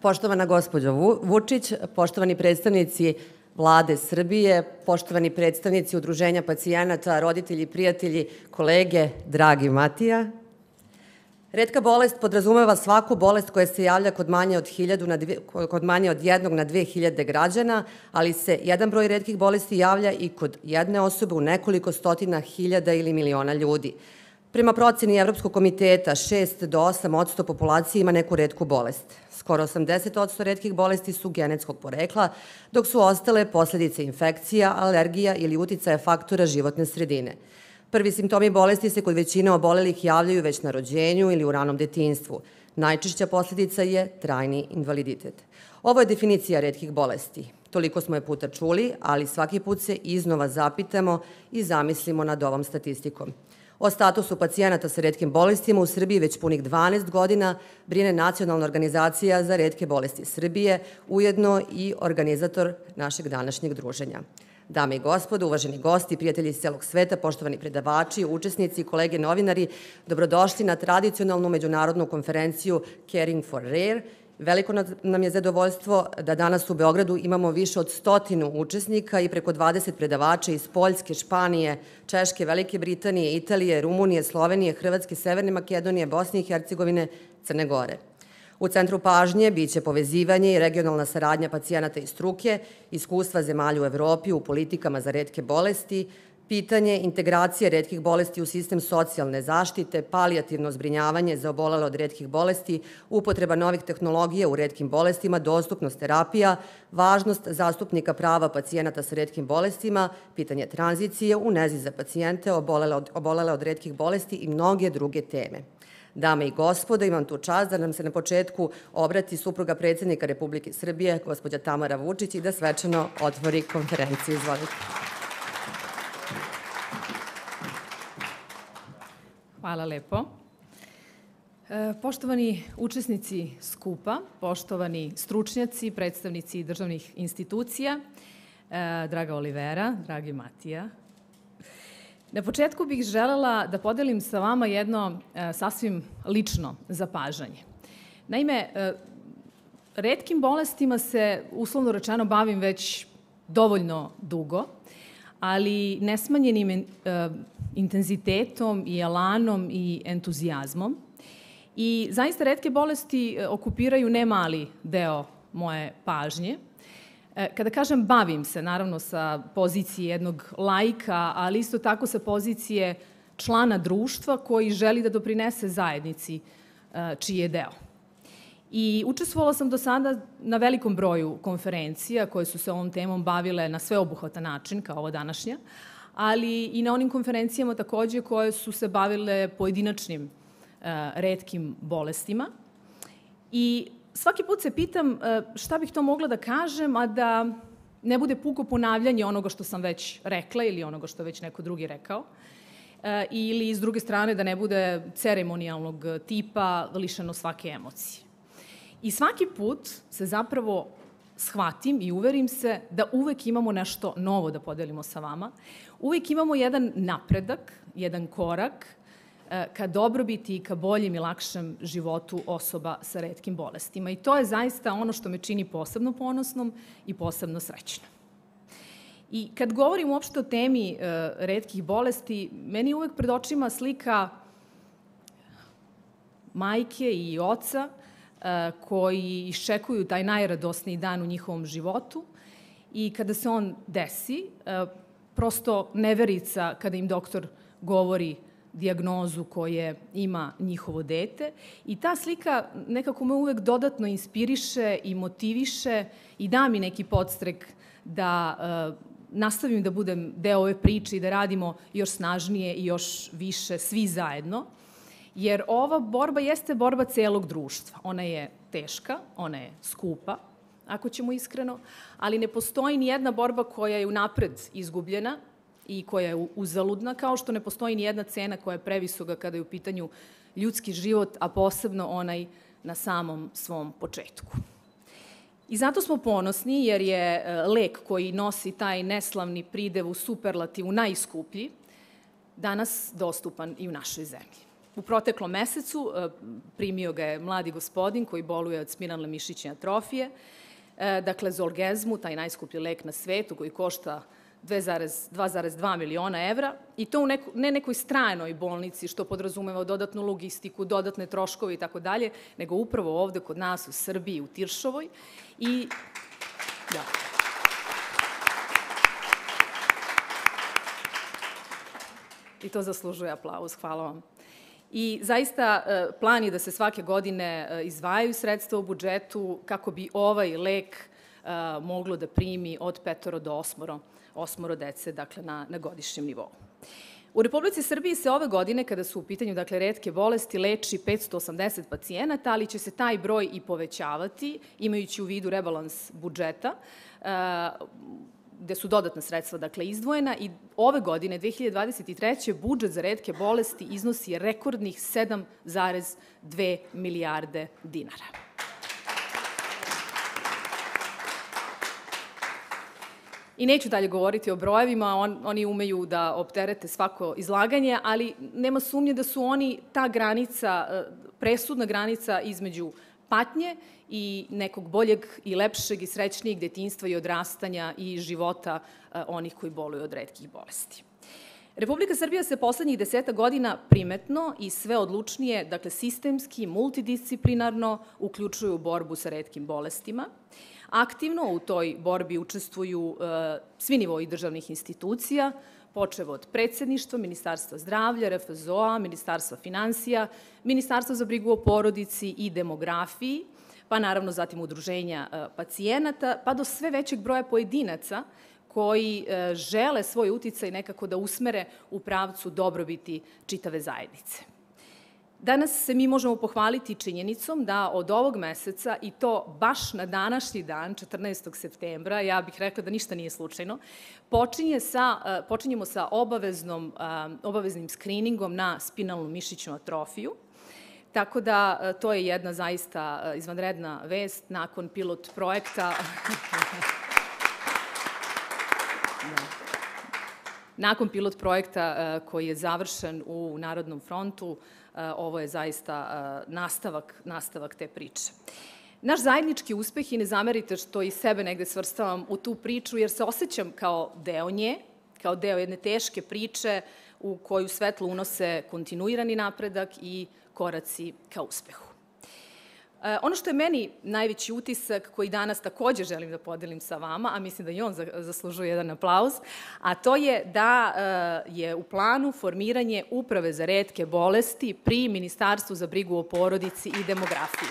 Poštovana gospođo Vučić, poštovani predstavnici Vlade Srbije, poštovani predstavnici Udruženja pacijenata, roditelji, prijatelji, kolege, dragi Matija. Retka bolest podrazumeva svaku bolest koja se javlja kod manje od 1 na 2000 građana, ali se jedan broj retkih bolesti javlja i kod jedne osobe u nekoliko stotina hiljada ili miliona ljudi. Prema proceni Evropskog komiteta, 6 do 8% populacije ima neku retku bolest. Skoro 80% retkih bolesti su genetskog porekla, dok su ostale posledice infekcija, alergija ili uticaja faktora životne sredine. Prvi simptomi bolesti se kod većine obolelih javljaju već na rođenju ili u ranom detinjstvu. Najčešća posledica je trajni invaliditet. Ovo je definicija retkih bolesti. Toliko smo je puta čuli, ali svaki put se iznova zapitamo i zamislimo nad ovom statistikom. O statusu pacijenata sa retkim bolestima u Srbiji već punih 12 godina brine Nacionalna organizacija za retke bolesti Srbije, ujedno i organizator našeg današnjeg druženja. Dame i gospodo, uvaženi gosti, prijatelji iz celog sveta, poštovani predavači, učesnici, kolege novinari, dobrodošli na tradicionalnu međunarodnu konferenciju Caring for Rare. Veliko nam je zadovoljstvo da danas u Beogradu imamo više od 100 učesnika i preko 20 predavača iz Poljske, Španije, Češke, Velike Britanije, Italije, Rumunije, Slovenije, Hrvatske, Severne Makedonije, Bosne i Hercegovine, Crne Gore. U centru pažnje biće povezivanje i regionalna saradnja pacijenata i struke, iskustva zemalja u Evropi u politikama za retke bolesti, pitanje integracije retkih bolesti u sistem socijalne zaštite, palijativno zbrinjavanje za obolele od retkih bolesti, upotreba novih tehnologija u retkim bolestima, dostupnost terapija, važnost zastupnika prava pacijenata sa retkim bolestima, pitanje tranzicije u nezi za pacijente obolele od retkih bolesti i mnoge druge teme. Dame i gospodo, imam tu čast da nam se na početku obrati supruga predsednika Republike Srbije, gospođa Tamara Vučić, i da svečano otvori konferenciju. Izvolite. Hvala lepo. Poštovani učesnici skupa, poštovani stručnjaci, predstavnici državnih institucija, draga Olivera, dragi Matija, na početku bih želela da podelim sa vama jedno sasvim lično zapažanje. Naime, retkim bolestima se, uslovno rečeno, bavim već dovoljno dugo, ali nesmanjenim intenzitetom i elanom i entuzijazmom. I zaista retke bolesti okupiraju ne mali deo moje pažnje. Kada kažem bavim se, naravno sa pozicije jednog laika, ali isto tako sa pozicije člana društva koji želi da doprinese zajednici čiji je deo. I učestvovala sam do sada na velikom broju konferencija koje su se ovom temom bavile na sveobuhvatan način, kao ova današnja, ali i na onim konferencijama takođe koje su se bavile pojedinačnim retkim bolestima. I svaki put se pitam šta bih to mogla da kažem, a da ne bude puko ponavljanje onoga što sam već rekla ili onoga što je već neko drugi rekao, ili s druge strane da ne bude ceremonijalnog tipa, lišeno svake emocije. I svaki put se zapravo shvatim i uverim se da uvek imamo nešto novo da podelimo sa vama. Uvek imamo jedan napredak, jedan korak ka dobrobiti i ka boljem i lakšem životu osoba sa retkim bolestima. I to je zaista ono što me čini posebno ponosnom i posebno srećnom. I kad govorim uopšte o temi retkih bolesti, meni uvek pred očima slika majke i oca koji iščekuju taj najradosniji dan u njihovom životu i kada se on desi, prosto neverica kada im doktor govori dijagnozu koje ima njihovo dete. I ta slika nekako me uvek dodatno inspiriše i motiviše i da mi neki podstrek da nastavim da budem deo ove priče i da radimo još snažnije i još više svi zajedno. Jer ova borba jeste borba celog društva. Ona je teška, ona je skupa, ako ćemo iskreno, ali ne postoji ni jedna borba koja je unapred izgubljena i koja je uzaludna, kao što ne postoji ni jedna cena koja je previsoka kada je u pitanju ljudski život, a posebno onaj na samom svom početku. I zato smo ponosni, jer je lek koji nosi taj neslavni pridev u superlativu najskuplji, danas dostupan i u našoj zemlji. U proteklom mesecu primio ga je mladi gospodin koji boluje od spinalne mišićne atrofije, dakle Zolgensmu, taj najskuplji lek na svetu koji košta 2,2 miliona evra i to u ne nekoj stranoj bolnici što podrazumeva dodatnu logistiku, dodatne troškove i tako dalje, nego upravo ovde kod nas u Srbiji, u Tiršovoj. I to zaslužuje aplauz, hvala vam. I zaista plan je da se svake godine izdvajaju sredstva u budžetu kako bi ovaj lek moglo da primi od 5 do 8 dece, dakle na godišnjem nivou. U Republici Srbiji se ove godine, kada su u pitanju retke bolesti, leči 580 pacijenata, ali će se taj broj i povećavati, imajući u vidu rebalans budžeta, gde su dodatna sredstva izdvojena i ove godine, 2023. budžet za retke bolesti iznosi rekordnih 7,2 milijarde dinara. I neću dalje govoriti o brojevima, oni umeju da opterete svako izlaganje, ali nema sumnje da su oni ta granica, presudna granica između patnje i nekog boljeg i lepšeg i srećnijeg detinjstva i odrastanja i života onih koji boluju od retkih bolesti. Republika Srbija se poslednjih 10 godina primetno i sve odlučnije, dakle sistemski, multidisciplinarno, uključuju u borbu sa retkim bolestima. Aktivno u toj borbi učestvuju svi nivoi državnih institucija, počev od predsjedništva, Ministarstva zdravlja, RFZO-a, Ministarstva finansija, Ministarstva za brigu o porodici i demografiji, pa naravno zatim udruženja pacijenata, pa do sve većeg broja pojedinaca koji žele svoj uticaj nekako da usmere u pravcu dobrobiti čitave zajednice. Danas se mi možemo pohvaliti činjenicom da od ovog meseca, i to baš na današnji dan, 14. septembra, ja bih rekla da ništa nije slučajno, počinjemo sa obaveznim skriningom na spinalnu mišićnu atrofiju. Tako da to je jedna zaista izvanredna vest nakon pilot projekta. Nakon pilot projekta koji je završen u Narodnom frontu, ovo je zaista nastavak te priče. Naš zajednički uspeh, i ne zamerite što i sebe negde svrstavam u tu priču, jer se osjećam kao deo nje, kao deo jedne teške priče u koju svetlo unose kontinuirani napredak i koraci ka uspehu. Ono što je meni najveći utisak, koji danas takođe želim da podelim sa vama, a mislim da i on zaslužuje jedan aplauz, a to je da je u planu formiranje Uprave za retke bolesti pri Ministarstvu za brigu o porodici i demografiju.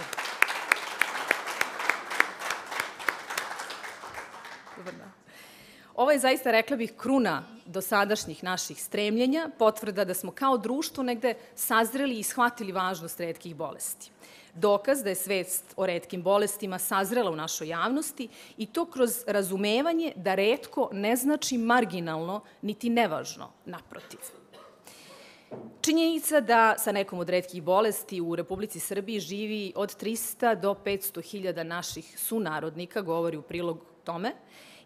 Ovo je zaista, rekla bih, kruna dosadašnjih naših stremljenja, potvrda da smo kao društvo negde sazreli i shvatili važnost retkih bolesti. Dokaz da je svest o retkim bolestima sazrela u našoj javnosti i to kroz razumevanje da retko ne znači marginalno niti nevažno, naprotiv. Činjenica da sa nekom od retkih bolesti u Republici Srbiji živi od 300 do 500 hiljada naših sunarodnika govori u prilog tome.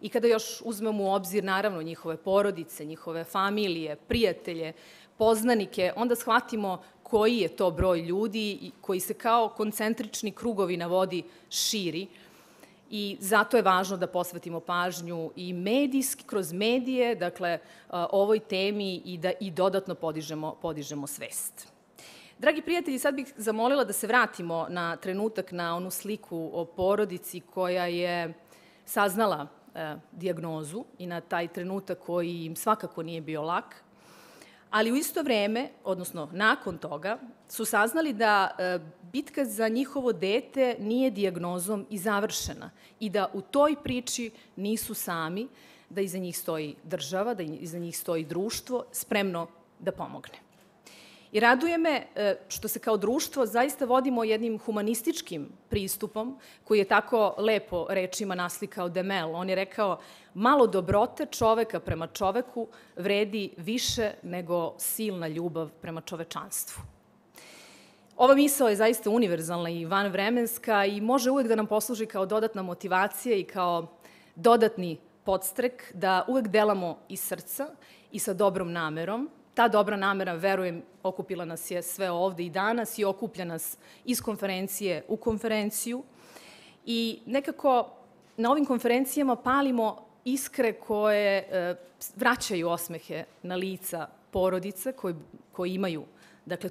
I kada još uzmemo u obzir, naravno, njihove porodice, njihove familije, prijatelje, poznanike, onda shvatimo koji je to broj ljudi koji se kao koncentrični krugovi na vodi širi. I zato je važno da posvetimo pažnju i medijski, kroz medije, dakle, ovoj temi i da i dodatno podižemo svest. Dragi prijatelji, sad bih zamolila da se vratimo na trenutak, na onu sliku o porodici koja je saznala dijagnozu i na taj trenutak koji im svakako nije bio lak, ali u isto vreme, odnosno nakon toga, su saznali da bitka za njihovo dete nije dijagnozom i završena i da u toj priči nisu sami, da iza njih stoji država, da iza njih stoji društvo spremno da pomogne. I raduje me što se kao društvo zaista vodimo jednim humanističkim pristupom koji je tako lepo rečima naslikao Demel. On je rekao: malo dobrote čoveka prema čoveku vredi više nego silna ljubav prema čovečanstvu. Ova misao je zaista univerzalna i vanvremenska i može uvek da nam posluži kao dodatna motivacija i kao dodatni podstrek da uvek delamo iz srca i sa dobrom namerom, Ta dobra namera, verujem, okupila nas je sve ovde i danas i okuplja nas iz konferencije u konferenciju. I nekako na ovim konferencijama palimo iskre koje vraćaju osmehe na lica porodice koji imaju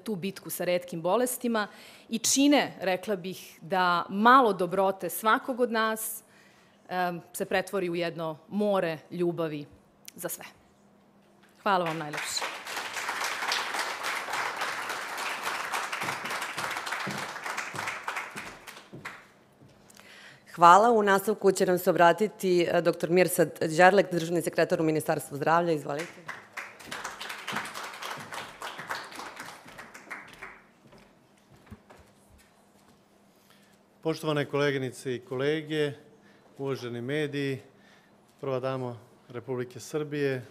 tu bitku sa retkim bolestima i čine, rekla bih, da malo dobrote svakog od nas se pretvori u jedno more ljubavi za sve. Hvala vam najlepše. Hvala. U nastavku će nam se obratiti dr. Mirsad Đerlek, državni sekretar u Ministarstvu zdravlja. Izvolite. Poštovane koleginice i kolege, uvaženi mediji, prva damo Republike Srbije,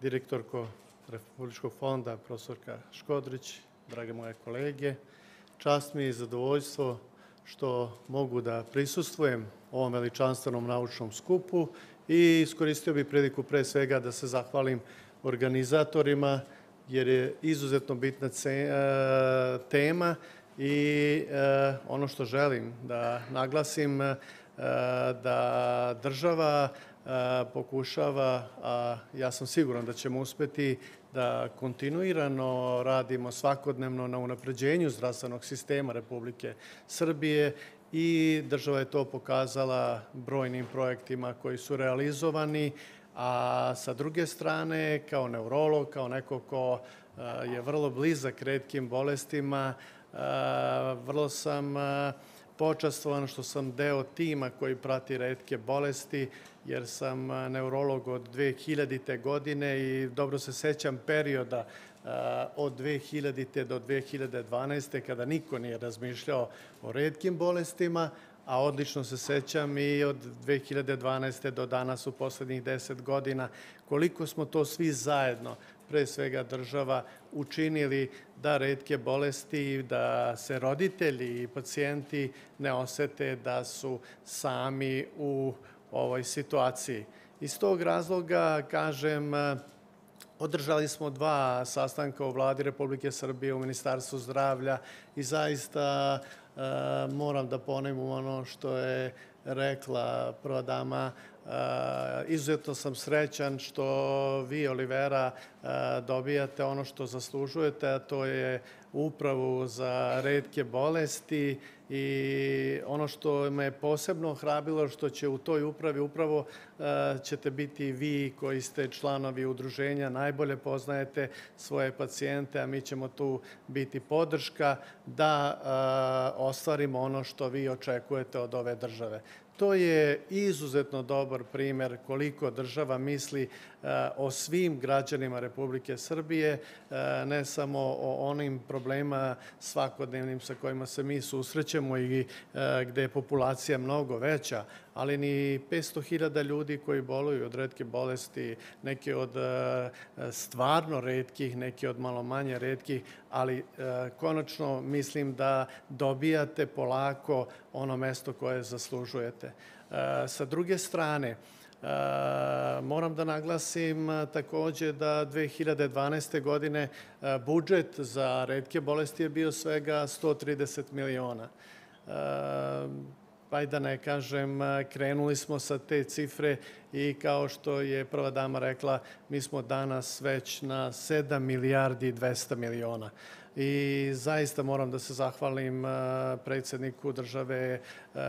direktorko Republičkog fonda, profesorka Škodrić, drage moje kolege, čast mi je i zadovoljstvo što mogu da prisustvujem ovom veličanstvenom naučnom skupu i iskoristio bih priliku pre svega da se zahvalim organizatorima jer je izuzetno bitna tema i ono što želim da naglasim da država pokušava, a ja sam siguran da ćemo uspeti da kontinuirano radimo svakodnevno na unapređenju zdravstvenog sistema Republike Srbije i država je to pokazala brojnim projektima koji su realizovani, a sa druge strane, kao neurolog, kao neko ko je vrlo blizak retkim bolestima, vrlo sam počastvovan što sam deo tima koji prati retke bolesti, jer sam neurolog od 2000. godine i dobro se sećam perioda od 2000. do 2012. kada niko nije razmišljao o retkim bolestima, a odlično se sećam i od 2012. do danas u poslednjih 10 godina koliko smo to svi zajedno, pre svega država, učinili da retke bolesti, da se roditelji i pacijenti ne osete da su sami u ovoj situaciji. Iz tog razloga, kažem, održali smo 2 sastanka u Vladi Republike Srbije, u Ministarstvu zdravlja i zaista moram da ponovim ono što je rekla prva dama. Izuzetno sam srećan što vi, Olivera, dobijate ono što zaslužujete, a to je upravu za retke bolesti i ono što me posebno ohrabrilo što će u toj upravi upravo ćete biti vi koji ste članovi udruženja, najbolje poznajete svoje pacijente, a mi ćemo tu biti podrška da ostvarimo ono što vi očekujete od ove države. To je izuzetno dobar primer koliko država misli o svim građanima Republike Srbije, ne samo o onim problemima svakodnevnim sa kojima se mi susrećemo i gde je populacija mnogo veća, ali ni 500.000 ljudi koji boluju od retke bolesti, neke od stvarno retkih, neke od malo manje retkih, ali konačno mislim da dobijate polako ono mesto koje zaslužujete. Sa druge strane, moram da naglasim takođe da 2012. godine budžet za retke bolesti je bio svega 130 miliona. Pa i da ne kažem, krenuli smo sa te cifre i kao što je prva dama rekla, mi smo danas već na 7 milijardi i 200 miliona. I zaista moram da se zahvalim predsjedniku države,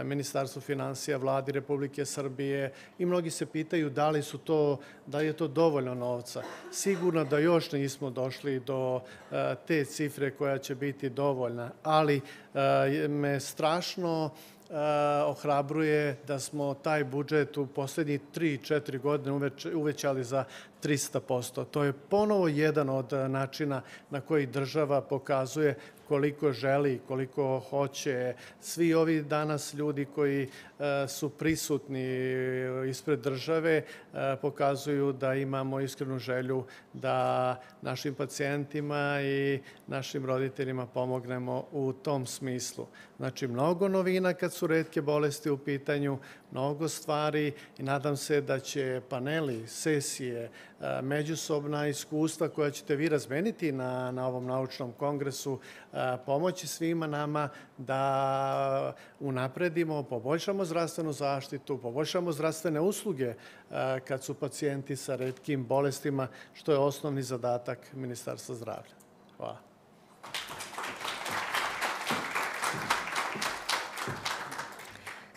Ministarstvu finansija, Vladi Republike Srbije i mnogi se pitaju da li je to dovoljno novca. Sigurno da još nismo došli do te cifre koja će biti dovoljna, ali me strašno ohrabruje da smo taj budžet u poslednjih 3-4 godine uvećali za 300%. To je ponovo jedan od načina na koji država pokazuje koliko želi, koliko hoće. Svi ovi danas ljudi koji su prisutni ispred države pokazuju da imamo iskrenu želju da našim pacijentima i našim roditeljima pomognemo u tom smislu. Znači, mnogo novina kad su retke bolesti u pitanju, mnogo stvari i nadam se da će paneli, sesije, međusobna iskustva koja ćete vi razmeniti na ovom naučnom kongresu pomoći svima nama da unapredimo, poboljšamo zdravstvenu zaštitu, poboljšamo zdravstvene usluge kad su pacijenti sa retkim bolestima, što je osnovni zadatak Ministarstva zdravlja. Hvala.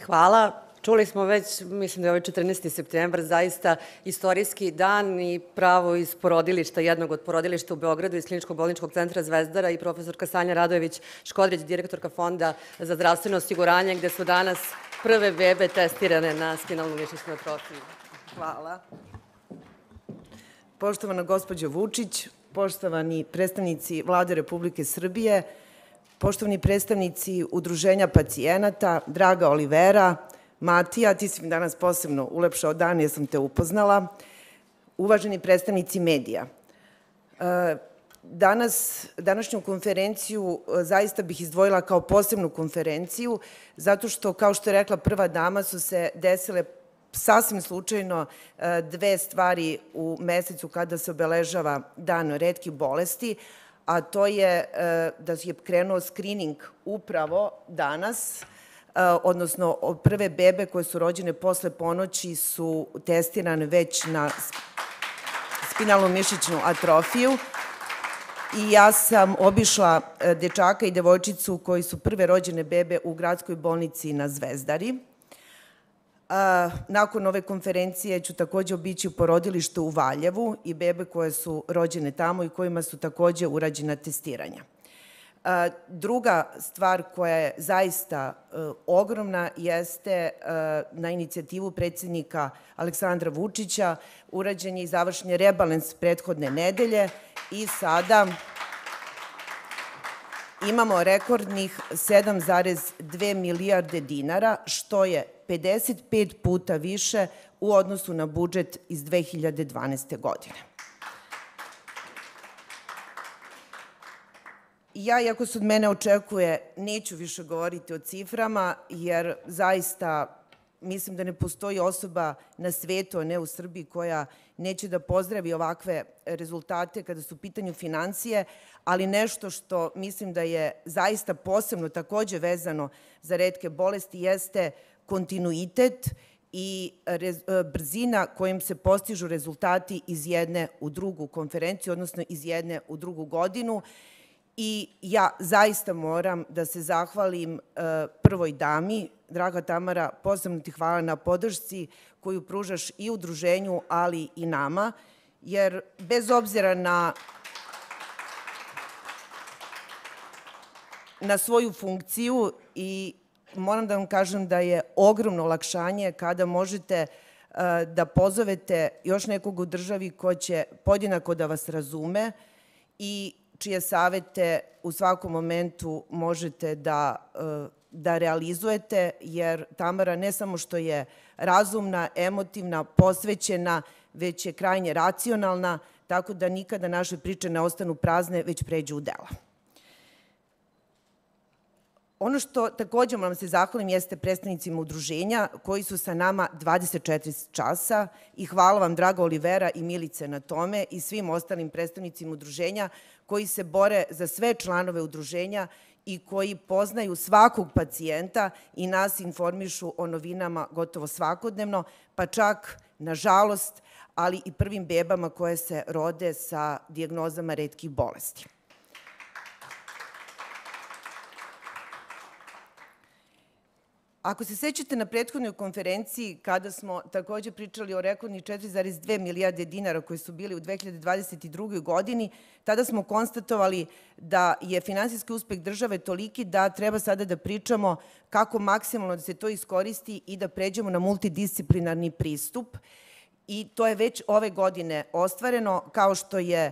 Hvala. Čuli smo već, mislim da je ovaj 14. septembar zaista istorijski dan i pravo iz porodilišta, jednog od porodilišta u Beogradu, iz Kliničkog bolničkog centra Zvezdara i profesorka Sanja Radojević-Škodrić, direktorka Fonda za zdravstveno osiguranje, gde su danas prve bebe testirane na spinalnu mišićnu atrofiju. Hvala. Poštovana gospođo Vučić, poštovani predstavnici Vlade Republike Srbije, poštovani predstavnici Udruženja pacijenata, draga Olivera, Matija, ti si mi danas posebno ulepšao dan jer sam te upoznala, uvaženi predstavnici medija. Današnju konferenciju zaista bih izdvojila kao posebnu konferenciju, zato što, kao što je rekla prva dama, su se desile sasvim slučajno dve stvari u mesecu kada se obeležava Dan retkih bolesti, a to je da je krenuo skrining upravo danas, odnosno prve bebe koje su rođene posle ponoći su testirane već na spinalnu mišićnu atrofiju i ja sam obišla dečaka i devojčicu koji su prve rođene bebe u gradskoj bolnici na Zvezdari. Nakon ove konferencije ću takođe obići porodilište u Valjevu i bebe koje su rođene tamo i kojima su takođe urađena testiranja. Druga stvar koja je zaista ogromna jeste na inicijativu predsjednika Aleksandra Vučića urađen je i završen je rebalans prethodne nedelje i sada imamo rekordnih 7,2 milijarde dinara, što je 55 puta više u odnosu na budžet iz 2012. godine. Ja, iako se od mene očekuje, neću više govoriti o ciframa, jer zaista mislim da ne postoji osoba na svetu, a ne u Srbiji, koja neće da pozdravi ovakve rezultate kada su u pitanju finansije, ali nešto što mislim da je zaista posebno takođe vezano za retke bolesti jeste kontinuitet i brzina kojim se postižu rezultati iz jedne u drugu konferenciju, odnosno iz jedne u drugu godinu. I ja zaista moram da se zahvalim prvoj dami. Draga Tamara, posebno ti hvala na podršci koju pružaš i udruženju, ali i nama, jer bez obzira na svoju funkciju i moram da vam kažem da je ogromno olakšanje kada možete da pozovete još nekog u državi ko će podjednako da vas razume i čije savete u svakom momentu možete da realizujete, jer Tamara ne samo što je razumna, emotivna, posvećena, već je krajnje racionalna, tako da nikada naše priče ne ostanu prazne, već pređu u dela. Ono što takođe moram se zahvalim jeste predstavnicima udruženja koji su sa nama 24 časa i hvala vam, draga Olivera i Milice, na tome i svim ostalim predstavnicima udruženja koji se bore za sve članove udruženja i koji poznaju svakog pacijenta i nas informišu o novinama gotovo svakodnevno, pa čak, nažalost, ali i prvim bebama koje se rode sa dijagnozama retkih bolesti. Ako se sećate na prethodnoj konferenciji, kada smo takođe pričali o rekordnih 4,2 milijarde dinara koji su bili u 2022. godini, tada smo konstatovali da je finansijski uspeh države toliki da treba sada da pričamo kako maksimalno da se to iskoristi i da pređemo na multidisciplinarni pristup. I to je već ove godine ostvareno, kao što je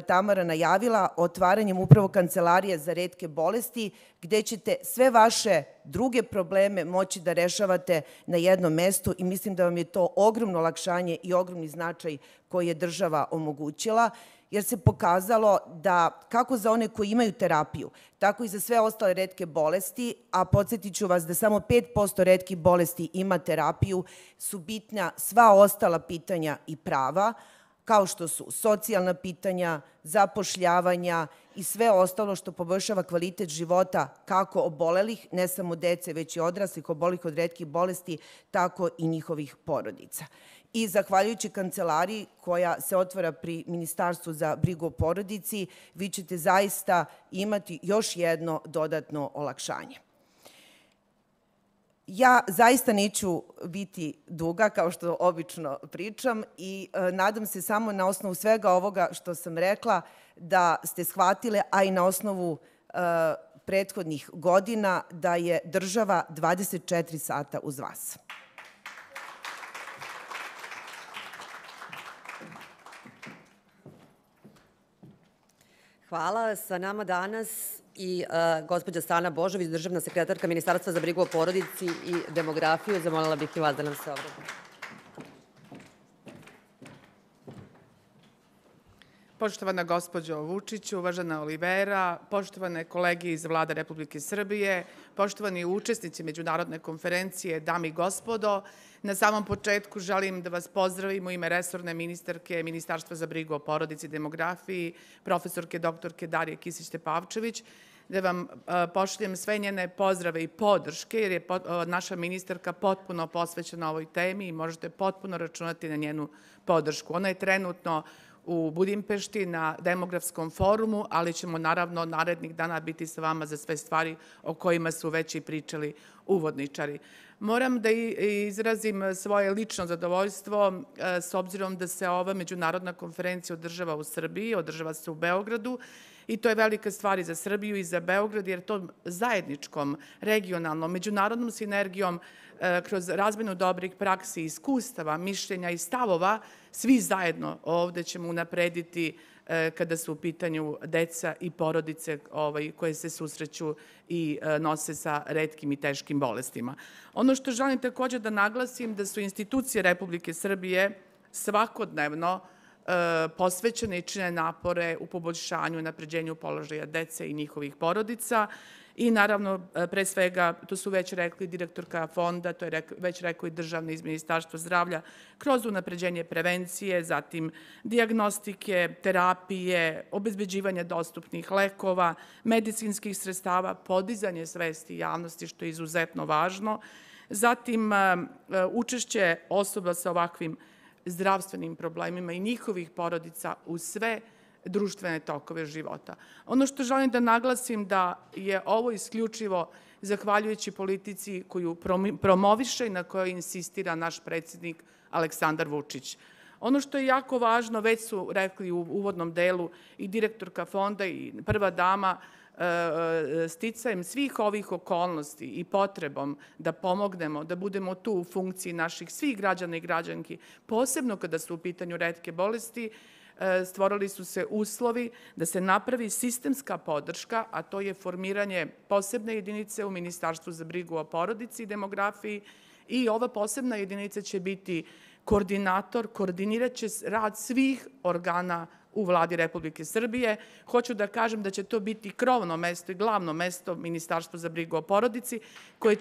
Tamara najavila, otvaranjem upravo kancelarije za retke bolesti, gde ćete sve vaše druge probleme moći da rešavate na jednom mestu i mislim da vam je to ogromno olakšanje i ogromni značaj koji je država omogućila, jer se pokazalo da kako za one koji imaju terapiju, tako i za sve ostale retke bolesti, a podsjetit ću vas da samo 5% retkih bolesti ima terapiju, su bitna sva ostala pitanja i prava, kao što su socijalna pitanja, zapošljavanja i sve ostalo što poboljšava kvalitet života kako obolelih, ne samo dece, već i odraslih obolelih od retkih bolesti, tako i njihovih porodica. I zahvaljujući kancelariji koja se otvara pri Ministarstvu za brigu o porodici, vi ćete zaista imati još jedno dodatno olakšanje. Ja zaista neću biti duga, kao što obično pričam, i nadam se samo na osnovu svega ovoga što sam rekla da ste shvatile, a i na osnovu prethodnih godina, da je država 24 sata uz vas. Hvala. Sa nama danas i gospođa Stana Božović, državna sekretarka Ministarstva za brigu o porodici i demografiju. Zamolila bih i vas da nam se obrati. Poštovana gospođo Vučić, uvažena Olivera, poštovane kolege iz Vlade Republike Srbije, poštovani učesnici međunarodne konferencije, dame i gospodo, na samom početku želim da vas pozdravim u ime resorne ministarke Ministarstva za brigu o porodici i demografiji, profesorke doktorke Darije Kisić-Tepavčević, da vam pošaljem sve njene pozdrave i podrške, jer je naša ministarka potpuno posvećena ovoj temi i možete potpuno računati na njenu podršku. Ona je trenutno u Budimpešti na demografskom forumu, ali ćemo naravno narednih dana biti sa vama za sve stvari o kojima su već i pričali uvodničari. Moram da izrazim svoje lično zadovoljstvo s obzirom da se ova međunarodna konferencija održava u Srbiji, održava se u Beogradu i to je velika stvar i za Srbiju i za Beograd, jer tom zajedničkom, regionalnom, međunarodnom sinergijom kroz razmenu dobrih praksi, iskustava, mišljenja i stavova, svi zajedno ovde ćemo unaprediti kada su u pitanju deca i porodice koje se susreću i nose sa retkim i teškim bolestima. Ono što želim takođe da naglasim da su institucije Republike Srbije svakodnevno posvećene i čine napore u poboljšanju i napređenju položaja dece i njihovih porodica. I naravno, pre svega, to su već rekli direktorka fonda, to je već rekao i državni iz Ministarstva zdravlja, kroz unapređenje prevencije, zatim dijagnostike, terapije, obezbeđivanje dostupnih lekova, medicinskih sredstava, podizanje svesti javnosti, što je izuzetno važno, zatim učešće osoba sa ovakvim zdravstvenim problemima i njihovih porodica u sve društvene tokove života. Ono što želim da naglasim da je ovo isključivo zahvaljujući politici koju promoviše i na kojoj insistira naš predsjednik Aleksandar Vučić. Ono što je jako važno, već su rekli u uvodnom delu i direktorka fonda i prva dama, sticajem svih ovih okolnosti i potrebom da pomognemo, da budemo tu u funkciji naših svih građana i građanki, posebno kada su u pitanju retke bolesti, stvorili su se uslovi da se napravi sistemska podrška, a to je formiranje posebne jedinice u Ministarstvu za brigu o porodici i demografiji i ova posebna jedinica će biti koordinator, koordinirat će rad svih organa u Vladi Republike Srbije. Hoću da kažem da će to biti krovno mesto i glavno mesto Ministarstva za brigu o porodici koje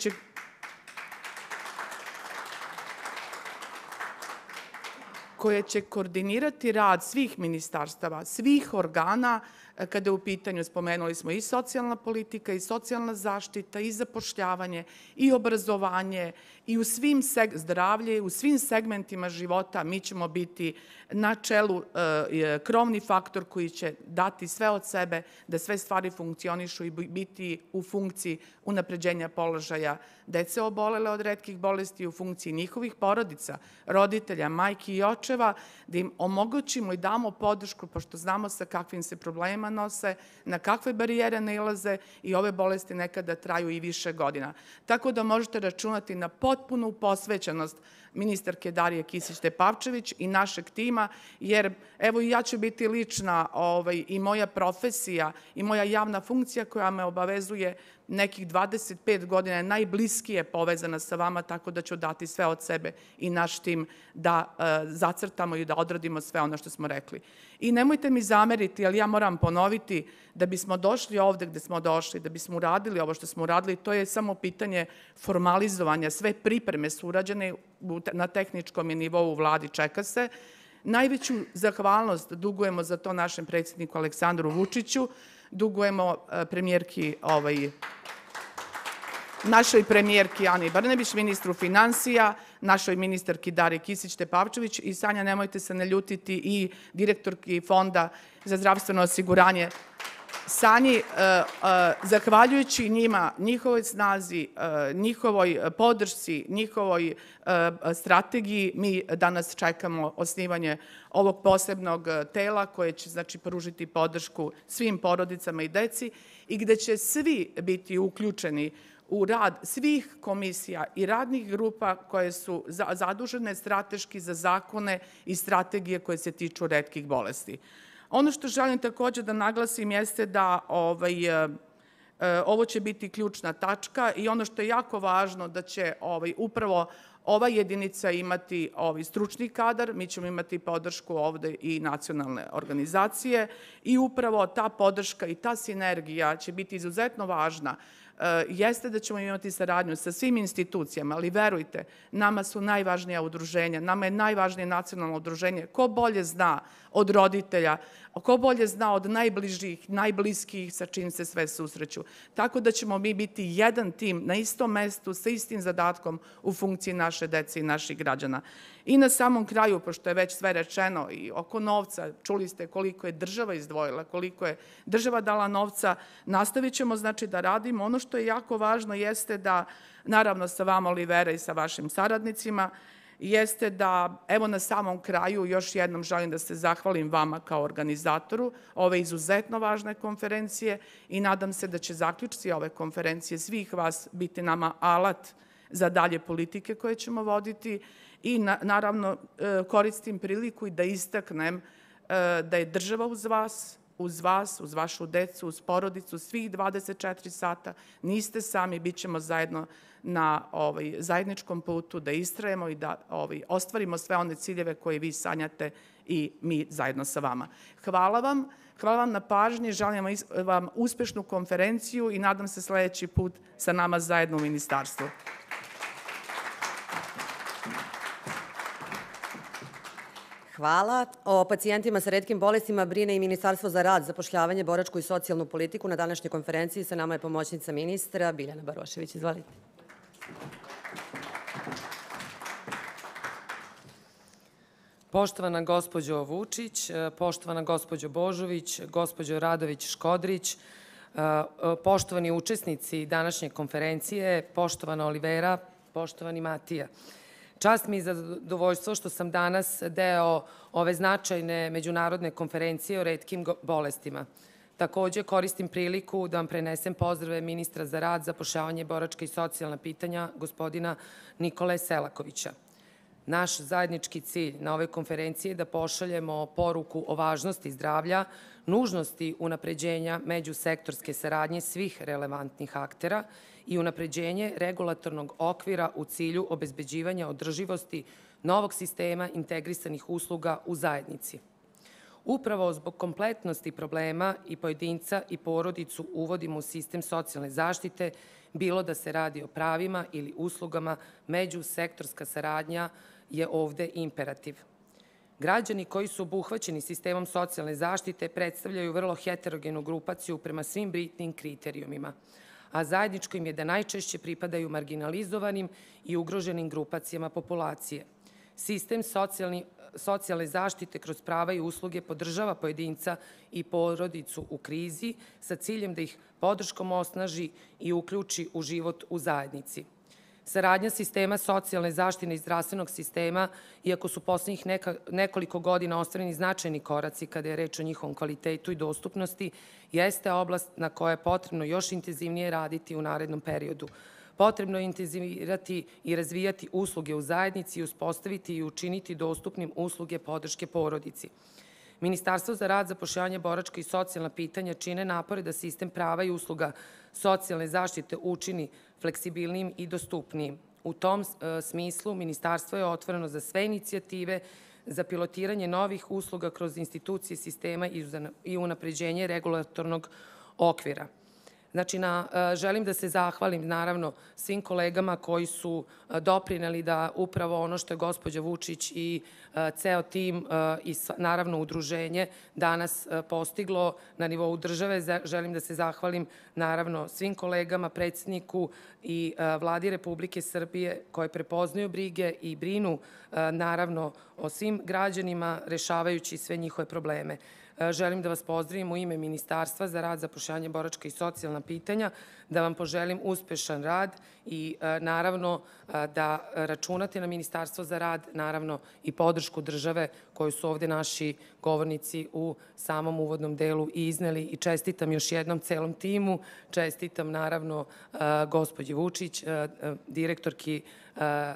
će koordinirati rad svih ministarstava, svih organa, kada je u pitanju, spomenuli smo, i socijalna politika, i socijalna zaštita, i zapošljavanje, i obrazovanje, i u svim zdravlje, u svim segmentima života mi ćemo biti na čelu krovni faktor koji će dati sve od sebe da sve stvari funkcionišu i biti u funkciji unapređenja položaja dece obolele od retkih bolesti, u funkciji njihovih porodica, roditelja, majki i očeva, da im omogućimo i damo podršku, pošto znamo sa kakvim se problemima nose, na kakve barijere nailaze i ove bolesti nekada traju i više godina. Tako da možete računati na potpunu posvećenost ministarke Darije Kisić-Tepavčević i našeg tima, jer evo i ja ću biti lična i moja profesija i moja javna funkcija koja me obavezuje nekih 25 godina je najbliskije povezana sa vama, tako da ću dati sve od sebe i naš tim da zacrtamo i da odradimo sve ono što smo rekli. I nemojte mi zameriti, ali ja moram ponoviti da bismo došli ovde gde smo došli, da bismo uradili ovo što smo uradili, to je samo pitanje formalizovanja. Sve pripreme su urađene na tehničkom nivou u vladi, čeka se. Najveću zahvalnost dugujemo za to našem predsjedniku Aleksandru Vučiću, dugujemo našoj premijerki Ani Brnabić, ministru finansija, našoj ministarki Dariji Kisić-Tepavčević i Sanja, nemojte se ne ljutiti, i direktorki Fonda za zdravstveno osiguranje Sanji, zahvaljujući njima, njihovoj snazi, njihovoj podršci, njihovoj strategiji, mi danas čekamo osnivanje ovog posebnog tela koje će, znači, pružiti podršku svim porodicama i deci i gde će svi biti uključeni u rad svih komisija i radnih grupa koje su zadužene strateški za zakone i strategije koje se tiču retkih bolesti. Ono što želim takođe da naglasim jeste da ovo će biti ključna tačka i ono što je jako važno da će upravo ova jedinica imati stručni kadar, mi ćemo imati podršku ovde i nacionalne organizacije i upravo ta podrška i ta sinergija će biti izuzetno važna. Jeste da ćemo imati saradnju sa svim institucijama, ali verujte, nama su najvažnija udruženja, nama je najvažnije nacionalno udruženje. Ko bolje zna od roditelja, ko bolje zna od najbližih, najbliskijih sa čim se sve susreću. Tako da ćemo mi biti jedan tim na istom mestu sa istim zadatkom u funkciji naše dece i naših građana. I na samom kraju, pošto je već sve rečeno i oko novca, čuli ste koliko je država izdvojila, koliko je država dala novca, nastavit ćemo znači da radimo. Ono što je jako važno jeste da, naravno sa vama Olivera i sa vašim saradnicima, jeste da, evo na samom kraju, još jednom želim da se zahvalim vama kao organizatoru ove izuzetno važne konferencije i nadam se da će zaključci ove konferencije svih vas biti nama alat za dalje politike koje ćemo voditi i naravno koristim priliku i da istaknem da je država uz vas, uz vašu decu, uz porodicu, svih 24 sata. Niste sami, bit ćemo zajedno na zajedničkom putu da istrajemo i da ostvarimo sve one ciljeve koje vi sanjate i mi zajedno sa vama. Hvala vam na pažnji, želim vam uspešnu konferenciju i nadam se sledeći put sa nama zajedno u ministarstvu. Hvala. O pacijentima sa retkim bolestima brine i Ministarstvo za rad, zapošljavanje, boračku i socijalnu politiku. Na današnjoj konferenciji sa nama je pomoćnica ministra Biljana Barošević. Izvolite. Poštovana gospođo Vučić, poštovana gospođo Božović, gospođo Radović-Škodrić, poštovani učesnici današnje konferencije, poštovana Olivera, poštovani Matija. Čast mi je zadovoljstvo što sam danas deo ove značajne međunarodne konferencije o retkim bolestima. Takođe, koristim priliku da vam prenesem pozdrave ministra za rad, zapošljavanje, boračka i socijalna pitanja, gospodina Nikole Selakovića. Naš zajednički cilj na ovoj konferenciji je da pošaljemo poruku o važnosti zdravlja, nužnosti unapređenja međusektorske saradnje svih relevantnih aktera i unapređenje regulatornog okvira u cilju obezbeđivanja održivosti novog sistema integrisanih usluga u zajednici. Upravo zbog kompletnosti problema i pojedinca i porodicu uvodimo u sistem socijalne zaštite, bilo da se radi o pravima ili uslugama, međusektorska saradnja je ovde imperativ. Građani koji su obuhvaćeni sistemom socijalne zaštite predstavljaju vrlo heterogenu grupaciju prema svim bitnim kriterijumima, a zajedničko im je da najčešće pripadaju marginalizovanim i ugroženim grupacijama populacije. Sistem socijalne zaštite kroz prava i usluge podržava pojedinca i porodicu u krizi sa ciljem da ih podrškom osnaži i uključi u život u zajednici. Saradnja sistema socijalne zaštite i zdravstvenog sistema, iako su poslednjih nekoliko godina ostvareni značajni koraci kada je reč o njihovom kvalitetu i dostupnosti, jeste oblast na kojoj je potrebno još intenzivnije raditi u narednom periodu. Potrebno je intenzivirati i razvijati usluge u zajednici i uspostaviti i učiniti dostupnim usluge podrške porodici. Ministarstvo za rad, zapošljavanje, boračka i socijalna pitanja čine napore da sistem prava i usluga socijalne zaštite učini fleksibilnijim i dostupnijim. U tom smislu, Ministarstvo je otvoreno za sve inicijative za pilotiranje novih usluga kroz institucije sistema i unapređenje regulatornog okvira. Znači, želim da se zahvalim, naravno, svim kolegama koji su doprineli da upravo ono što je gospođa Vučić i ceo tim i naravno udruženje danas postiglo na nivou države. Želim da se zahvalim, naravno, svim kolegama, predsjedniku i Vladi Republike Srbije koje prepoznaju brige i brinu, naravno, o svim građanima rešavajući sve njihove probleme. Želim da vas pozdravim u ime Ministarstva za rad, zapošljavanje, boračka i socijalna pitanja, da vam poželim uspešan rad i naravno da računate na Ministarstvo za rad, naravno i podršku države koju su ovde naši govornici u samom uvodnom delu i izneli i čestitam još jednom celom timu, čestitam naravno gospođi Vučić, direktorki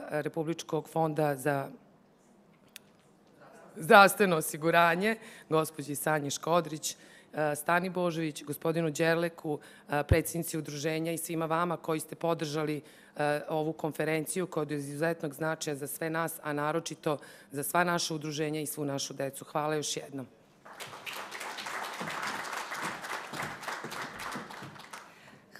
Republičkog fonda za zdravstveno osiguranje, gospođi Sanji Škodrić, Stani Božović, gospodinu Đerleku, predsjednici udruženja i svima vama koji ste podržali ovu konferenciju koja je od izuzetnog značaja za sve nas, a naročito za sva naša udruženja i svu našu decu. Hvala još jednom.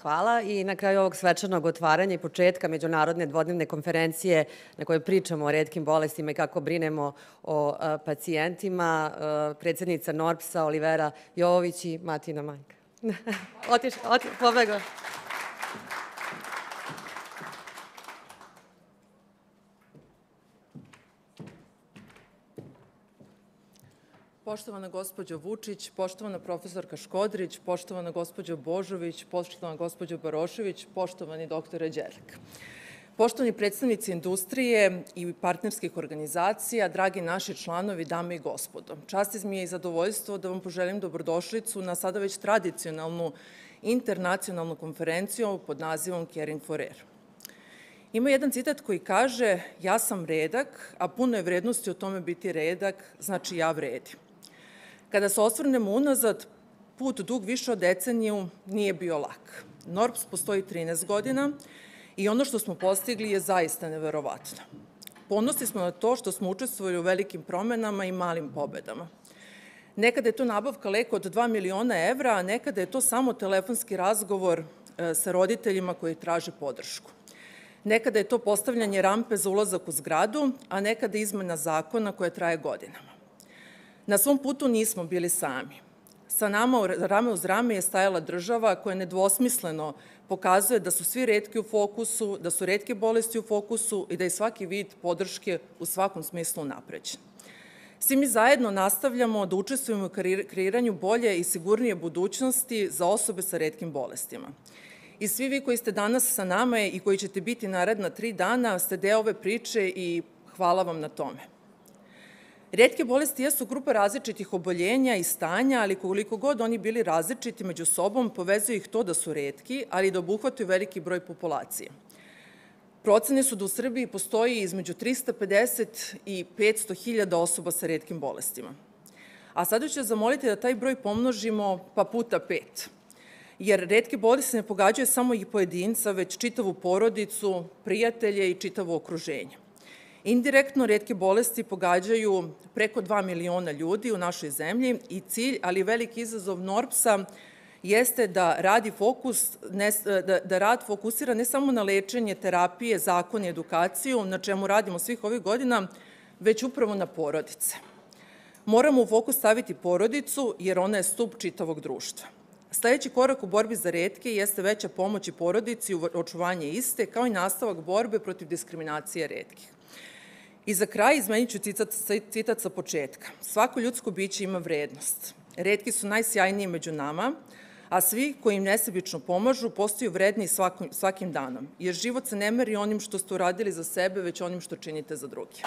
Hvala i na kraju ovog svečanog otvaranja i početka Međunarodne dvodnevne konferencije na kojoj pričamo o retkim bolestima i kako brinemo o pacijentima, predsjednica NORPS-a Olivera Jovović i Matijina majka. Pobegla. Poštovana gospođo Vučić, poštovana profesorka Škodrić, poštovana gospođo Božović, poštovana gospođo Barošević, poštovani doktore Đerlek. Poštovani predstavnici industrije i partnerskih organizacija, dragi naši članovi, dame i gospodo, čast mi je i zadovoljstvo da vam poželim dobrodošlicu na sada već tradicionalnu internacionalnu konferenciju pod nazivom Caring for Air. Ima jedan citat koji kaže: ja sam redak, a puno je vrednosti o tome biti redak, znači ja vredim. Kada se osvrnemo unazad, put dug više od deceniju nije bio lak. NORPS postoji 13 godina i ono što smo postigli je zaista neverovatno. Ponosni smo na to što smo učestvovali u velikim promenama i malim pobedama. Nekada je to nabavka leka od 2 miliona evra, a nekada je to samo telefonski razgovor sa roditeljima koji traže podršku. Nekada je to postavljanje rampe za ulazak u zgradu, a nekada izmena zakona koja traje godinama. Na svom putu nismo bili sami. Sa nama rame uz rame je stajala država koja nedvosmisleno pokazuje da su svi retki u fokusu, da su retke bolesti u fokusu i da je svaki vid podrške u svakom smislu unapređen. Svi mi zajedno nastavljamo da učestvujemo u kreiranju bolje i sigurnije budućnosti za osobe sa retkim bolestima. I svi vi koji ste danas sa nama i koji ćete biti naredna 3 dana ste deo ove priče i hvala vam na tome. Retke bolesti jesu grupa različitih oboljenja i stanja, ali koliko god oni bili različiti među sobom, povezuje ih to da su retki, ali i da obuhvataju veliki broj populacije. Procene su da u Srbiji postoji između 350 i 500 hiljada osoba sa retkim bolestima. A sada ću zamoliti da taj broj pomnožimo pa puta 5. Jer retke bolesti ne pogađaju samo i pojedinca, već čitavu porodicu, prijatelje i čitavo okruženje. Indirektno, retke bolesti pogađaju preko 2 miliona ljudi u našoj zemlji i cilj, ali veliki izazov NORPS-a jeste da rad fokusira ne samo na lečenje, terapije, zakon i edukaciju, na čemu radimo svih ovih godina, već upravo na porodice. Moramo u fokus staviti porodicu, jer ona je stub čitavog društva. Sledeći korak u borbi za retke jeste veća pomoć i porodici u očuvanje iste, kao i nastavak borbe protiv diskriminacije retkih. I za kraj izmenit ću citat sa početka. Svako ljudsko biće ima vrednost. Retki su najsjajniji među nama, a svi koji im nesebično pomažu postaju vredni svakim danom, jer život se ne meri onim što ste uradili za sebe, već onim što činite za druge.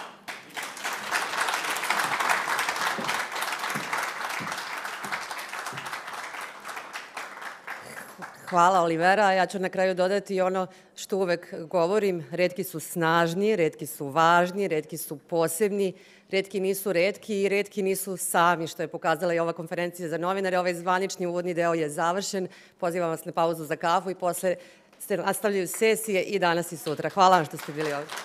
Hvala, Olivera. Ja ću na kraju dodati ono što uvek govorim. Retki su snažni, retki su važni, retki su posebni, retki nisu retki i retki nisu sami, što je pokazala i ova konferencija za novinare. Ovaj zvanični uvodni deo je završen. Pozivam vas na pauzu za kafu i posle se nastavljaju sesije i danas i sutra. Hvala vam što ste bili ovdje.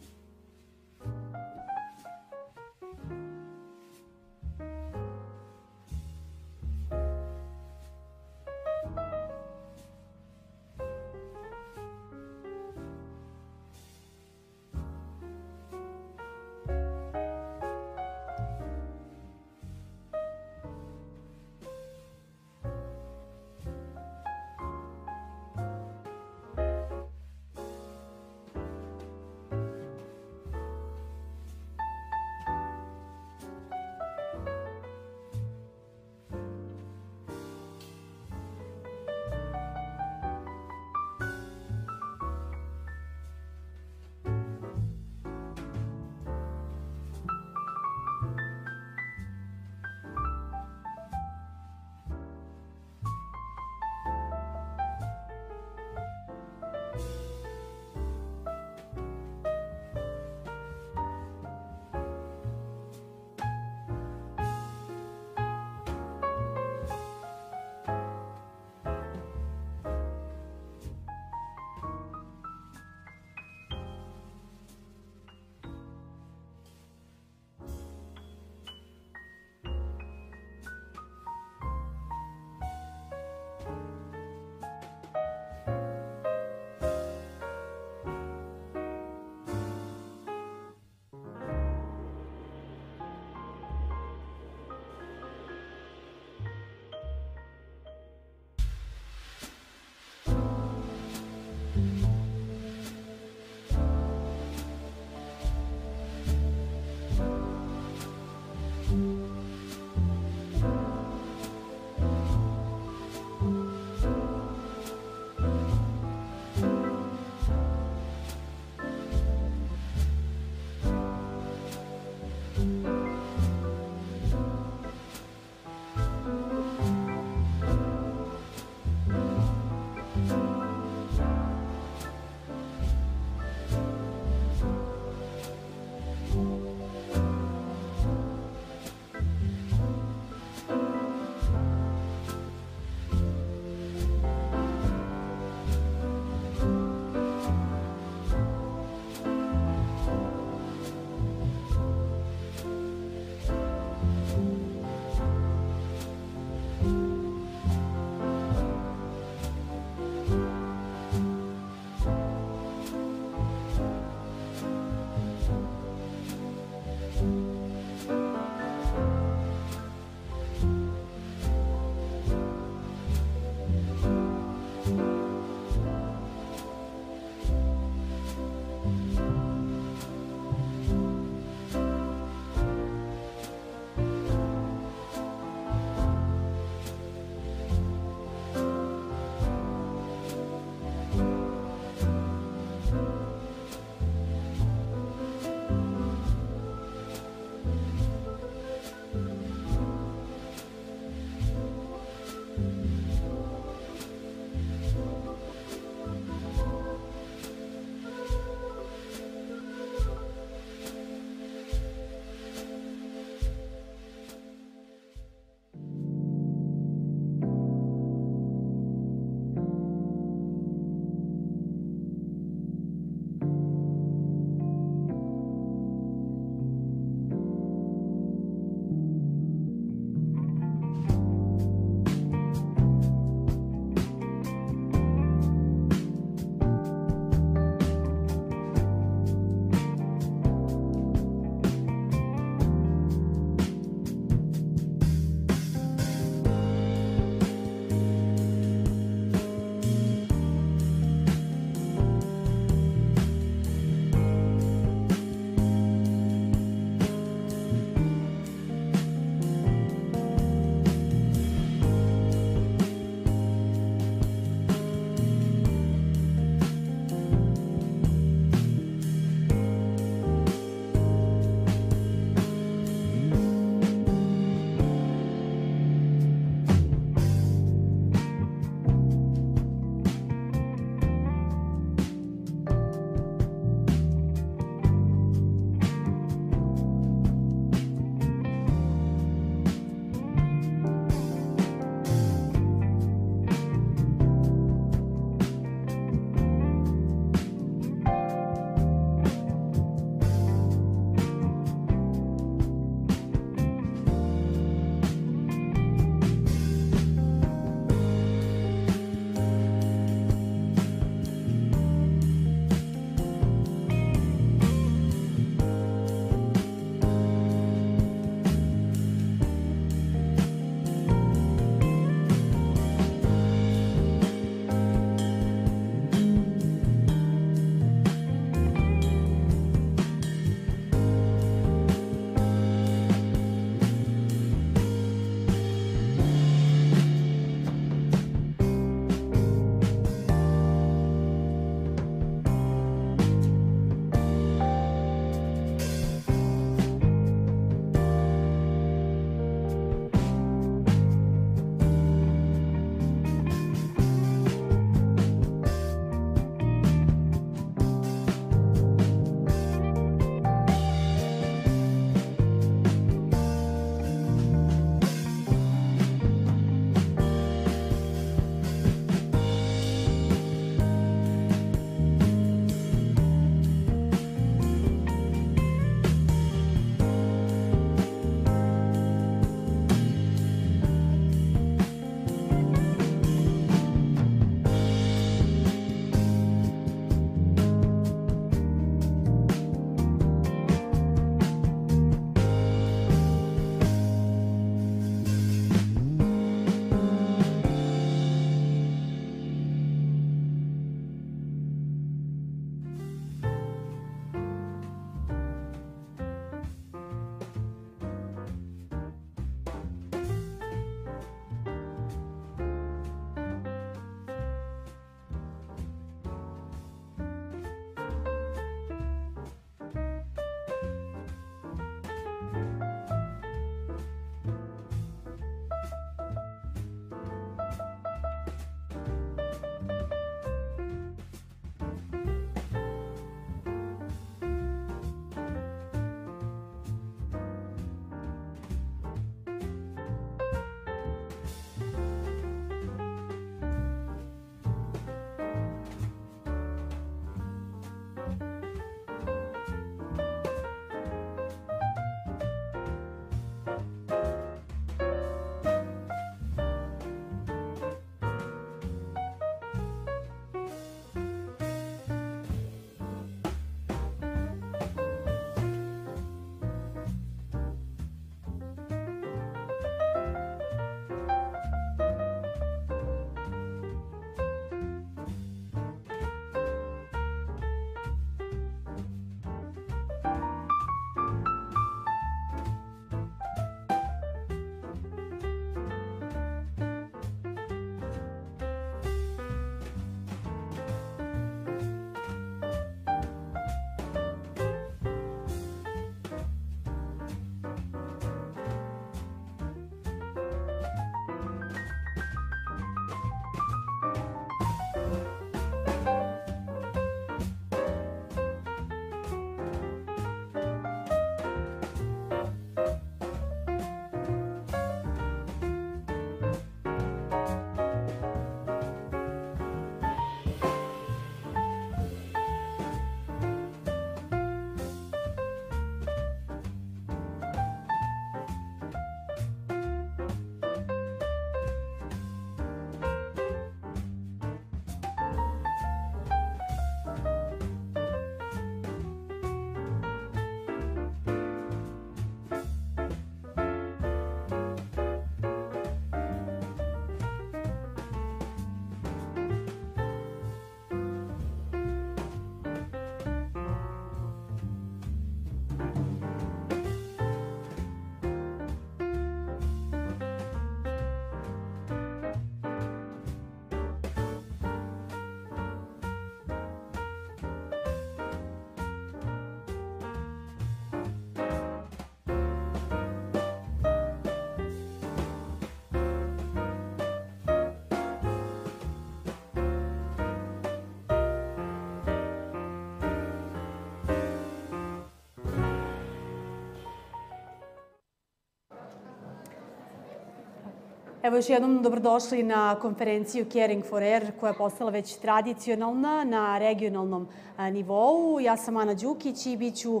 Evo još jednom dobrodošli na konferenciju Caring for Air koja je postala već tradicionalna na regionalnom nivou. Ja sam Ana Đukić i bit ću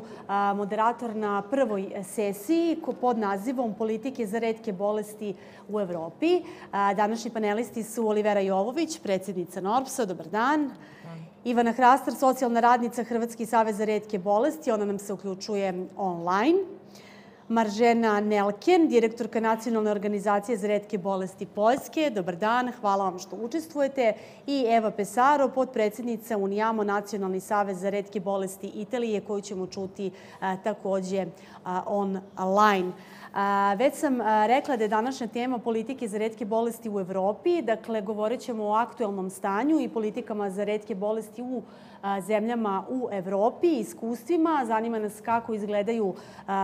moderator na prvoj sesiji pod nazivom Politike za retke bolesti u Evropi. Današnji panelisti su Olivera Jovović, predsjednica NORBS-a, dobar dan. Ivana Hrastar, socijalna radnica Hrvatski savez za retke bolesti, ona nam se uključuje online. Maržena Nelken, direktorka Nacionalne organizacije za retke bolesti Poljske. Dobar dan, hvala vam što učestvujete. I Eva Pesaro, potpredsjednica Unijamo, Nacionalni savez za retke bolesti Italije, koju ćemo čuti takođe online. Već sam rekla da je današnja tema politike za retke bolesti u Evropi. Dakle, govorit ćemo o aktuelnom stanju i politikama za retke bolesti u zemljama u Evropi, iskustvima. Zanima nas kako izgledaju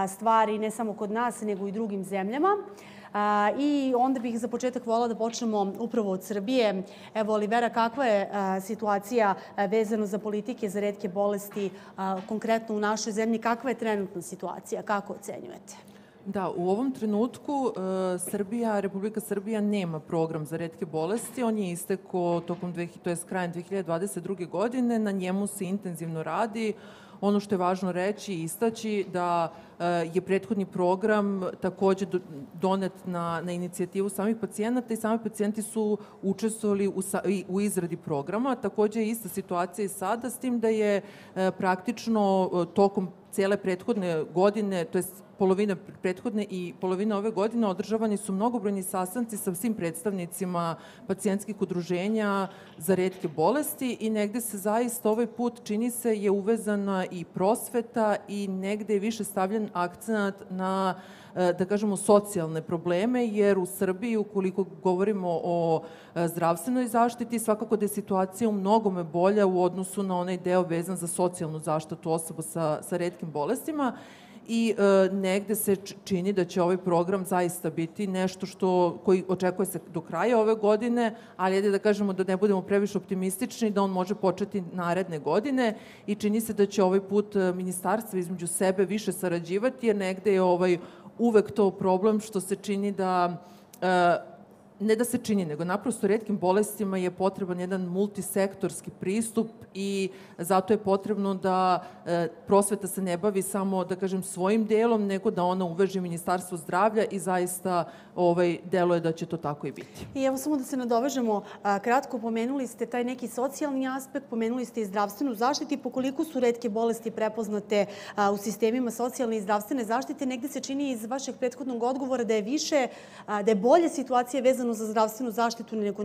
stvari ne samo kod nas, nego i drugim zemljama. I onda bih za početak voljela da počnemo upravo od Srbije. Evo, Olivera, kakva je situacija vezano za politike za retke bolesti konkretno u našoj zemlji? Kakva je trenutna situacija? Kako ocenjujete? Da, u ovom trenutku Republika Srbija nema program za retke bolesti. On je istekao krajem 2022. godine. Na njemu se intenzivno radi. Ono što je važno reći i istaći da je prethodni program takođe donet na inicijativu samih pacijenata i sami pacijenti su učestvovali u izradi programa. Takođe je ista situacija i sada, s tim da je praktično tokom cele prethodne godine, to je polovina prethodne i polovina ove godine, održavani su mnogobrojni sastanci sa svim predstavnicima pacijentskih udruženja za retke bolesti i negde se zaista ovaj put, čini se, je uvezana i prosveta i negde je više stavljen akcenat na, da kažemo, socijalne probleme, jer u Srbiji, ukoliko govorimo o zdravstvenoj zaštiti, svakako da je situacija u mnogome bolja u odnosu na onaj deo vezan za socijalnu zaštitu osoba sa retkim bolestima. I negde se čini da će ovaj program zaista biti nešto koji očekuje se do kraja ove godine, ali ajde da kažemo da ne budemo previše optimistični, da on može početi naredne godine i čini se da će ovaj put ministarstva između sebe više sarađivati, jer negde je uvek to problem što se čini da ne da se čini, nego naprosto retkim bolestima je potreban jedan multisektorski pristup i zato je potrebno da prosveta se ne bavi samo, da kažem, svojim delom, nego da ona uveže Ministarstvo zdravlja i zaista deluje da će to tako i biti. I evo samo da se nadovežemo, kratko pomenuli ste taj neki socijalni aspekt, pomenuli ste i zdravstvenu zaštitu i pokoliko su retke bolesti prepoznate u sistemima socijalne i zdravstvene zaštite, negde se čini iz vašeg prethodnog odgovora da je bolja situacija vezana za zdravstvenu zaštitu nego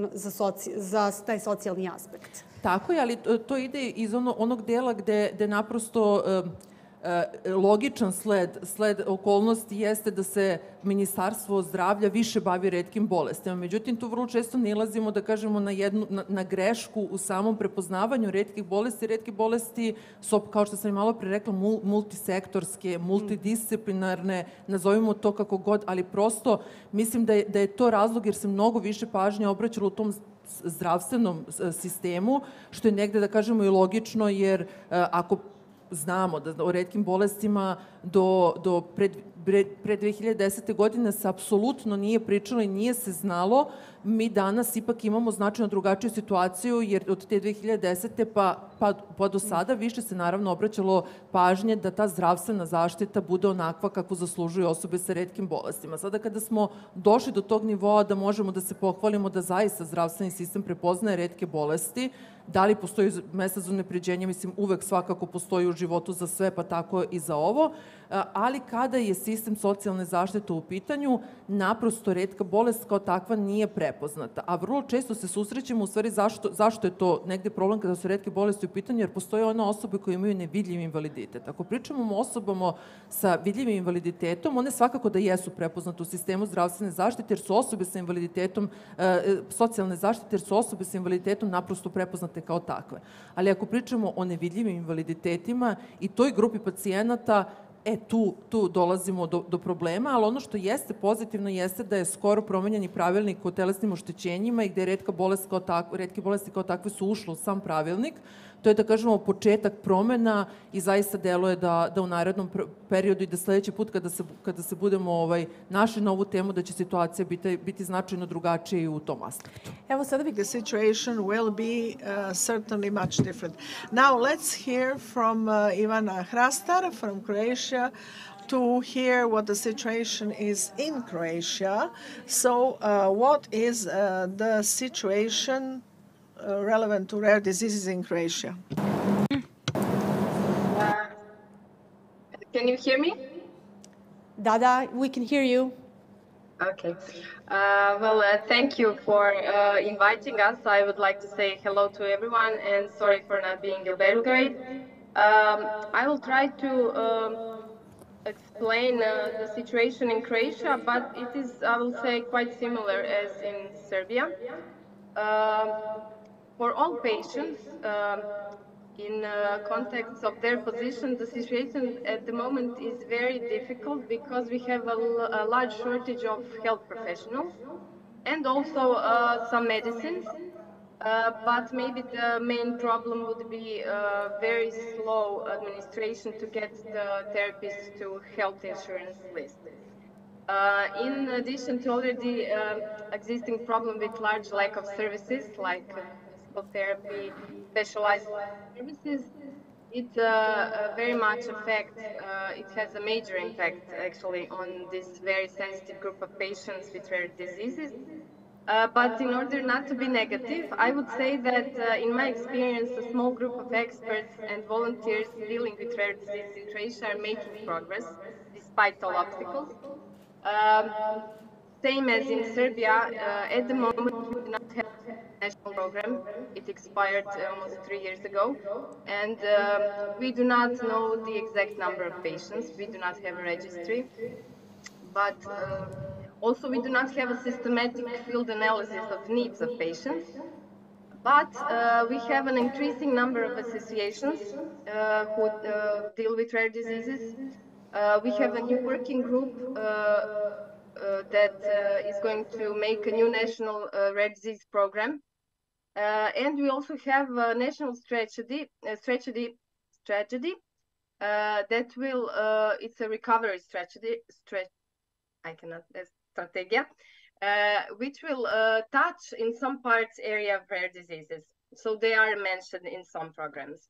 za taj socijalni aspekt. Tako je, ali to ide iz onog dela gde naprosto logičan sled okolnosti jeste da se Ministarstvo zdravlja više bavi retkim bolestima. Međutim, tu vrlo često nalazimo, da kažemo, na grešku u samom prepoznavanju retkih bolesti. Retke bolesti su, kao što sam i malo pre rekla, multisektorske, multidisciplinarne, nazovimo to kako god, ali prosto mislim da je to razlog jer se mnogo više pažnje obraćalo u tom zdravstvenom sistemu, što je negde, da kažemo, i logično, jer ako znamo da o retkim bolestima do pre 2010. godine se apsolutno nije pričalo i nije se znalo, mi danas ipak imamo značajno drugačiju situaciju, jer od te 2010. pa do sada više se naravno obraćalo pažnje da ta zdravstvena zaštita bude onakva kako zaslužuju osobe sa retkim bolestima. Sada kada smo došli do tog nivoa da možemo da se pohvalimo da zaista zdravstveni sistem prepoznaje retke bolesti, da li postoji mesta za unapređenje, mislim, uvek svakako postoji u životu za sve, pa tako i za ovo, ali kada je sistem socijalne zaštite u pitanju, naprosto retka bolest kao takva nije prepoznata. A vrlo često se susrećemo, u stvari, zašto je to negde problem kada su retke bolesti u pitanju, jer postoje one osobe koje imaju nevidljiv invaliditet. Ako pričamo o osobama sa vidljivim invaliditetom, one svakako da jesu prepoznate u sistemu zdravstvene zaštite, jer su osobe sa invaliditetom, socijalne zaštite, jer su osobe sa invaliditetom naprosto prepoznate kao takve. Ali ako pričamo o nevidljivim invaliditetima i toj grupi pacijenata, tu dolazimo do problema, ali ono što jeste pozitivno jeste da je skoro promenjeni pravilnik o telesnim oštećenjima i gde retke bolesti kao takve su ušle u sam pravilnik. To je, da kažemo, početak promena i zaista deluje da u narednom periodu i da sledeći put kada se budemo našli na ovu temu, da će situacija biti značajno drugačija i u tom aspektu. Evo sada bih... The situation will be certainly much different. Now let's hear from Ivana Hrastar from Croatia to hear what the situation is in Croatia. So what is the situation relevant to rare diseases in Croatia? Can you hear me? Da, we can hear you. Okay. Thank you for inviting us. I would like to say hello to everyone and sorry for not being in Belgrade. I will try to explain the situation in Croatia, but it is, I will say, quite similar as in Serbia. For all patients, in context of their position, the situation at the moment is very difficult because we have a large shortage of health professionals and also some medicines. But maybe the main problem would be very slow administration to get the therapists to health insurance list. In addition to already existing problem with large lack of services like physical therapy, specialized services, it very much affects, it has a major impact actually on this very sensitive group of patients with rare diseases. But in order not to be negative, I would say that in my experience, a small group of experts and volunteers dealing with rare disease in Croatia are making progress despite all obstacles. Same as in Serbia, at the moment we do not have a national program. It expired almost 3 years ago, and we do not know the exact number of patients. We do not have a registry, but also we do not have a systematic field analysis of needs of patients. But we have an increasing number of associations who deal with rare diseases. We have a new working group that is going to make a new national rare disease program. And we also have a national strategy that will, it's a recovery strategy, strategia, which will touch in some parts area of rare diseases. So they are mentioned in some programs.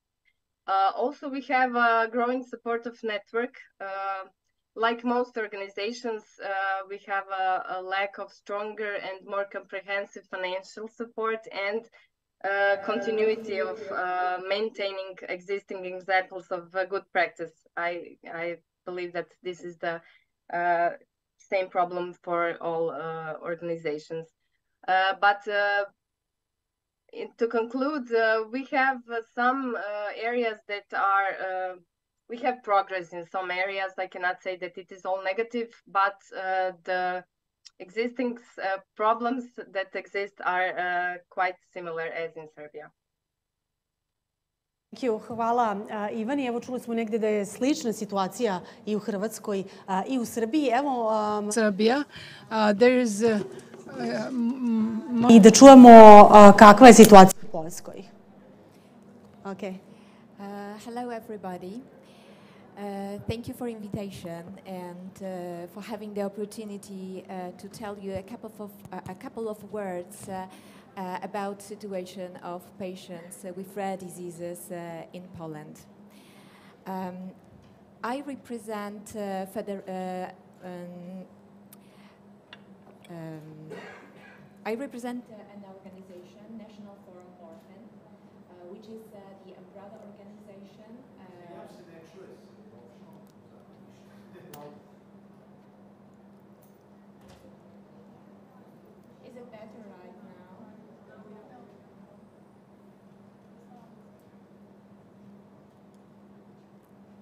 Also, we have a growing supportive network. Like most organizations, we have a lack of stronger and more comprehensive financial support and continuity of maintaining existing examples of good practice. I believe that this is the same problem for all organizations. But to conclude, we have some areas that are, we have progress in some areas. I cannot say that it is all negative, but the existing problems that exist are quite similar as in Serbia. Hvala Ivani. Evo čuli smo negde da je slična situacija i u Hrvatskoj i u Srbiji. Evo Serbia, there is i da čujemo kakva je situacija u Poljskoj. Okay. Hello everybody. Thank you for invitation and for having the opportunity to tell you a couple of words about situation of patients with rare diseases in Poland. I represent an organization, National Forum Orphan, which is the umbrella organization. Is it better right now?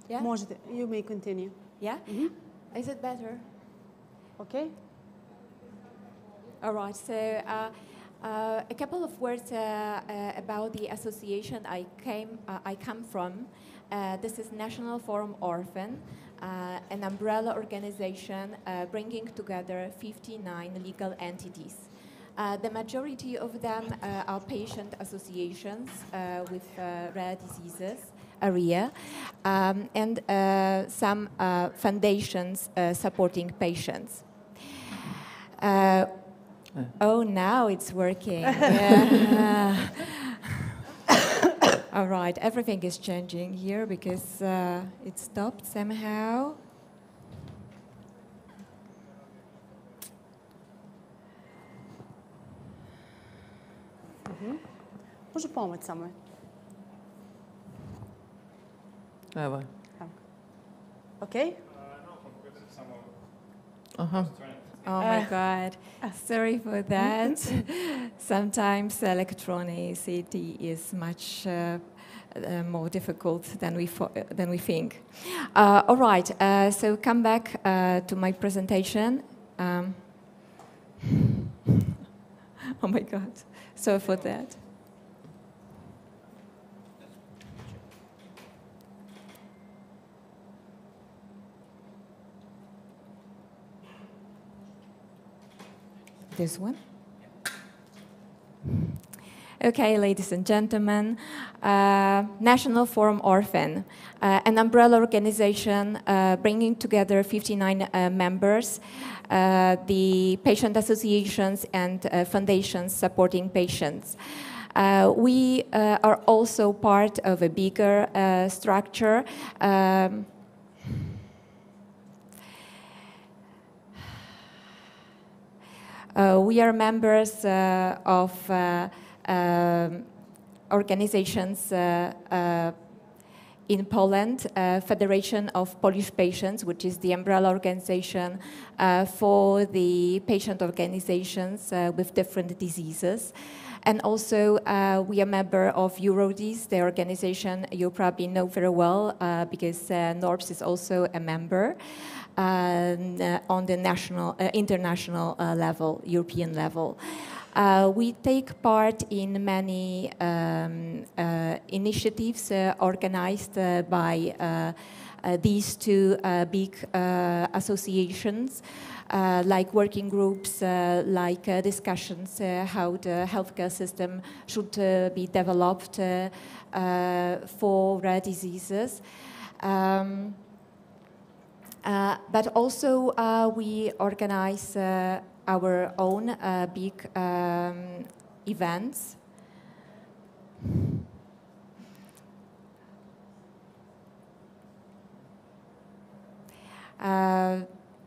Yeah? Možete. You may continue. Yeah? Is it better? Okay. All right. So a couple of words about the association I come from. This is National Forum Orphan, an umbrella organization bringing together 59 legal entities. The majority of them are patient associations with rare diseases area, and some foundations supporting patients. Oh, now it's working. Yeah. All right, everything is changing here because it stopped somehow. Može pomoć samo. Evo. Okay? Aha. Oh my God, sorry for that. Sometimes electronicity is much more difficult than we think. All right, so come back to my presentation. Oh my God, sorry for that. This one? Okay, ladies and gentlemen, National Forum Orphan, an umbrella organization bringing together 59 members, the patient associations and foundations supporting patients. We are also part of a bigger structure. We are members of organizations in Poland, Federation of Polish Patients, which is the umbrella organization for the patient organizations with different diseases. And also, we are a member of EuroDis, the organization you probably know very well because NORPS is also a member. On the national, international level, European level. We take part in many initiatives organized by these two big associations, like working groups, like discussions how the healthcare system should be developed for rare diseases. But also we organize our own big events.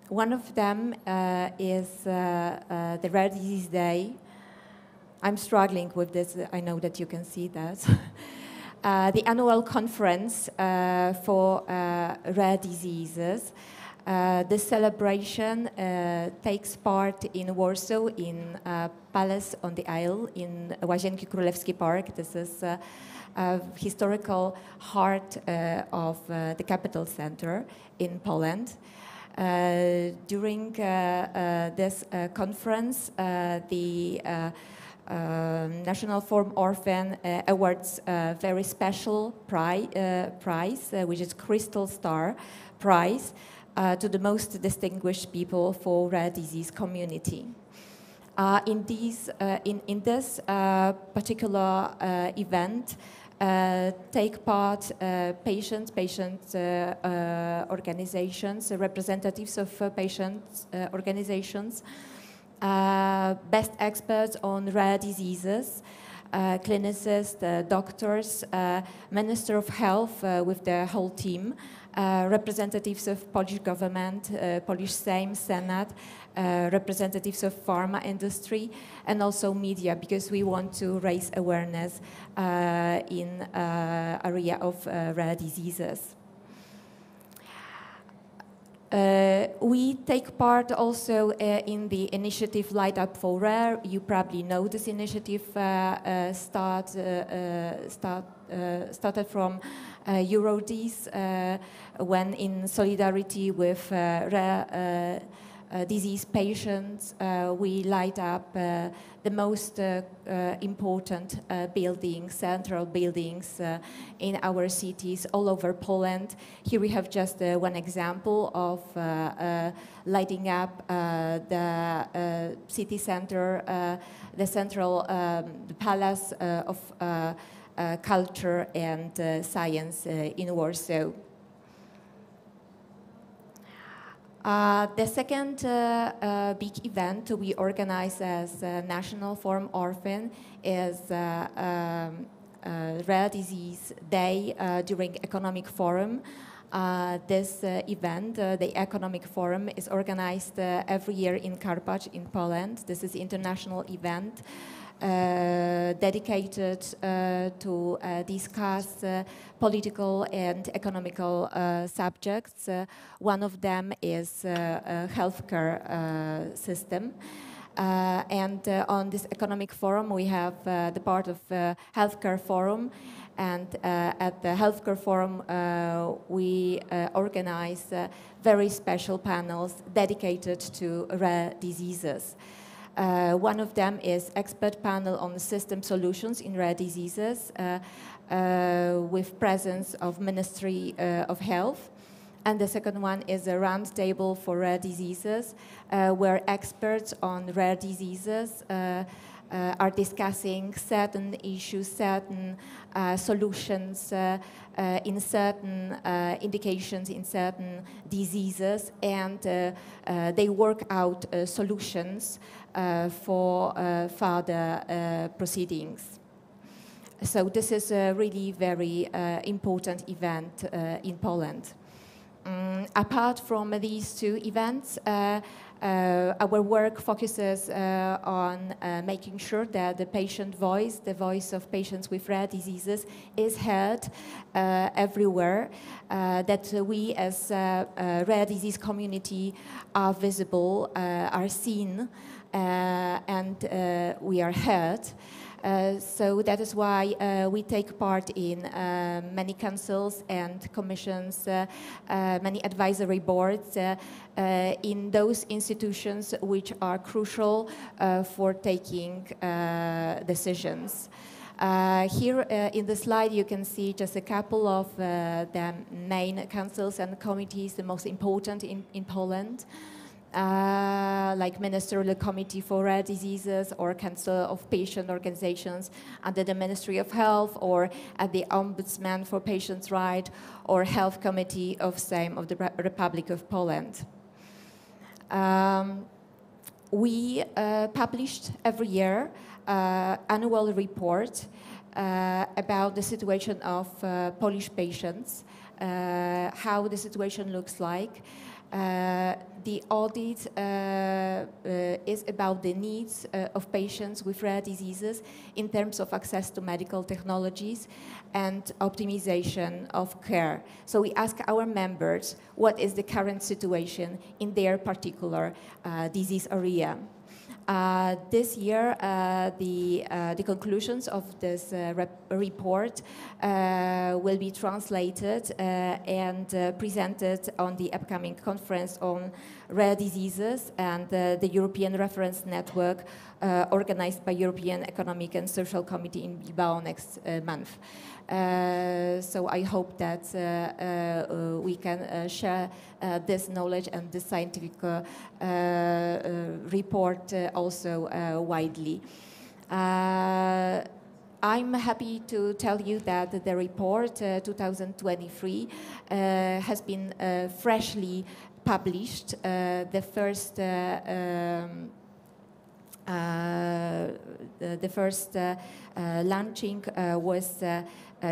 One of them is the Rare Disease Day. I'm struggling with this, I know that you can see that. The annual conference for rare diseases. The celebration takes part in Warsaw, in Palace on the Isle, in Łazienki Królewski Park. This is a historical heart of the capital center in Poland. During this conference, the National Forum Orphan awards a very special prize, which is Crystal Star Prize, to the most distinguished people for rare disease community. In this particular event, take part patient organizations, representatives of patient organizations, best experts on rare diseases, clinicists, doctors, Minister of Health with their whole team, representatives of Polish government, Polish Sejm, Senate, representatives of pharma industry, and also media, because we want to raise awareness in area of rare diseases. We take part also in the initiative Light Up for Rare. You probably know this initiative started from EuroDis when in solidarity with rare disease patients. We light up the most important buildings, central buildings in our cities all over Poland. Here we have just one example of lighting up the city center, the central the Palace of Culture and Science in Warsaw. The second big event we organize as National Forum Orphan is Rare Disease Day during Economic Forum. This event, the Economic Forum, is organized every year in Karpacz in Poland. This is an international event dedicated to discuss political and economical subjects. One of them is healthcare system. And on this economic forum, we have the part of healthcare forum. And at the healthcare forum, we organize very special panels dedicated to rare diseases. One of them is expert panel on system solutions in rare diseases with presence of Ministry of Health. And the second one is a round table for rare diseases where experts on rare diseases are discussing certain issues, certain solutions in certain indications, in certain diseases, and they work out solutions for further proceedings. So this is a really very important event in Poland. Apart from these two events, our work focuses on making sure that the patient voice, the voice of patients with rare diseases, is heard everywhere, that we as a rare disease community are visible, are seen, and we are heard. So that is why we take part in many councils and commissions, many advisory boards in those institutions which are crucial for taking decisions. Here in the slide you can see just a couple of the main councils and committees, the most important in Poland. Like Ministerial Committee for Rare Diseases or Council of Patient Organizations under the Ministry of Health, or at the Ombudsman for Patients' Rights or Health Committee of Sejm of the Republic of Poland. We published every year annual report about the situation of Polish patients, how the situation looks like. The audit is about the needs of patients with rare diseases in terms of access to medical technologies and optimization of care. So we ask our members what is the current situation in their particular disease area. This year, the conclusions of this report will be translated and presented on the upcoming conference on rare diseases and the European Reference Network organized by European Economic and Social Committee in Bilbao next month. So I hope that we can share this knowledge and this scientific report also widely. I'm happy to tell you that the report 2023 has been freshly published. The first launching was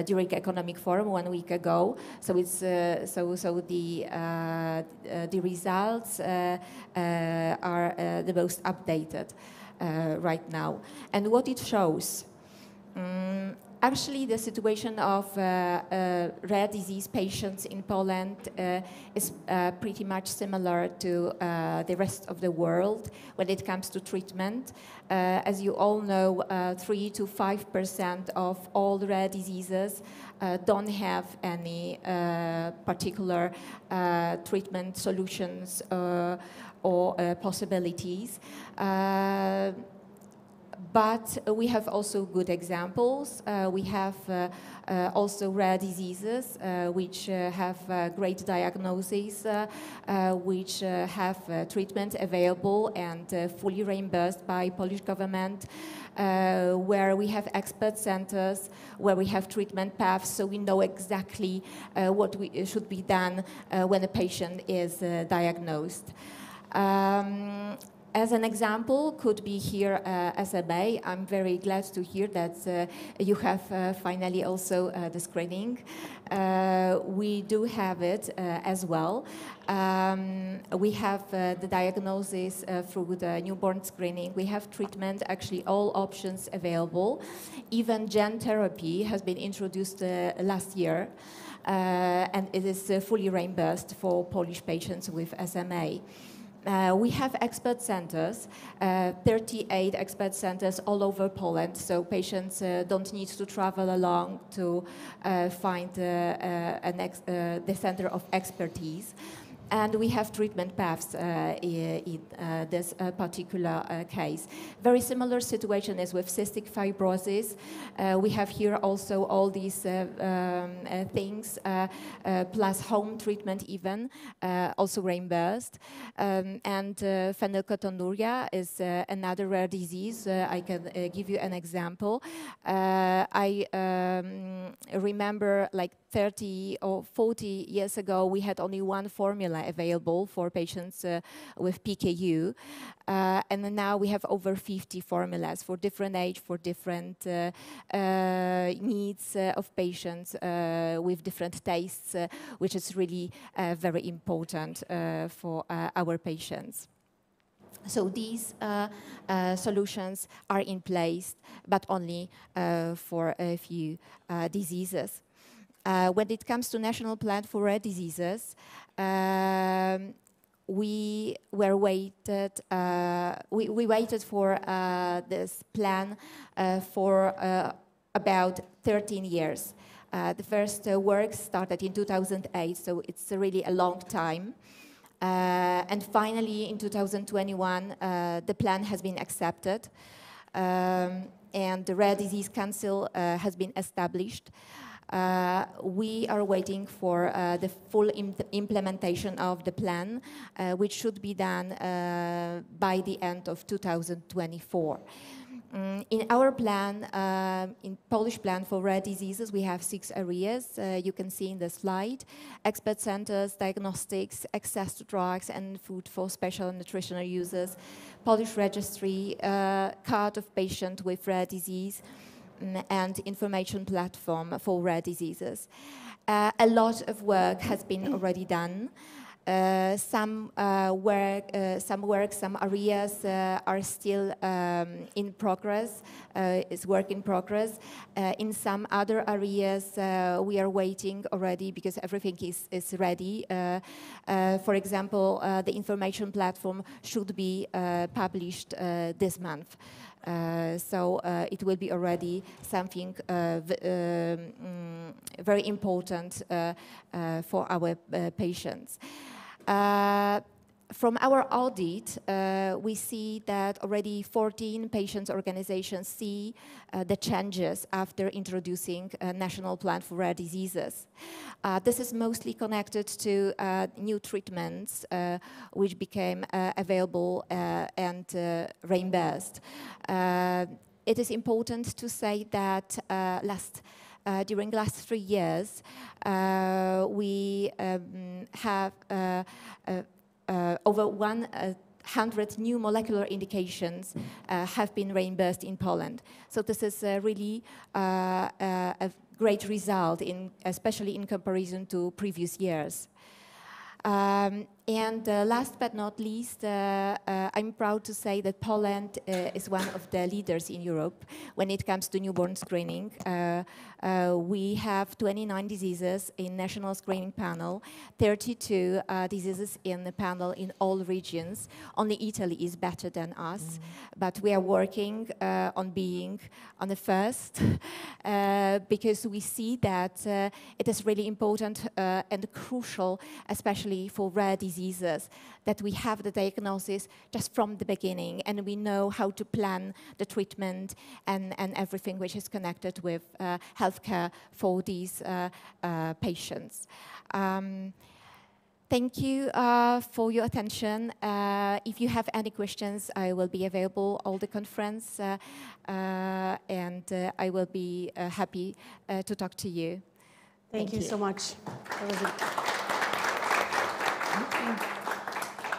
during Economic Forum 1 week ago. So it's the results are the most updated right now. And what it shows, Actually, the situation of rare disease patients in Poland is pretty much similar to the rest of the world when it comes to treatment. As you all know, 3 to 5% of all rare diseases don't have any particular treatment solutions or possibilities. But we have also good examples. We have also rare diseases which have great diagnoses, which have treatment available and fully reimbursed by Polish government, where we have expert centers, where we have treatment paths, so we know exactly what should be done when a patient is diagnosed. As an example, could be here SMA. I'm very glad to hear that you have finally also the screening. We do have it as well. We have the diagnosis through the newborn screening. We have treatment, actually all options available. Even gene therapy has been introduced last year. And it is fully reimbursed for Polish patients with SMA. We have expert centers, 38 expert centers all over Poland, so patients don't need to travel along to find the center of expertise. And we have treatment paths in this particular case. Very similar situation is with cystic fibrosis. We have here also all these things, plus home treatment even, also reimbursed. And phenylketonuria is another rare disease. I can give you an example. I remember like 30 or 40 years ago, we had only one formula available for patients with PKU. And now we have over 50 formulas for different age, for different needs of patients with different tastes, which is really very important for our patients. So these solutions are in place, but only for a few diseases. When it comes to National Plan for Rare Diseases, we waited for this plan for about 13 years. The first work started in 2008, so it's really a long time. And finally, in 2021, the plan has been accepted, and the Rare Disease Council has been established. We are waiting for the full implementation of the plan, which should be done by the end of 2024. In our plan, in Polish plan for rare diseases, we have 6 areas. You can see in the slide: expert centers, diagnostics, access to drugs and food for special and nutritional users, Polish registry, card of patient with rare disease, and information platform for rare diseases. A lot of work has been already done. Some areas are still in progress, is work in progress. In some other areas, we are waiting already because everything is ready. For example, the information platform should be published this month. So it will be already something very important for our patients. From our audit, we see that already 14 patients' organizations see the changes after introducing a national plan for rare diseases. This is mostly connected to new treatments which became available and reimbursed. It is important to say that during last 3 years, we have over 100 new molecular indications have been reimbursed in Poland. So this is really a great result, especially in comparison to previous years. And last but not least, I'm proud to say that Poland is one of the leaders in Europe when it comes to newborn screening. We have 29 diseases in national screening panel, 32 diseases in the panel in all regions. Only Italy is better than us, but we are working on being on the first because we see that it is really important and crucial, especially for rare diseases, that we have the diagnosis just from the beginning and we know how to plan the treatment and everything which is connected with healthcare for these patients. Thank you for your attention. If you have any questions, I will be available all the conference and I will be happy to talk to you. Thank you so much.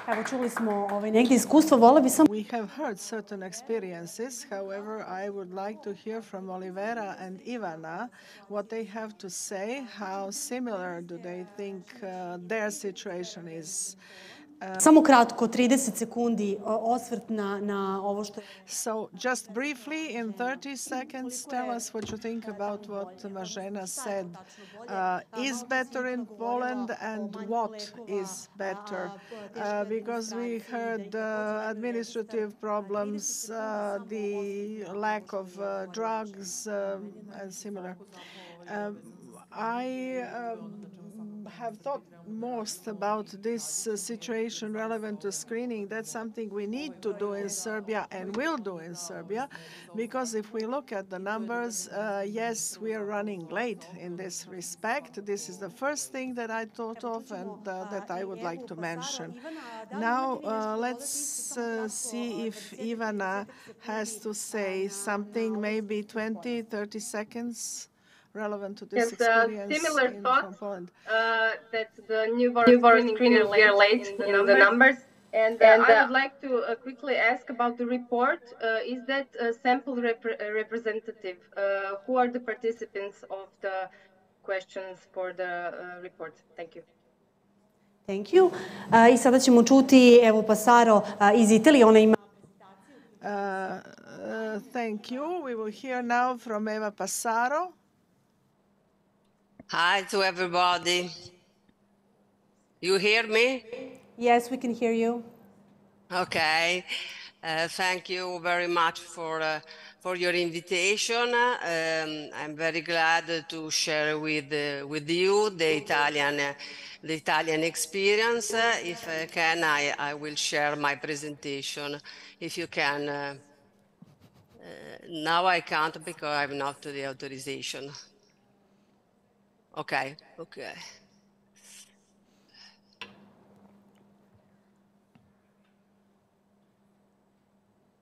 Evo, čuli smo negdje iskustvo, vola bi sam... We have heard certain experiences. However, I would like to hear from Olivera and Ivana what they have to say. How similar do they think their situation is? Samo kratko, 30 sekundi, osvrt na ovo što... So, just briefly, in 30 seconds, tell us what you think about what Mažena said. Is better in Poland and what is better? Because we heard administrative problems, the lack of drugs, and similar. I have thought most about this situation relevant to screening. That's something we need to do in Serbia and will do in Serbia, because if we look at the numbers, yes, we are running late in this respect. This is the first thing that I thought of and that I would like to mention. Now, let's see if Ivana has to say something, maybe 20, 30 seconds. Relevant to this experience similar from Poland. That the newborn screening are late in the numbers. And I would like to quickly ask about the report. Is that a sample representative? Who are the participants of the questions for the report? Thank you. Thank you. I sada ćemo čuti Evo Passaro iz Italije. Ona ima... Thank you. We will hear now from Eva Passaro. Hi to everybody. You hear me? Yes, we can hear you. Okay. Thank you very much for your invitation. I'm very glad to share with you the Italian experience. If I can, I will share my presentation. If you can. Now I can't because I'm not to the authorization. Okay.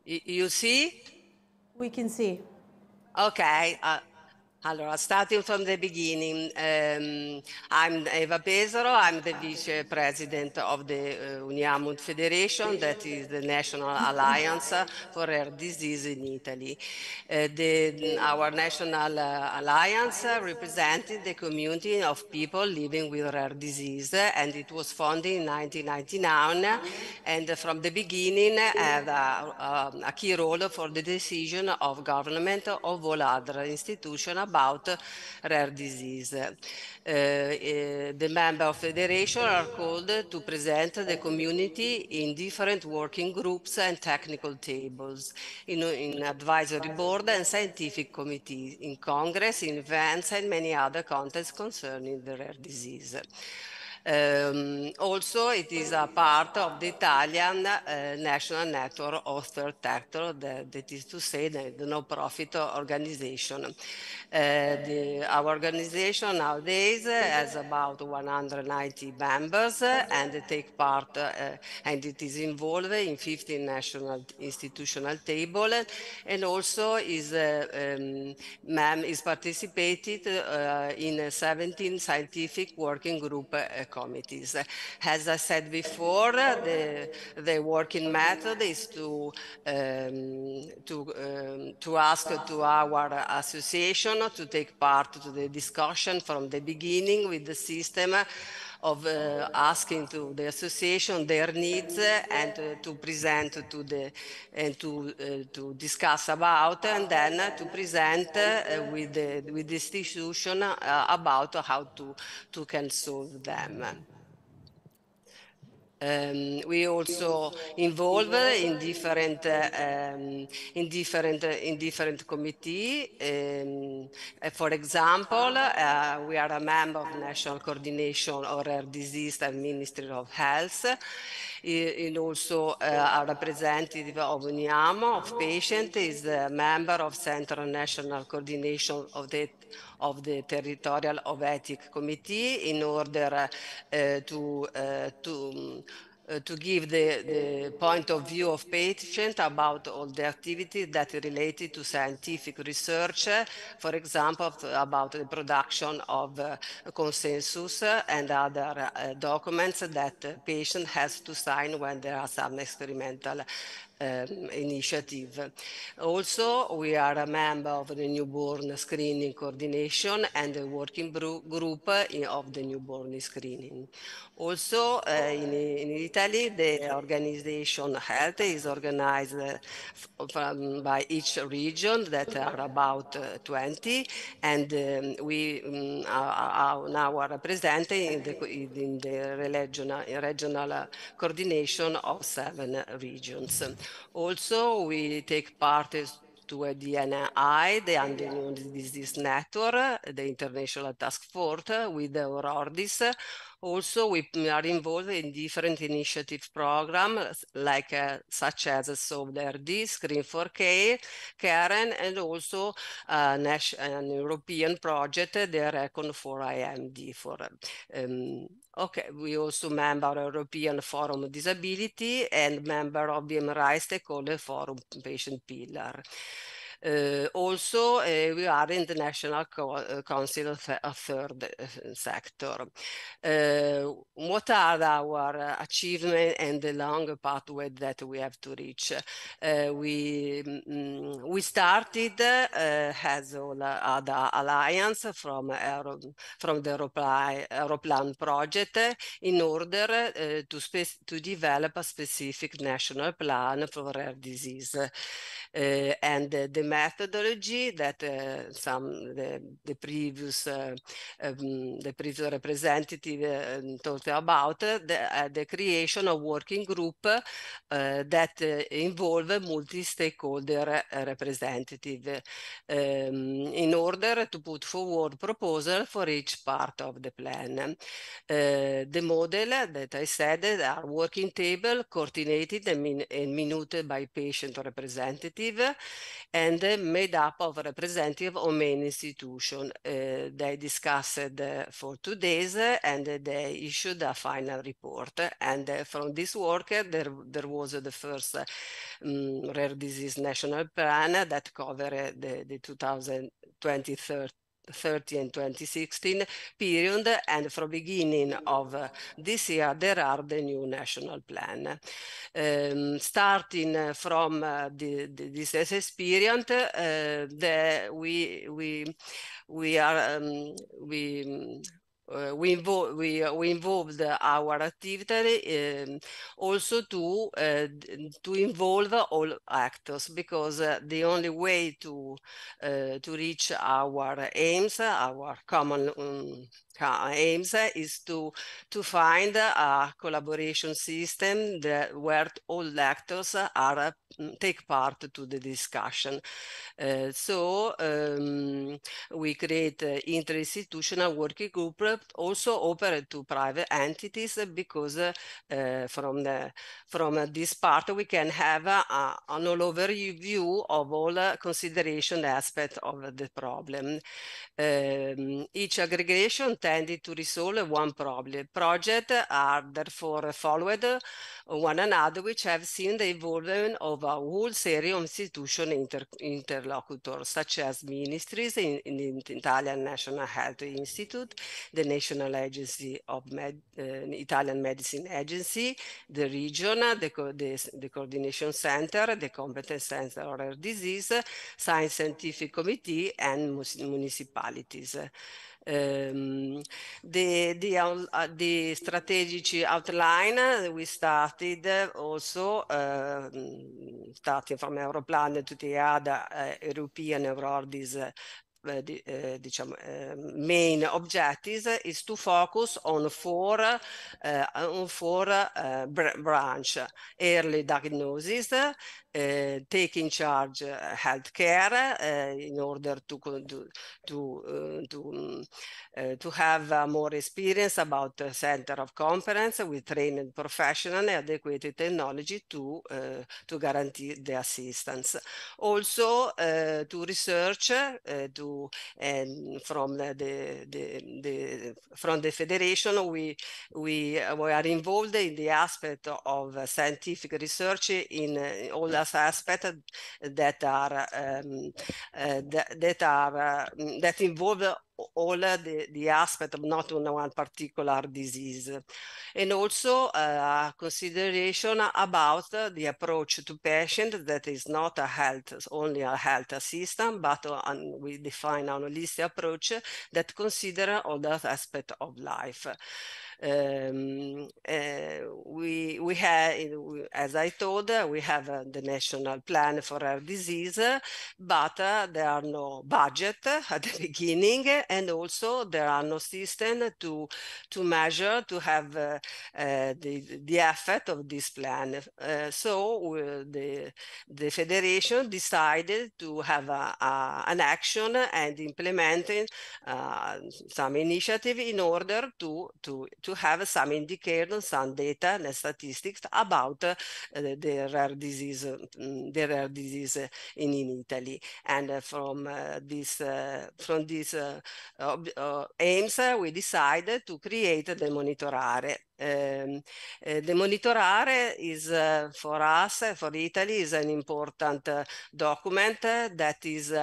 You see? We can see. Okay. Allora, starting from the beginning, I'm Eva Pesaro. I'm the Vice President of the Uniamut Federation, that is the National Alliance for Rare Disease in Italy. Our National Alliance represented the community of people living with rare disease, and it was founded in 1999, and from the beginning had a key role for the decision of government of all other institutions about rare disease. The members of federation are called to present the community in different working groups and technical tables, in advisory board and scientific committees, in congress, in events, and many other contexts concerning the rare disease. Also, it is a part of the Italian National Network of Third Sector, that is to say, the no-profit organization. Our organization nowadays has about 190 members, and they take part, and it is involved in 15 national institutional tables, and also is participated in 17 scientific working group committees. As I said before, the working method is to ask to our association to take part to the discussion from the beginning with the system asking to the association their needs and to present to the and to discuss about, and then to present with the institution about how to can solve them. We also involve in different committee. For example, we are a member of National Coordination of Rare Disease and Ministry of Health. And also a representative of UNIAMO, of patient, is a member of Central National Coordination of the Territorial of Ethic Committee in order to give the point of view of patient about all the activities that are related to scientific research, for example, about the production of consensus and other documents that patient has to sign when there are some experimental initiative. Also, we are a member of the newborn screening coordination and the working group of the newborn screening. Also, in Italy, the organization health is organized by each region that are about 20, and we are now represented in the regional coordination of 7 regions. Also, we take part to a DNI, the Unknown Disease Network, the International Task Force with the ORDIS. Also, we are involved in different initiative programs, like such as SOVDRD, Screen for Care, Karen, and also an European project, the Recon for IMD. Okay, we also member European Forum of Disability and member of BMRI Stakeholder Forum Patient Pillar. Also, we are in the National Council of Third Sector. What are our achievements and the long pathway that we have to reach? We started as all other alliance from the Europlan project in order to develop a specific national plan for rare disease. And the methodology that the previous representative talked about, the creation of working group that involve multi-stakeholder representative in order to put forward proposal for each part of the plan. The model that I said are working table coordinated and minuted by patient representative and made up of representative of main institution. They discussed for 2 days and they issued a final report. And from this work, there was the first rare disease national plan that covered the 2030 and 2016 period, and from beginning of this year there are the new national plan. Starting from this experience, we involved our activity also to involve all actors, because the only way to reach our aims, our common aims, is to find a collaboration system where all actors are take part to the discussion. So we create interinstitutional working group, also open to private entities, because from this part we can have an all overview of all consideration aspects of the problem. Each aggregation tended to resolve one project are therefore followed one another, which have seen the involvement of a whole series of institution interlocutors, such as ministries in the Italian National Health Institute, the National Agency of Italian Medicine Agency, the region, the Coordination Center, the Competence Center of Rare Disease, Science Scientific Committee, and municipalities. The strategic outline, we started also starting from Europlan to the other European Eurordis main objectives is to focus on four branch: early diagnosis, taking charge healthcare in order to have more experience about the center of competence with trained professional and adequate technology to guarantee the assistance. Also to research from the federation, we are involved in the aspect of scientific research in all those aspects that involve all the aspect of not on one particular disease, and also consideration about the approach to patient that is not only a health assistant, but we define a holistic approach that consider all those aspects of life. We have, as I told, we have the national plan for rare disease, but there are no budget at the beginning, and also there are no system to measure, to have the effect of this plan. So the federation decided to have an action and implementing some initiative in order to have some indicators, some data and statistics about the rare disease in Italy. And from these aims, we decided to create the Monitorare. The Monitorare is for us, for Italy, is an important document that is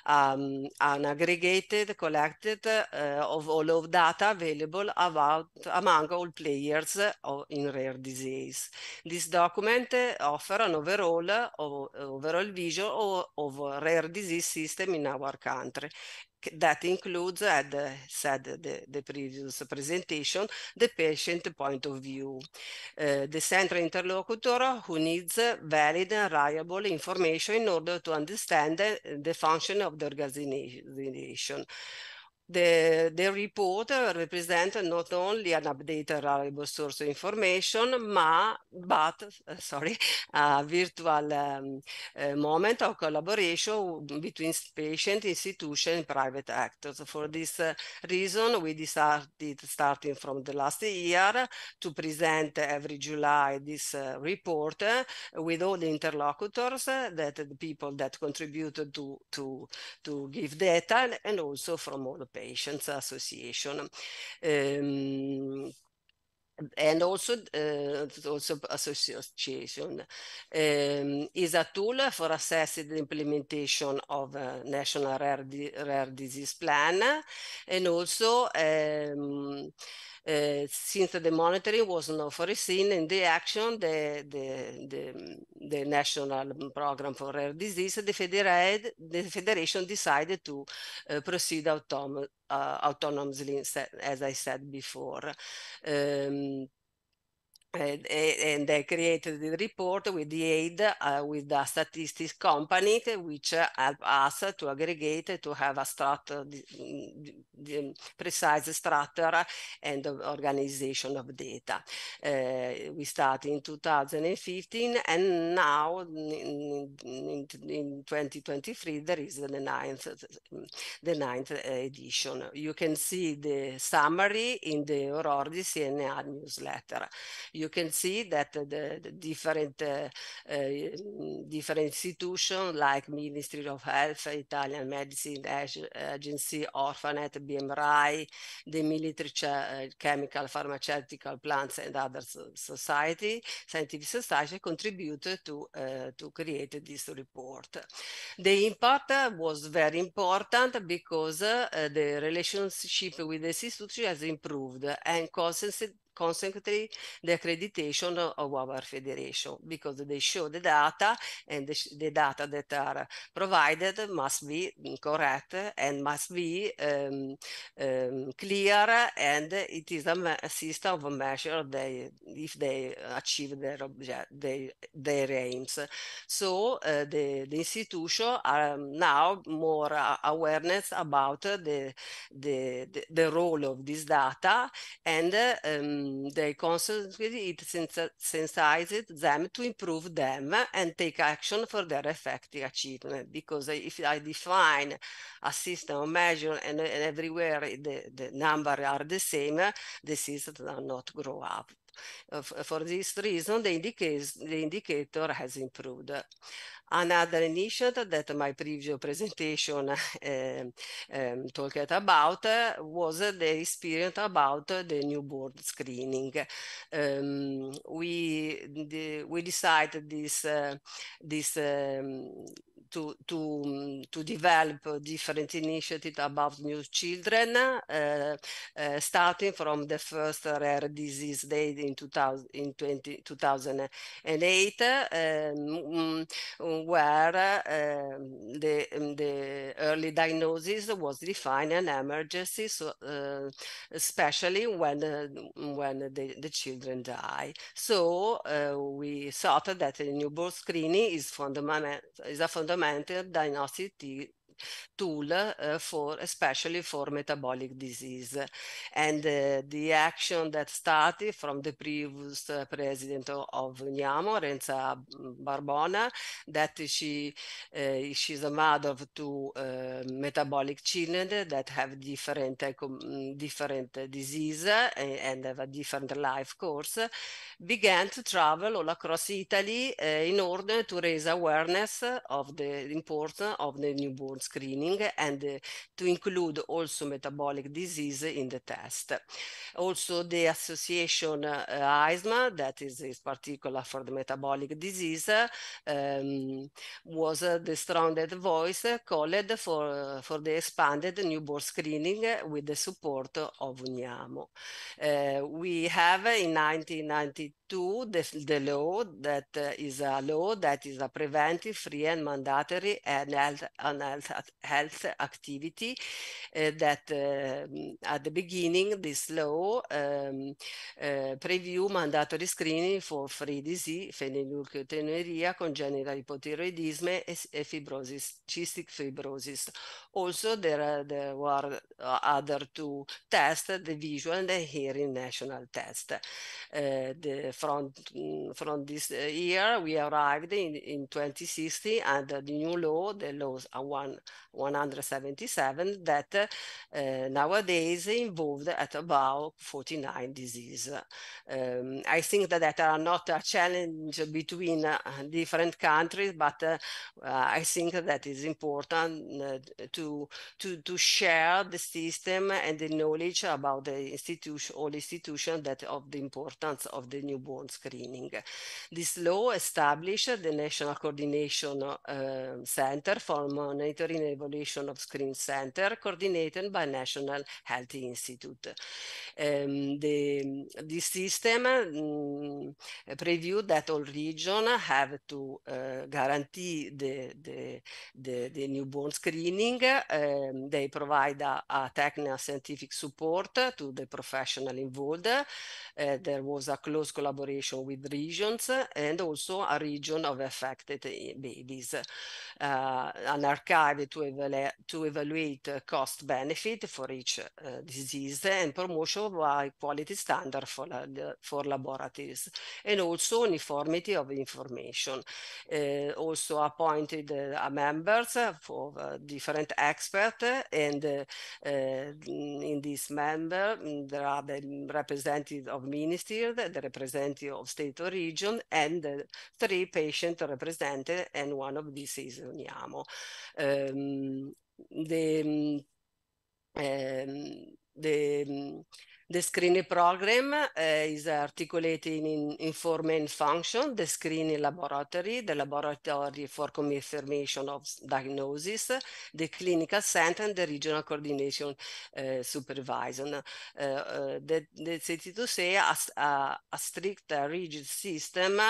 an aggregated, collected of all of data available among all players in rare disease. This document offers an overall vision of rare disease system in our country. That includes, as said the previous presentation, the patient point of view, the central interlocutor who needs valid and reliable information in order to understand the function of the organization. The report represents not only an updated reliable source of information, but a virtual moment of collaboration between patient, institution, and private actors. For this reason, we decided, starting from the last year, to present every July this report with all the interlocutors, the people that contributed to give data, and also from all the patients association. And also association is a tool for assessing the implementation of a national rare disease plan, and also since the monitoring was not foreseen in the action, the national program for rare disease, the federation decided to proceed autonomously, as I said before. And they created the report with the aid with the statistics company, which help us to aggregate, to have a structure, the precise structure and organization of data. We started in 2015, and now in 2023 there is the ninth edition. You can see the summary in the Eurordis CNA newsletter. You you can see that the different institutions like Ministry of Health, Italian Medicine Agency, Orphanet, BMRI, the military chemical, pharmaceutical plants, and other scientific society contributed to create this report. The impact was very important because the relationship with the institution has improved, and consequently the accreditation of our federation, because they show the data, and the data that are provided must be correct and must be clear, and it is a system of measure if they achieve their aims. So the institution are now more awareness about the role of this data, and they constantly sensitizes them to improve them and take action for their effective achievement. Because if I define a system of measure and everywhere the numbers are the same, the system will not grow up. For this reason, the indicator has improved. Another initiative that my previous presentation talked about was the experience about the newborn screening. We decided to develop different initiatives about new children, starting from the first rare disease day in 2008, where the early diagnosis was defined an emergency, so, especially when the children die. So we thought that a newborn screening is a fundamental diagnostic tool especially for metabolic disease. And the action that started from the previous president of Uniamo, Renza Barbona, that she's a mother of two metabolic children that have different disease and have a different life course, began to travel all across Italy in order to raise awareness of the importance of the newborn screening and to include also metabolic disease in the test. Also, the association ISMA, that is particular for the metabolic disease, was the strongest voice called for the expanded newborn screening with the support of Uniamo. We have in 1992 the law that is a preventive, free and mandatory and health activity that at the beginning this law preview mandatory screening for free disease, phenylketonuria, congenital hypothyroidism and fibrosis, cystic fibrosis. Also there were other two tests, the visual and the hearing national test. From this year, we arrived in 2060 and the new law, the law 177, that nowadays involved at about 49 diseases. I think that are not a challenge between different countries, but I think that is important to share the system and the knowledge about the institution that of the importance of the newborn screening. This law established the National Coordination Center for Monitoring and Evaluation of Screen Center, coordinated by National Health Institute. This system preview that all regions have to guarantee the newborn screening. They provide a technical scientific support to the professional involved. There was a close collaboration with regions and also a region of affected babies. An archive to evaluate cost benefit for each disease and promotion of high quality standard for laboratories, and also uniformity of information. Also appointed members for different experts, and in this member there are the representatives of ministry, the representative representative of state or region, and 3 patient representative, and one of these is Uniamo. The screening program is articulated in 4 main functions: the screening laboratory, the laboratory for confirmation of diagnosis, the clinical center, and the regional coordination supervision. The CT2C has a strict, rigid system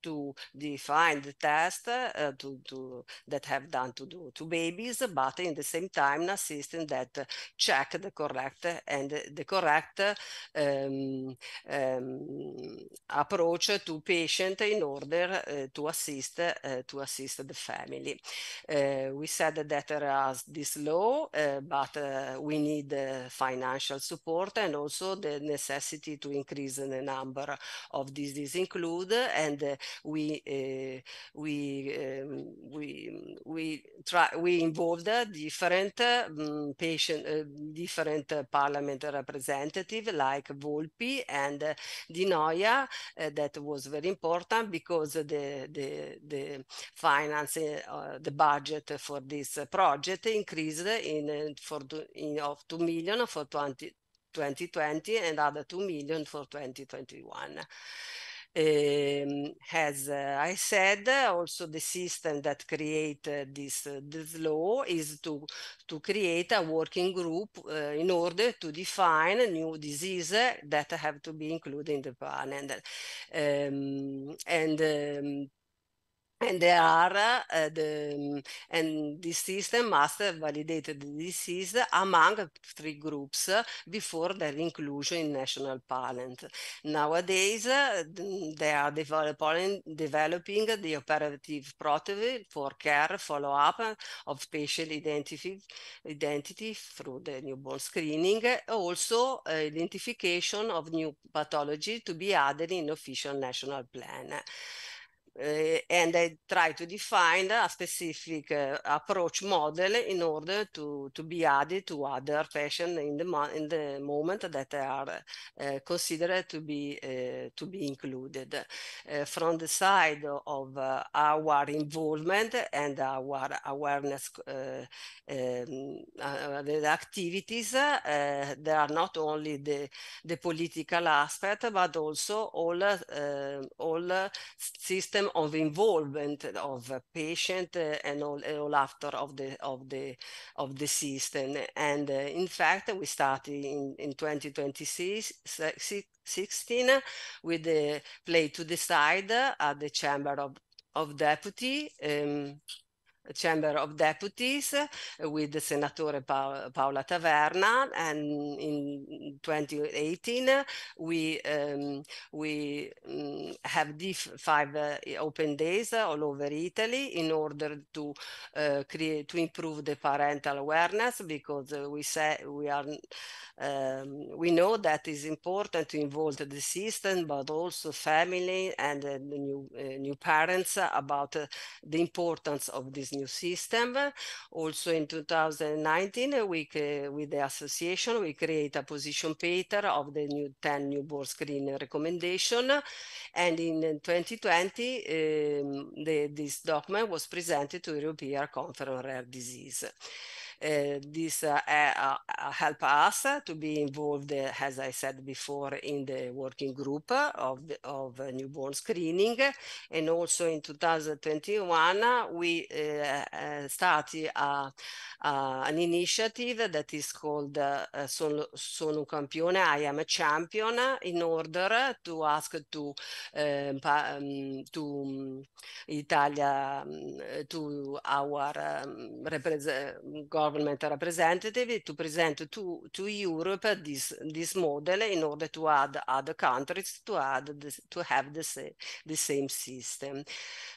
to define the test that have done to babies, but in the same time, a system that check the correct approach to patient in order to assist the family. We said that there is this law, but we need financial support and also the necessity to increase the number of diseases included, and we involved different different parliament representative like Volpi and Di Noia. That was very important because the finance, the budget for this project increased of 2 million for 2020 and other 2 million for 2021. As I said, also the system that create this law is to create a working group in order to define new diseases that have to be included in the plan. And there are and this system must validate the disease among 3 groups before their inclusion in national plan. Nowadays, they are developing the operative protocol for care follow-up of patient identity through the newborn screening, also identification of new pathology to be added in official national plan. And I try to define a specific approach model in order to be added to other patients in the moment that they are considered to be included. From the side of our involvement and our awareness the activities, there are not only the political aspect, but also all system of involvement of patient and all after of the system. And in fact, we started in 2016 with the play to decide at the Chamber of Deputies with the Senatore Paola Taverna, and in 2018 we have 5 open days all over Italy in order to improve the parental awareness, because we know that it's important to involve the system, but also family and the new parents about the importance of this new system. Also in 2019, with the association, we create a position paper of the 10 newborn screening recommendation. And in 2020, this document was presented to European Conference on Rare Disease. This help us to be involved, as I said before, in the working group of newborn screening. And also in 2021, we started an initiative that is called Sono un campione, I am a champion, in order to ask to Italia, to our government representative, to present to Europe this model in order to add other countries to have the same system.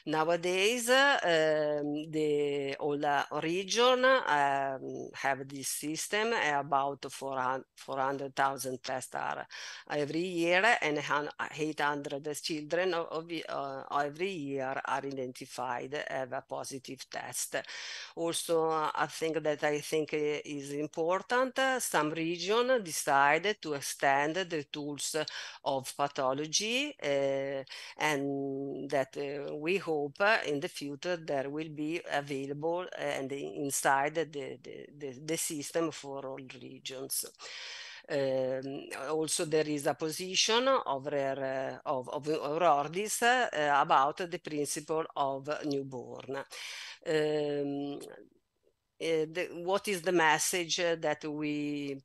Nowadays, all the region have this system. About 400,000 tests are every year, and 800 children every year are identified have a positive test. Also, I think that I think is important, some regions decided to extend the tools of pathology, and that we hope in the future there will be available and inside the system for all regions. Also, there is a position of Ordis about the principle of newborn. What is the message that we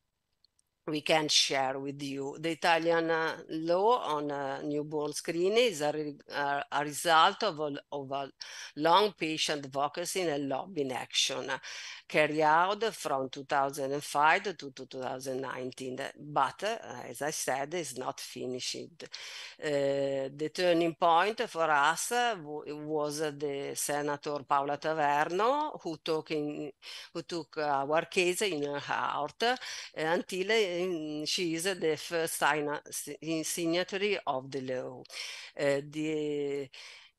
can share with you? The Italian law on newborn screening is a result of a long patient advocacy and lobbying action carried out from 2005 to 2019. But, as I said, it's not finished. The turning point for us was the Senator Paola Taverno, who took our case in her heart until she is the first signatory of the law.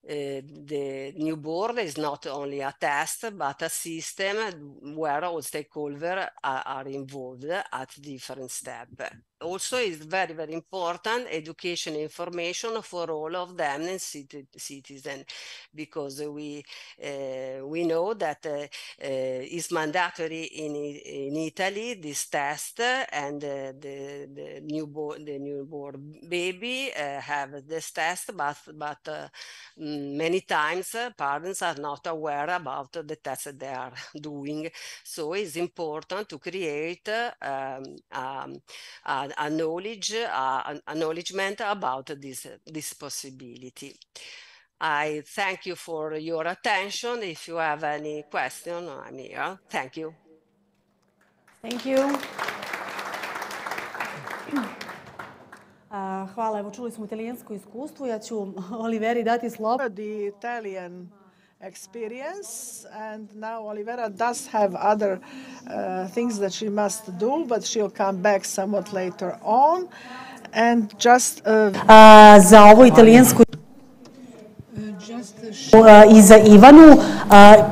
The new board is not only a test, but a system where all stakeholders are involved at different steps. Also, it's very, very important education information for all of them and citizens, because we know that it's mandatory in Italy, this test, and the newborn baby have this test, but many times parents are not aware about the test they are doing. So it's important to create a knowledge, acknowledgement about this possibility. I thank you for your attention. If you have any question, I'm here. Thank you. Thank you. Hvala, evo čuli smo italijansko iskustvo. Ja ću Oliveri dati slovo. The Italian experience, and now Olivera does have other things that she must do, but she'll come back somewhat later on. And just za ovo italijansko i za Ivanu,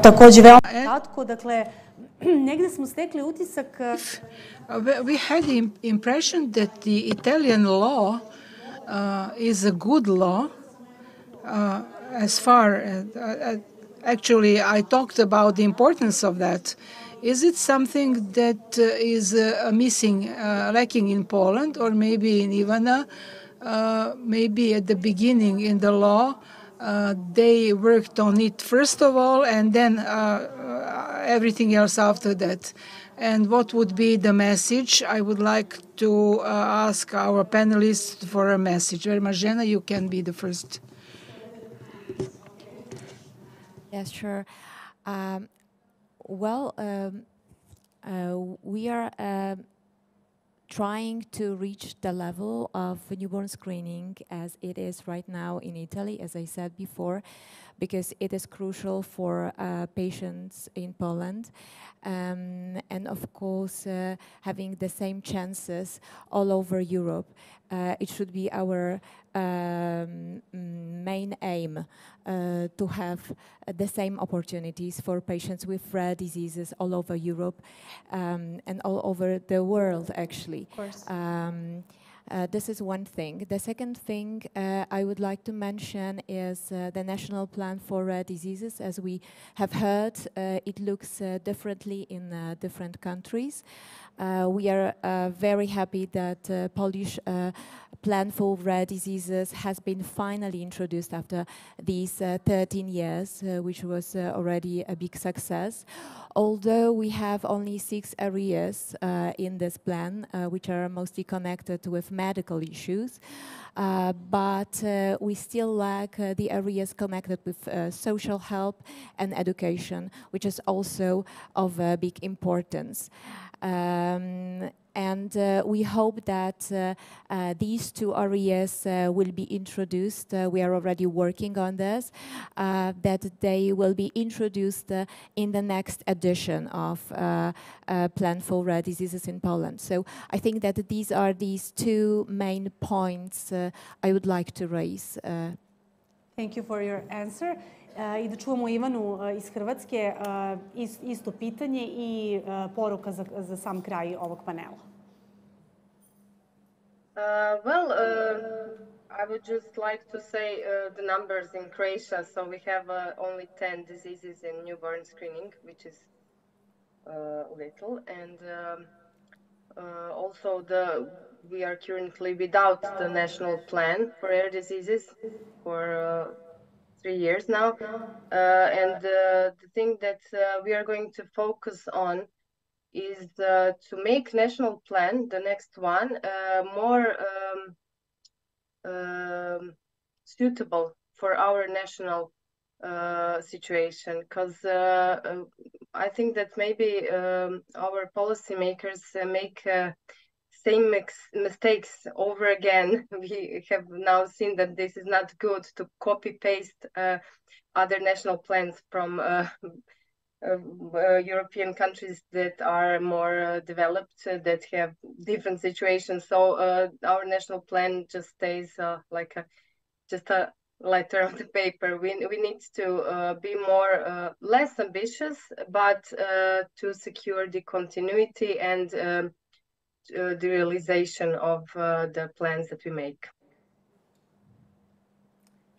takođe veoma kratko, dakle, negde smo stekli utisak. We had the impression that the Italian law is a good law as far actually I talked about the importance of that. Is it something that is missing, lacking in Poland, or maybe in Ivana? Maybe at the beginning in the law, they worked on it first of all, and then everything else after that. And what would be the message? I would like to ask our panelists for a message. Marzena, you can be the first. Yes, sure. We are trying to reach the level of newborn screening as it is right now in Italy, as I said before, because it is crucial for patients in Poland. And of course, having the same chances all over Europe. It should be our main aim to have the same opportunities for patients with rare diseases all over Europe and all over the world, actually. Of course. This is one thing. The second thing I would like to mention is the National Plan for Rare Diseases. As we have heard, it looks differently in different countries. We are very happy that Polish Plan for Rare Diseases has been finally introduced after these 13 years, which was already a big success. Although we have only 6 areas in this plan, which are mostly connected with medical issues, but we still lack the areas connected with social help and education, which is also of big importance. And we hope that these 2 areas will be introduced. We are already working on this, that they will be introduced in the next edition of Plan for Rare Diseases in Poland. So I think that these are these 2 main points I would like to raise. Thank you for your answer. I da čuvamo Ivanu iz Hrvatske isto pitanje i poruka za sam kraj ovog panela. I would just like to say the numbers in Croatia. So we have only 10 diseases in newborn screening, which is little. And also we are currently without the national plan for rare diseases for 3 years now. And the thing that we are going to focus on is to make national plan, the next one, more suitable for our national situation, because I think that maybe our policymakers make same mistakes over again. We have now seen that this is not good to copy paste other national plans from European countries that are more developed, that have different situations. So our national plan just stays like just a letter on the paper. We need to be more less ambitious, but to secure the continuity and the realization of the plans that we make.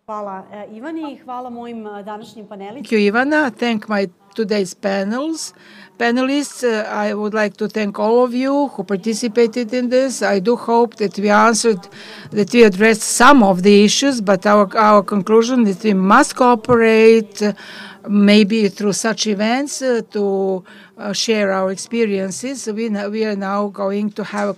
Hvala Ivani, hvala mojim današnjim panelistima. Thank you, Ivana. Thank my today's panelists. I would like to thank all of you who participated in this. I do hope that we addressed some of the issues, but our conclusion is we must cooperate, maybe through such events, to share our experiences. We are now going to have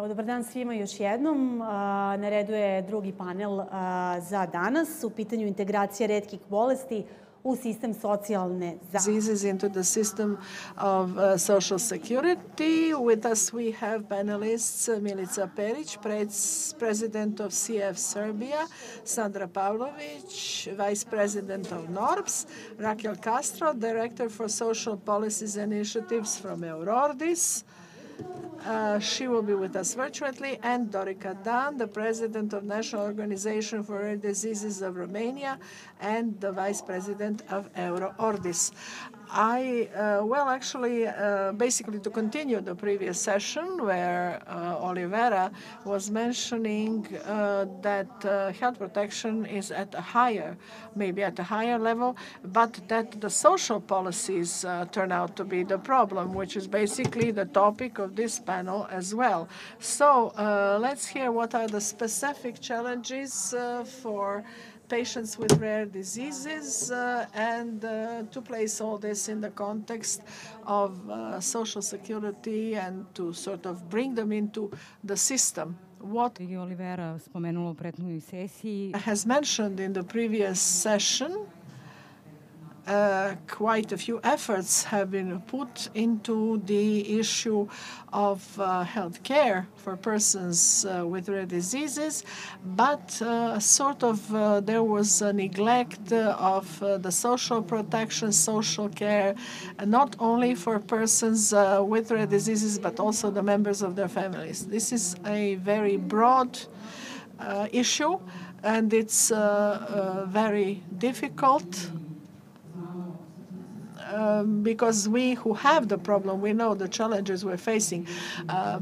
Evo, dobar dan svima još jednom. Na redu je drugi panel za danas. U pitanju integracija retkih bolesti u sistem socijalne zaštite. Diseases into the system of social security. With us we have panelists Milica Perić, President of CF Serbia, Sandra Pavlović, Vice President of NORBS, Raquel Castro, Director for Social Policies and Initiatives from Eurordis. She will be with us virtually, and Dorica Dan, the President of National Organization for Rare Diseases of Romania and the Vice President of Eurordis. Basically to continue the previous session where Olivera was mentioning that health protection is at a higher level, but that the social policies turn out to be the problem, which is basically the topic of this panel as well. So let's hear what are the specific challenges for patients with rare diseases and to place all this in the context of social security and to sort of bring them into the system. What has mentioned in the previous session, quite a few efforts have been put into the issue of health care for persons with rare diseases, but there was a neglect of the social protection, social care, not only for persons with rare diseases, but also the members of their families. This is a very broad issue, and it's very difficult because we who have the problem, we know the challenges we're facing.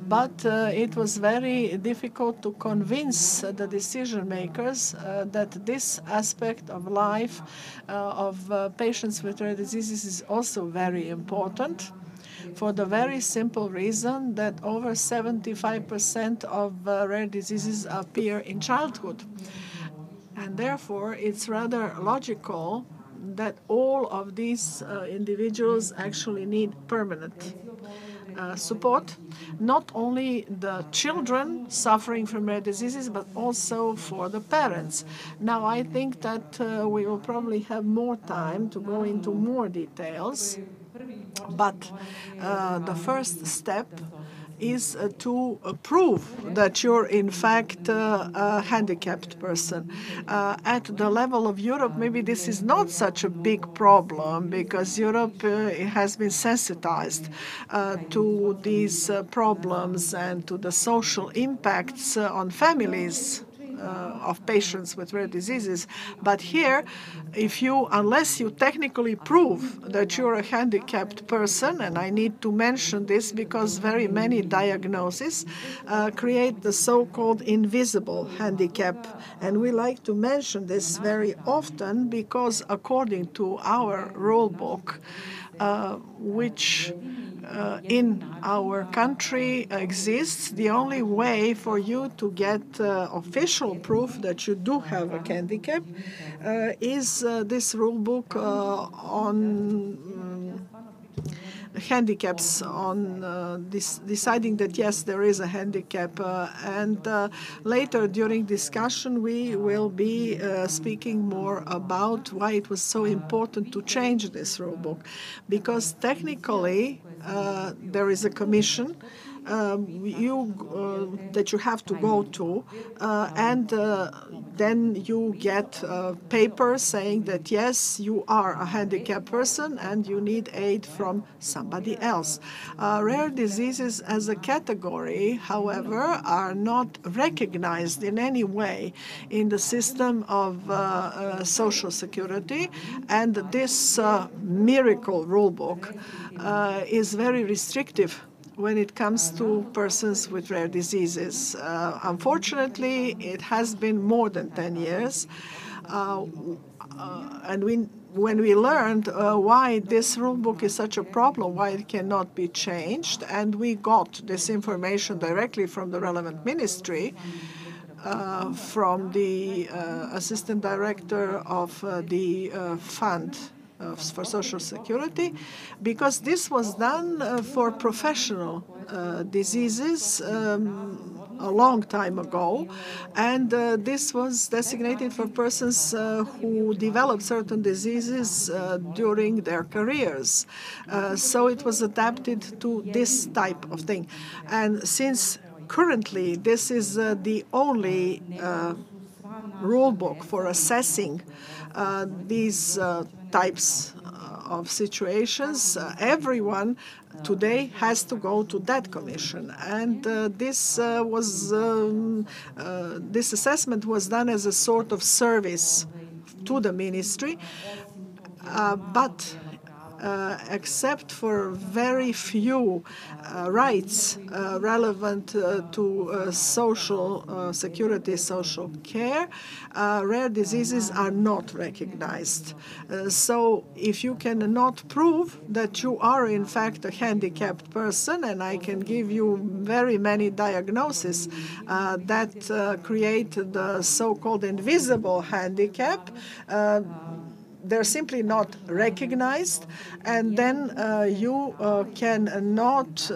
But it was very difficult to convince the decision makers that this aspect of life of patients with rare diseases is also very important, for the very simple reason that over 75% of rare diseases appear in childhood. And therefore, it's rather logical that all of these individuals actually need permanent support, not only the children suffering from rare diseases, but also for the parents. Now, I think that we will probably have more time to go into more details, but the first step is to prove that you're in fact a handicapped person. At the level of Europe, maybe this is not such a big problem because Europe has been sensitized to these problems and to the social impacts on families of patients with rare diseases. But here, unless you technically prove that you're a handicapped person, and I need to mention this because very many diagnoses create the so-called invisible handicap. And we like to mention this very often because according to our rule book, which in our country exists, the only way for you to get official proof that you do have a handicap is this rule book on handicaps, on deciding that yes, there is a handicap. And later during discussion, we will be speaking more about why it was so important to change this rule book. Because technically, there is a commission that you have to go to, and then you get a paper saying that yes, you are a handicapped person and you need aid from somebody else. Rare diseases as a category, however, are not recognized in any way in the system of social security, and this miracle rulebook is very restrictive when it comes to persons with rare diseases. Unfortunately, it has been more than 10 years. And when we learned why this rulebook is such a problem, why it cannot be changed, and we got this information directly from the relevant ministry, from the assistant director of the fund for Social Security, because this was done for professional diseases a long time ago, and this was designated for persons who developed certain diseases during their careers. So it was adapted to this type of thing. And since currently this is the only rule book for assessing these types of situations, everyone today has to go to that commission, and this assessment was done as a sort of service to the ministry, but except for very few rights relevant to social security, social care, rare diseases are not recognized. So if you cannot prove that you are in fact a handicapped person, and I can give you very many diagnoses that create the so-called invisible handicap, they're simply not recognized, and then you cannot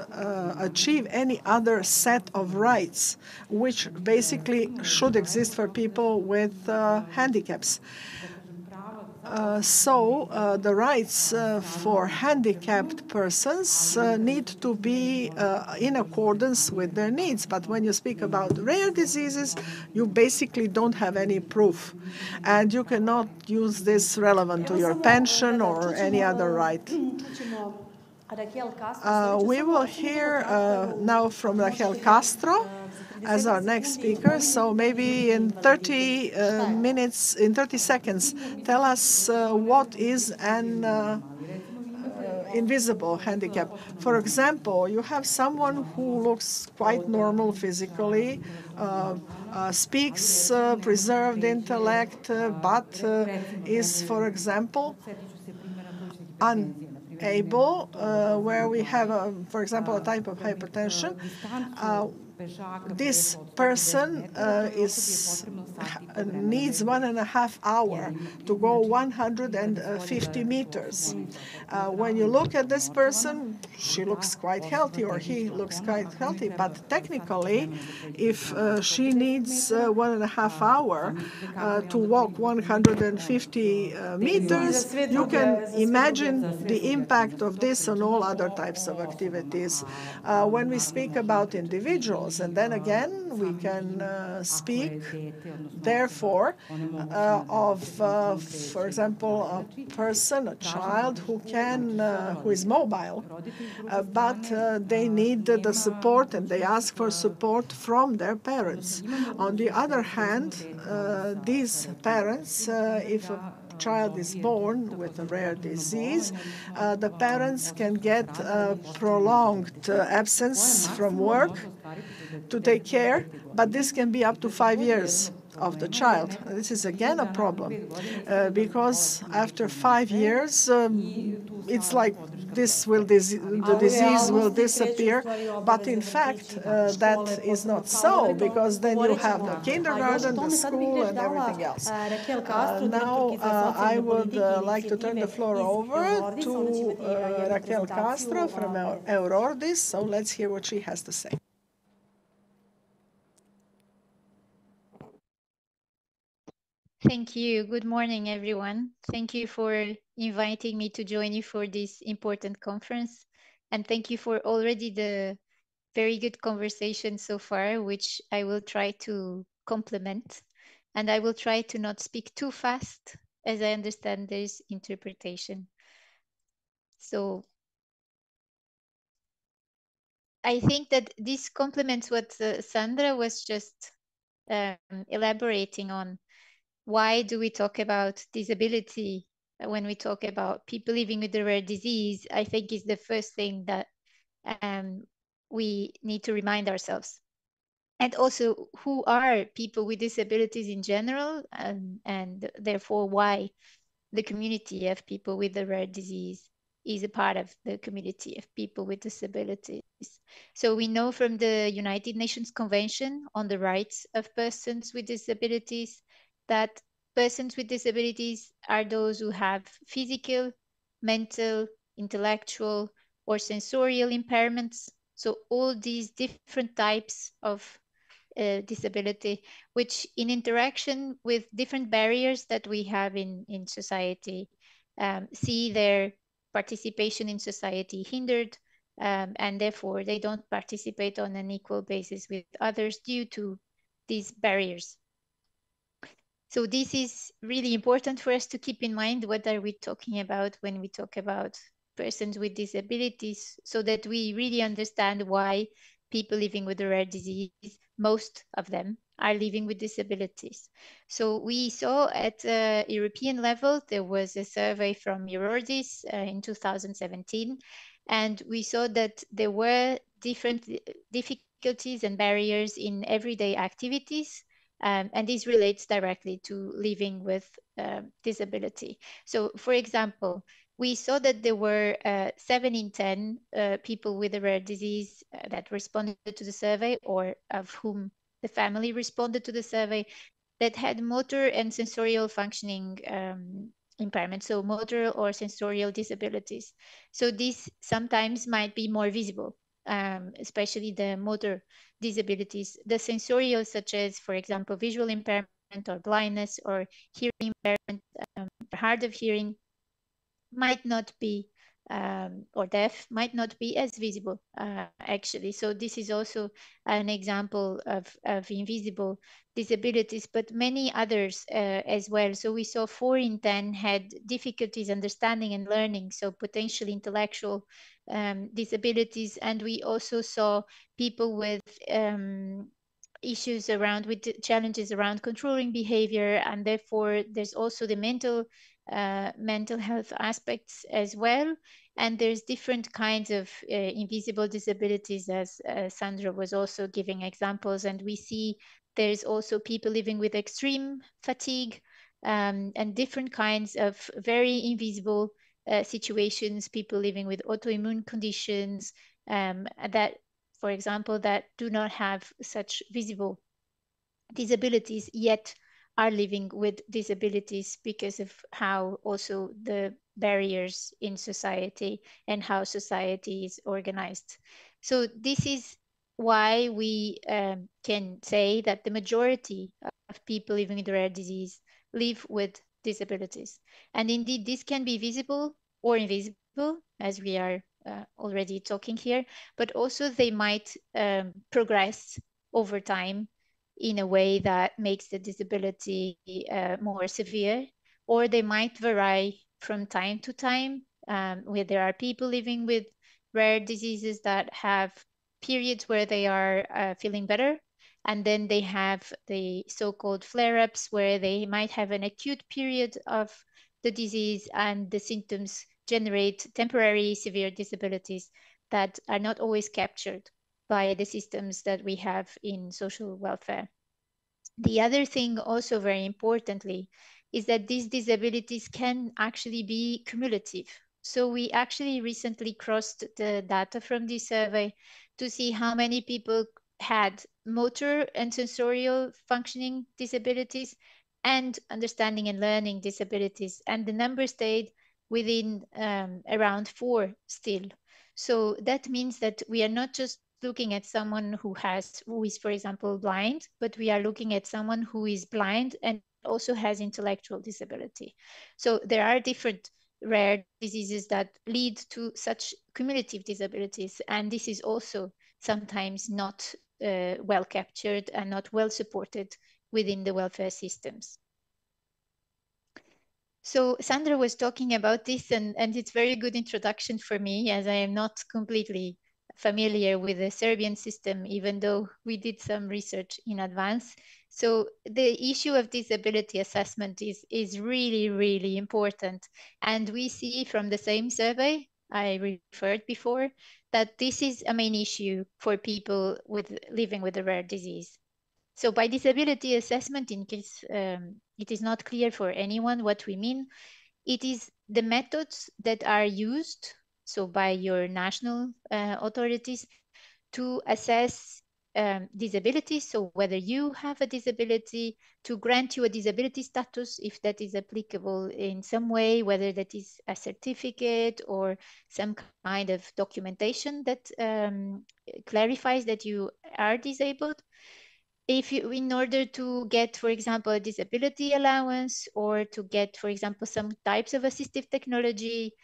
achieve any other set of rights, which basically should exist for people with handicaps. So the rights for handicapped persons need to be in accordance with their needs. But when you speak about rare diseases, you basically don't have any proof. And you cannot use this relevant to your pension or any other right. We will hear now from Raquel Castro as our next speaker. So maybe in 30 minutes, in 30 seconds, tell us what is an invisible handicap. For example, you have someone who looks quite normal physically, speaks preserved intellect, but is, for example, unable, where we have, for example, a type of hypertension. This person needs 1.5 hours to go 150 meters. When you look at this person, she looks quite healthy, or he looks quite healthy, but technically, if she needs 1.5 hours to walk 150 meters, you can imagine the impact of this on all other types of activities. When we speak about individuals, and then again, we can speak, therefore, of, for example, a person, a child who is mobile, but they need the support, and they ask for support from their parents. On the other hand, these parents, if a child is born with a rare disease, the parents can get a prolonged absence from work to take care, but this can be up to 5 years of the child. This is again a problem because after 5 years, it's like the disease will disappear, but in fact that is not so, because then you have the kindergarten, the school, and everything else. Now I would like to turn the floor over to Raquel Castro from Eurordis, so let's hear what she has to say. Thank you. Good morning, everyone. Thank you for inviting me to join you for this important conference. And thank you for already the very good conversation so far, which I will try to complement. And I will try to not speak too fast, as I understand there's interpretation. So I think that this complements what Sandra was just elaborating on. Why do we talk about disability when we talk about people living with a rare disease? I think is the first thing that we need to remind ourselves. And also, who are people with disabilities in general, and therefore why the community of people with a rare disease is a part of the community of people with disabilities. So we know from the United Nations Convention on the Rights of Persons with Disabilities that persons with disabilities are those who have physical, mental, intellectual, or sensorial impairments. So all these different types of disability, which in interaction with different barriers that we have in society, see their participation in society hindered, and therefore they don't participate on an equal basis with others due to these barriers. So this is really important for us to keep in mind. What are we talking about when we talk about persons with disabilities, so that we really understand why people living with a rare disease, most of them, are living with disabilities. So we saw at a European level, there was a survey from Eurordis in 2017, and we saw that there were different difficulties and barriers in everyday activities. And this relates directly to living with disability. So, for example, we saw that there were 7 in 10 people with a rare disease that responded to the survey, or of whom the family responded to the survey, that had motor and sensorial functioning impairment, so motor or sensorial disabilities. So these sometimes might be more visible, especially the motor disabilities. The sensorial, such as, for example, visual impairment or blindness or hearing impairment, or hard of hearing, might not be, or deaf, might not be as visible, actually. So this is also an example of invisible disabilities, but many others as well. So we saw 4 in 10 had difficulties understanding and learning, so potentially intellectual disabilities. And we also saw people with issues around, with challenges around controlling behavior, and therefore there's also the mental health aspects as well. And there's different kinds of invisible disabilities, as Sandra was also giving examples. And we see there's also people living with extreme fatigue, and different kinds of very invisible situations, people living with autoimmune conditions, that, for example, that do not have such visible disabilities, yet are living with disabilities because of how also the barriers in society and how society is organized. So this is why we can say that the majority of people living with rare disease live with disabilities. And indeed, this can be visible or invisible, as we are already talking here, but also they might progress over time in a way that makes the disability more severe, or they might vary from time to time, where there are people living with rare diseases that have periods where they are feeling better, and then they have the so-called flare-ups where they might have an acute period of the disease and the symptoms generate temporary severe disabilities that are not always captured by the systems that we have in social welfare. The other thing, also very importantly, is that these disabilities can actually be cumulative. So we actually recently crossed the data from this survey to see how many people had motor and sensorial functioning disabilities and understanding and learning disabilities. And the number stayed within around 4 still. So that means that we are not just looking at someone who is, for example, blind, but we are looking at someone who is blind and also has intellectual disability. So there are different rare diseases that lead to such cumulative disabilities, and this is also sometimes not well captured and not well supported within the welfare systems. So Sandra was talking about this, and it's very good introduction for me, as I am not completely familiar with the Serbian system, even though we did some research in advance. So the issue of disability assessment is really, really important. And we see from the same survey I referred before that this is a main issue for people living with a rare disease. So by disability assessment, in case it is not clear for anyone what we mean, it is the methods that are used, so by your national authorities, to assess disability, so whether you have a disability, to grant you a disability status if that is applicable in some way, whether that is a certificate or some kind of documentation that clarifies that you are disabled. If you, in order to get, for example, a disability allowance, or to get, for example, some types of assistive technology,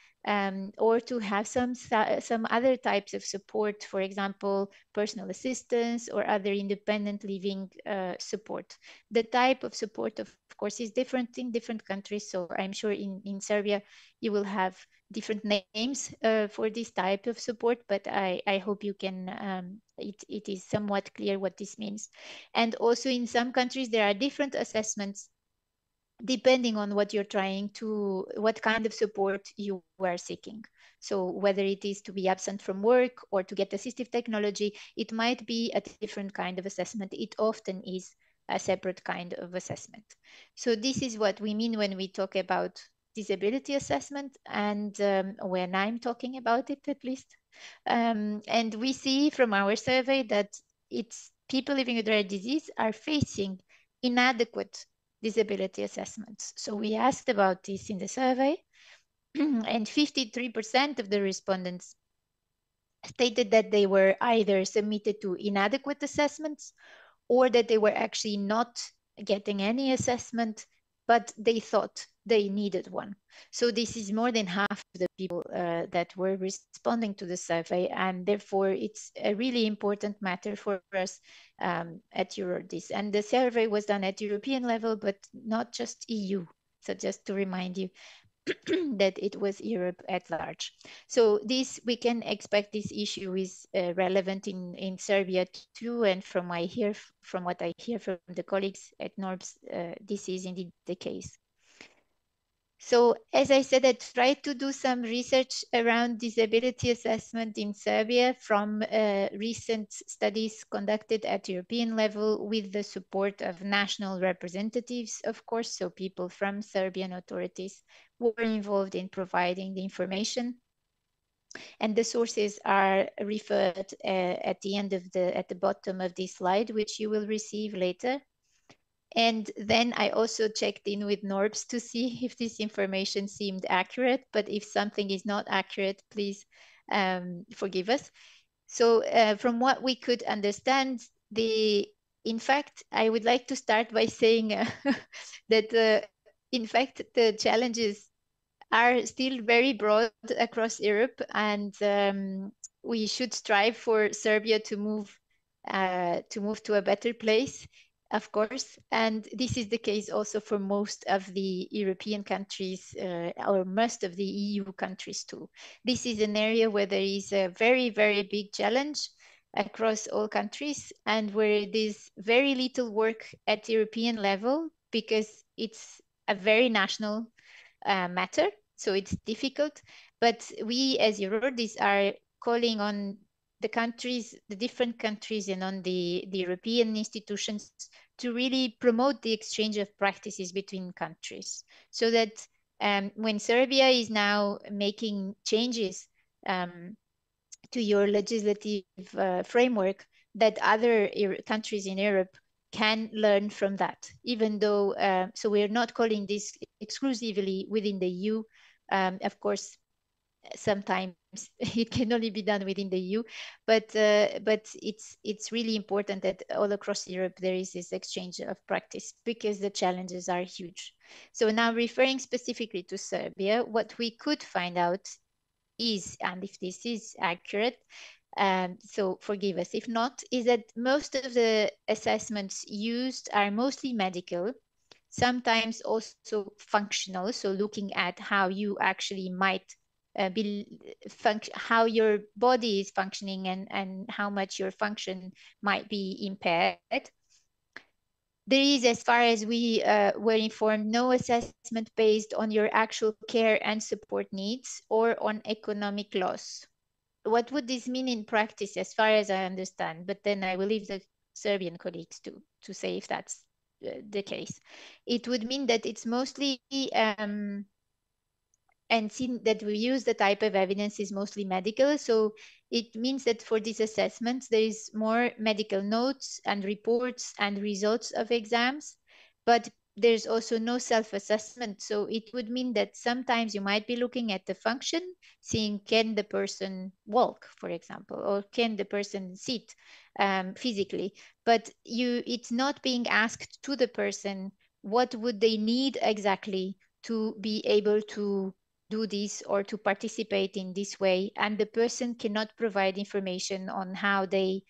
or to have some other types of support, for example, personal assistance or other independent living support. The type of support, of course, is different in different countries. So I'm sure in Serbia, you will have different names for this type of support, but I hope you can, it is somewhat clear what this means. And also in some countries, there are different assessments depending on what you're trying to, what kind of support you are seeking. So whether it is to be absent from work or to get assistive technology, it might be a different kind of assessment. It often is a separate kind of assessment. So this is what we mean when we talk about disability assessment, and when I'm talking about it, at least. And we see from our survey that it's people living with rare disease are facing inadequate disability assessments. So we asked about this in the survey, and 53% of the respondents stated that they were either submitted to inadequate assessments or that they were actually not getting any assessment, but they thought they needed one. So this is more than half of the people that were responding to the survey, and therefore it's a really important matter for us at EuroDis. And the survey was done at European level, but not just EU. So just to remind you that it was Europe at large. So this, we can expect this issue is relevant in Serbia too, and from what I hear from the colleagues at NORBS, this is indeed the case. So as I said, I tried to do some research around disability assessment in Serbia from recent studies conducted at European level with the support of national representatives, of course, so people from Serbian authorities were involved in providing the information. And the sources are referred at the bottom of this slide, which you will receive later. And then I also checked in with NORBS to see if this information seemed accurate, but if something is not accurate, please forgive us. So from what we could understand, in fact, I would like to start by saying that in fact, the challenges are still very broad across Europe, and we should strive for Serbia to move to a better place, of course. And this is the case also for most of the European countries, or most of the EU countries too. This is an area where there is a very, very big challenge across all countries, and where there's very little work at European level because it's a very national matter, so it's difficult. But we as EuroDis are calling on the countries, the different countries, and on the European institutions to really promote the exchange of practices between countries, so that when Serbia is now making changes to your legislative framework, that other countries in Europe can learn from that, even though, so we're not calling this exclusively within the EU. Of course, sometimes it can only be done within the EU, but it's really important that all across Europe there is this exchange of practice, because the challenges are huge. So now, referring specifically to Serbia, what we could find out is, and if this is accurate, so forgive us if not, is that most of the assessments used are mostly medical, sometimes also functional, so looking at how you actually might how your body is functioning, and how much your function might be impaired. There is, as far as we were informed, no assessment based on your actual care and support needs or on economic loss. What would this mean in practice, as far as I understand? But then I will leave the Serbian colleagues to say if that's the case. It would mean that it's mostly and seen that we use the type of evidence is mostly medical. So it means that for these assessments, there is more medical notes and reports and results of exams, but there's also no self-assessment. So it would mean that sometimes you might be looking at the function, seeing can the person walk, for example, or can the person sit physically, but it's not being asked to the person what would they need exactly to be able to do this or to participate in this way. And the person cannot provide information on how they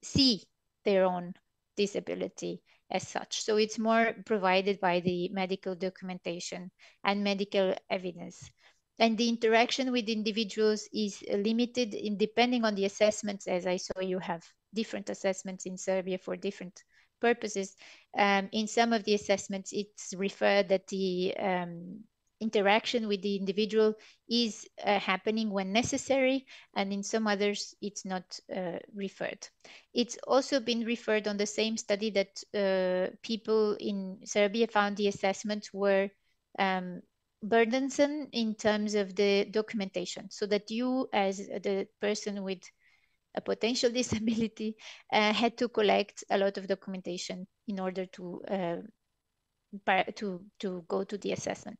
see their own disability as such. So it's more provided by the medical documentation and medical evidence. And the interaction with individuals is limited in depending on the assessments. As I saw, you have different assessments in Serbia for different purposes. In some of the assessments, it's referred that the interaction with the individual is happening when necessary, and in some others it's not referred. It's also been referred on the same study that people in Serbia found the assessments were burdensome in terms of the documentation, so that you as the person with a potential disability had to collect a lot of documentation in order to go to the assessment.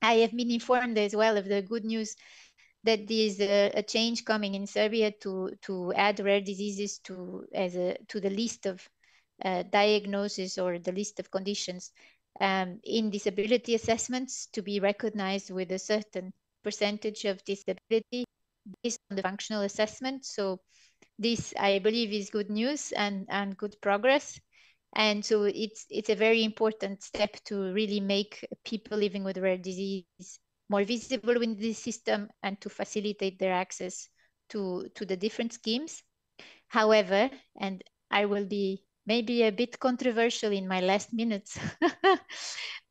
I have been informed as well of the good news that there is a change coming in Serbia to add rare diseases to the list of diagnoses or the list of conditions in disability assessments, to be recognized with a certain percentage of disability based on the functional assessment. So this, I believe, is good news and good progress. And so it's a very important step to really make people living with rare disease more visible in this system and to facilitate their access to the different schemes. However, and I will be maybe a bit controversial in my last minutes,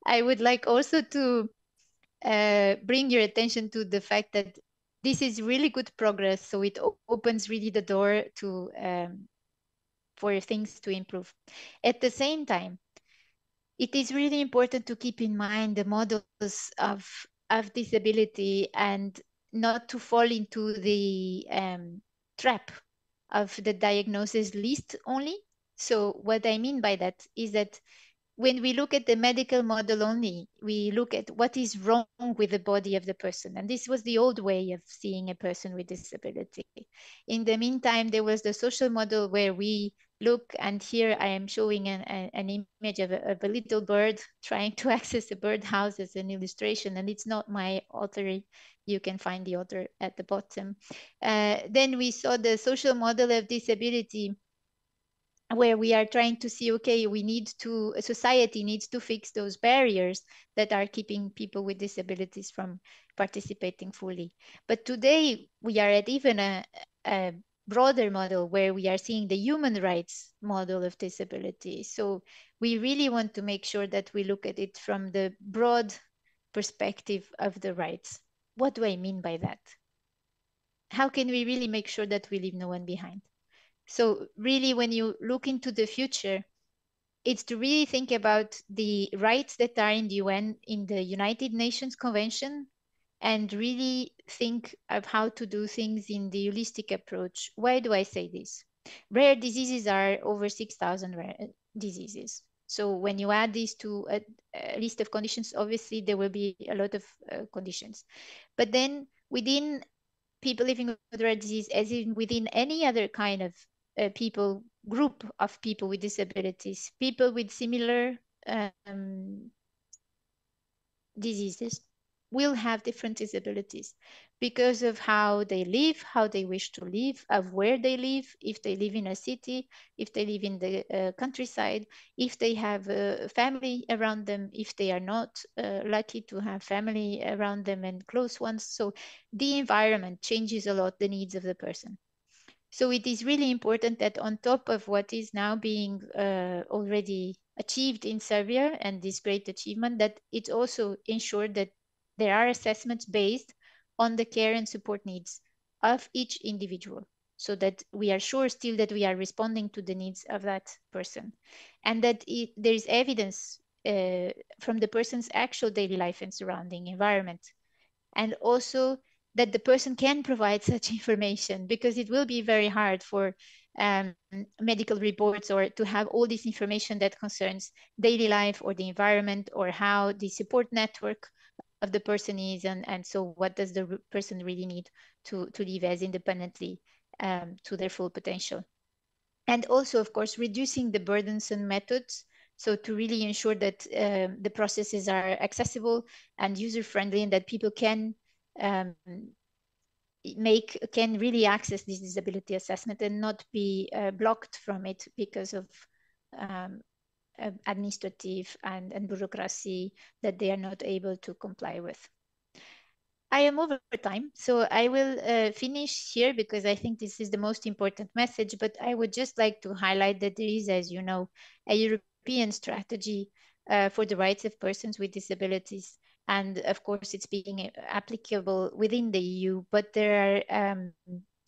I would like also to bring your attention to the fact that this is really good progress. So it opens really the door to for things to improve. At the same time, it is really important to keep in mind the models of disability and not to fall into the trap of the diagnosis list only. So what I mean by that is that when we look at the medical model only, we look at what is wrong with the body of the person. And this was the old way of seeing a person with disability. In the meantime, there was the social model where we look, and here I am showing an image of a little bird trying to access a birdhouse as an illustration, and it's not my author. You can find the author at the bottom. Then we saw the social model of disability, where we are trying to see, okay, society needs to fix those barriers that are keeping people with disabilities from participating fully. But today we are at even a broader model where we are seeing the human rights model of disability. So we really want to make sure that we look at it from the broad perspective of the rights. What do I mean by that? How can we really make sure that we leave no one behind? So really, when you look into the future, it's to really think about the rights that are in the UN, in the United Nations Convention, and really think of how to do things in the holistic approach. Why do I say this? Rare diseases are over 6,000 rare diseases. So when you add these to a list of conditions, obviously there will be a lot of conditions. But then within people living with rare disease, as in within any other kind of group of people with disabilities, people with similar diseases will have different disabilities because of how they live, how they wish to live, of where they live, if they live in a city, if they live in the countryside, if they have a family around them, if they are not lucky to have family around them and close ones. So the environment changes a lot the needs of the person. So it is really important that on top of what is now being already achieved in Serbia and this great achievement, that it's also ensured that there are assessments based on the care and support needs of each individual, so that we are sure still that we are responding to the needs of that person, and that there is evidence from the person's actual daily life and surrounding environment. And also that the person can provide such information, because it will be very hard for medical reports or to have all this information that concerns daily life or the environment or how the support network of the person is, and so what does the person really need to live as independently to their full potential. And also, of course, reducing the burdensome methods, so to really ensure that the processes are accessible and user-friendly, and that people can really access this disability assessment and not be blocked from it because of administrative and bureaucracy that they are not able to comply with. I am over time, so I will finish here because I think this is the most important message, but I would just like to highlight that there is, as you know, a European strategy for the rights of persons with disabilities. And of course, it's being applicable within the EU, but there are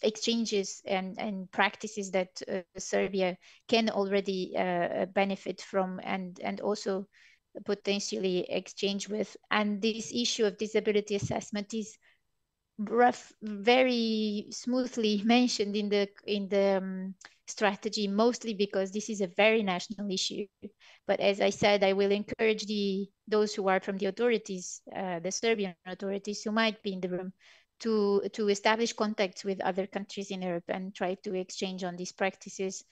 exchanges and practices that Serbia can already benefit from and also potentially exchange with. And this issue of disability assessment is very smoothly mentioned in the strategy, mostly because this is a very national issue. But as I said, I will encourage those who are from the authorities, the Serbian authorities who might be in the room, to establish contacts with other countries in Europe and try to exchange on these practices.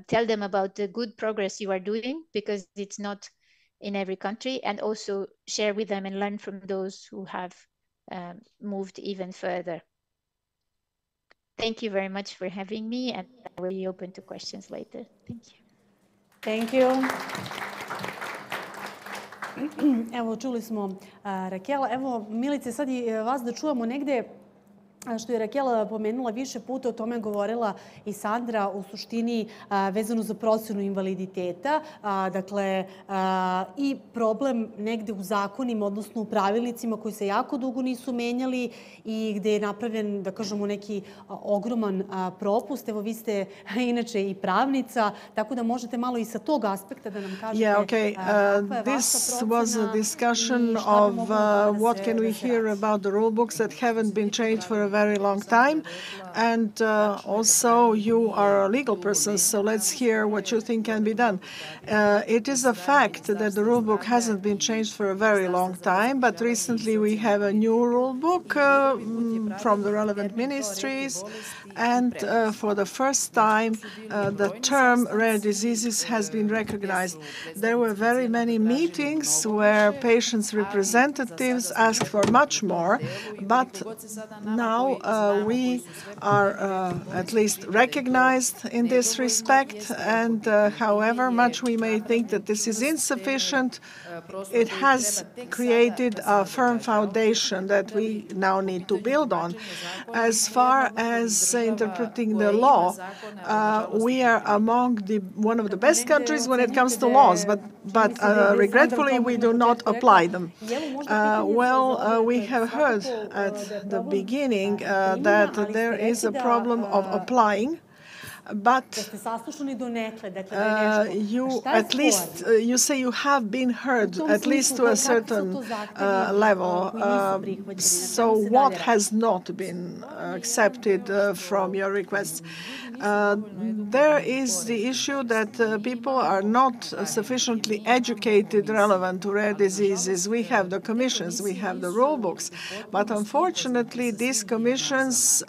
Tell them about the good progress you are doing, because it's not in every country, and also share with them and learn from those who have moved even further. Thank you very much for having me, and I will be open to questions later. Thank you. Thank you. Evo, čuli smo Rakela. Evo, Milice, sad i vas da čujemo negde što je Rakela pomenula više puta, o tome govorila i Sandra, u suštini vezano za procenu invaliditeta. Dakle, i problem negde u zakonima, odnosno u pravilnicima koji se jako dugo nisu menjali i gde je napravljen, da kažemo, neki ogroman propust. Evo, vi ste inače i pravnica, tako da možete malo i sa tog aspekta da nam kažete kakva je vaša procena. This was a discussion of what can we hear about the rule books that haven't been changed for a very long time, and also you are a legal person, so let's hear what you think can be done. It is a fact that the rule book hasn't been changed for a very long time, but recently we have a new rule book from the relevant ministries, and for the first time the term rare diseases has been recognized. There were very many meetings where patients' representatives asked for much more, but now we are at least recognized in this respect, and however much we may think that this is insufficient, it has created a firm foundation that we now need to build on. As far as interpreting the law, we are among one of the best countries when it comes to laws, but regretfully we do not apply them. We have heard at the beginning that there is a problem of applying, but you say you have been heard, at least to a certain level. So what has not been accepted from your requests? There is the issue that people are not sufficiently educated relevant to rare diseases. We have the commissions, we have the rule books, but unfortunately these commissions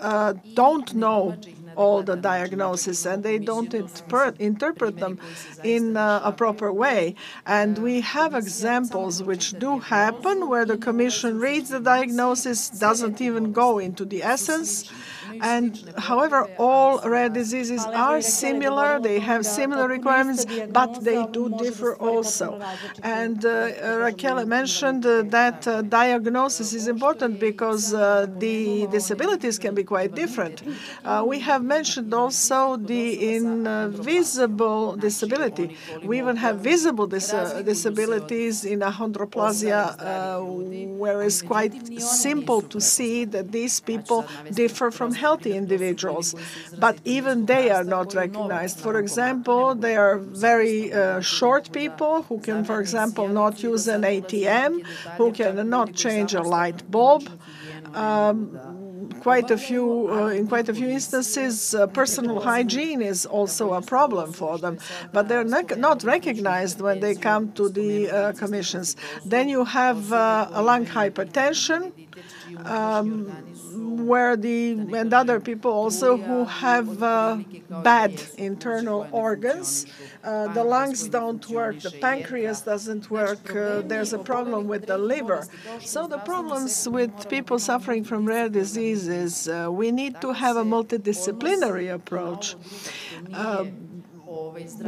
don't know all the diagnoses, and they don't interpret them in a proper way. And we have examples which do happen where the commission reads the diagnosis, doesn't even go into the essence. And however, all rare diseases are similar, they have similar requirements, but they do differ also. And Raquel mentioned that diagnosis is important because the disabilities can be quite different. We have mentioned also the invisible disability. We even have visible disabilities in achondroplasia, where it's quite simple to see that these people differ from healthy healthy individuals, but even they are not recognized. For example, there are very short people who can, for example, not use an ATM, who cannot change a light bulb. In quite a few instances, personal hygiene is also a problem for them, but they're not recognized when they come to the commissions. Then you have lung hypertension, and other people also who have bad internal organs. The lungs don't work, the pancreas doesn't work, there's a problem with the liver. So the problems with people suffering from rare diseases, we need to have a multidisciplinary approach.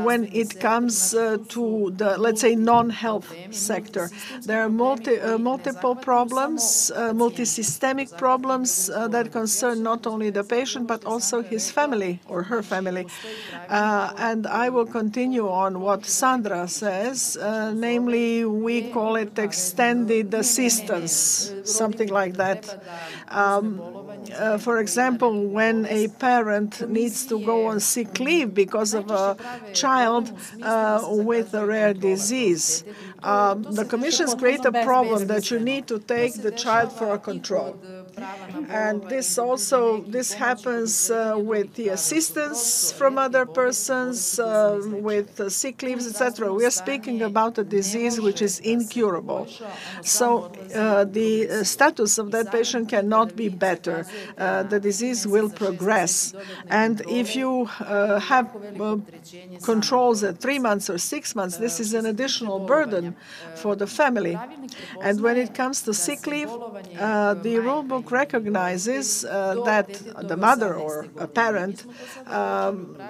When it comes to the, let's say, non-health sector, there are multiple problems, multisystemic problems that concern not only the patient but also his family or her family. And I will continue on what Sandra says, namely we call it extended assistance, something like that. For example, when a parent needs to go on sick leave because of a child with a rare disease, the commissions create a problem that you need to take the child for a control. And this happens with the assistance from other persons, with sick leaves, etc. We are speaking about a disease which is incurable. So the status of that patient cannot be better. The disease will progress. And if you have controls at 3 months or 6 months, this is an additional burden for the family. And when it comes to sick leave, the rule book recognizes that the mother or a parent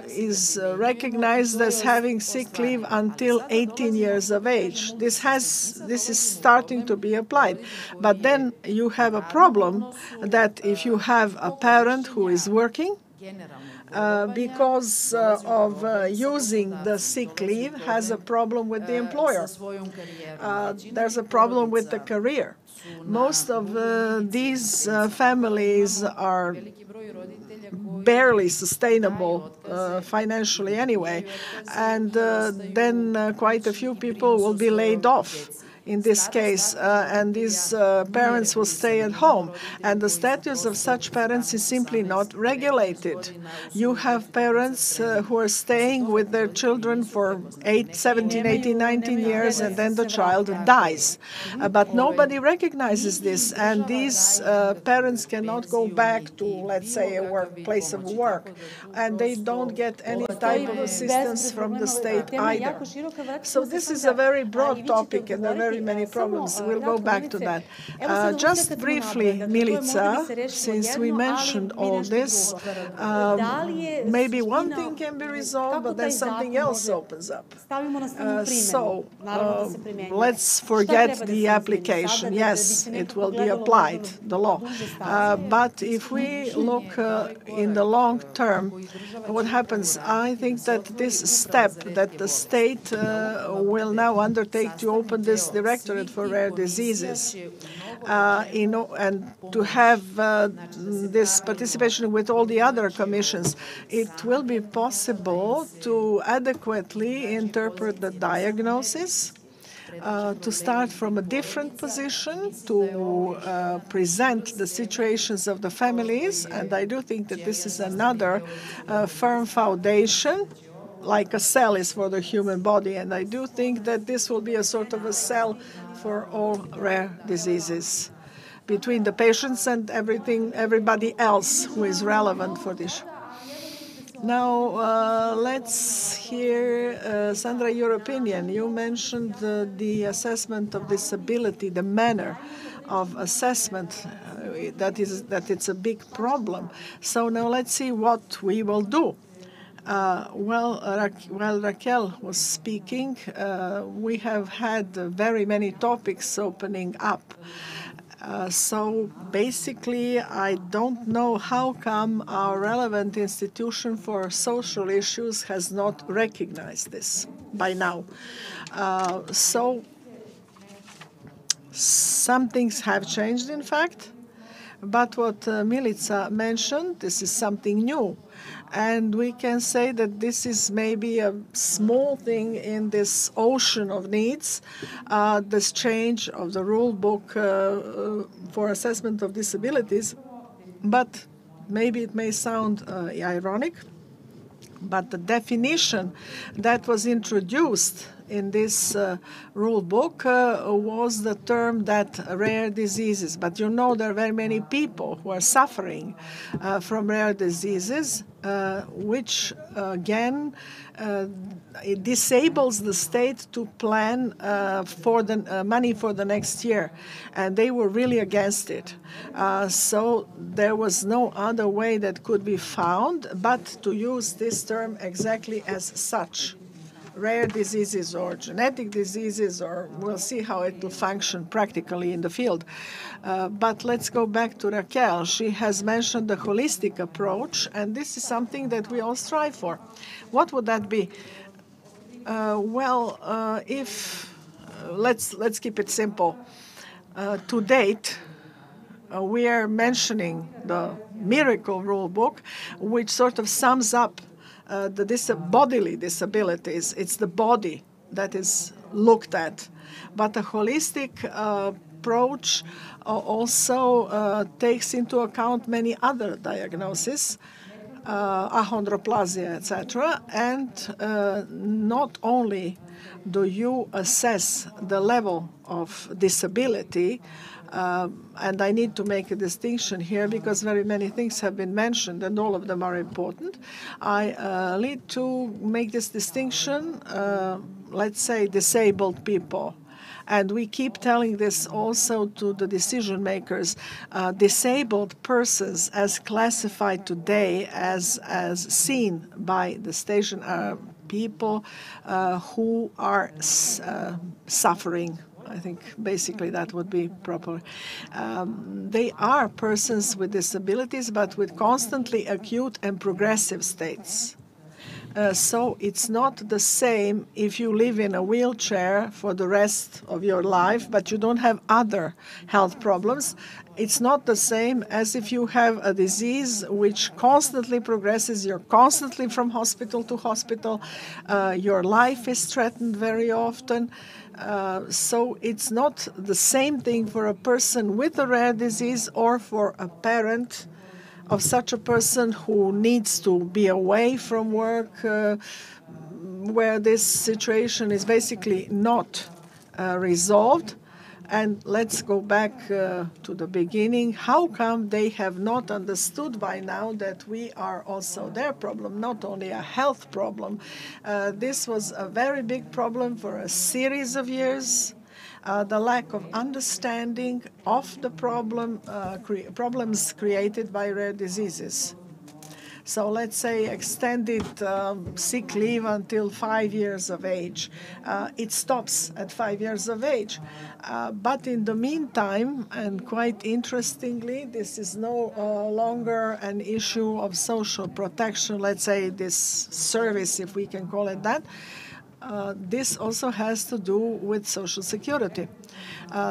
is recognized as having sick leave until 18 years of age. This is starting to be applied. But then you have a problem that if you have a parent who is working, because of using the sick leave, has a problem with the employer. There's a problem with the career. Most of these families are barely sustainable financially anyway, and then quite a few people will be laid off in this case, and these parents will stay at home. And the status of such parents is simply not regulated. You have parents who are staying with their children for 17, 18, 19 years, and then the child dies. But nobody recognizes this, and these parents cannot go back to, let's say, a place of work, and they don't get any type of assistance from the state either. So this is a very broad topic, and there are very many problems. We'll go back to that. Just briefly, Milica, since we mentioned all this, maybe one thing can be resolved, but then something else opens up. So let's forget the application. Yes, it will be applied, the law. But if we look in the long term, what happens? I think that this step that the state will now undertake to open this directorate for rare diseases, and to have this participation with all the other commissions, it will be possible to adequately interpret the diagnosis, to start from a different position, to present the situations of the families, and I do think that this is another firm foundation, like a cell is for the human body, and I do think that this will be a sort of a cell for all rare diseases between the patients and everybody else who is relevant for this. Now, let's hear, Sandra, your opinion. You mentioned the assessment of disability, the manner of assessment, that it's a big problem. So now let's see what we will do. While Raquel was speaking, we have had very many topics opening up. So basically, I don't know how come our relevant institution for social issues has not recognized this by now. So some things have changed, in fact. But what Milica mentioned, this is something new. And we can say that this is maybe a small thing in this ocean of needs, this change of the rule book for assessment of disabilities. But maybe it may sound ironic, but the definition that was introduced in this rule book was the term that rare diseases. But you know there are very many people who are suffering from rare diseases, which again it disables the state to plan for the money for the next year, and they were really against it. So there was no other way that could be found but to use this term exactly as such. Rare diseases or genetic diseases, or we'll see how it will function practically in the field. But let's go back to Raquel. She has mentioned the holistic approach, and this is something that we all strive for. What would that be? Let's keep it simple. To date, we are mentioning the miracle rule book, which sort of sums up the bodily disabilities. It's the body that is looked at. But a holistic approach also takes into account many other diagnoses, achondroplasia, etc. And not only do you assess the level of disability, and I need to make a distinction here because very many things have been mentioned and all of them are important. I need to make this distinction, let's say disabled people. And we keep telling this also to the decision makers. Disabled persons as classified today as seen by the station are people who are suffering. I think basically that would be proper. They are persons with disabilities, but with constantly acute and progressive states. So it's not the same if you live in a wheelchair for the rest of your life, but you don't have other health problems. It's not the same as if you have a disease which constantly progresses, you're constantly from hospital to hospital, your life is threatened very often. So it's not the same thing for a person with a rare disease or for a parent of such a person who needs to be away from work, where this situation is basically not resolved. And let's go back to the beginning. How come they have not understood by now that we are also their problem, not only a health problem? This was a very big problem for a series of years. The lack of understanding of the problems created by rare diseases. So let's say extended sick leave until 5 years of age. It stops at 5 years of age. But in the meantime, and quite interestingly, this is no longer an issue of social protection, let's say this service, if we can call it that. This also has to do with Social Security.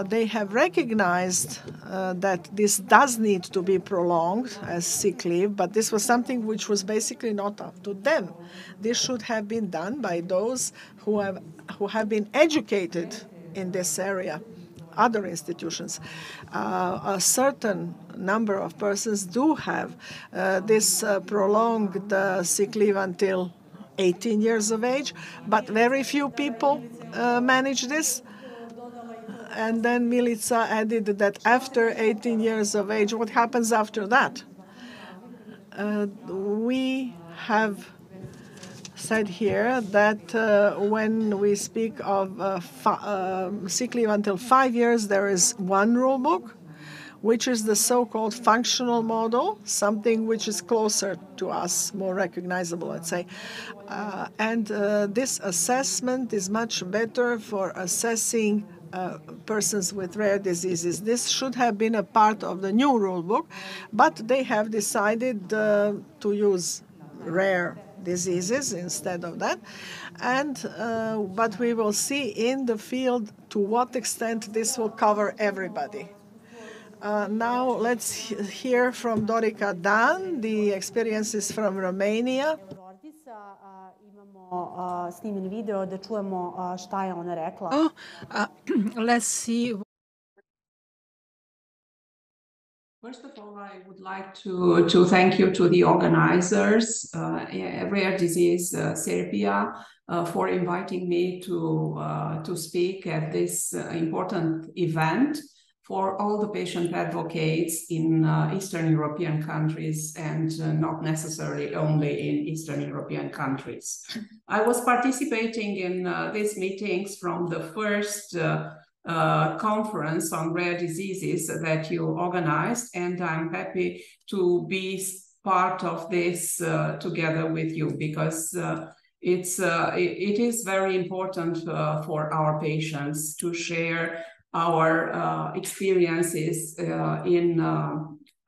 They have recognized that this does need to be prolonged as sick leave, but this was something which was basically not up to them. This should have been done by those who have been educated in this area, other institutions. A certain number of persons do have this prolonged sick leave until 18 years of age, but very few people manage this. And then Milica added that after 18 years of age, what happens after that? We have said here that when we speak of sick leave until 5 years, there is one rule book, which is the so-called functional model, something which is closer to us, more recognizable, let's say. And this assessment is much better for assessing persons with rare diseases. This should have been a part of the new rule book, but they have decided to use rare diseases instead of that. And but we will see in the field to what extent this will cover everybody. Now let's hear from Dorica Dan, the experiences from Romania. Imamo snimljen video da čujemo šta je ona rekla. Let's see. First of all, I would like to thank you to the organizers, Rare Disease Serbia, for inviting me to speak at this important event for all the patient advocates in Eastern European countries and not necessarily only in Eastern European countries. I was participating in these meetings from the first conference on rare diseases that you organized, and I'm happy to be part of this together with you, because it is very important for our patients to share our experiences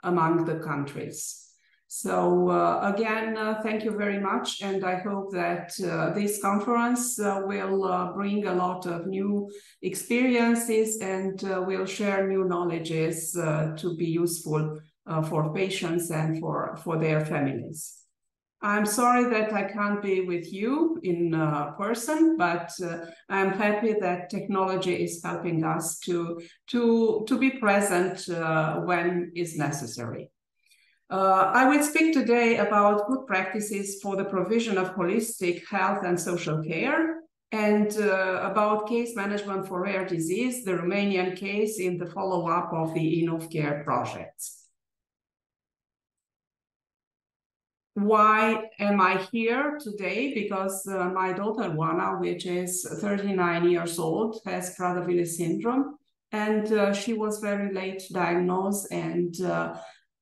among the countries. So again, thank you very much, and I hope that this conference will bring a lot of new experiences and will share new knowledges to be useful for patients and for their families. I'm sorry that I can't be with you in person, but I'm happy that technology is helping us to be present when is necessary. I will speak today about good practices for the provision of holistic health and social care, and about case management for rare disease, the Romanian case in the follow-up of the InnovCare projects. Why am I here today? Because my daughter Juana, which is 39 years old, has Prader-Willi syndrome, and she was very late diagnosed, and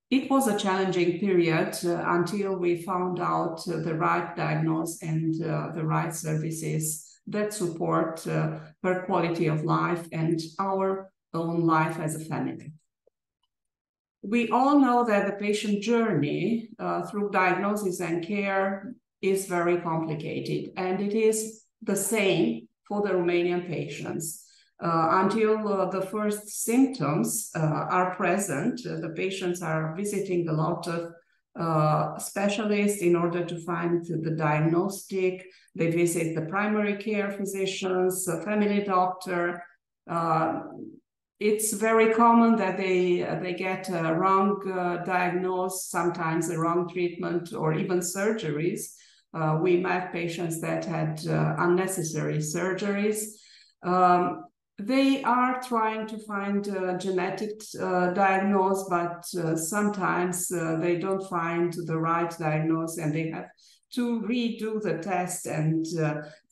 it was a challenging period until we found out the right diagnosis and the right services that support her quality of life and our own life as a family. We all know that the patient journey through diagnosis and care is very complicated, and it is the same for the Romanian patients. Until the first symptoms are present, the patients are visiting a lot of specialists in order to find the diagnostic. They visit the primary care physicians, a family doctor. It's very common that they get a wrong diagnosis, sometimes a wrong treatment, or even surgeries. We met patients that had unnecessary surgeries. They are trying to find a genetic diagnosis, but sometimes they don't find the right diagnosis, and they have to redo the test, and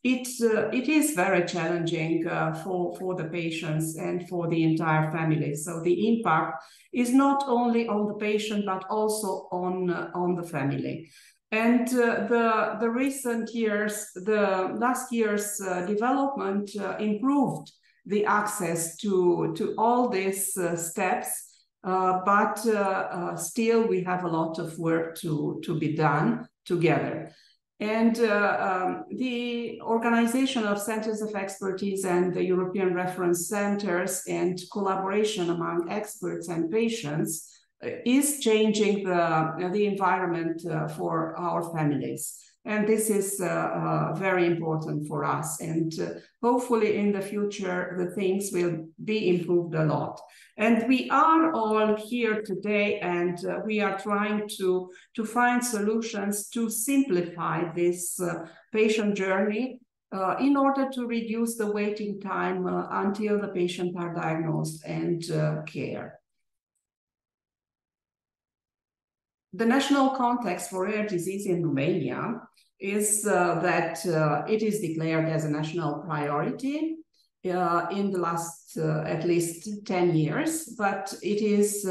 it is very challenging for the patients and for the entire family. So the impact is not only on the patient, but also on the family. And the recent years, the last year's development improved the access to all these steps, but still we have a lot of work to be done together. And the organization of centers of expertise and the European reference centers and collaboration among experts and patients is changing the environment for our families. And this is very important for us. And hopefully in the future, the things will be improved a lot. And we are all here today, and we are trying to find solutions to simplify this patient journey in order to reduce the waiting time until the patient are diagnosed and care. The national context for rare disease in Romania is that it is declared as a national priority in the last at least 10 years, but it is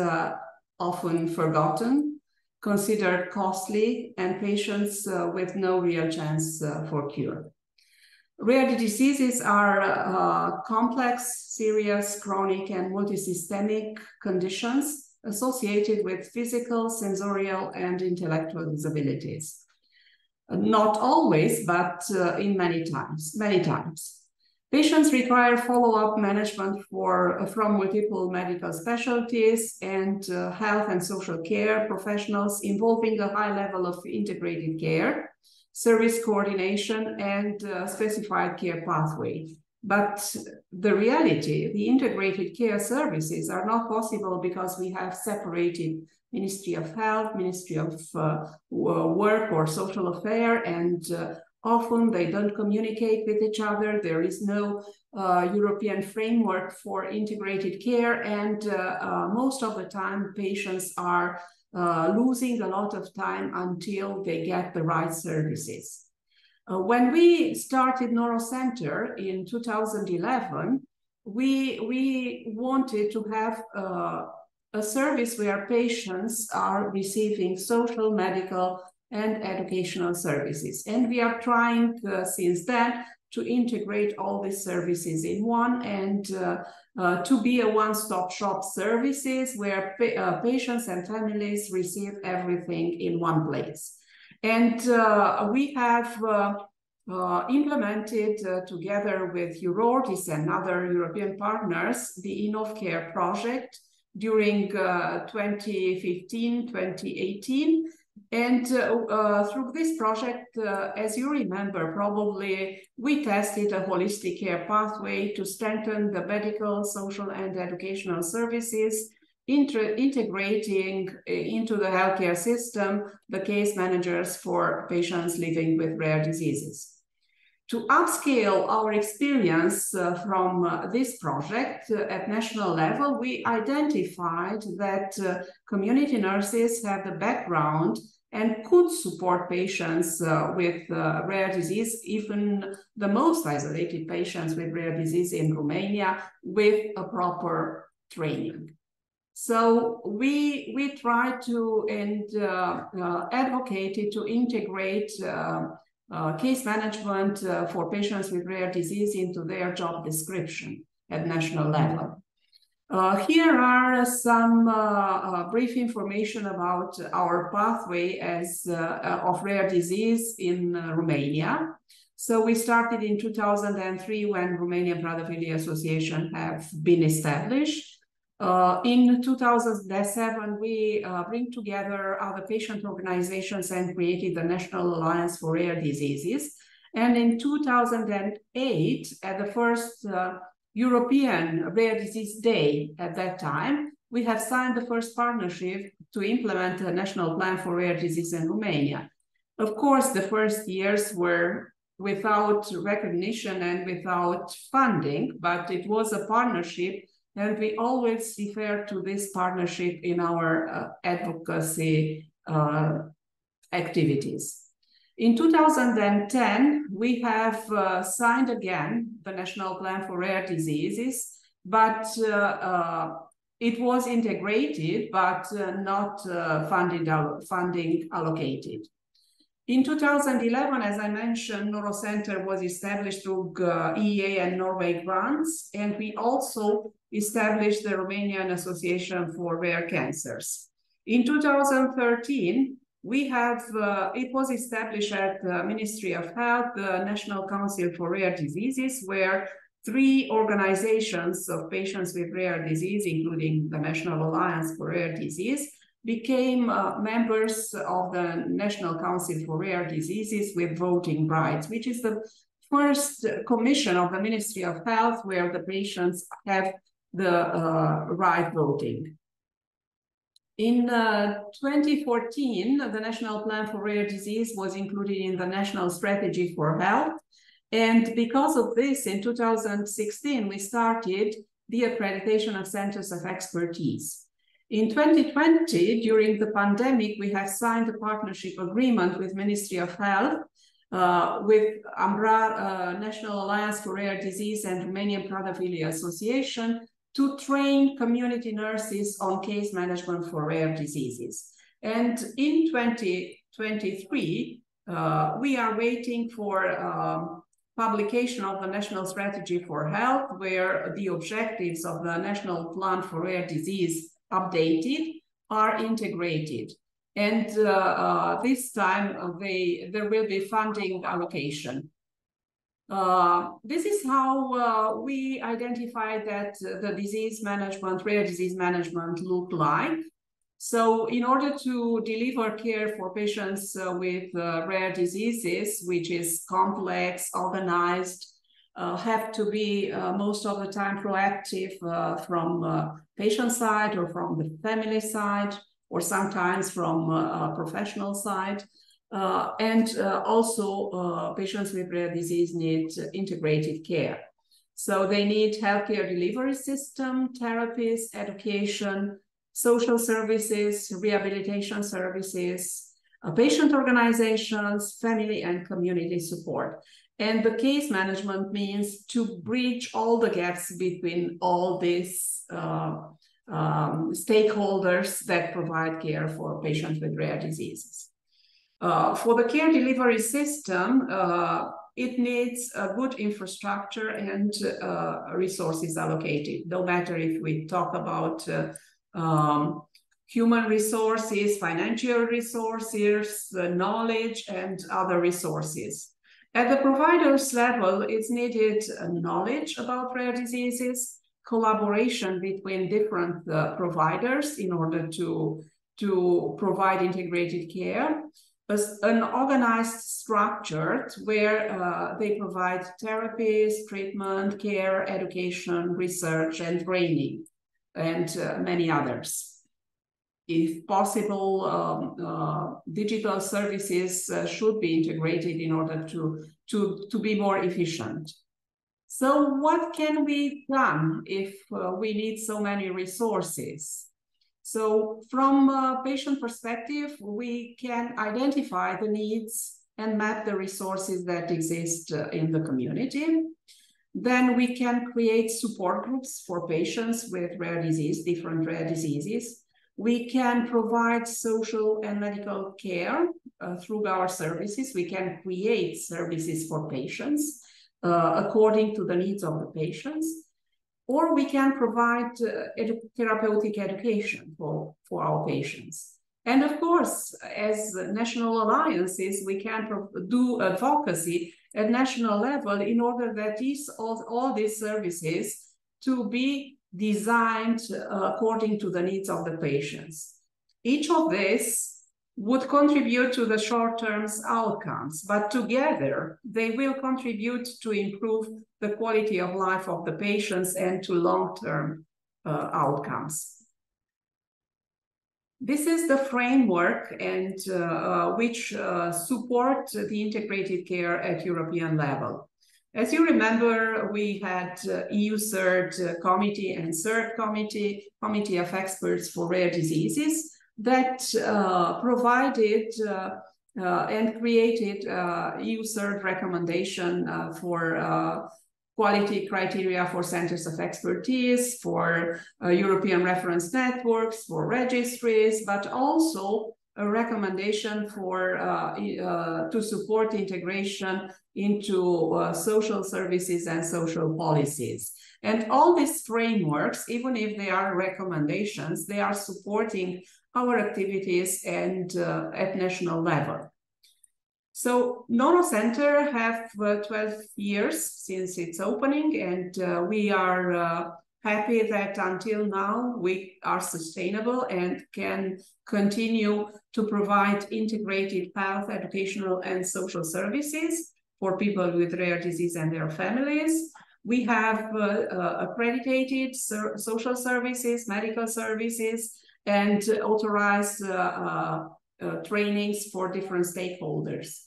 often forgotten, considered costly, and patients with no real chance for cure. Rare diseases are complex, serious, chronic, and multisystemic conditions associated with physical, sensorial, and intellectual disabilities. Not always, but in many times. Patients require follow-up management from multiple medical specialties and health and social care professionals involving a high level of integrated care, service coordination, and specified care pathway. But the reality, the integrated care services are not possible because we have separated Ministry of Health, Ministry of Work or Social Affairs, and often they don't communicate with each other. There is no European framework for integrated care, and most of the time patients are losing a lot of time until they get the right services. When we started NeuroCenter in 2011, we wanted to have a service where patients are receiving social, medical, and educational services. And we are trying since then to integrate all these services in one and to be a one-stop shop services where patients and families receive everything in one place. And we have implemented together with Eurordis and other European partners the InnovCare project during 2015-2018. And through this project, as you remember, probably we tested a holistic care pathway to strengthen the medical, social, and educational services, integrating into the healthcare system the case managers for patients living with rare diseases. To upscale our experience from this project at national level, we identified that community nurses have the background and could support patients with rare disease, even the most isolated patients with rare disease in Romania, with a proper training. So we try to and advocated to integrate case management for patients with rare disease into their job description at national level. Here are some brief information about our pathway of rare disease in Romania. So we started in 2003 when Romanian Prader-Willi Association have been established. In 2007, we bring together other patient organizations and created the National Alliance for Rare Diseases. And in 2008, at the first European Rare Disease Day at that time, we have signed the first partnership to implement a national plan for rare disease in Romania. Of course, the first years were without recognition and without funding, but it was a partnership, and we always refer to this partnership in our advocacy activities. In 2010, we have signed again the National Plan for Rare Diseases, but it was integrated, but not funding allocated. In 2011, as I mentioned, NeuroCenter was established through EEA and Norway grants, and we also established the Romanian Association for Rare Cancers. In 2013, we have, it was established at the Ministry of Health, the National Council for Rare Diseases, where 3 organizations of patients with rare disease, including the National Alliance for Rare Disease, became members of the National Council for Rare Diseases with voting rights, which is the first commission of the Ministry of Health where the patients have the right voting. In 2014, the National Plan for Rare Disease was included in the National Strategy for Health. And because of this, in 2016, we started the accreditation of centers of expertise. In 2020, during the pandemic, we have signed a partnership agreement with Ministry of Health, with AMRA, National Alliance for Rare Disease, and Romanian Prader-Willi Association to train community nurses on case management for rare diseases. And in 2023, we are waiting for publication of the National Strategy for Health, where the objectives of the National Plan for Rare Disease updated are integrated. And this time there will be funding allocation. This is how we identify that the disease management, rare disease management look like. So in order to deliver care for patients with rare diseases, which is complex, organized, have to be most of the time proactive from patient side or from the family side, or sometimes from professional side. Also patients with rare disease need integrated care. So they need healthcare delivery system, therapies, education, social services, rehabilitation services, patient organizations, family and community support. And the case management means to bridge all the gaps between all these stakeholders that provide care for patients with rare diseases. For the care delivery system, it needs a good infrastructure and resources allocated. No matter if we talk about human resources, financial resources, knowledge, and other resources. At the provider's level, it's needed knowledge about rare diseases, collaboration between different providers in order to provide integrated care, an organized structure where they provide therapies, treatment, care, education, research, and training, and many others. If possible, digital services should be integrated in order to be more efficient. So what can be done if we need so many resources? So from a patient perspective, we can identify the needs and map the resources that exist in the community. Then we can create support groups for patients with rare disease, different rare diseases. We can provide social and medical care through our services. We can create services for patients according to the needs of the patients. Or we can provide therapeutic education for our patients. And of course, as national alliances, we can do advocacy at national level in order that all these services to be designed according to the needs of the patients. Each of these would contribute to the short-term outcomes, but together they will contribute to improve the quality of life of the patients and to long-term outcomes. This is the framework and which support the integrated care at European level. As you remember, we had EU CERT committee and CERT committee of experts for rare diseases that provided and created EU CERT recommendation for quality criteria for centers of expertise, for European reference networks, for registries, but also a recommendation for to support integration into social services and social policies. And all these frameworks, even if they are recommendations, they are supporting our activities and at national level. So Nono Center have 12 years since its opening, and we are happy that until now we are sustainable and can continue to provide integrated health, educational, and social services for people with rare disease and their families. We have accredited social services, medical services, and authorized trainings for different stakeholders.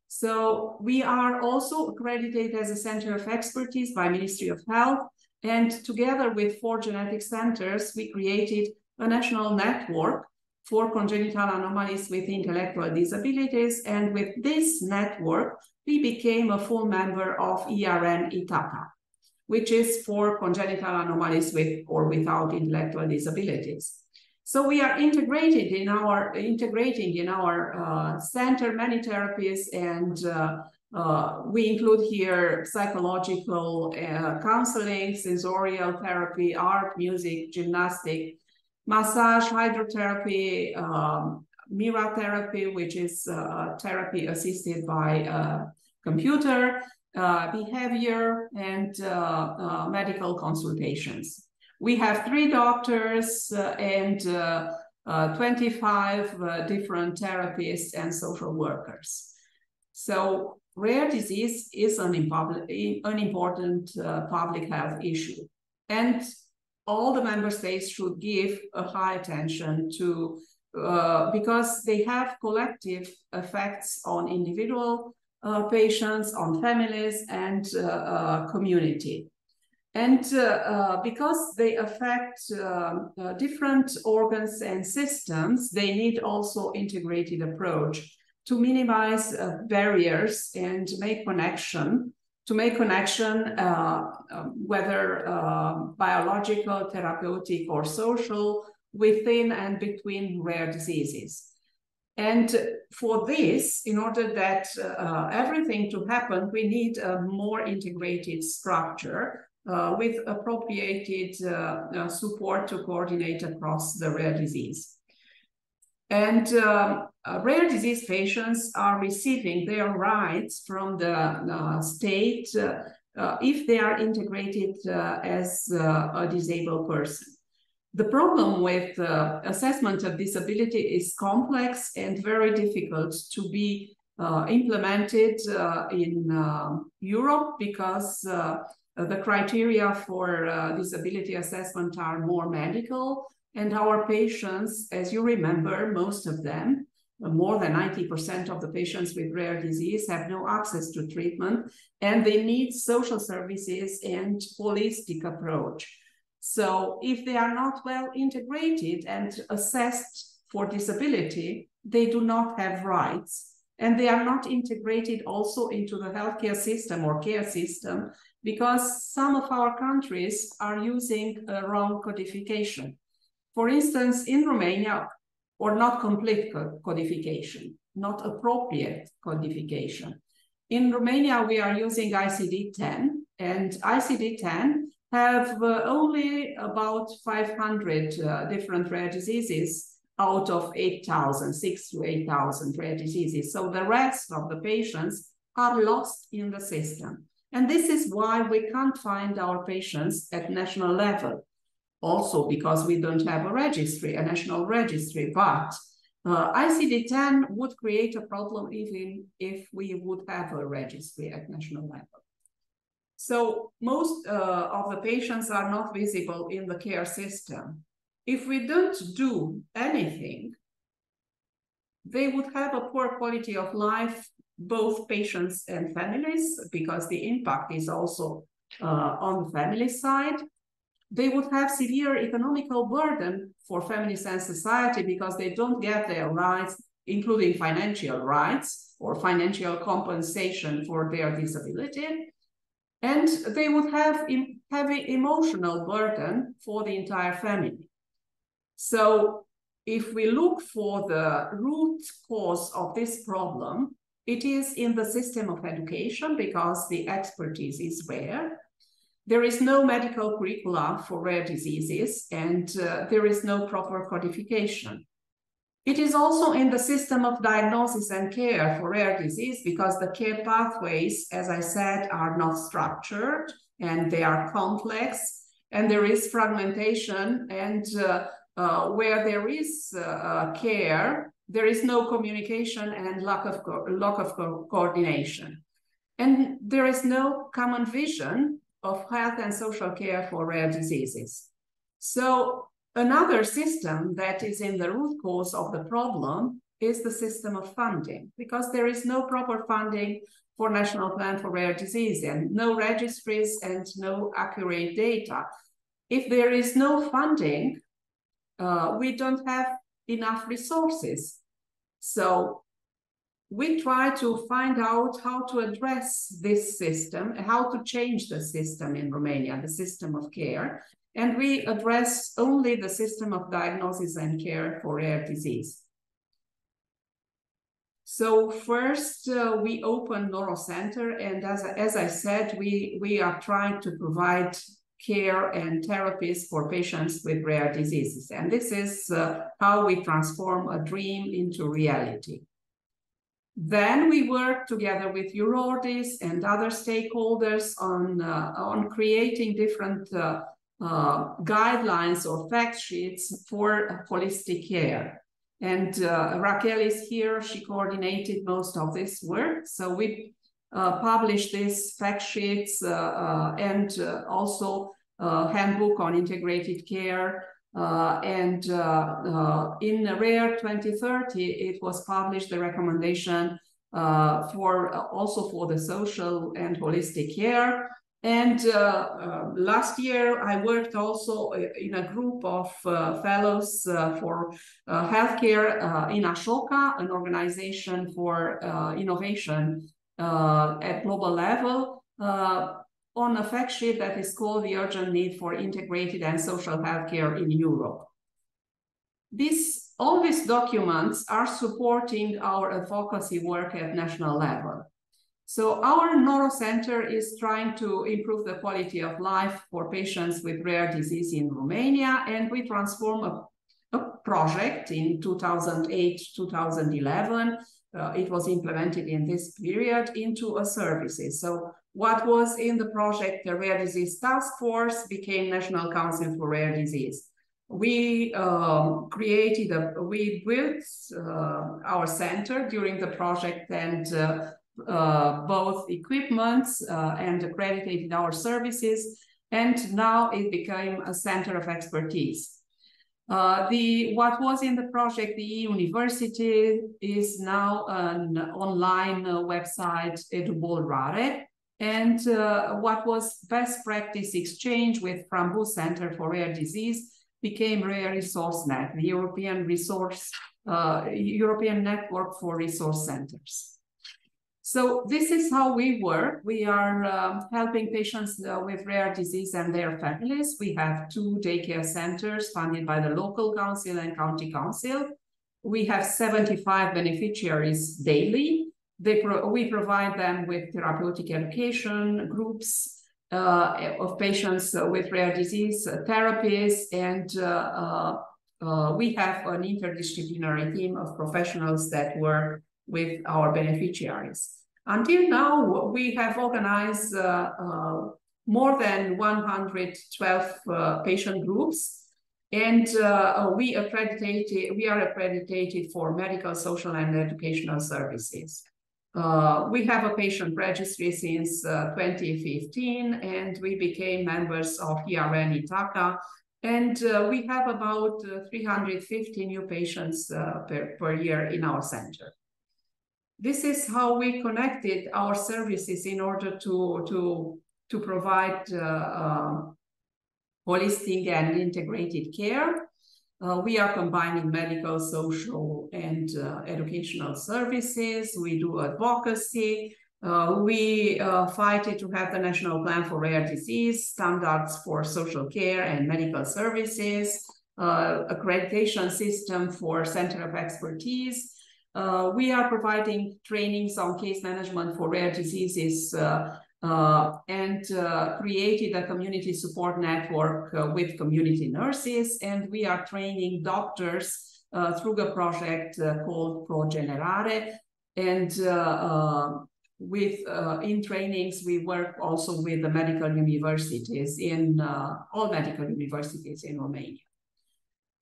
So we are also accredited as a center of expertise by Ministry of Health, and together with 4 genetic centers, we created a national network for congenital anomalies with intellectual disabilities, and with this network, we became a full member of ERN-ITACA, which is for congenital anomalies with or without intellectual disabilities. So we are integrating in our center many therapies, and we include here psychological counseling, sensorial therapy, art, music, gymnastic, massage, hydrotherapy, MIRA therapy, which is therapy assisted by computer, behavior, and medical consultations. We have 3 doctors and 25 different therapists and social workers. So rare disease is an important public health issue. And all the member states should give a high attention to, because they have collective effects on individual patients, on families, and community. And because they affect different organs and systems, they need also integrated approach to minimize barriers and make connection, whether biological, therapeutic, or social, within and between rare diseases. And for this, in order that everything to happen, we need a more integrated structure with appropriated support to coordinate across the rare disease. And rare disease patients are receiving their rights from the state if they are integrated as a disabled person. The problem with assessment of disability is complex and very difficult to be implemented in Europe, because the criteria for disability assessment are more medical, and our patients, as you remember, most of them, more than 90% of the patients with rare disease have no access to treatment, and they need social services and holistic approach. So if they are not well integrated and assessed for disability, they do not have rights. And they are not integrated also into the healthcare system or care system, because some of our countries are using a wrong codification. For instance, in Romania, or not complete codification, not appropriate codification. In Romania, we are using ICD-10, and ICD-10 have only about 500 different rare diseases out of 8,000, 6,000 to 8,000 rare diseases. So the rest of the patients are lost in the system. And this is why we can't find our patients at national level. Also because we don't have a registry, a national registry, but ICD-10 would create a problem even if we would have a registry at national level. So most of the patients are not visible in the care system. If we don't do anything, they would have a poor quality of life, both patients and families, because the impact is also on the family side. They would have severe economical burden for families and society, because they don't get their rights, including financial rights or financial compensation for their disability. And they would have heavy emotional burden for the entire family. So if we look for the root cause of this problem, it is in the system of education, because the expertise is rare. There is no medical curricula for rare diseases, and there is no proper codification. It is also in the system of diagnosis and care for rare disease, because the care pathways, as I said, are not structured and they are complex, and there is fragmentation, and where there is care, there is no communication and lack of coordination. And there is no common vision of health and social care for rare diseases. So another system that is in the root cause of the problem is the system of funding, because there is no proper funding for National Plan for Rare Disease, and no registries and no accurate data. If there is no funding, we don't have enough resources. So we try to find out how to address this system, how to change the system in Romania, the system of care. And we address only the system of diagnosis and care for rare disease. So first, we opened Neurocenter, and as I said, we are trying to provide care and therapies for patients with rare diseases. And this is how we transform a dream into reality. Then we worked together with Eurordis and other stakeholders on creating different guidelines or fact sheets for holistic care. And Raquel is here. She coordinated most of this work. So we published these fact sheets and also handbook on integrated care. In RARE 2030, it was published the recommendation also for the social and holistic care. And last year, I worked also in a group of fellows for healthcare in Ashoka, an organization for innovation at global level, on a fact sheet that is called The Urgent Need for Integrated and Social Healthcare in Europe. All these documents are supporting our advocacy work at national level. So our Neuro Center is trying to improve the quality of life for patients with rare disease in Romania, and we transformed a project in 2008-2011. It was implemented in this period into a services. So what was in the project, the Rare Disease Task Force, became National Council for Rare Disease. We built our center during the project, and both equipments and accredited our services, and now it became a center of expertise. What was in the project, the e-university, is now an online website, Edubolrare, and what was best practice exchange with Frambu Center for Rare Disease became Rare Resource Net, the European Network for Resource Centers. So this is how we work. We are helping patients with rare disease and their families. We have 2 daycare centers funded by the local council and county council. We have 75 beneficiaries daily. We provide them with therapeutic education groups of patients with rare disease therapies, and we have an interdisciplinary team of professionals that work with our beneficiaries. Until now, we have organized more than 112 patient groups, and we are accredited for medical, social, and educational services. We have a patient registry since 2015, and we became members of ERN Ithaca, and we have about 350 new patients per year in our center. This is how we connected our services in order to provide holistic and integrated care. We are combining medical, social, and educational services. We do advocacy. We fight to have the National Plan for Rare Disease, standards for social care and medical services, accreditation system for Center of Expertise. We are providing trainings on case management for rare diseases and created a community support network with community nurses, and we are training doctors through a project called Progenerare, and in trainings we work also with the medical universities in all medical universities in Romania.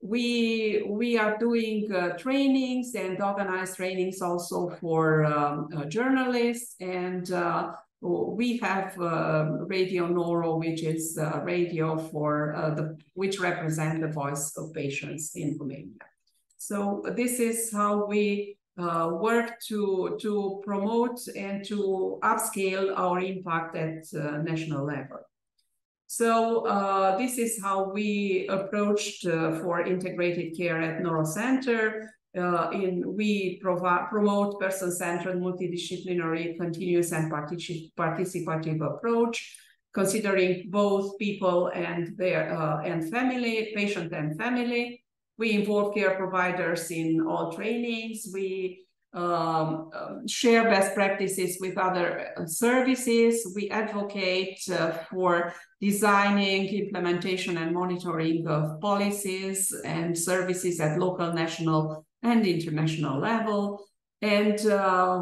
We are doing trainings and organized trainings also for journalists, and we have Radio Neuro, which is radio for which represent the voice of patients in Romania. So this is how we work to promote and to upscale our impact at national level. So this is how we approached for integrated care at Neuro Center. We promote person-centered, multidisciplinary, continuous and participative approach, considering both people and their family, patient and family. We involve care providers in all trainings. We share best practices with other services. We advocate for designing, implementation, and monitoring of policies and services at local, national, and international level. And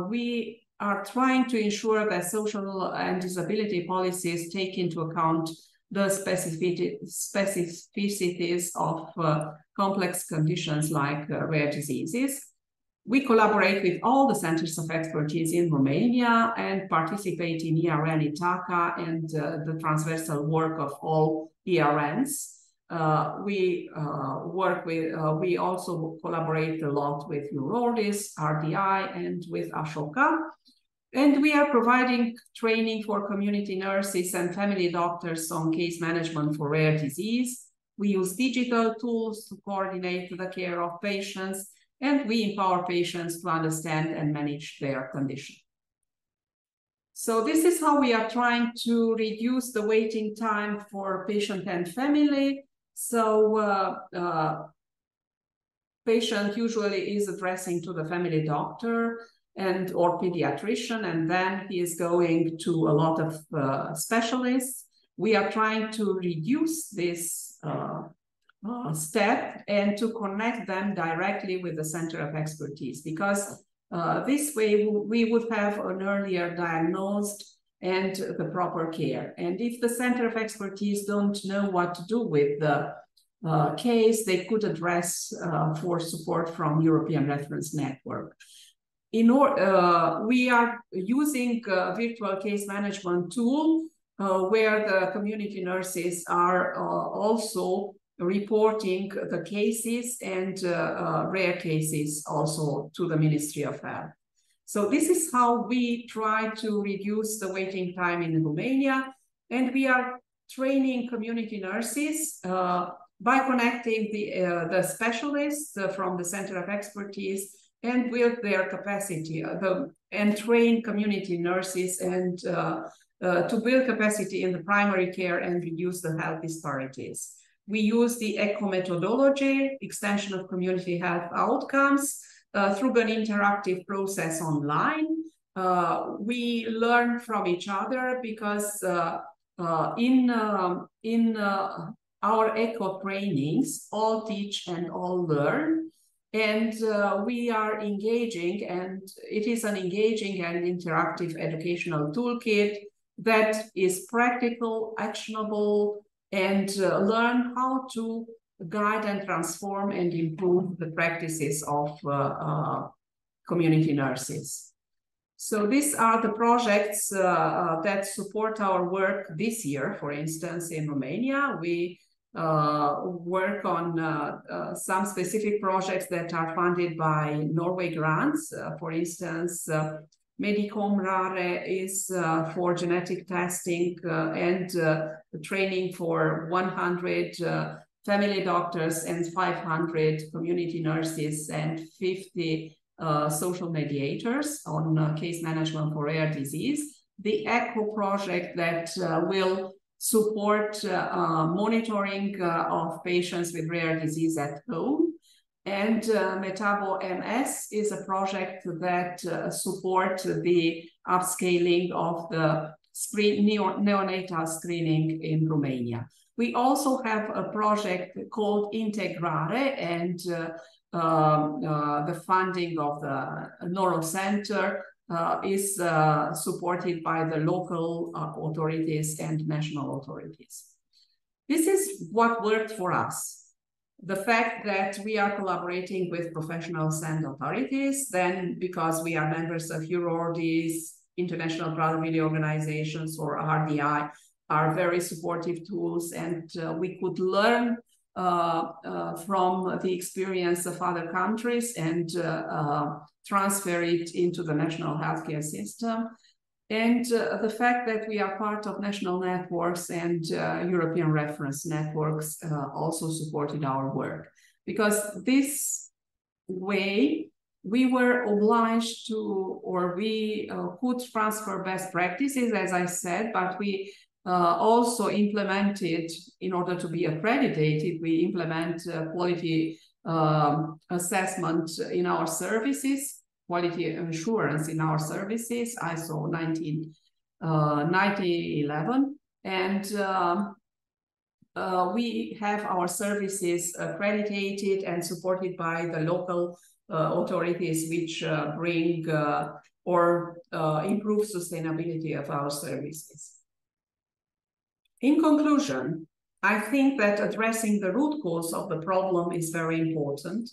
we are trying to ensure that social and disability policies take into account the specificities of complex conditions like rare diseases. We collaborate with all the centers of expertise in Romania and participate in ERN Ithaca and the transversal work of all ERNs. We also collaborate a lot with Eurordis, RDI, and with Ashoka. And we are providing training for community nurses and family doctors on case management for rare disease. We use digital tools to coordinate the care of patients, and we empower patients to understand and manage their condition. So this is how we are trying to reduce the waiting time for patient and family. So patient usually is addressing to the family doctor or pediatrician, and then he is going to a lot of specialists. We are trying to reduce this step and to connect them directly with the center of expertise, because this way we would have an earlier diagnosed and the proper care. And if the center of expertise don't know what to do with the case, they could address for support from European Reference Network. We are using a virtual case management tool where the community nurses are also reporting the cases and rare cases also to the Ministry of Health. So this is how we try to reduce the waiting time in Romania. And we are training community nurses by connecting the specialists from the Center of Expertise and build their capacity and train community nurses and to build capacity in the primary care and reduce the health disparities. We use the ECHO methodology, extension of community health outcomes, through an interactive process online. We learn from each other because in our ECHO trainings, all teach and all learn. And we are engaging, and it is an engaging and interactive educational toolkit that is practical, actionable, and learn how to guide and transform and improve the practices of community nurses. So these are the projects that support our work this year. For instance, in Romania, we work on some specific projects that are funded by Norway grants. For instance, Medicom Rare is for genetic testing and training for 100 family doctors and 500 community nurses and 50 social mediators on case management for rare disease. The ECHO project that will support monitoring of patients with rare disease at home. And Metabo MS is a project that supports the upscaling of the neonatal screening in Romania. We also have a project called Integrare, and the funding of the Neuro Center is supported by the local authorities and national authorities. This is what worked for us. The fact that we are collaborating with professionals and authorities, then because we are members of Eurordis, International Brotherhood Organizations, or RDI, are very supportive tools, and we could learn from the experience of other countries and transfer it into the national healthcare system. And the fact that we are part of national networks and European reference networks also supported our work. Because this way, we were obliged to, or we could transfer best practices, as I said, but we also implemented, in order to be accredited, we implement quality assessment in our services, quality assurance in our services, ISO 9011. And we have our services accredited and supported by the local authorities which bring or improve sustainability of our services. In conclusion, I think that addressing the root cause of the problem is very important,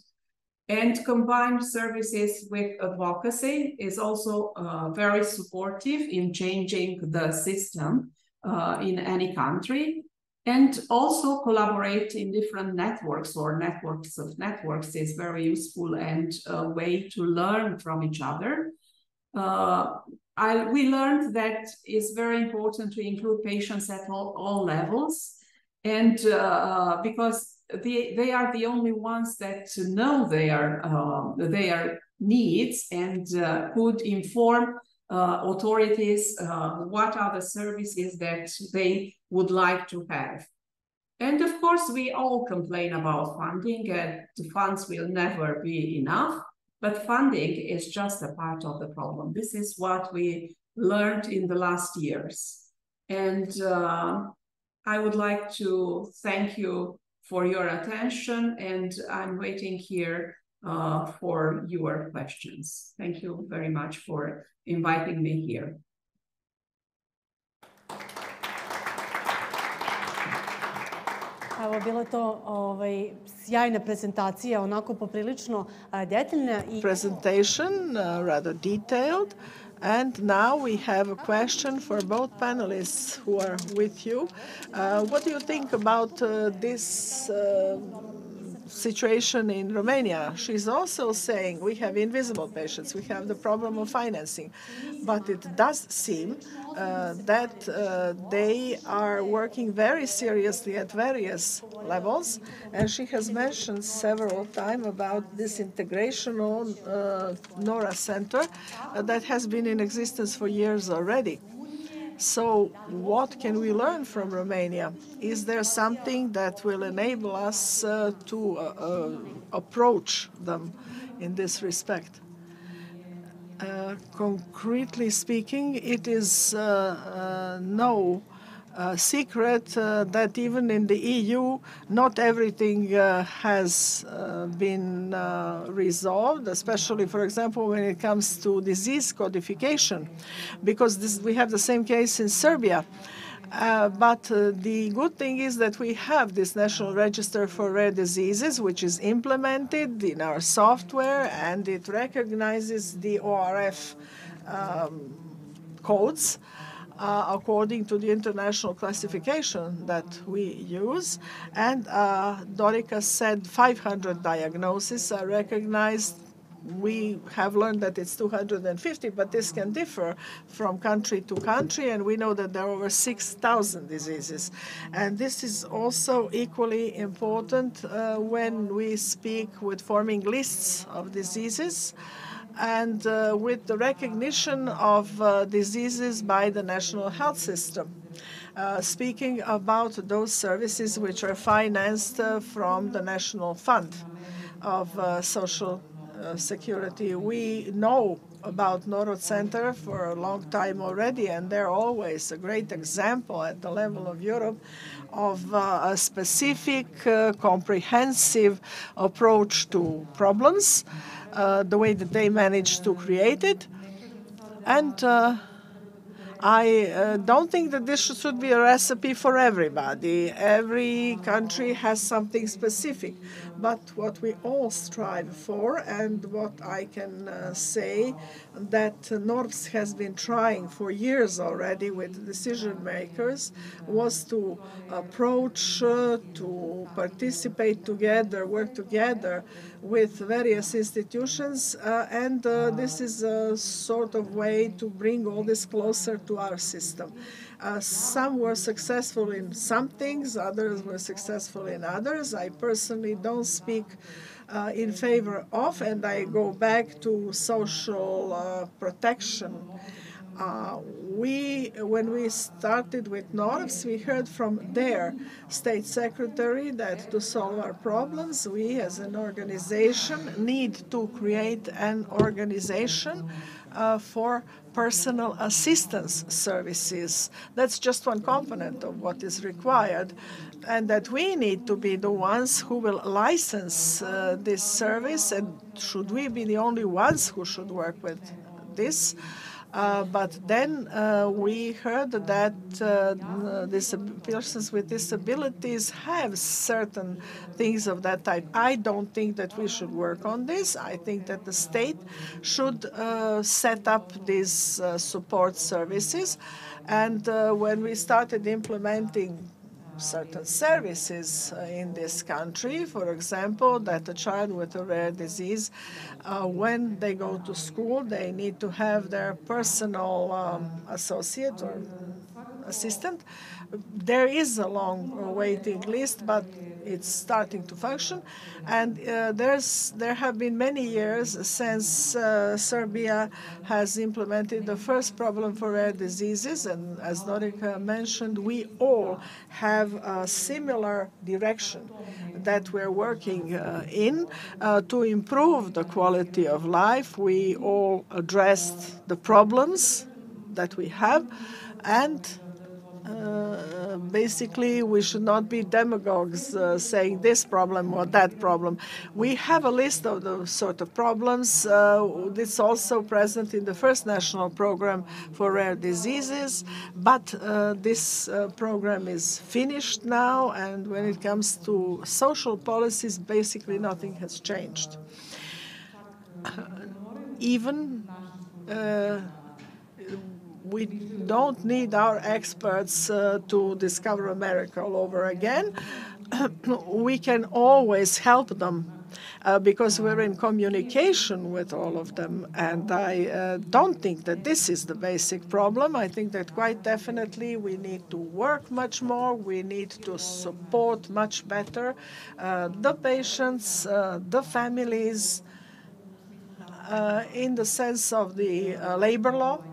and combined services with advocacy is also very supportive in changing the system in any country. And also collaborate in different networks or networks of networks is very useful and a way to learn from each other. We learned that it's very important to include patients at all levels, and because they are the only ones that know their needs and could inform authorities what are the services that they would like to have. And of course, we all complain about funding, and the funds will never be enough, but funding is just a part of the problem. This is what we learned in the last years. And I would like to thank you for your attention, and I'm waiting here for your questions. Thank you very much for inviting me here. Evo, bila je to sjajna prezentacija, onako poprilično detaljna. Presentation, rather detailed. And now we have a question for both panelists who are with you. What do you think about this situation in Romania? She's also saying we have invisible patients, we have the problem of financing, but it does seem that they are working very seriously at various levels, and she has mentioned several times about this integrational NORA center that has been in existence for years already. So what can we learn from Romania? Is there something that will enable us to approach them in this respect? Concretely speaking, it is no secret that even in the EU, not everything has been resolved, especially, for example, when it comes to disease codification, because we have the same case in Serbia. But the good thing is that we have this National Register for Rare Diseases, which is implemented in our software, and it recognizes the ORF codes according to the international classification that we use. And Dorica said 500 diagnoses are recognized. We have learned that it's 250, but this can differ from country to country, and we know that there are over 6,000 diseases. And this is also equally important when we speak with forming lists of diseases and with the recognition of diseases by the national health system. Speaking about those services which are financed from the National Fund of Social Security. We know about NORA Center for a long time already, and they're always a great example at the level of Europe of a specific, comprehensive approach to problems, the way that they managed to create it. And I don't think that this should be a recipe for everybody. Every country has something specific. But what we all strive for, and what I can say that NORPS has been trying for years already with decision makers, was to approach, to participate together, work together with various institutions, and this is a sort of way to bring all this closer to our system. Some were successful in some things, others were successful in others. I personally don't speak in favor of, and I go back to social protection. When we started with NORPS, we heard from their state secretary that to solve our problems, we as an organization need to create an organization for personal assistance services. That's just one component of what is required, and that we need to be the ones who will license this service, and should we be the only ones who should work with this? But then we heard that persons with disabilities have certain things of that type. I don't think that we should work on this. I think that the state should set up these support services. And when we started implementing certain services in this country, for example, that a child with a rare disease, when they go to school, they need to have their personal associate or assistant. There is a long waiting list, but it's starting to function. And there have been many years since Serbia has implemented the first problem for rare diseases. And as Norika mentioned, we all have a similar direction that we're working in to improve the quality of life. We all addressed the problems that we have, and basically, we should not be demagogues saying this problem or that problem. We have a list of those sort of problems. It's also present in the first national program for rare diseases, but this program is finished now, and when it comes to social policies, basically nothing has changed. Even we don't need our experts to discover America all over again. We can always help them because we're in communication with all of them. And I don't think that this is the basic problem. I think that quite definitely we need to work much more. We need to support much better the patients, the families, in the sense of the labor law,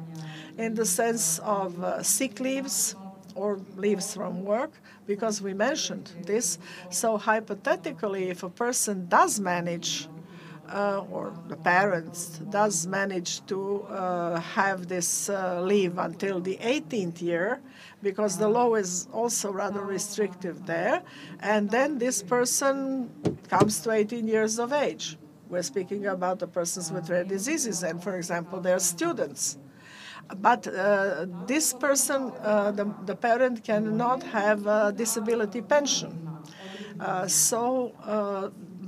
in the sense of sick leaves or leaves from work, because we mentioned this. So hypothetically, if a person does manage, or the parents does manage to have this leave until the 18th year, because the law is also rather restrictive there, and then this person comes to 18 years of age. We're speaking about the persons with rare diseases, and for example, they're students. But this person, the parent, cannot have a disability pension.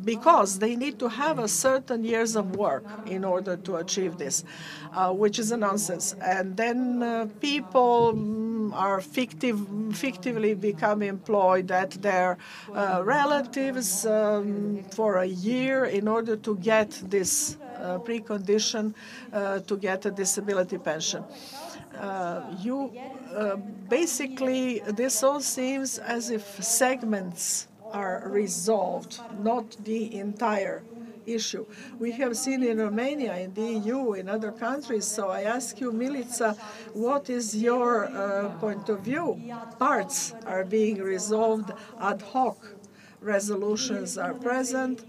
Because they need to have a certain years of work in order to achieve this, which is a nonsense. And then people are fictively become employed at their relatives for a year in order to get this precondition to get a disability pension. Basically, this all seems as if segments are resolved, not the entire issue. We have seen in Romania, in the EU, in other countries. So I ask you, Milica, what is your point of view? Parts are being resolved ad hoc. Resolutions are present,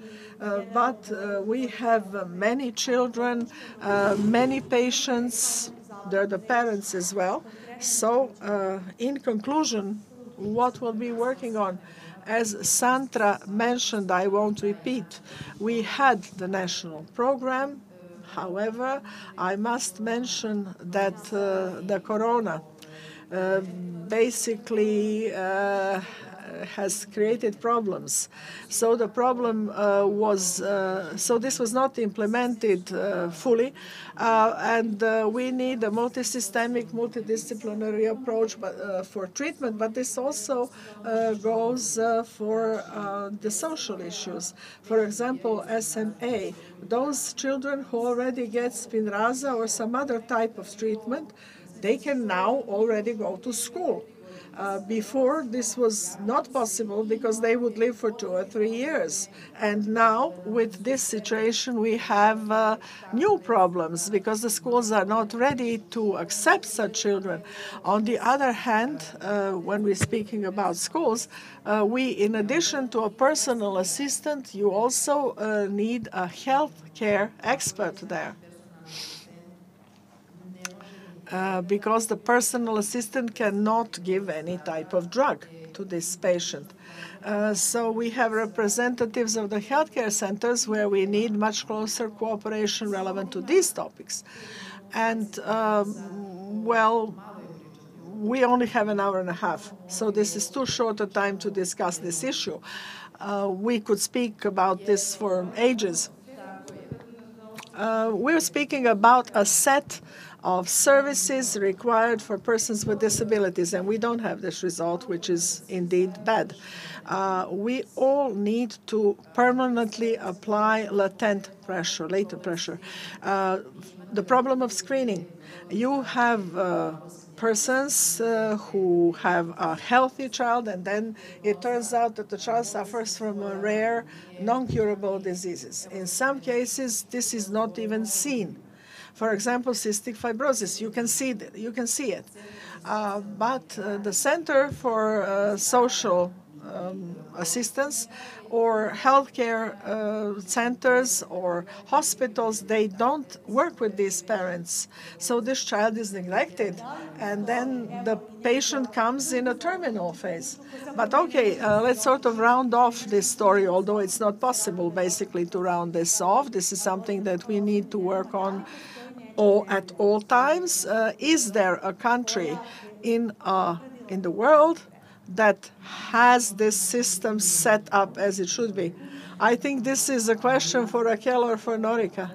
but we have many children, many patients. They're the parents as well. So in conclusion, what we'll be working on? As Sandra mentioned, I won't repeat, we had the national program. However, I must mention that the corona basically has created problems. So the problem this was not implemented fully, and we need a multisystemic, multidisciplinary approach for treatment, but this also goes for the social issues. For example, SMA, those children who already get Spinraza or some other type of treatment, they can now already go to school. Before, this was not possible because they would live for 2 or 3 years. And now, with this situation, we have new problems because the schools are not ready to accept such children. On the other hand, when we're speaking about schools, in addition to a personal assistant, you also need a health care expert there. because the personal assistant cannot give any type of drug to this patient. So we have representatives of the healthcare centers where we need much closer cooperation relevant to these topics. And, well, we only have an hour and a half, so this is too short a time to discuss this issue. We could speak about this for ages. We're speaking about a set of services required for persons with disabilities, and we don't have this result, which is indeed bad. We all need to permanently apply latent pressure. The problem of screening. You have persons who have a healthy child, and then it turns out that the child suffers from a rare, non-curable diseases. In some cases, this is not even seen. For example, cystic fibrosis, you can see it. But the Center for Social Assistance or healthcare centers or hospitals, they don't work with these parents. So this child is neglected, and then the patient comes in a terminal phase. But okay, let's sort of round off this story, although it's not possible basically to round this off. This is something that we need to work on at all times. Is there a country in the world that has this system set up as it should be? I think this is a question for Raquel or for Norika.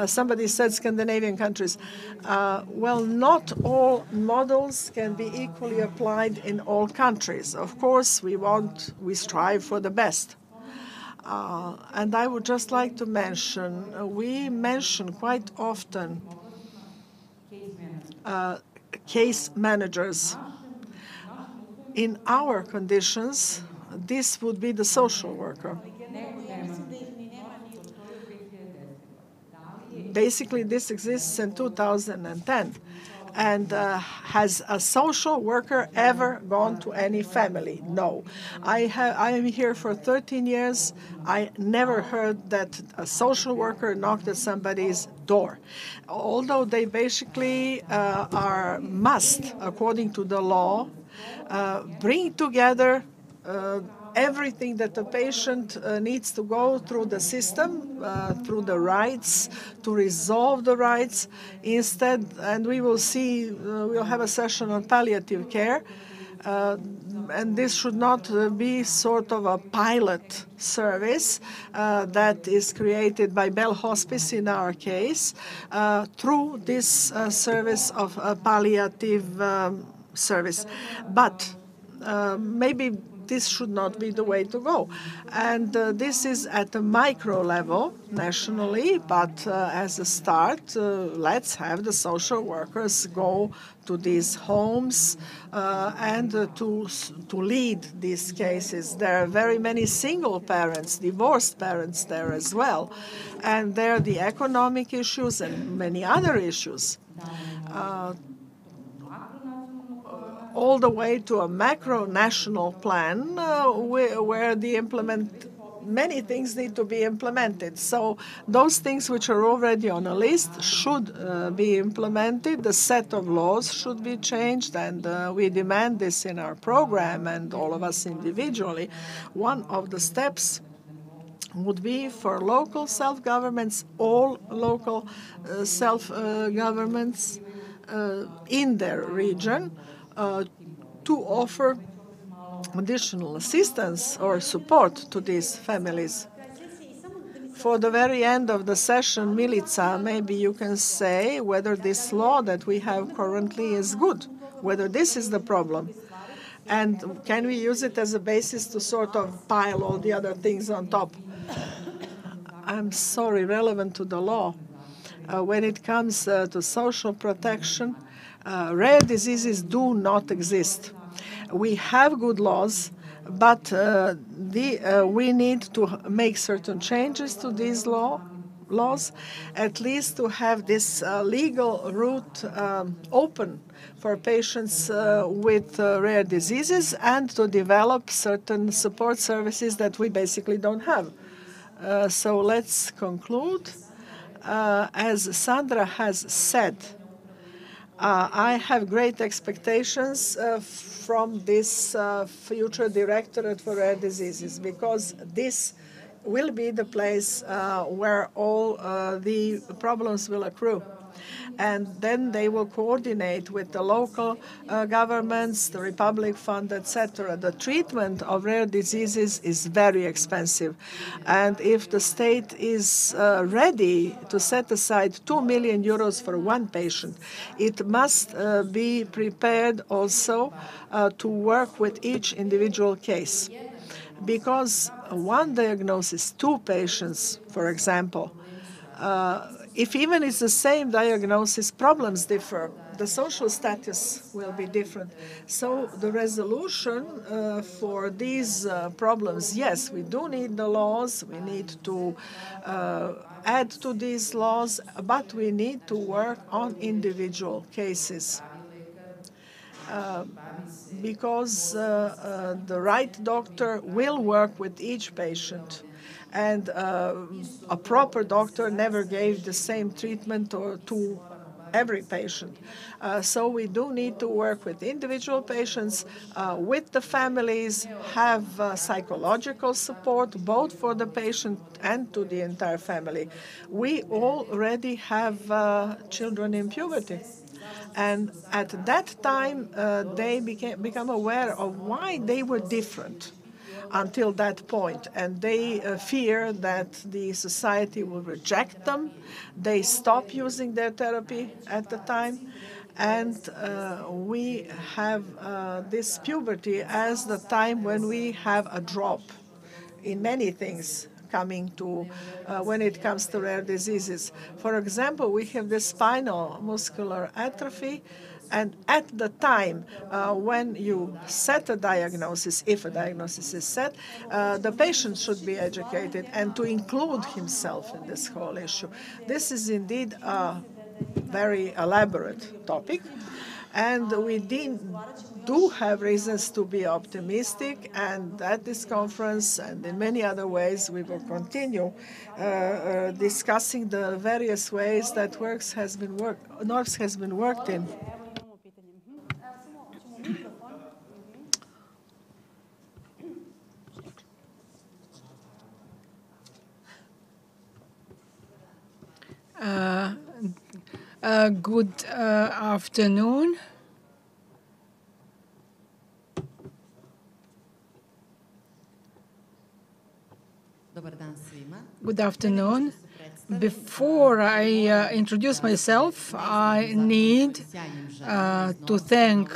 Somebody said Scandinavian countries. Well, not all models can be equally applied in all countries. Of course, we strive for the best. And I would just like to mention, we mention quite often case managers. In our conditions, this would be the social worker. Basically, this exists in 2010. And has a social worker ever gone to any family? No. I am here for 13 years. I never heard that a social worker knocked at somebody's door. Although they basically must, according to the law, bring together everything that the patient needs to go through the system, through the rights, to resolve the rights. Instead, and we will see, we'll have a session on palliative care, and this should not be sort of a pilot service that is created by Bell Hospice in our case, through this service of a palliative service. But maybe this should not be the way to go. And this is at a micro level nationally, but as a start, let's have the social workers go to these homes and to lead these cases. There are very many single parents, divorced parents there as well. And there are the economic issues and many other issues. All the way to a macro-national plan where many things need to be implemented. So those things which are already on a list should be implemented. The set of laws should be changed, and we demand this in our program and all of us individually. One of the steps would be for local self-governments, all local self-governments in their region, to offer additional assistance or support to these families. For the very end of the session, Milica, maybe you can say whether this law that we have currently is good, whether this is the problem. And can we use it as a basis to sort of pile all the other things on top? I'm sorry, relevant to the law. When it comes to social protection, rare diseases do not exist. We have good laws, but we need to make certain changes to these laws, at least to have this legal route open for patients with rare diseases and to develop certain support services that we basically don't have. So let's conclude. As Sandra has said, I have great expectations from this future Directorate for Rare Diseases, because this will be the place where all the problems will accrue. And then they will coordinate with the local governments, the Republic Fund, etc. The treatment of rare diseases is very expensive. And if the state is ready to set aside 2 million euros for one patient, it must be prepared also to work with each individual case. Because one diagnosis, two patients, for example, if even it's the same diagnosis, problems differ. The social status will be different. So the resolution for these problems, yes, we do need the laws. We need to add to these laws, but we need to work on individual cases. Because the right doctor will work with each patient. And a proper doctor never gave the same treatment to every patient. So we do need to work with individual patients, with the families, have psychological support both for the patient and to the entire family. We already have children in puberty. And at that time, they become aware of why they were different until that point. And they fear that the society will reject them. They stop using their therapy at the time. And we have this puberty as the time when we have a drop in many things coming to when it comes to rare diseases. For example, we have the spinal muscular atrophy, and at the time when you set a diagnosis, if a diagnosis is set, the patient should be educated and to include himself in this whole issue. This is indeed a very elaborate topic, and we do have reasons to be optimistic, and at this conference and in many other ways we will continue discussing the various ways that NORPS has been worked in. Good afternoon. Good afternoon. Before I introduce myself, I need to thank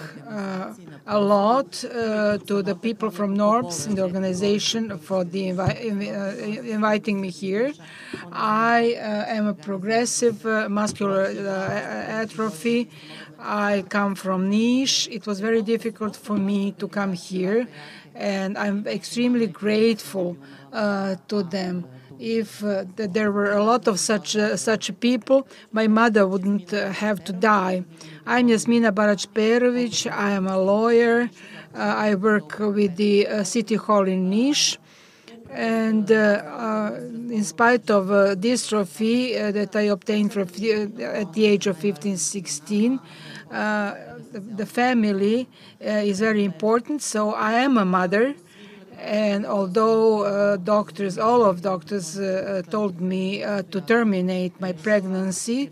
a lot to the people from NORPS and the organization for inviting me here. I am a progressive muscular atrophy. I come from Niš. It was very difficult for me to come here, and I'm extremely grateful to them. If there were a lot of such people, my mother wouldn't have to die. I'm Jasmina Barać-Perović. I am a lawyer. I work with the City Hall in Niš. And in spite of dystrophy that I obtained at the age of 15, 16, the family is very important. So I am a mother. And although all of doctors told me to terminate my pregnancy,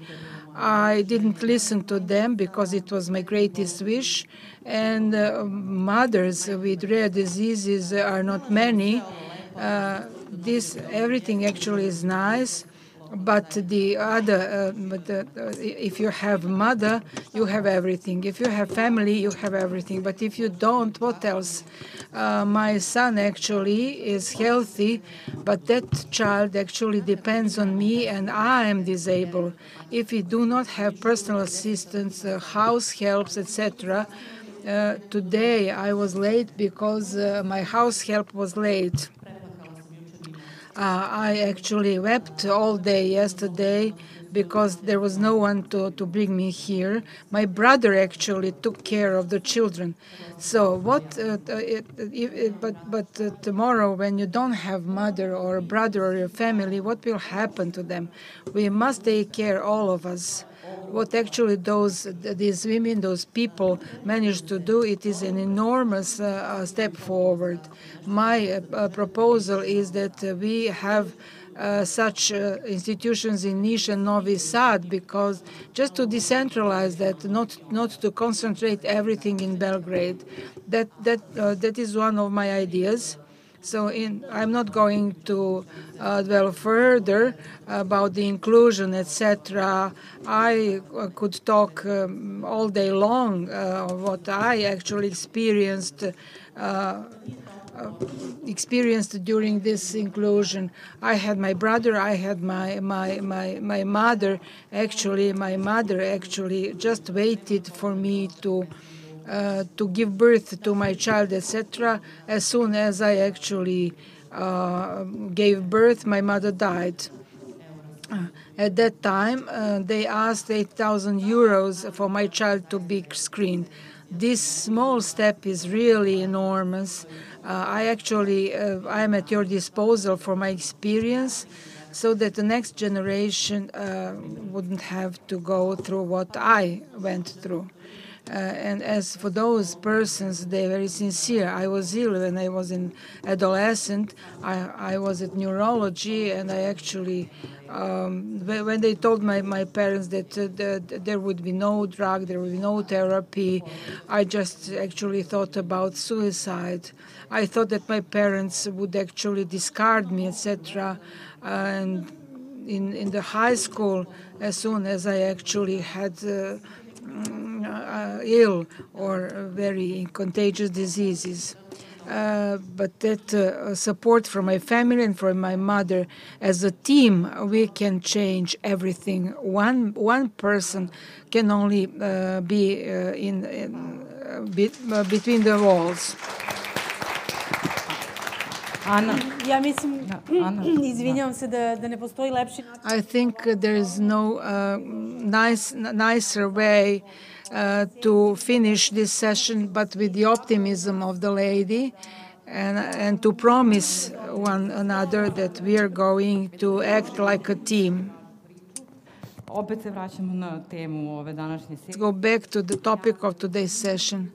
I didn't listen to them because it was my greatest wish. And mothers with rare diseases are not many. Everything actually is nice. But if you have mother, you have everything. If you have family, you have everything. But if you don't, what else? My son actually is healthy, but that child actually depends on me, and I am disabled. If we do not have personal assistance, house helps, etc. Today I was late because my house help was late. I actually wept all day yesterday because there was no one to bring me here. My brother actually took care of the children. So tomorrow when you don't have mother or a brother or your family, what will happen to them? We must take care, all of us. what actually these women, those people managed to do, it is an enormous step forward. My proposal is that we have such institutions in Niš and Novi Sad, because just to decentralize that, not to concentrate everything in Belgrade, that is one of my ideas. So I'm not going to dwell further about the inclusion, etc. I could talk all day long of what I actually experienced during this inclusion. I had my brother, I had my mother. Actually, my mother actually just waited for me to give birth to my child, etc. As soon as I actually gave birth, my mother died. At that time, they asked 8,000 euros for my child to be screened. This small step is really enormous. I'm at your disposal for my experience, so that the next generation wouldn't have to go through what I went through. And as for those persons, they're very sincere. I was ill when I was in adolescent. I was at neurology, and I actually, when they told my parents that there would be no drug, there would be no therapy, I just actually thought about suicide. I thought that my parents would actually discard me, etc. And in the high school, as soon as I actually had ill or very contagious diseases. But that support from my family and from my mother, as a team, we can change everything. One person can only be between the walls. Ja mislim, izvinjavam se da ne postoji lepši način. I think there is no nicer way to finish this session, but with the optimism of the lady, and to promise one another that we are going to act like a team. Opet se vraćamo na temu ove današnje sesije. Let's go back to the topic of today's session.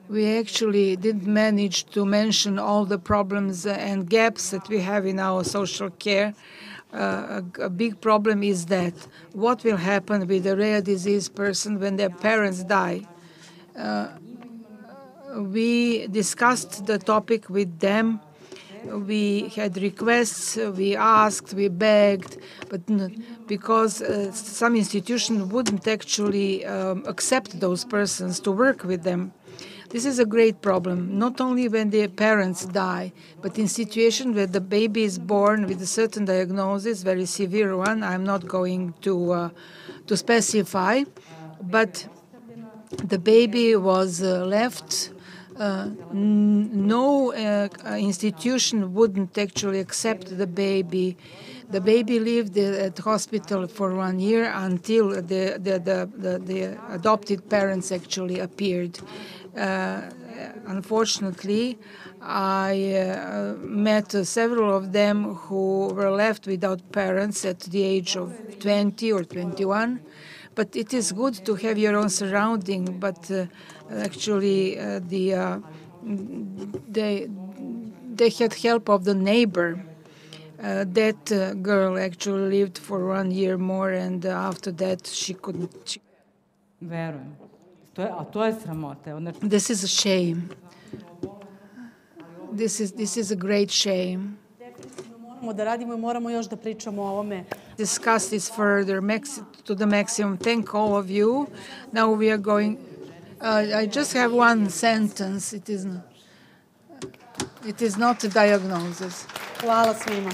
We actually didn't manage to mention all the problems and gaps that we have in our social care. A big problem is that what will happen with a rare disease person when their parents die. We discussed the topic with them. We had requests, we asked, we begged, but because some institution wouldn't actually accept those persons to work with them. This is a great problem, not only when the parents die, but in situations where the baby is born with a certain diagnosis, very severe one. I'm not going to specify, but the baby was left. No institution wouldn't actually accept the baby. The baby lived at hospital for 1 year until the adopted parents actually appeared. Unfortunately, I met several of them who were left without parents at the age of 20 or 21. But it is good to have your own surrounding, but actually they had help of the neighbor. That girl actually lived for 1 year more, and after that she couldn't. Verujem. To je sramota. This is a shame. This is a great shame. Moramo da radimo I moramo još da pričamo o ovome. Discuss this further to the maximum. Thank all of you. Now we are going. I just have one sentence. It is not a diagnosis. Hvala svima.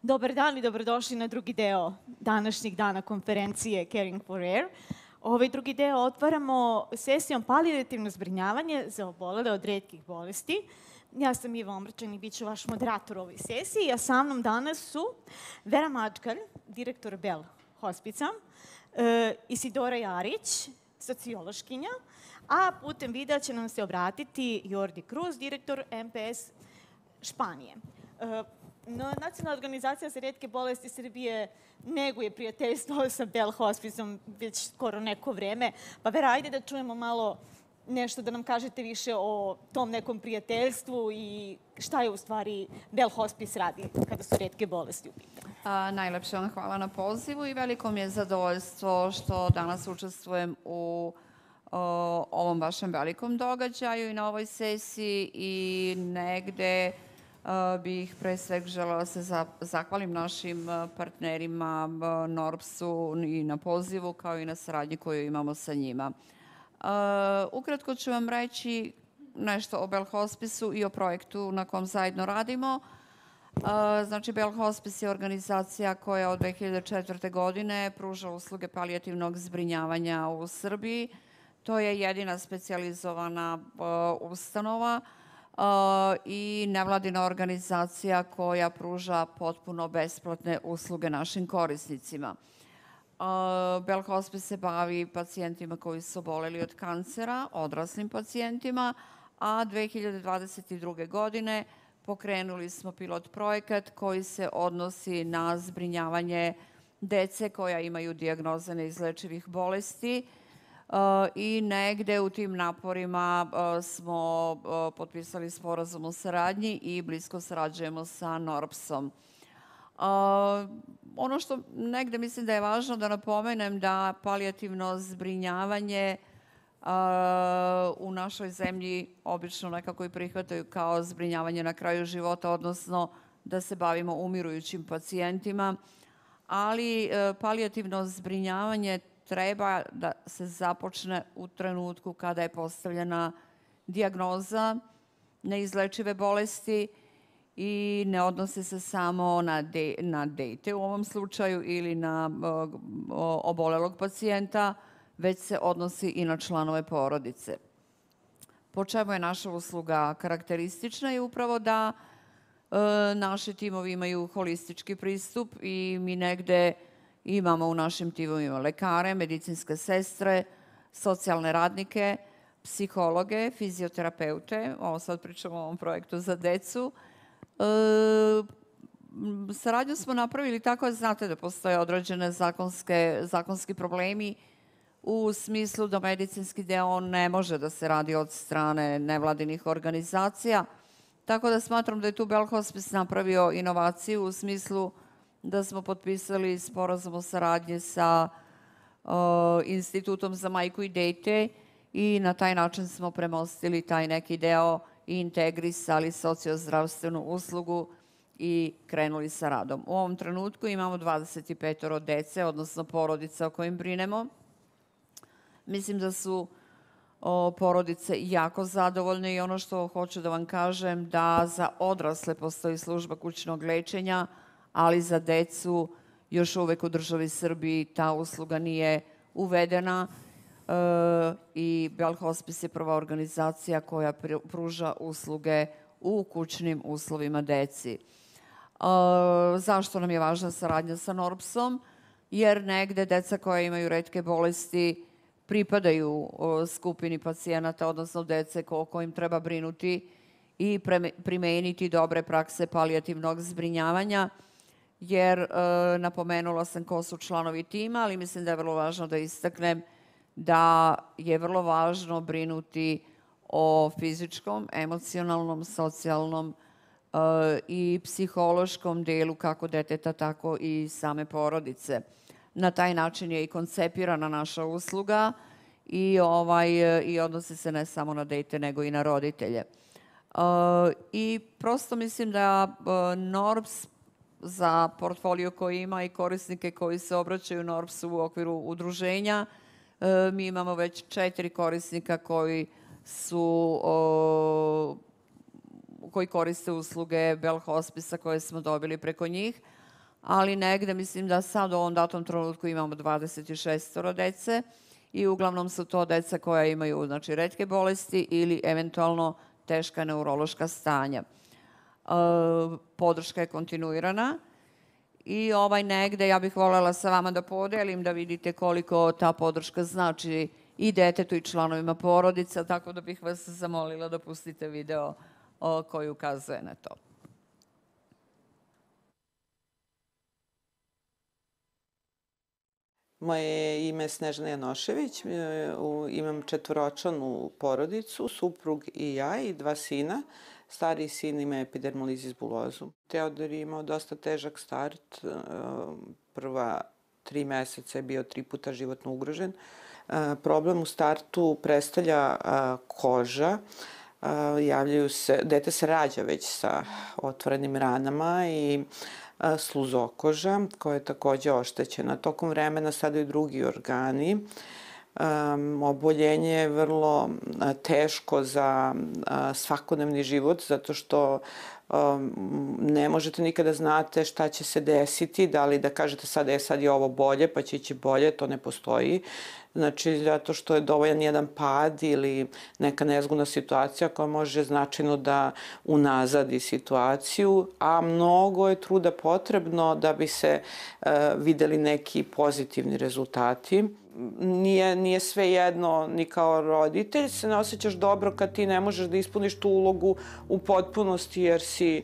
Dobar dan i dobrodošli na drugi deo današnjeg dana konferencije Caring for Air. Ovaj drugi deo otvaramo sesijom palijativno zbrinjavanje za obolele od retkih bolesti. Ja sam Iva Omrčan i bit ću vaš moderator u ovoj sesiji, a sa mnom danas su Vera Mačkalj, direktor Bell Hospica, Isidora Jarić, sociološkinja, a putem videa će nam se obratiti Jordi Cruz, direktor MPS Španije. Nacionalna organizacija za retke bolesti Srbije neguje prijateljstvo sa Bell Hospicom već skoro neko vreme. Pa Vera, ajde da čujemo malo nešto, da nam kažete više o tom nekom prijateljstvu i šta je u stvari Bell Hospice radi kada su retke bolesti u pitanju. Najlepše vam hvala na pozivu i veliko mi je zadovoljstvo što danas učestvujem u ovom vašem velikom događaju i na ovoj sesiji i negde bih pre svega želela da se zahvalim našim partnerima NORBS-u i na pozivu kao i na saradnji koju imamo sa njima. Ukratko ću vam reći nešto o Bell Hospice-u i o projektu na kom zajedno radimo. Znači, Bell Hospice je organizacija koja od 2004. godine pruža usluge palijativnog zbrinjavanja u Srbiji. To je jedina specijalizovana ustanova i nevladina organizacija koja pruža potpuno besplatne usluge našim korisnicima. Bell Hospice se bavi pacijentima koji su oboleli od kancera, odraslim pacijentima, a 2022. godine pokrenuli smo pilot projekat koji se odnosi na zbrinjavanje dece koja imaju dijagnoze neizlečivih bolesti i negde u tim naporima smo potpisali sporazum o saradnji i blisko sarađujemo sa NORBS-om. Ono što negde mislim da je važno da napomenem da palijativno zbrinjavanje u našoj zemlji obično nekako i prihvataju kao zbrinjavanje na kraju života, odnosno da se bavimo umirujućim pacijentima, ali palijativno zbrinjavanje treba da se započne u trenutku kada je postavljena dijagnoza neizlečive bolesti i ne odnose se samo na dete u ovom slučaju ili na obolelog pacijenta, već se odnosi i na članove porodice. Po čemu je naša usluga karakteristična i upravo da naši timovi imaju holistički pristup i mi negde imamo u našim timovima lekare, medicinske sestre, socijalne radnike, psihologe, fizioterapeute, ovo sad pričamo o ovom projektu za decu. Saradnju smo napravili tako da znate da postoje određene zakonski problemi u smislu da medicinski deo ne može da se radi od strane nevladinih organizacija, tako da smatram da je tu Bell Hospice napravio inovaciju u smislu da smo potpisali sporazum o saradnji sa Institutom za majku i dete i na taj način smo premostili taj neki deo i integrisali sociozdravstvenu uslugu i krenuli sa radom. U ovom trenutku imamo 25 dece, odnosno porodica o kojim brinemo. Mislim da su porodice jako zadovoljne i ono što hoću da vam kažem da za odrasle postoji služba kućnog lečenja, ali za decu još uvek u državi Srbiji ta usluga nije uvedena i Bell Hospice je prva organizacija koja pruža usluge u kućnim uslovima deci. Zašto nam je važna saradnja sa NORBS-om? Jer negde deca koja imaju retke bolesti pripadaju skupini pacijenata, odnosno dece o kojim treba brinuti i primeniti dobre prakse palijativnog zbrinjavanja, jer napomenula sam ko su članovi tima, ali mislim da je vrlo važno da istaknem da je vrlo važno brinuti o fizičkom, emocionalnom, socijalnom i psihološkom delu kako deteta, tako i same porodice. Na taj način je i koncipirana naša usluga i odnosi se ne samo na dete, nego i na roditelje. I prosto mislim da NORBS za portfolio koji ima i korisnike koji se obraćaju NORBS-u u okviru udruženja, mi imamo već 4 korisnika koji koriste usluge Bell Hospice-a koje smo dobili preko njih, ali negde mislim da sad u ovom datom trenutku imamo 26 dece i uglavnom su to deca koja imaju retke bolesti ili eventualno teška neurološka stanja. Podrška je kontinuirana i negde ja bih voljela sa vama da podelim, da vidite koliko ta podrška znači i detetu i članovima porodica, tako da bih vas zamolila da pustite video koji ukazuje na to. Moje je ime Snežana Janošević, imam 4-članu porodicu, suprug i ja i 2 sina. Stariji sin ima epidermolizis bulozu. Teodor je imao dosta težak start. Prva 3 meseca je bio 3 puta životno ugrožen. Problem u startu predstavlja koža. Dete se rađa već sa otvorenim ranama i sluzokoža koja je takođe oštećena. Tokom vremena sada i drugi organi. Oboljenje je vrlo teško za svakodnevni život zato što ne možete nikada znate šta će se desiti, da li da kažete sad je ovo bolje pa će ići bolje, to ne postoji. Znači, zato što je dovoljan jedan pad ili neka nezgodna situacija koja može značajno da unazadi situaciju, a mnogo je truda potrebno da bi se videli neki pozitivni rezultati. Nije sve jedno, ni kao roditelj se ne osjećaš dobro kad ti ne možeš da ispuniš tu ulogu u potpunosti jer si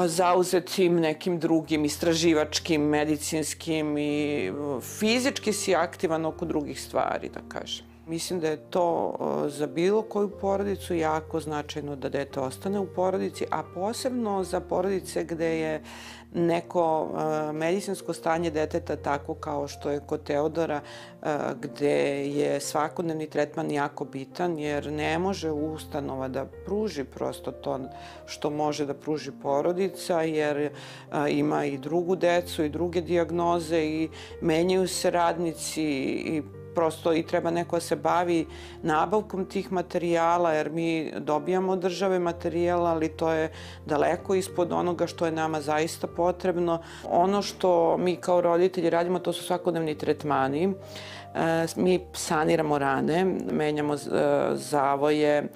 zauzetim nekim drugim istraživačkim, medicinskim i fizički si aktivan oko drugih stvari, da kažem. Mislim da je to za bilo koju porodicu jako značajno da dete ostane u porodici, a posebno za porodice gde je neko medicinsko stanje deteta tako kao što je kod Teodora, gde je svakodnevni tretman jako bitan, jer ne može ustanova da pruži prosto to što može da pruži porodica, jer ima i drugu decu i druge dijagnoze i menjaju se radnici i prosto i treba neko da se bavi nabavkom tih materijala, jer mi dobijamo od države materijala, ali to je daleko ispod onoga što je nama zaista potrebno. Ono što mi kao roditelji radimo, to su svakodnevni tretmani. Mi saniramo rane, menjamo zavoje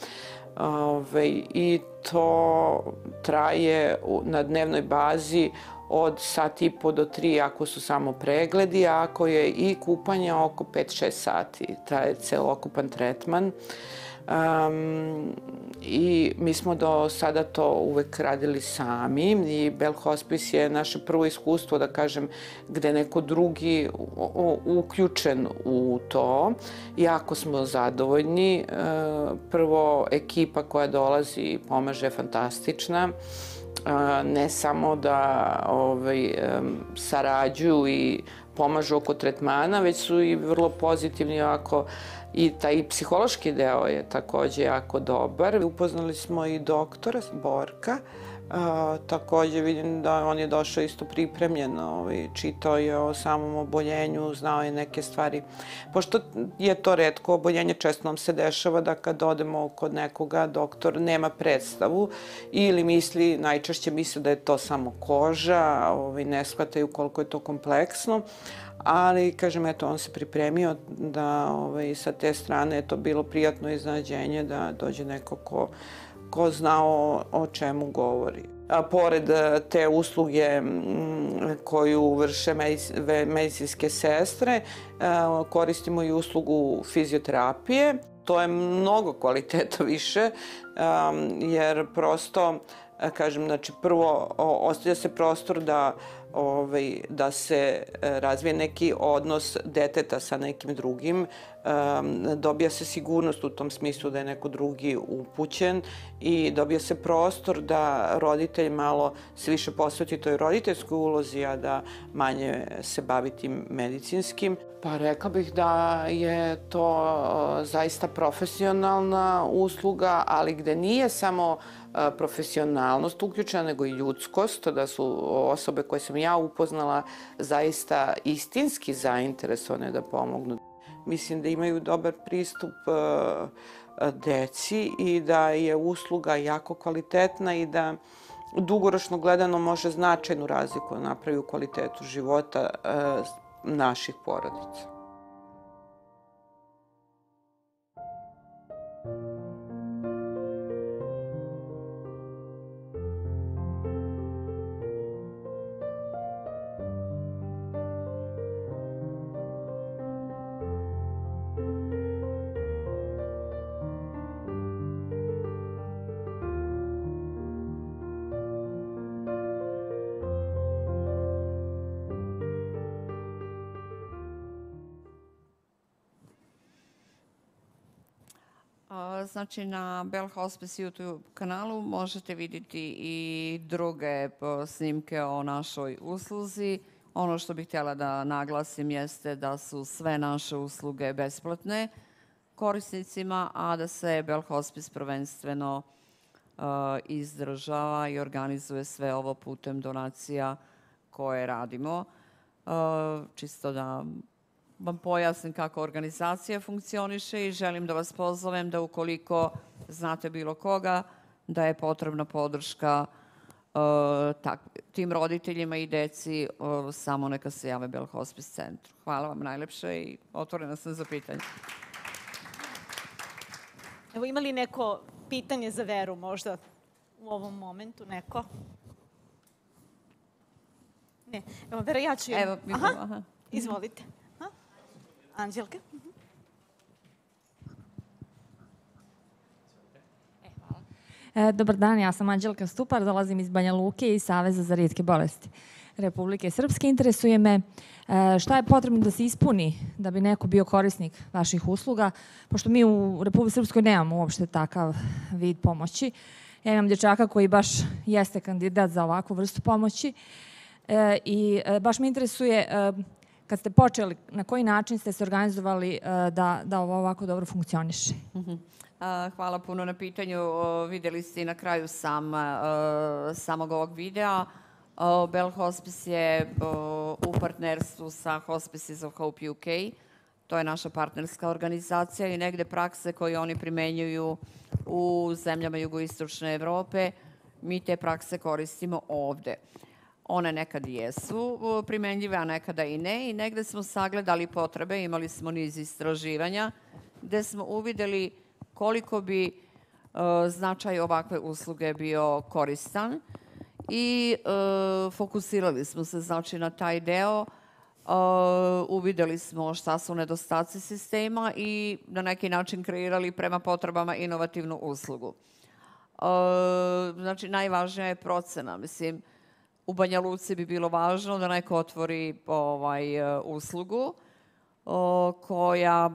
i to traje na dnevnoj bazi od 1,5 do 3 ako su samo pregledi, a ako je i kupanje oko 5-6 sati, traje celokupan tretman. I mi smo do sada to uvek radili sami i Bell Hospice je naše prvo iskustvo, da kažem, gde je neko drugi uključen u to. Jako smo zadovoljni. Prvo, ekipa koja dolazi i pomaže je fantastična. Ne samo da sarađuju i pomažu oko tretmana, već su i vrlo pozitivni ovako i taj psihološki deo je takođe jako dobar. Upoznali smo i doktora Borka, takođe vidim da on je došao isto pripremljen, čitao je o samom oboljenju, znao je neke stvari. Pošto je to retko oboljenje, često nam se dešava da kad odemo kod nekoga, doktor nema predstavu ili najčešće misle da je to samo koža, ne shvataju koliko je to kompleksno. Ali, kažem, eto, on se pripremio da sa te strane je to bilo prijatno iznenađenje da dođe neko ko zna o čemu govori. Pored te usluge koju vrše medicinske sestre, koristimo i uslugu fizioterapije. To je mnogo kvaliteta više, jer prosto, kažem, znači prvo ostavlja se prostor da se razvije neki odnos deteta sa nekim drugim, dobija se sigurnost u tom smislu da je neko drugi upućen i dobija se prostor da roditelj malo se više posveti toj roditeljskoj ulozi, a da manje se bavi tim medicinskim. Pa rekla bih da je to zaista profesionalna usluga, ali gde nije samo profesionalnost uključena, nego i ljudskost, da su osobe koje sam ja upoznala zaista istinski zainteresovane da pomognu. Mislim da imaju dobar pristup deci i da je usluga jako kvalitetna i da dugoročno gledano može značajnu razliku napravi u kvalitetu života naših porodica. Znači, na Bell Hospice YouTube kanalu možete vidjeti i druge snimke o našoj usluzi. Ono što bih htjela da naglasim jeste da su sve naše usluge besplatne korisnicima, a da se Bell Hospice prvenstveno izdržava i organizuje sve ovo putem donacija koje radimo. Čisto da vam pojasnim kako organizacija funkcioniše i želim da vas pozovem da ukoliko znate bilo koga, da je potrebna podrška tim roditeljima i deci, samo neka se jave Bell Hospice centru. Hvala vam najlepše i otvorena sam za pitanje. Evo, ima li neko pitanje za Veru možda u ovom momentu? Neko? Ne. Evo, Vera, ja ću... Evo, aha, izvolite. Anđelka? Dobar dan, ja sam Anđelka Stupar, dolazim iz Banja Luke i Saveza za rijetke bolesti Republike Srpske. Interesuje me šta je potrebno da se ispuni da bi neko bio korisnik vaših usluga, pošto mi u Republike Srpskoj nemamo uopšte takav vid pomoći. Ja imam dječaka koji baš jeste kandidat za ovakvu vrstu pomoći i baš me interesuje kad ste počeli, na koji način ste se organizovali da ovo ovako dobro funkcioniše? Hvala puno na pitanju. Vidjeli ste i na kraju samog ovog videa. Bell Hospice je u partnerstvu sa Hospices of Hope UK. To je naša partnerska organizacija i negde prakse koje oni primenjuju u zemljama jugoistočne Evrope, mi te prakse koristimo ovde. One nekad jesu primenljive, a nekada i ne. I negde smo sagledali potrebe, imali smo niz istraživanja, gde smo uvideli koliko bi značaj ovakve usluge bio koristan i fokusirali smo se znači na taj deo. Uvideli smo šta su nedostaci sistema i na neki način kreirali prema potrebama inovativnu uslugu. Znači, najvažnija je procena. Mislim, u Banja Luci bi bilo važno da neko otvori uslugu koja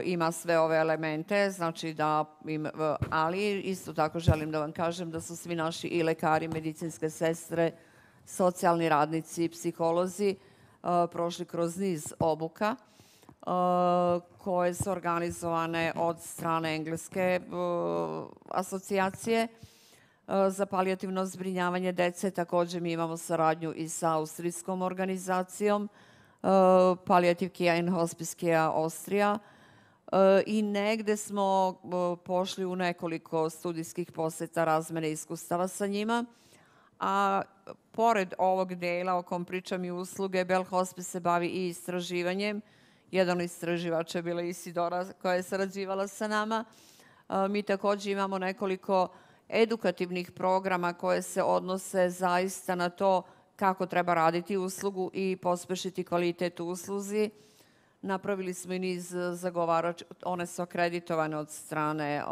ima sve ove elemente, znači da ali isto tako želim da vam kažem da su svi naši i lekari, medicinske sestre, socijalni radnici, psiholozi prošli kroz niz obuka koje su organizovane od strane Engleske asocijacije za palijativno zbrinjavanje dece. Također mi imamo saradnju i sa austrijskom organizacijom Palliative Care and Hospice Care Austrija i negde smo pošli u nekoliko studijskih poseta razmene iskustava sa njima. A pored ovog dela o kom pričam i usluge, Bell Hospice se bavi i istraživanjem. Jedan istraživač je bila Isidora koja je sarađivala sa nama. Mi također imamo nekoliko edukativnih programa koje se odnose zaista na to kako treba raditi uslugu i pospešiti kvalitet u usluzi. Napravili smo i niz zagovarača, one su akreditovane od strane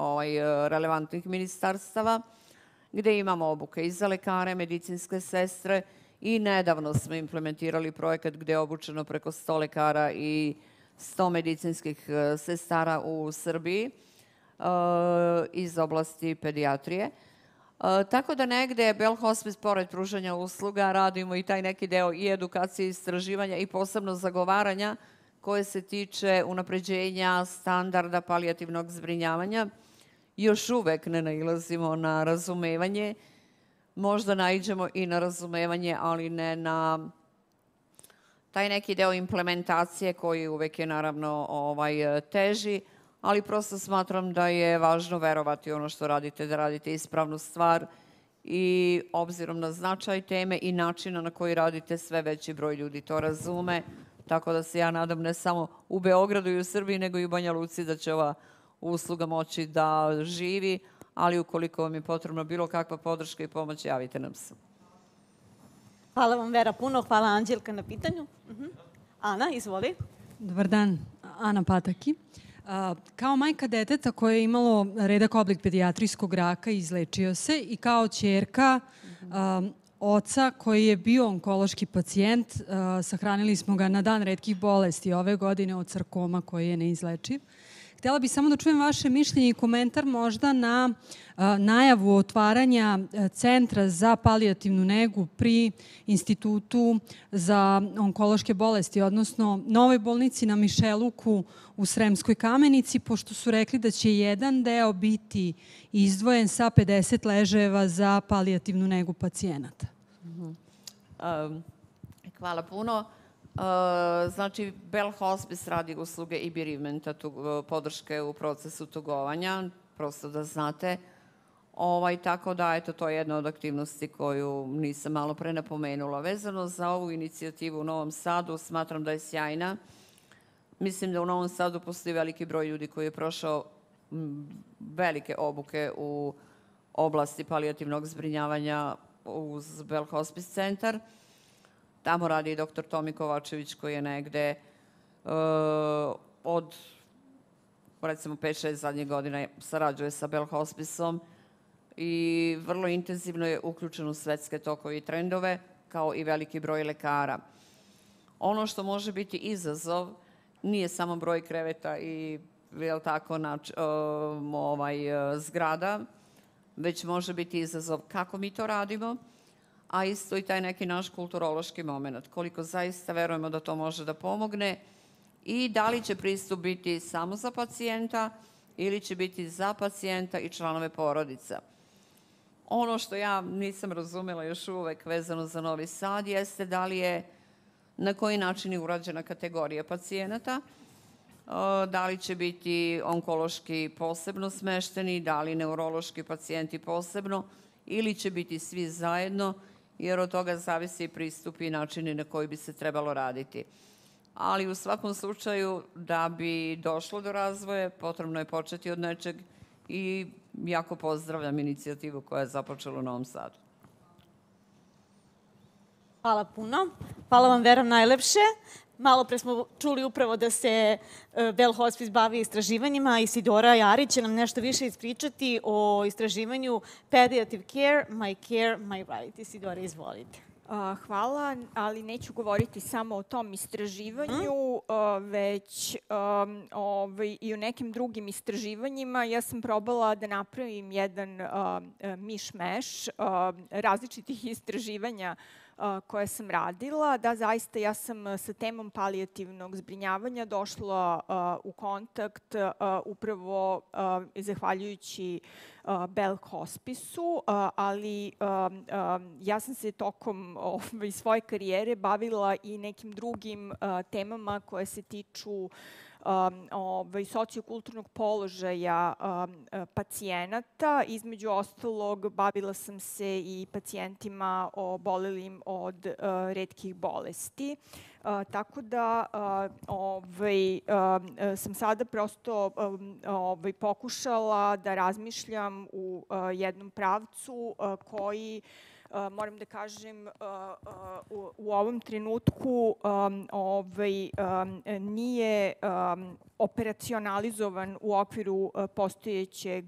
relevantnih ministarstava, gde imamo obuke i za lekare, medicinske sestre i nedavno smo implementirali projekat gde je obučeno preko 100 lekara i 100 medicinskih sestara u Srbiji iz oblasti pedijatrije. Tako da negde Bell Hospice, pored pružanja usluga, radimo i taj neki deo i edukacije, istraživanja i posebno zagovaranja koje se tiče unapređenja standarda palijativnog zbrinjavanja. Još uvek ne nailazimo na razumevanje. Možda naiđemo i na razumevanje, ali ne na taj neki deo implementacije koji uvek je naravno teži, ali prosto smatram da je važno verovati ono što radite, da radite ispravnu stvar i obzirom na značaj teme i načina na koji radite, sve veći broj ljudi to razume, tako da se ja nadam ne samo u Beogradu i u Srbiji, nego i u Banja Luci da će ova usluga moći da živi, ali ukoliko vam je potrebno bilo kakva podrška i pomoć, javite nam se. Hvala vam, Vera, puno. Hvala, Anđelka, na pitanju. Ana, izvoli. Dobar dan, Ana Pataki. Kao majka deteta koje je imalo redak oblik pedijatrijskog raka, izlečio se, i kao ćerka oca koji je bio onkološki pacijent, sahranili smo ga na dan retkih bolesti ove godine od sarkoma koji je neizlečiv. Htjela bih samo da čujem vaše mišljenje i komentar možda na najavu otvaranja Centra za palijativnu negu pri Institutu za onkološke bolesti, odnosno novoj bolnici na Mišeluku u Sremskoj Kamenici, pošto su rekli da će jedan deo biti izdvojen sa 50 ležajeva za palijativnu negu pacijenata. Hvala puno. Znači, Bell Hospice radi usluge i bereavementa, podrške u procesu tugovanja, prosto da znate. Tako da, eto, to je jedna od aktivnosti koju nisam malo pre napomenula. Vezano za ovu inicijativu u Novom Sadu, smatram da je sjajna. Mislim da u Novom Sadu postoji veliki broj ljudi koji je prošao velike obuke u oblasti palijativnog zbrinjavanja uz Bell Hospice centar. Tamo radi i dr. Tomi Kovačević koji je negde od, recimo, 5-6 zadnjih godina sarađuje sa Bell Hospice-om i vrlo intenzivno je uključen u svetske tokove i trendove, kao i veliki broj lekara. Ono što može biti izazov nije samo broj kreveta i zgrada, već može biti izazov kako mi to radimo, a isto i taj neki naš kulturološki moment, koliko zaista verujemo da to može da pomogne i da li će pristup biti samo za pacijenta ili će biti za pacijenta i članove porodica. Ono što ja nisam razumela još uvek vezano za Novi Sad jeste da li je, na koji način je urađena kategorija pacijenata, da li će biti onkološki posebno smešteni, da li neurološki pacijenti posebno ili će biti svi zajedno, jer od toga zavisi pristup i načini na koji bi se trebalo raditi. Ali u svakom slučaju, da bi došlo do razvoja, potrebno je početi od nečeg i jako pozdravljam inicijativu koja je započela u Novom Sadu. Hvala puno. Hvala vam, Vera, najlepše. Malo pre smo čuli upravo da se Bell Hospice bavi istraživanjima. Isidora Jarić će nam nešto više ispričati o istraživanju Pediatric Care, My Care, My Right. Isidora, izvolite. Hvala, ali neću govoriti samo o tom istraživanju, već i o nekim drugim istraživanjima. Ja sam probala da napravim jedan miš-meš različitih istraživanja koje sam radila. Da, zaista ja sam sa temom palijativnog zbrinjavanja došla u kontakt upravo zahvaljujući Bell Hospice-u, ali ja sam se tokom svoje karijere bavila i nekim drugim temama koje se tiču sociokulturnog položaja pacijenata. Između ostalog, bavila sam se i pacijentima obolelim od retkih bolesti. Tako da sam sada prosto pokušala da razmišljam u jednom pravcu koji, moram da kažem, u ovom trenutku nije operacionalizovan u okviru postojećeg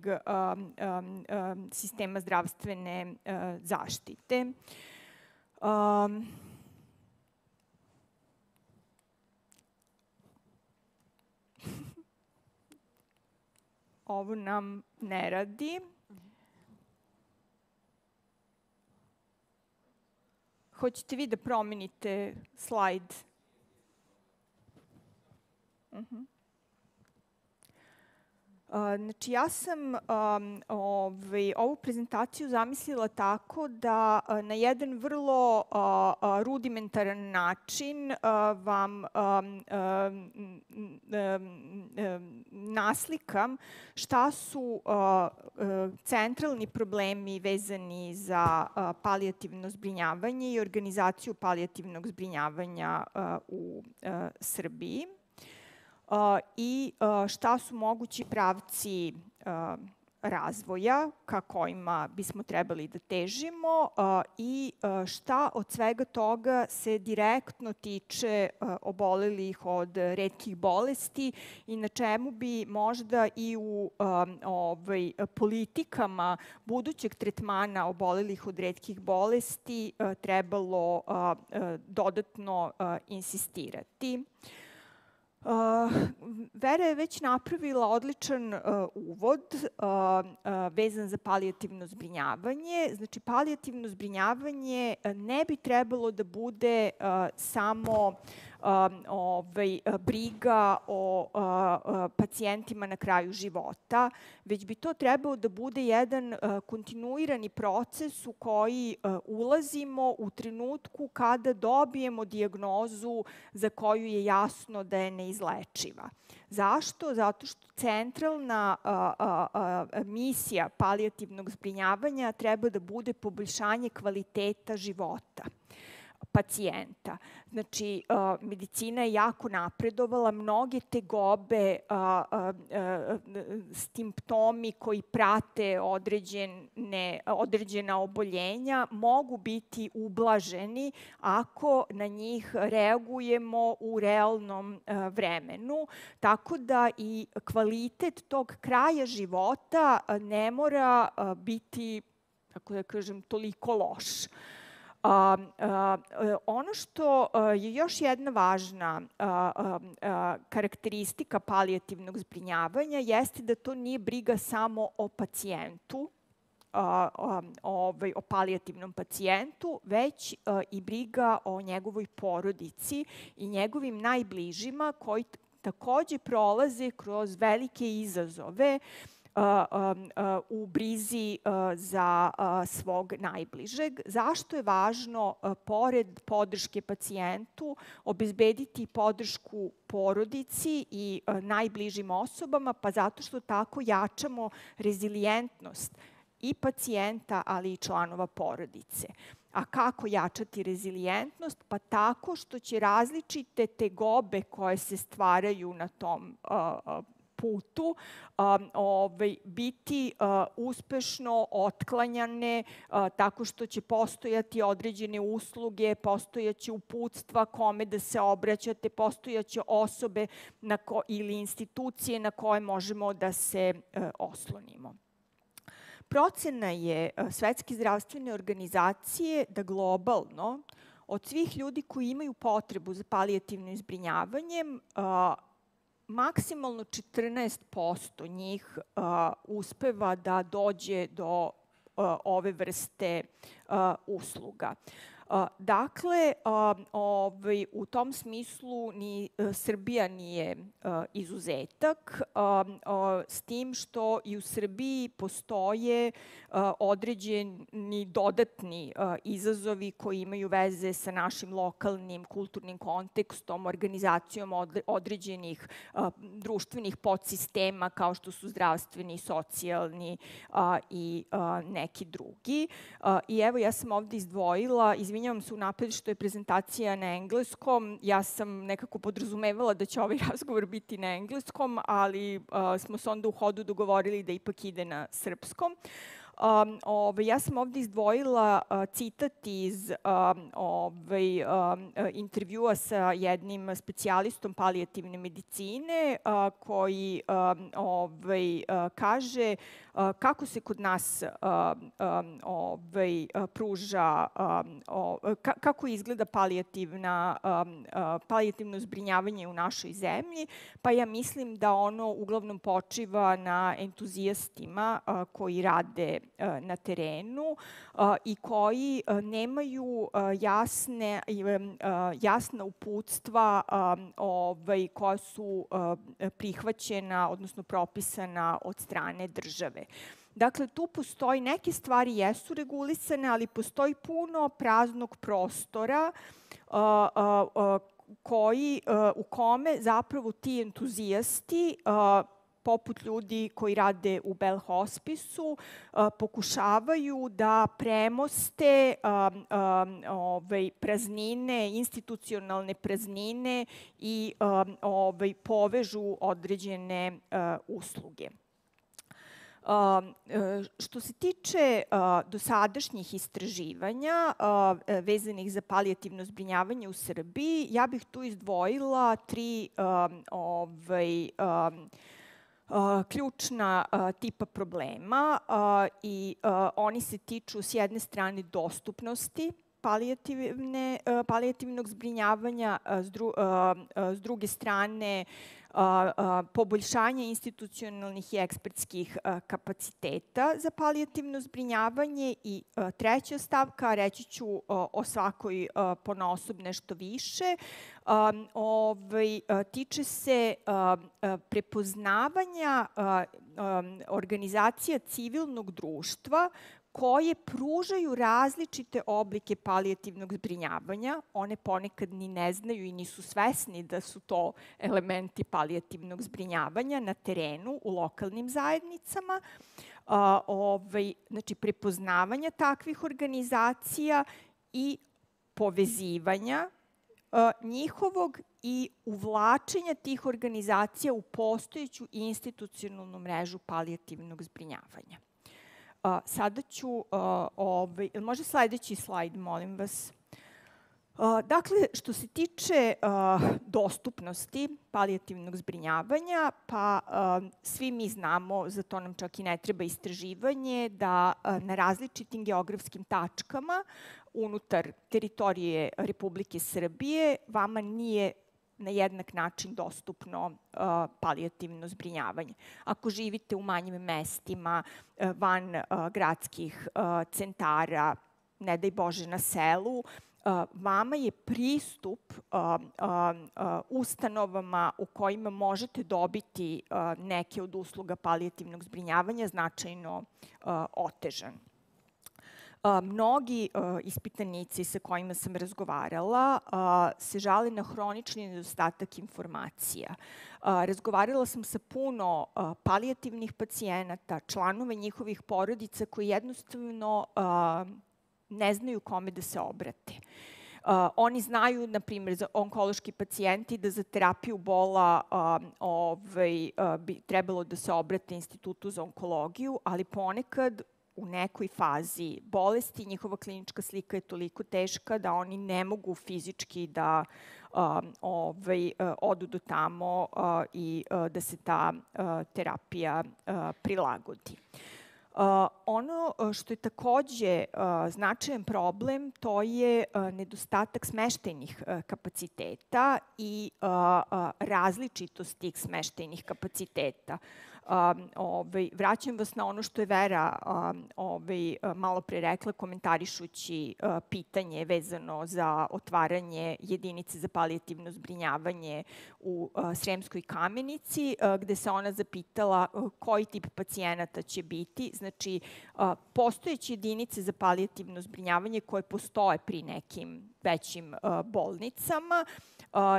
sistema zdravstvene zaštite. Ovo nam ne radi. Hoćete vi da promenite slajd? Znači, ja sam ovu prezentaciju zamislila tako da na jedan vrlo rudimentaran način vam naslikam šta su centralni problemi vezani za palijativno zbrinjavanje i organizaciju palijativnog zbrinjavanja u Srbiji i šta su mogući pravci razvoja ka kojima bismo trebali da težimo i šta od svega toga se direktno tiče obolelih od retkih bolesti i na čemu bi možda i u politikama budućeg tretmana obolelih od retkih bolesti trebalo dodatno insistirati. Vera je već napravila odličan uvod vezan za palijativno zbrinjavanje. Znači, palijativno zbrinjavanje ne bi trebalo da bude samo briga o pacijentima na kraju života, već bi to trebao da bude jedan kontinuirani proces u koji ulazimo u trenutku kada dobijemo dijagnozu za koju je jasno da je neizlečiva. Zašto? Zato što centralna misija palijativnog zbrinjavanja treba da bude poboljšanje kvaliteta života pacijenta. Znači, medicina je jako napredovala, mnoge tegobe, simptomi koji prate određena oboljenja mogu biti ublaženi ako na njih reagujemo u realnom vremenu, tako da i kvalitet tog kraja života ne mora biti, tako da kažem, toliko loš. Ono što je još jedna važna karakteristika palijativnog zbrinjavanja jeste da to nije briga samo o pacijentu, o palijativnom pacijentu, već i briga o njegovoj porodici i njegovim najbližima koji takođe prolaze kroz velike izazove u brizi za svog najbližeg. Zašto je važno, pored podrške pacijentu, obezbediti podršku porodici i najbližim osobama? Pa zato što tako jačamo rezilijentnost i pacijenta, ali i članova porodice. A kako jačati rezilijentnost? Pa tako što će različite tegobe koje se stvaraju na tom putu biti uspešno otklanjane tako što će postojati određene usluge, postojaće uputstva kome da se obraćate, postojaće osobe ili institucije na koje možemo da se oslonimo. Procena je Svetske zdravstvene organizacije da globalno od svih ljudi koji imaju potrebu za palijativnim zbrinjavanjem maksimalno 14% njih uspeva da dođe do ove vrste usluga. Dakle, u tom smislu ni Srbija nije izuzetak, s tim što i u Srbiji postoje određeni dodatni izazovi koji imaju veze sa našim lokalnim kulturnim kontekstom, organizacijom određenih društvenih podsistema kao što su zdravstveni, socijalni i neki drugi. I evo, ja sam ovde izdvojila, izvinjavam se unapred što je prezentacija na engleskom. Ja sam nekako podrazumevala da će ovaj razgovor biti na engleskom, ali smo se onda u hodu dogovorili da ipak ide na srpskom. Ja sam ovde izdvojila citat iz intervjua sa jednim specijalistom palijativne medicine koji kaže kako se kod nas pruža, kako izgleda palijativno zbrinjavanje u našoj zemlji, pa ja mislim da ono uglavnom počiva na entuzijastima koji rade na terenu i koji nemaju jasna uputstva koja su prihvaćena, odnosno propisana od strane države. Dakle, tu postoji, neke stvari jesu regulisane, ali postoji puno praznog prostora u kome zapravo ti entuzijasti, poput ljudi koji rade u Bell Hospisu, pokušavaju da premoste praznine, institucionalne praznine i povežu određene usluge. Što se tiče dosadašnjih istraživanja vezanih za palijativno zbrinjavanje u Srbiji, ja bih tu izdvojila 3 ključna tipa problema i oni se tiču s jedne strane dostupnosti palijativnog zbrinjavanja, s druge strane poboljšanje institucionalnih i ekspertskih kapaciteta za palijativno zbrinjavanje i treća stavka, reći ću o svakoj ponaosob nešto više, tiče se prepoznavanja organizacija civilnog društva koje pružaju različite oblike palijativnog zbrinjavanja. One ponekad ni ne znaju i nisu svesni da su to elementi palijativnog zbrinjavanja na terenu, u lokalnim zajednicama. Znači, prepoznavanja takvih organizacija i povezivanja njihovog i uvlačenja tih organizacija u postojeću institucionalnu mrežu palijativnog zbrinjavanja. Sada ću, može sledeći slajd, molim vas. Dakle, što se tiče dostupnosti palijativnog zbrinjavanja, pa svi mi znamo, za to nam čak i ne treba istraživanje, da na različitim geografskim tačkama unutar teritorije Republike Srbije vama nije na jednak način dostupno palijativno zbrinjavanje. Ako živite u manjim mestima, van gradskih centara, ne daj Bože na selu, vama je pristup ustanovama u kojima možete dobiti neke od usluga palijativnog zbrinjavanja značajno otežan. Mnogi ispitanici sa kojima sam razgovarala se žale na hronični nedostatak informacija. Razgovarala sam sa puno palijativnih pacijenata, članova njihovih porodica koji jednostavno ne znaju kome da se obrate. Oni znaju, na primjer, za onkološki pacijenti da za terapiju bola bi trebalo da se obrate Institutu za onkologiju, ali ponekad u nekoj fazi bolesti njihova klinička slika je toliko teška da oni ne mogu fizički da odu do tamo i da se ta terapija prilagodi. Ono što je takođe značajan problem, to je nedostatak smeštajnih kapaciteta i različitost tih smeštajnih kapaciteta. Vraćam vas na ono što je Vera malo pre rekla, komentarišući pitanje vezano za otvaranje jedinice za palijativno zbrinjavanje u Sremskoj Kamenici, gde se ona zapitala koji tip pacijenata će biti. Znači, postojeće jedinice za palijativno zbrinjavanje koje postoje pri nekim većim bolnicama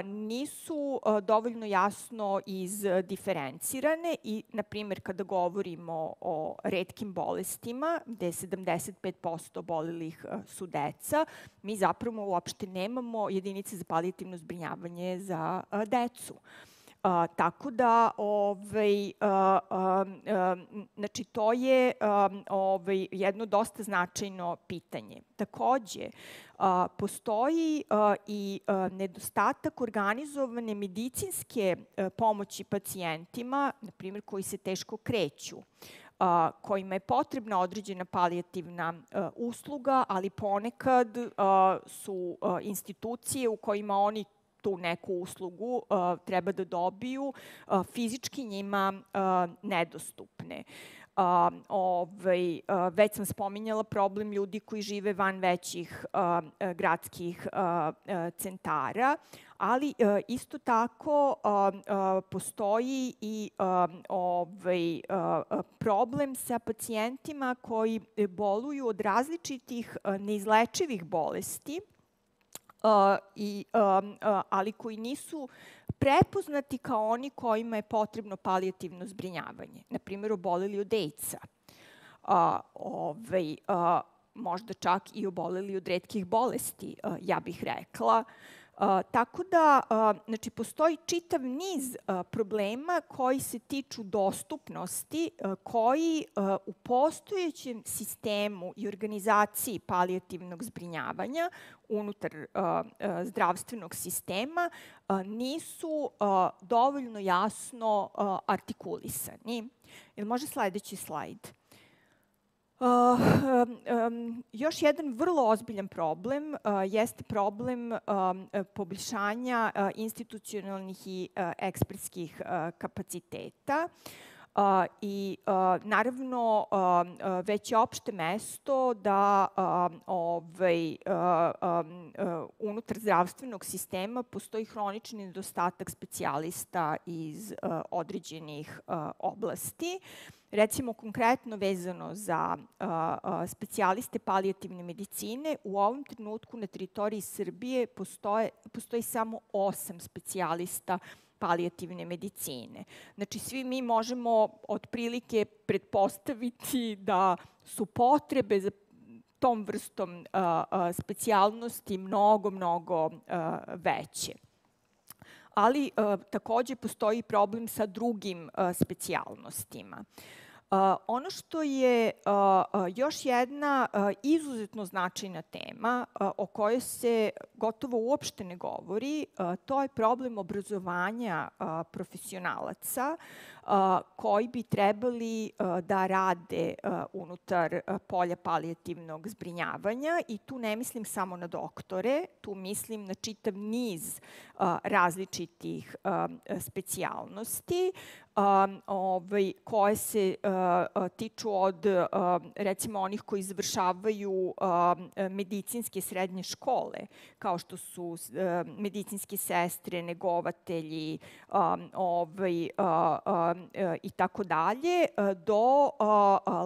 nisu dovoljno jasno izdiferencirane i, na primjer, kada govorimo o retkim bolestima, gde 75% obolelih su deca, mi zapravo uopšte nemamo jedinice za palijativno zbrinjavanje za decu. Tako da, znači, to je jedno dosta značajno pitanje. Takođe, postoji i nedostatak organizovane medicinske pomoći pacijentima, na primjer, koji se teško kreću. kojima je potrebna određena palijativna usluga, ali ponekad su institucije u kojima oni tu neku uslugu treba da dobiju fizički njima nedostupne. Već sam spominjala problem ljudi koji žive van većih gradskih centara, ali isto tako postoji i problem sa pacijentima koji boluju od različitih neizlečivih bolesti, ali koji nisu prepoznati kao oni kojima je potrebno palijativno zbrinjavanje. Naprimjer, oboleli od AIDS-a, možda čak i oboleli od retkih bolesti, ja bih rekla. Tako da, znači, postoji čitav niz problema koji se tiču dostupnosti, koji u postojećem sistemu i organizaciji palijativnog zbrinjavanja unutar zdravstvenog sistema nisu dovoljno jasno artikulisani. Jel može sledeći slajd? Još jedan vrlo ozbiljan problem jeste problem poboljšanja institucionalnih i ekspertskih kapaciteta. I naravno već je opšte mesto da unutar zdravstvenog sistema postoji hronični nedostatak specijalista iz određenih oblasti. Recimo, konkretno vezano za specijaliste palijativne medicine, u ovom trenutku na teritoriji Srbije postoji samo 8 specijalista palijativne medicine. Znači, svi mi možemo otprilike pretpostaviti da su potrebe za tom vrstom specijalnosti mnogo veće. Ali takođe postoji problem sa drugim specijalnostima. Ono što je još jedna izuzetno značajna tema o kojoj se gotovo uopšte ne govori, to je problem obrazovanja profesionalaca koji bi trebali da rade unutar polja palijativnog zbrinjavanja, i tu ne mislim samo na doktore, tu mislim na čitav niz različitih specijalnosti koje se tiču od, recimo, onih koji završavaju medicinske srednje škole, kao što su medicinske sestre, negovatelji i tako dalje, do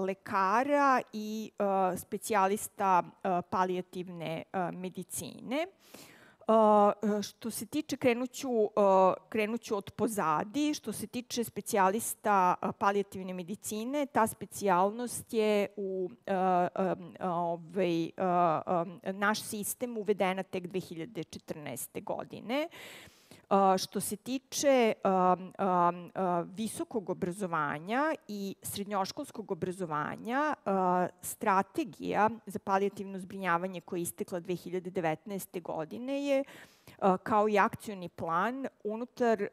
lekara i specijalista palijativne medicine. Što se tiče, krenuću od pozadi, što se tiče specijalista palijativne medicine, ta specijalnost je u naš sistem uvedena tek 2014. godine. Što se tiče visokog obrazovanja i srednjoškolskog obrazovanja, strategija za palijativno zbrinjavanje koja je istekla 2019. godine je, kao i akcioni plan, unutar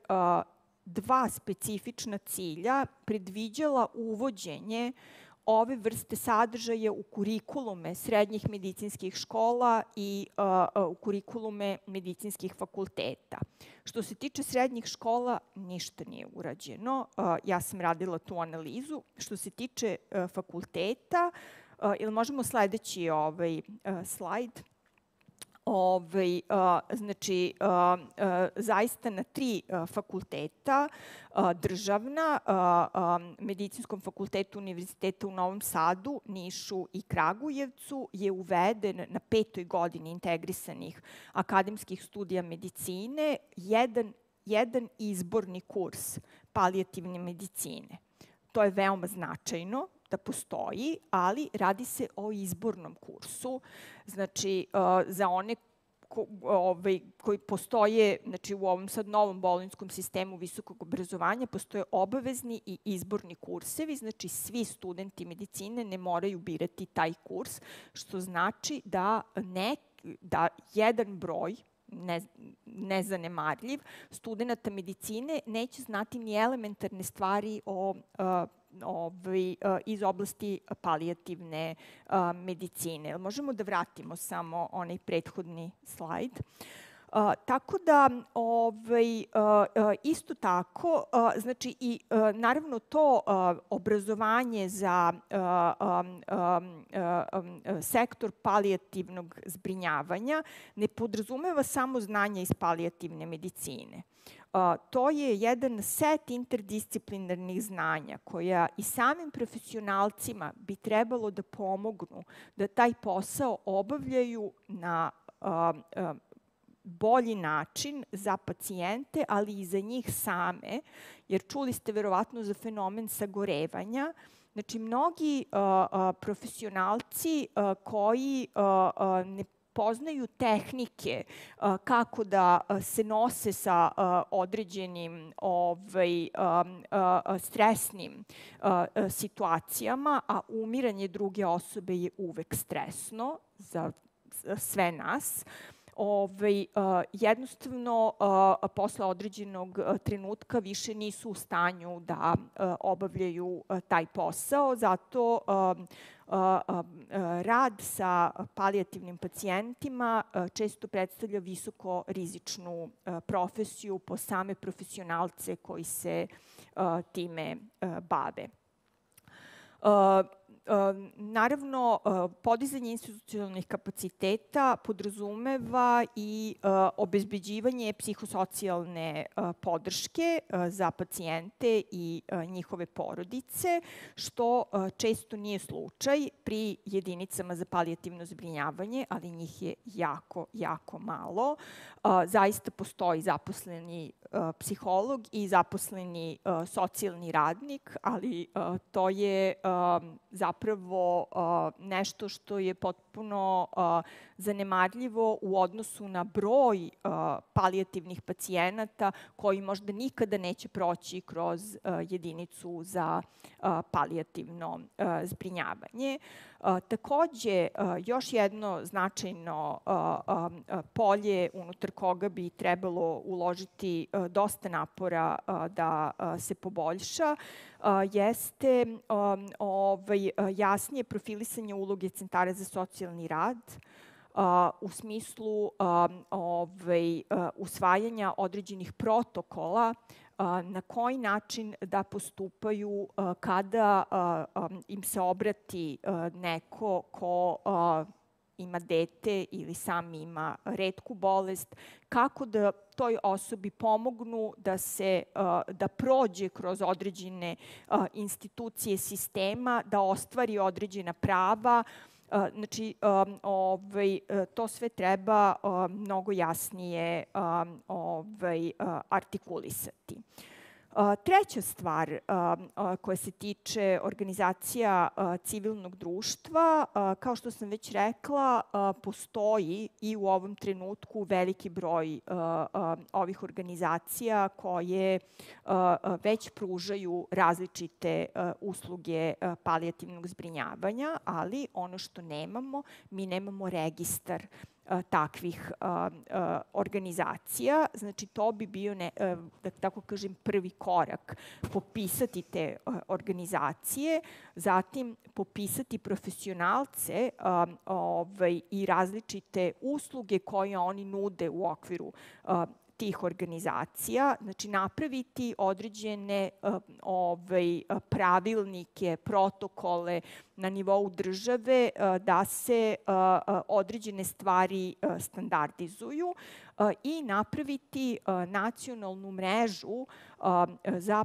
2 specifična cilja predviđala uvođenje ove vrste sadržaja u kurikulume srednjih medicinskih škola i u kurikulume medicinskih fakulteta. Što se tiče srednjih škola, ništa nije urađeno. Ja sam radila tu analizu. Što se tiče fakulteta, ili možemo sledeći slajd? Znači, zaista na 3 fakulteta državna, Medicinskom fakultetu Univerziteta u Novom Sadu, Nišu i Kragujevcu, je uveden na 5. godini integrisanih akademskih studija medicine jedan izborni kurs palijativne medicine. To je veoma značajno da postoji, ali radi se o izbornom kursu. Znači, za one koji postoje, znači u ovom sad novom bolonjskom sistemu visokog obrazovanja, postoje obavezni i izborni kursevi, znači svi studenti medicine ne moraju birati taj kurs, što znači da jedan broj, nezanemarljiv, studenta medicine neće znati ni elementarne stvari o iz oblasti palijativne medicine. Možemo da vratimo samo onaj prethodni slajd. Tako da, isto tako, znači i naravno to obrazovanje za sektor palijativnog zbrinjavanja ne podrazumeva samo znanja iz palijativne medicine. To je jedan set interdisciplinarnih znanja koja i samim profesionalcima bi trebalo da pomognu da taj posao obavljaju na bolji način za pacijente, ali i za njih same, jer čuli ste verovatno za fenomen sagorevanja. Znači, mnogi profesionalci koji ne poznaju tehnike kako da se nose sa određenim stresnim situacijama, a umiranje druge osobe je uvek stresno za sve nas. Jednostavno, posle određenog trenutka više nisu u stanju da obavljaju taj posao, zato rad sa palijativnim pacijentima često predstavlja visoko rizičnu profesiju po same profesionalce koji se time bave. Naravno, podizanje institucionalnih kapaciteta podrazumeva i obezbeđivanje psihosocijalne podrške za pacijente i njihove porodice, što često nije slučaj pri jedinicama za palijativno zbrinjavanje, ali njih je jako, jako malo. Zaista postoji zaposleni psiholog i zaposleni socijalni radnik, ali to je zapravo nešto što je potpuno zanemarljivo u odnosu na broj palijativnih pacijenata koji možda nikada neće proći kroz jedinicu za palijativno zbrinjavanje. Takođe, još jedno značajno polje unutar koga bi trebalo uložiti dosta napora da se poboljša jeste jasnije profilisanje uloge centara za socijalni rad u smislu usvajanja određenih protokola na koji način da postupaju kada im se obrati neko ko ima dete ili sam ima retku bolest, kako da toj osobi pomognu da prođe kroz određene institucije sistema, da ostvari određena prava. Znači, to sve treba mnogo jasnije artikulisati. Treća stvar koja se tiče organizacija civilnog društva, kao što sam već rekla, postoji i u ovom trenutku veliki broj ovih organizacija koje već pružaju različite usluge palijativnog zbrinjavanja, ali ono što nemamo, mi nemamo registar takvih organizacija. Znači, to bi bio, da tako kažem, prvi korak. Popisati te organizacije, zatim popisati profesionalce i različite usluge koje oni nude u okviru tih organizacija, znači napraviti određene pravilnike, protokole na nivou države da se određene stvari standardizuju i napraviti nacionalnu mrežu za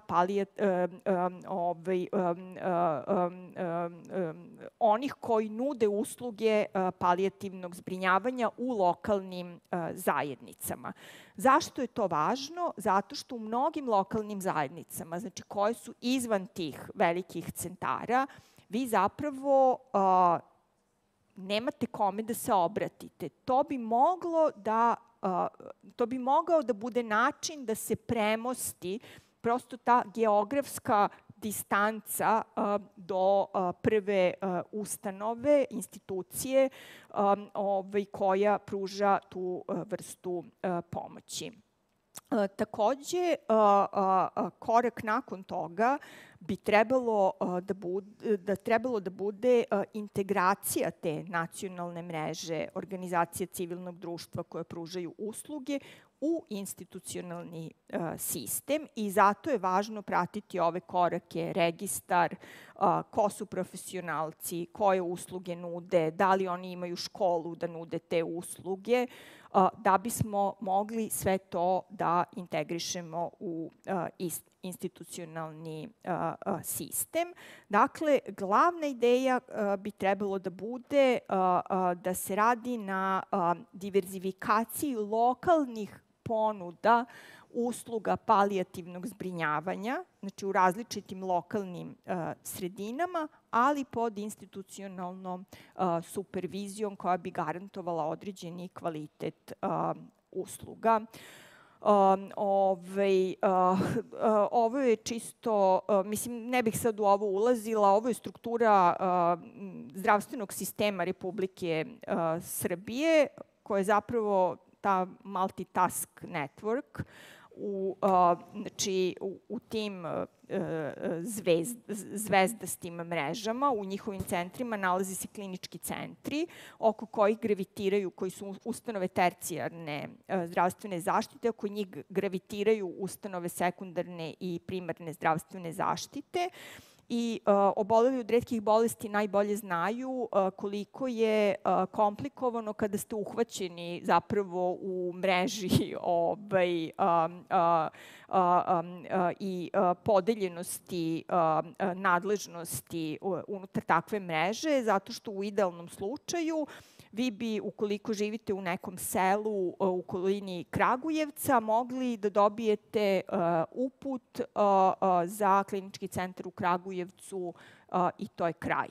onih koji nude usluge palijativnog zbrinjavanja u lokalnim zajednicama. Zašto je to važno? Zato što u mnogim lokalnim zajednicama, znači koje su izvan tih velikih centara, vi zapravo nemate kome da se obratite. To bi mogao da bude način da se premosti prosto ta geografska distanca do prve ustanove, institucije koja pruža tu vrstu pomoći. Takođe, korak nakon toga bi trebalo da bude integracija te nacionalne mreže organizacija civilnog društva koje pružaju usluge u institucionalni sistem i zato je važno pratiti ove korake, registar, ko su profesionalci, koje usluge nude, da li oni imaju školu da nude te usluge, da bismo mogli sve to da integrišemo u institucionalni sistem. Dakle, glavna ideja bi trebalo da bude da se radi na diverzifikaciji lokalnih ponuda usluga palijativnog zbrinjavanja, znači u različitim lokalnim sredinama, ali pod institucionalnom supervizijom koja bi garantovala određeni kvalitet usluga. Ovo je čisto, mislim, ne bih sad u ovo ulazila, ovo je struktura zdravstvenog sistema Republike Srbije, koja je zapravo ta multitask network u tim zvezdastim mrežama, u njihovim centrima nalazi se klinički centri oko kojih gravitiraju, koji su ustanove tercijarne zdravstvene zaštite, oko njih gravitiraju ustanove sekundarne i primarne zdravstvene zaštite. I oboleli od retkih bolesti najbolje znaju koliko je komplikovano kada ste uhvaćeni zapravo u mreži i podeljenosti nadležnosti unutar takve mreže, zato što u idealnom slučaju vi bi, ukoliko živite u nekom selu u okolini Kragujevca, mogli da dobijete uput za klinički centar u Kragujevcu i to je kraj.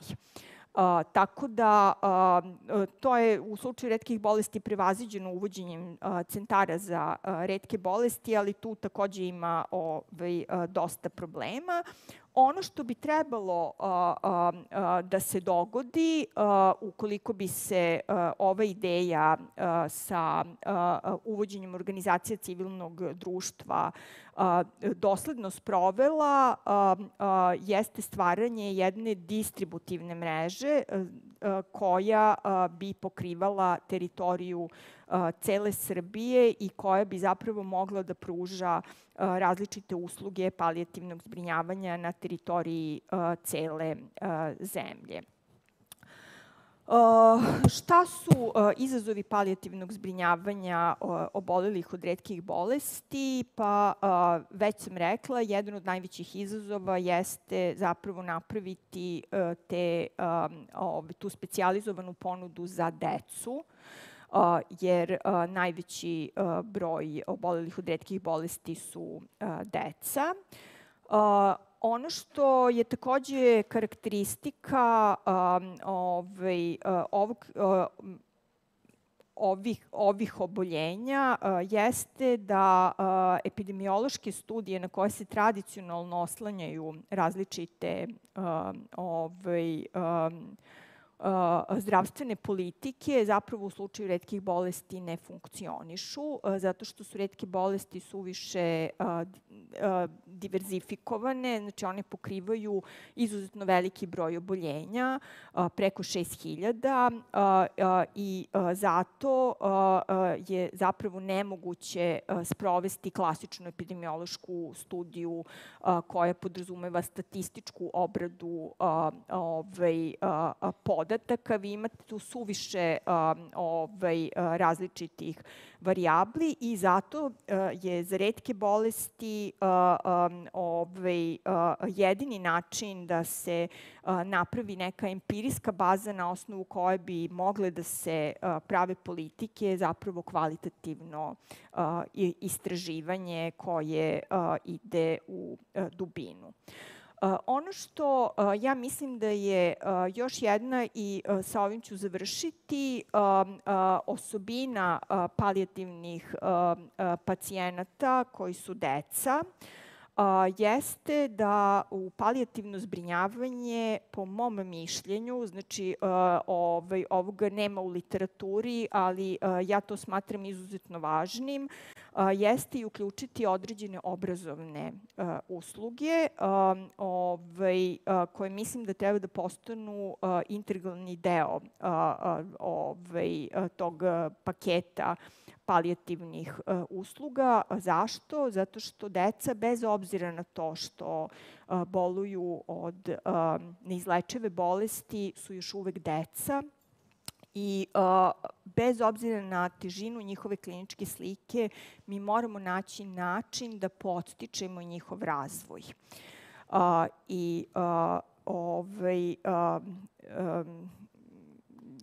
Tako da to je u slučaju retkih bolesti prevaziđeno uvođenjem centara za retke bolesti, ali tu takođe ima dosta problema. Ono što bi trebalo da se dogodi ukoliko bi se ova ideja sa uvođenjem organizacija civilnog društva dosledno sprovela, jeste stvaranje jedne distributivne mreže koja bi pokrivala teritoriju cele Srbije i koja bi zapravo mogla da pruža različite usluge palijativnog zbrinjavanja na teritoriji cele zemlje. Šta su izazovi palijativnog zbrinjavanja obolelih od retkih bolesti? Pa već sam rekla, jedan od najvećih izazova jeste zapravo napraviti tu specijalizovanu ponudu za decu, jer najveći broj obolelih od retkih bolesti su deca. Ono što je takođe karakteristika ovih oboljenja jeste da epidemiološke studije na koje se tradicionalno oslanjaju različite zdravstvene politike zapravo u slučaju retkih bolesti ne funkcionišu, zato što su retke bolesti suviše diverzifikovane, znači one pokrivaju izuzetno veliki broj oboljenja, preko 6.000 i zato je zapravo nemoguće sprovesti klasičnu epidemiološku studiju koja podrazumeva statističku obradu podataka. Vi imate tu suviše različitih varijabli i zato je za retke bolesti jedini način da se napravi neka empirijska baza na osnovu koje bi mogle da se prave politike, zapravo kvalitativno istraživanje koje ide u dubinu. Ono što ja mislim da je još jedna, i sa ovim ću završiti, osobina palijativnih pacijenata koji su deca, jeste da u palijativno zbrinjavanje, po mom mišljenju, znači ovoga nema u literaturi, ali ja to smatram izuzetno važnim, jeste i uključiti određene obrazovne usluge koje mislim da treba da postanu integralni deo tog paketa palijativnih usluga. Zašto? Zato što deca, bez obzira na to što boluju od neizlečive bolesti, su još uvek deca i bez obzira na težinu njihove kliničke slike, mi moramo naći način da podstičemo njihov razvoj.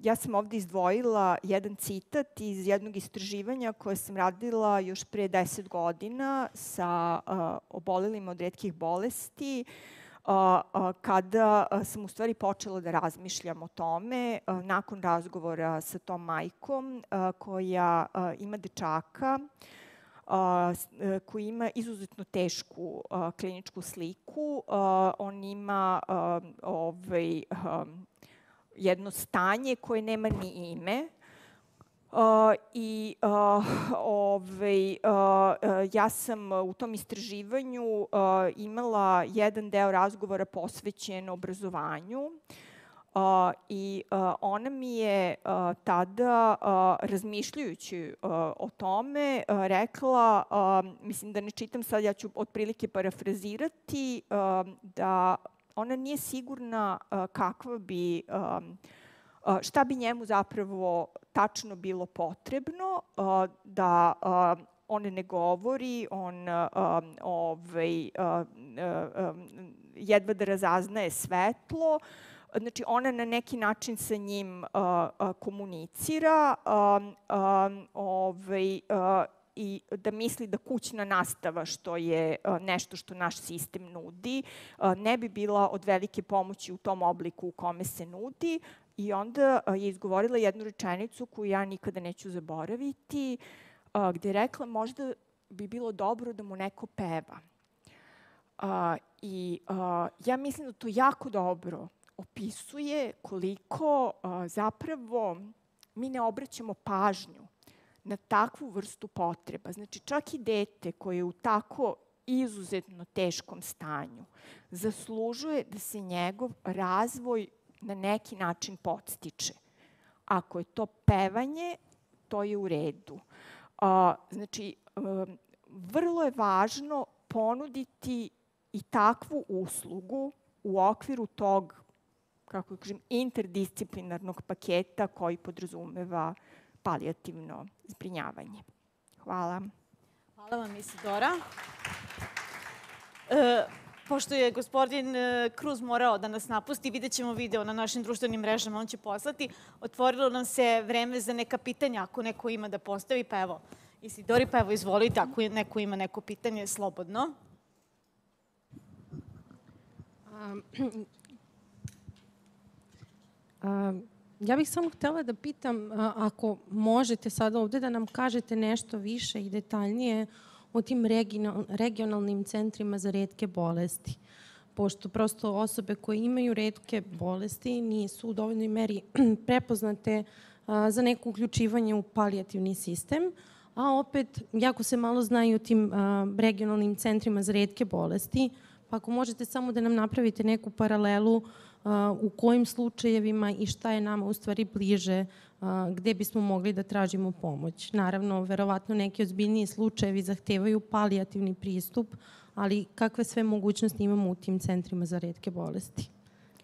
Ja sam ovde izdvojila jedan citat iz jednog istraživanja koje sam radila još pre 10 godina sa obolelima od retkih bolesti, kada sam u stvari počela da razmišljam o tome nakon razgovora sa tom majkom koja ima dečaka koji ima izuzetno tešku kliničku sliku. On ima jedno stanje koje nema ni ime. Ja sam u tom istraživanju imala jedan deo razgovora posvećen obrazovanju i ona mi je tada, razmišljajući o tome, rekla, mislim da ne čitam sad, ja ću otprilike parafrazirati, da ona nije sigurna šta bi njemu zapravo tačno bilo potrebno, da on ne govori, on jedva da razaznaje svetlo. Znači, ona na neki način sa njim komunicira i da misli da kućna nastava, što je nešto što naš sistem nudi, ne bi bila od velike pomoći u tom obliku u kome se nudi. I onda je izgovorila jednu rečenicu koju ja nikada neću zaboraviti, gde je rekla možda bi bilo dobro da mu neko peva. Ja mislim da to jako dobro opisuje koliko zapravo mi ne obraćamo pažnju na takvu vrstu potreba. Znači, čak i dete koje je u tako izuzetno teškom stanju zaslužuje da se njegov razvoj na neki način podstiče. Ako je to pevanje, to je u redu. Znači, vrlo je važno ponuditi i takvu uslugu u okviru tog, kako kažem, interdisciplinarnog paketa koji podrazumeva palijativno zbrinjavanje. Hvala. Hvala vam, Isidora. Pošto je gospodin Kruz morao da nas napusti, vidjet ćemo video na našim društvenim mrežama, on će poslati. Otvorilo nam se vreme za neka pitanja, ako neko ima da postavi, pa evo, Isidori, pa evo, izvolite, ako neko ima neko pitanje, slobodno. Ja bih samo htela da pitam, ako možete sada ovde da nam kažete nešto više i detaljnije o tim regionalnim centrima za retke bolesti. Pošto prosto osobe koje imaju retke bolesti nisu u dovoljnoj meri prepoznate za neko uključivanje u palijativni sistem, a opet jako se malo znaju o tim regionalnim centrima za retke bolesti. Pa ako možete samo da nam napravite neku paralelu u kojim slučajevima i šta je nama u stvari bliže, gde bismo mogli da tražimo pomoć. Naravno, verovatno neki ozbiljniji slučajevi zahtevaju palijativni pristup, ali kakve sve mogućnosti imamo u tim centrima za retke bolesti?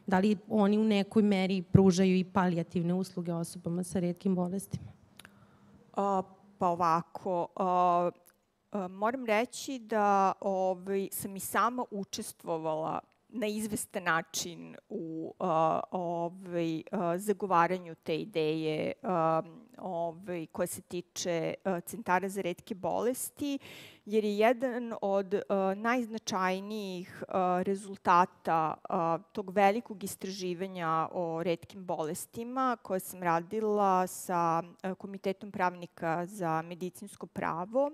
Da li oni u nekoj meri pružaju i palijativne usluge osobama sa retkim bolestima? Pa ovako, moram reći da sam i sama učestvovala na izvestan način u zagovaranju te ideje koja se tiče centara za retke bolesti, jer je jedan od najznačajnijih rezultata tog velikog istraživanja o retkim bolestima koje sam radila sa Komitetom pravnika za medicinsko pravo,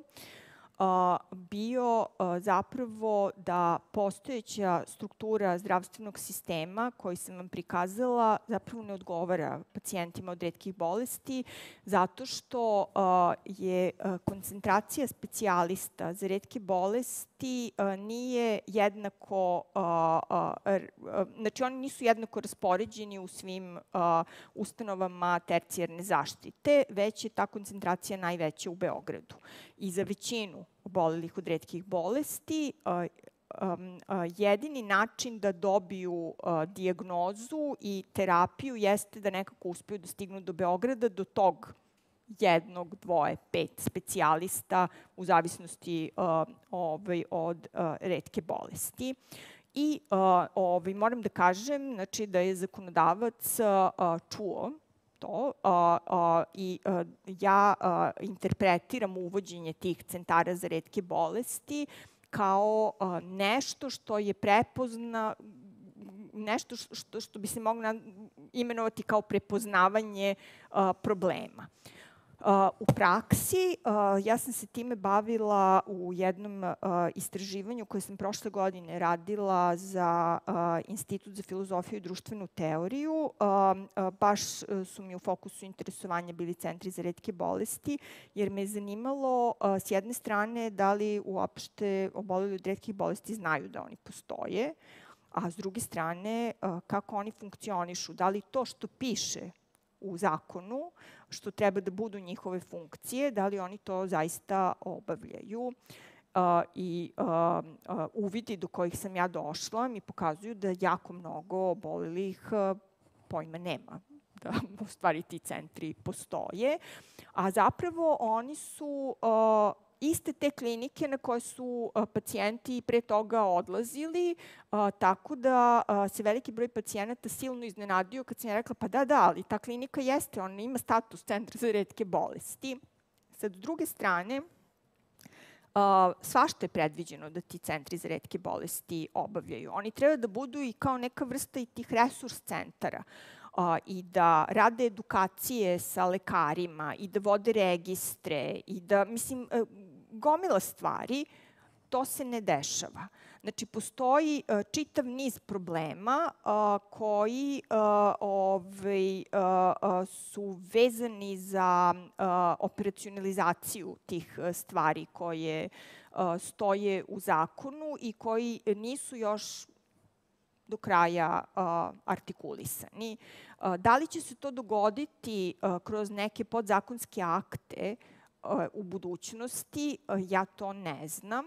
bio zapravo da postojeća struktura zdravstvenog sistema koji sam vam prikazala zapravo ne odgovara pacijentima od retkih bolesti zato što je koncentracija specijalista za retke bolesti nije jednako, znači oni nisu jednako raspoređeni u svim ustanovama tercijarne zaštite, već je ta koncentracija najveća u Beogradu. I za većinu obolelih od retkih bolesti jedini način da dobiju dijagnozu i terapiju jeste da nekako uspeju da stignu do Beograda, do tog 1, 2, 5 specijalista u zavisnosti od retke bolesti. I moram da kažem da je zakonodavac čuo to i ja interpretiram uvođenje tih centara za retke bolesti kao nešto što je nešto što bi se moglo imenovati kao prepoznavanje problema. U praksi, ja sam se time bavila u jednom istraživanju koje sam prošle godine radila za Institut za filozofiju i društvenu teoriju. Baš su mi u fokusu interesovanja bili centri za retke bolesti, jer me je zanimalo s jedne strane da li uopšte oboleli od retkih bolesti znaju da oni postoje, a s druge strane kako oni funkcionišu, da li to što piše u zakonu, što treba da budu njihove funkcije, da li oni to zaista obavljaju. I uvidi do kojih sam ja došla mi pokazuju da jako mnogo obolelih pojma nema da u stvari ti centri postoje, a zapravo oni su iste te klinike na koje su pacijenti pre toga odlazili, tako da se veliki broj pacijenata silno iznenadio kad sam ja rekla pa da, ali ta klinika jeste, ona ima status centra za retke bolesti. Sa druge strane, svašta je predviđeno da ti centri za retke bolesti obavljaju. Oni treba da budu i kao neka vrsta i tih resurs centara i da rade edukacije sa lekarima i da vode registre i da, mislim, gomila stvari, to se ne dešava. Znači, postoji čitav niz problema koji su vezani za operacionalizaciju tih stvari koje stoje u zakonu i koji nisu još do kraja artikulisani. Da li će se to dogoditi kroz neke podzakonske akte u budućnosti, ja to ne znam.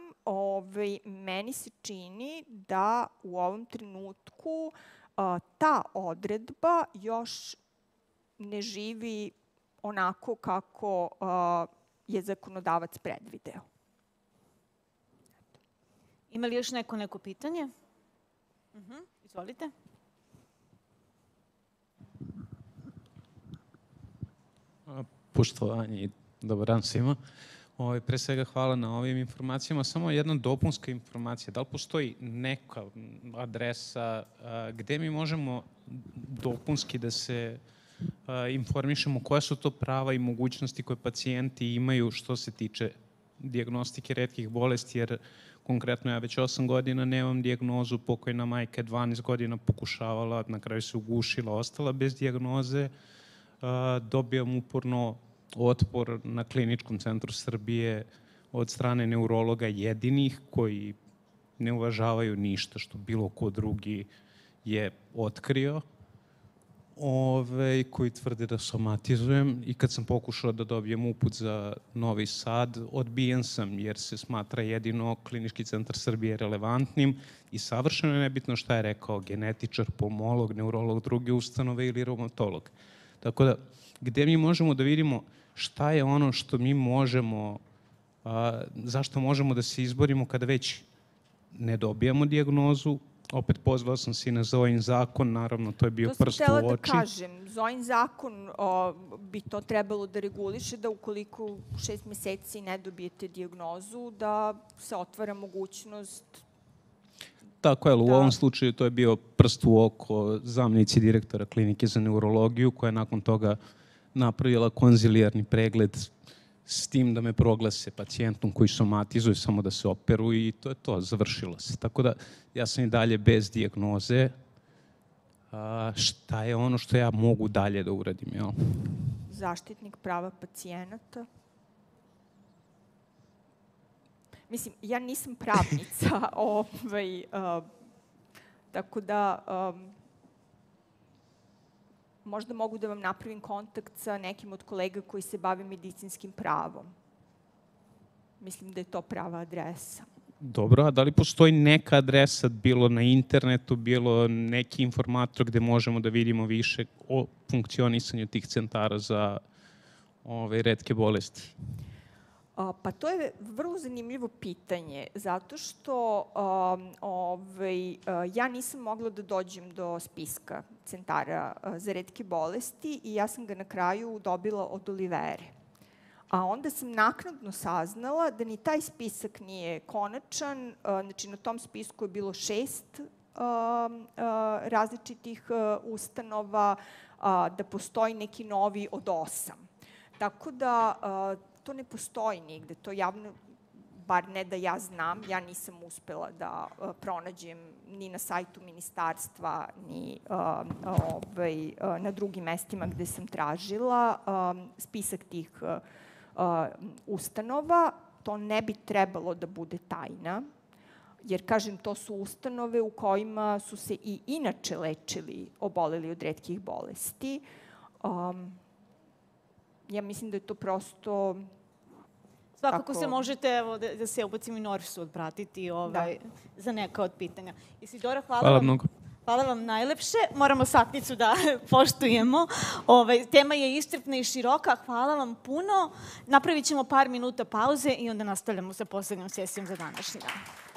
Meni se čini da u ovom trenutku ta odredba još ne živi onako kako je zakonodavac predvideo. Ima li još neko pitanje? Izvolite. Poštovanje i dobar dan svima. Pre svega hvala na ovim informacijama. Samo jedna dopunska informacija. Da li postoji neka adresa gde mi možemo dopunski da se informišemo koja su to prava i mogućnosti koje pacijenti imaju što se tiče dijagnostike retkih bolesti, jer konkretno ja već 8 godina nemam dijagnozu, pokojna majka je 12 godina pokušavala, na kraju se ugušila, ostala bez dijagnoze. Dobijam uporno otpor na Kliničkom centru Srbije od strane neurologa jedinih koji ne uvažavaju ništa što bilo ko drugi je otkrio, koji tvrde da somatizujem, i kad sam pokušao da dobijem uput za Novi Sad, odbijen sam jer se smatra jedino Klinički centar Srbije relevantnim i savršeno je nebitno šta je rekao genetičar, pulmolog, neurolog druge ustanove ili reumatolog. Tako da, gde mi možemo da vidimo šta je ono što mi možemo, zašto možemo da se izborimo kada već ne dobijamo dijagnozu. Opet pozvao sam se i na Zojin zakon, naravno to je bio prst u oči. To sam htela da kažem, Zojin zakon bi to trebalo da reguliše da ukoliko u 6 meseci ne dobijete dijagnozu, da se otvara mogućnost. Tako je, u ovom slučaju to je bio prst u oko zamjenici direktora klinike za neurologiju, koja je nakon toga napravila konzilijarni pregled s tim da me proglase pacijentom koji somatizuje samo da se operu i to je to, završilo se. Tako da ja sam i dalje bez dijagnoze. Šta je ono što ja mogu dalje da uradim, jel? Zaštitnik prava pacijenata. Mislim, ja nisam pravnica, tako da možda mogu da vam napravim kontakt sa nekim od kolega koji se bave medicinskim pravom. Mislim da je to prava adresa. Dobro, a da li postoji neka adresa, bilo na internetu, bilo neki informator gde možemo da vidimo više o funkcionisanju tih centara za retke bolesti? Pa to je vrlo zanimljivo pitanje, zato što ja nisam mogla da dođem do spiska centara za retke bolesti i ja sam ga na kraju dobila od Olivere. A onda sam naknadno saznala da ni taj spisak nije konačan, znači na tom spisku je bilo 6 različitih ustanova, da postoji neki novi od 8. Tako da to ne postoji nigde, to javno, bar ne da ja znam, ja nisam uspela da pronađem ni na sajtu ministarstva, ni na drugim mestima gde sam tražila spisak tih ustanova. To ne bi trebalo da bude tajna, jer, kažem, to su ustanove u kojima su se i inače lečili oboleli od retkih bolesti. Ja mislim da je to prosto... Svakako se možete, evo, da se ubacim i Norsu odpratiti za neka od pitanja. Isidora, hvala vam. Hvala vam najlepše. Moramo satnicu da poštujemo. Tema je iscrpna i široka. Hvala vam puno. Napravit ćemo par minuta pauze i onda nastavljamo sa poslednjom sesijom za današnji dan.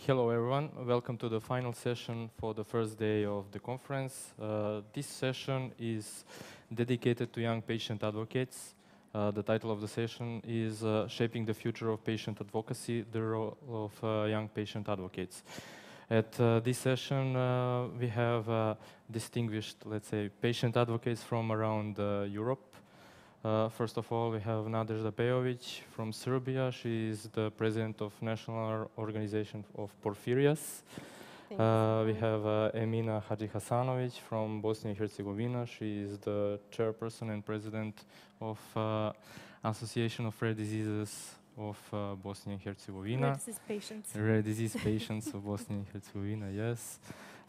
Hello, everyone. Welcome to the final session for the first day of the conference. This session is dedicated to young patient advocates. The title of the session is Shaping the Future of Patient Advocacy, the Role of Young Patient Advocates. At this session, we have distinguished, let's say, patient advocates from around Europe. First of all, we have Nadezhda Pejović from Serbia. She is the president of National Organization of Porphyrias. We have Emina Hadžihasanović from Bosnia and Herzegovina. She is the chairperson and president of Association of Rare Diseases of Bosnia and Herzegovina. Rare disease patients. Rare disease patients of Bosnia and Herzegovina, yes.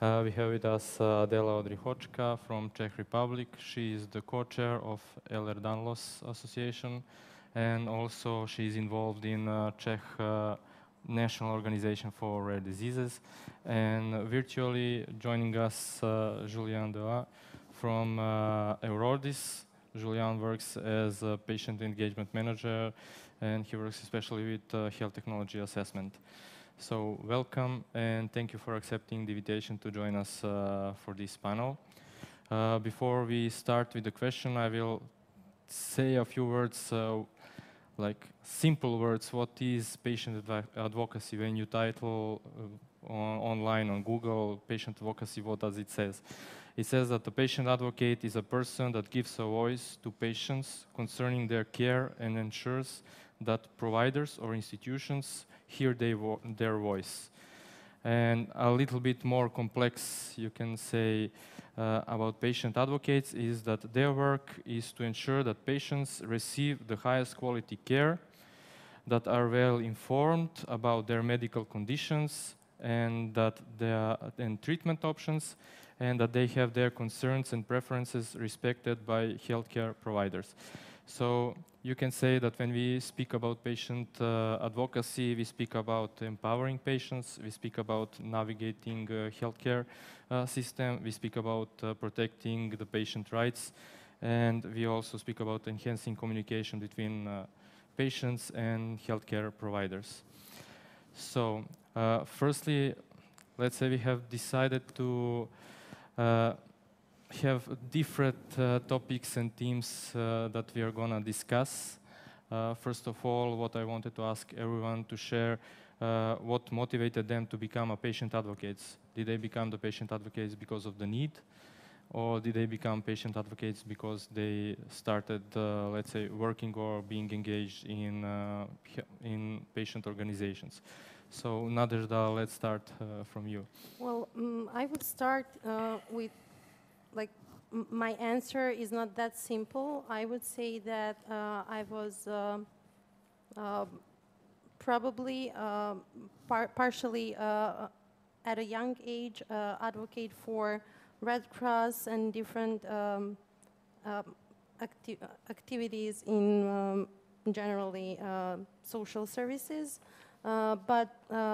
We have with us Adela Odrihočka from Czech Republic. She is the co-chair of Ehlers-Danlos Association, and also she is involved in Czech National Organization for Rare Diseases. And virtually joining us, Julian Dela from Eurordis. Julian works as a patient engagement manager, and he works especially with health technology assessment. So welcome, and thank you for accepting the invitation to join us for this panel. Before we start with the question, I will say a few words, like simple words. What is patient advocacy? When you title online on Google patient advocacy, what does it say? It says that the patient advocate is a person that gives a voice to patients concerning their care and ensures that providers or institutions hear their voice. And a little bit more complex, you can say, about patient advocates is that their work is to ensure that patients receive the highest quality care, that are well informed about their medical conditions and treatment options, and that they have their concerns and preferences respected by healthcare providers. So you can say that when we speak about patient advocacy, we speak about empowering patients, we speak about navigating healthcare system, we speak about protecting the patient rights, and we also speak about enhancing communication between patients and healthcare providers. So firstly, let's say we have decided to have different topics and themes that we are going to discuss. First of all, what I wanted to ask everyone to share what motivated them to become a patient advocates. Did they become the patient advocates because of the need? Or did they become patient advocates because they started, let's say, working or being engaged in patient organizations? So Nadezhda, let's start from you. Well, I would start with, like, my answer is not that simple. I would say that I was probably partially at a young age advocate for Red Cross and different activities in generally social services. But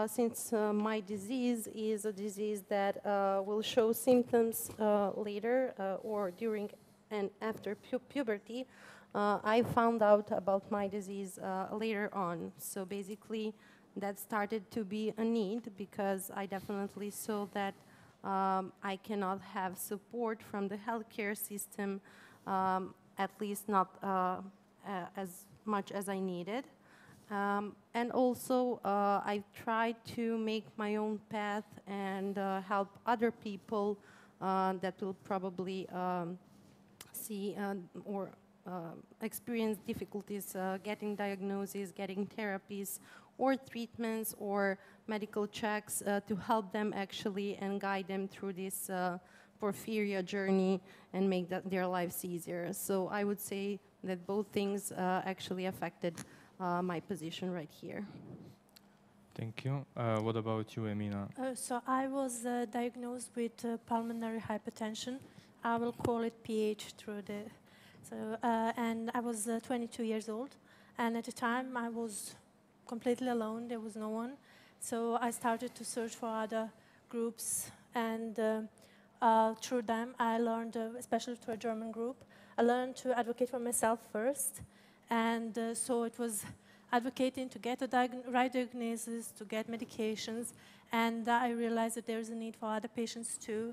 since my disease is a disease that will show symptoms later or during and after puberty, I found out about my disease later on. So basically, that started to be a need because I definitely saw that I cannot have support from the healthcare system, at least not as much as I needed. And also, I tried to make my own path and help other people that will probably see or experience difficulties getting diagnoses, getting therapies, or treatments, or medical checks to help them actually and guide them through this porphyria journey and make their lives easier. So I would say that both things actually affected my position right here. Thank you. What about you, Emina? So I was diagnosed with pulmonary hypertension. I will call it PH through the... and I was 22 years old. And at the time, I was completely alone. There was no one. So I started to search for other groups. And through them, I learned, especially through a German group, I learned to advocate for myself first. And so it was, advocating to get a right diagnosis, to get medications, and I realized that there's a need for other patients too.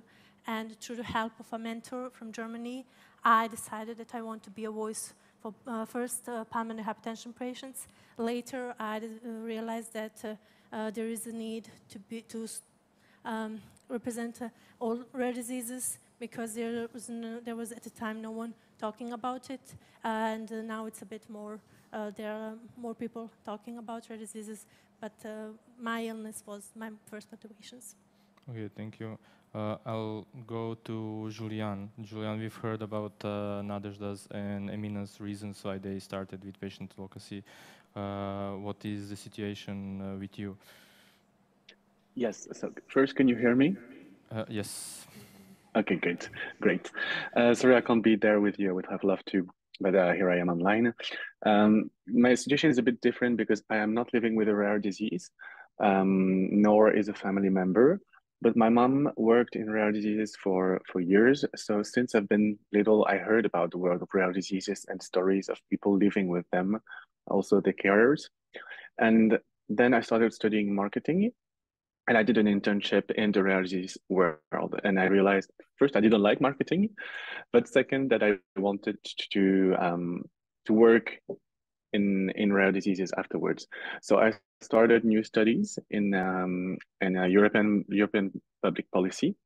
And through the help of a mentor from Germany, I decided that I want to be a voice for first pulmonary hypertension patients. Later, I realized that there is a need to represent all rare diseases, because there was at the time no one talking about it, and now it's a bit more. There are more people talking about rare diseases, but my illness was my first motivations. Okay, thank you. I'll go to Julian. Julian, we've heard about Nadezhda's and Emina's reasons why they started with patient advocacy. What is the situation with you? Yes, so first, can you hear me? Yes. Okay, great. Sorry I can't be there with you, I would have loved to, but here I am online. My situation is a bit different because I am not living with a rare disease, nor is a family member. But my mom worked in rare diseases for years. So since I've been little, I heard about the world of rare diseases and stories of people living with them, also the carers. And then I started studying marketing, and I did an internship in the rare disease world. And I realized, first, I didn't like marketing, but second, that I wanted to work in rare diseases afterwards. So I started new studies in European public policy,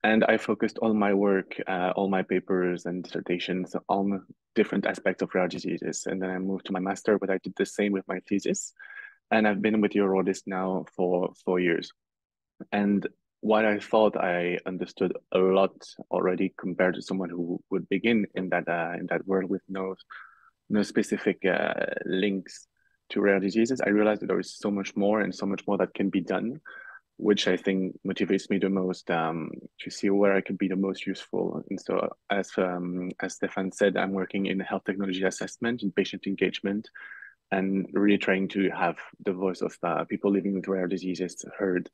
and I focused all my work, all my papers and dissertations on different aspects of rare diseases. And then I moved to my master, but I did the same with my thesis. And I've been with Eurodis now for 4 years. And what I thought I understood a lot already compared to someone who would begin in that world with no specific links to rare diseases, I realized that there is so much more and so much more that can be done, which I think motivates me the most, to see where I can be the most useful. And so, as Stefan said, I'm working in health technology assessment and patient engagement, and really trying to have the voice of people living with rare diseases heard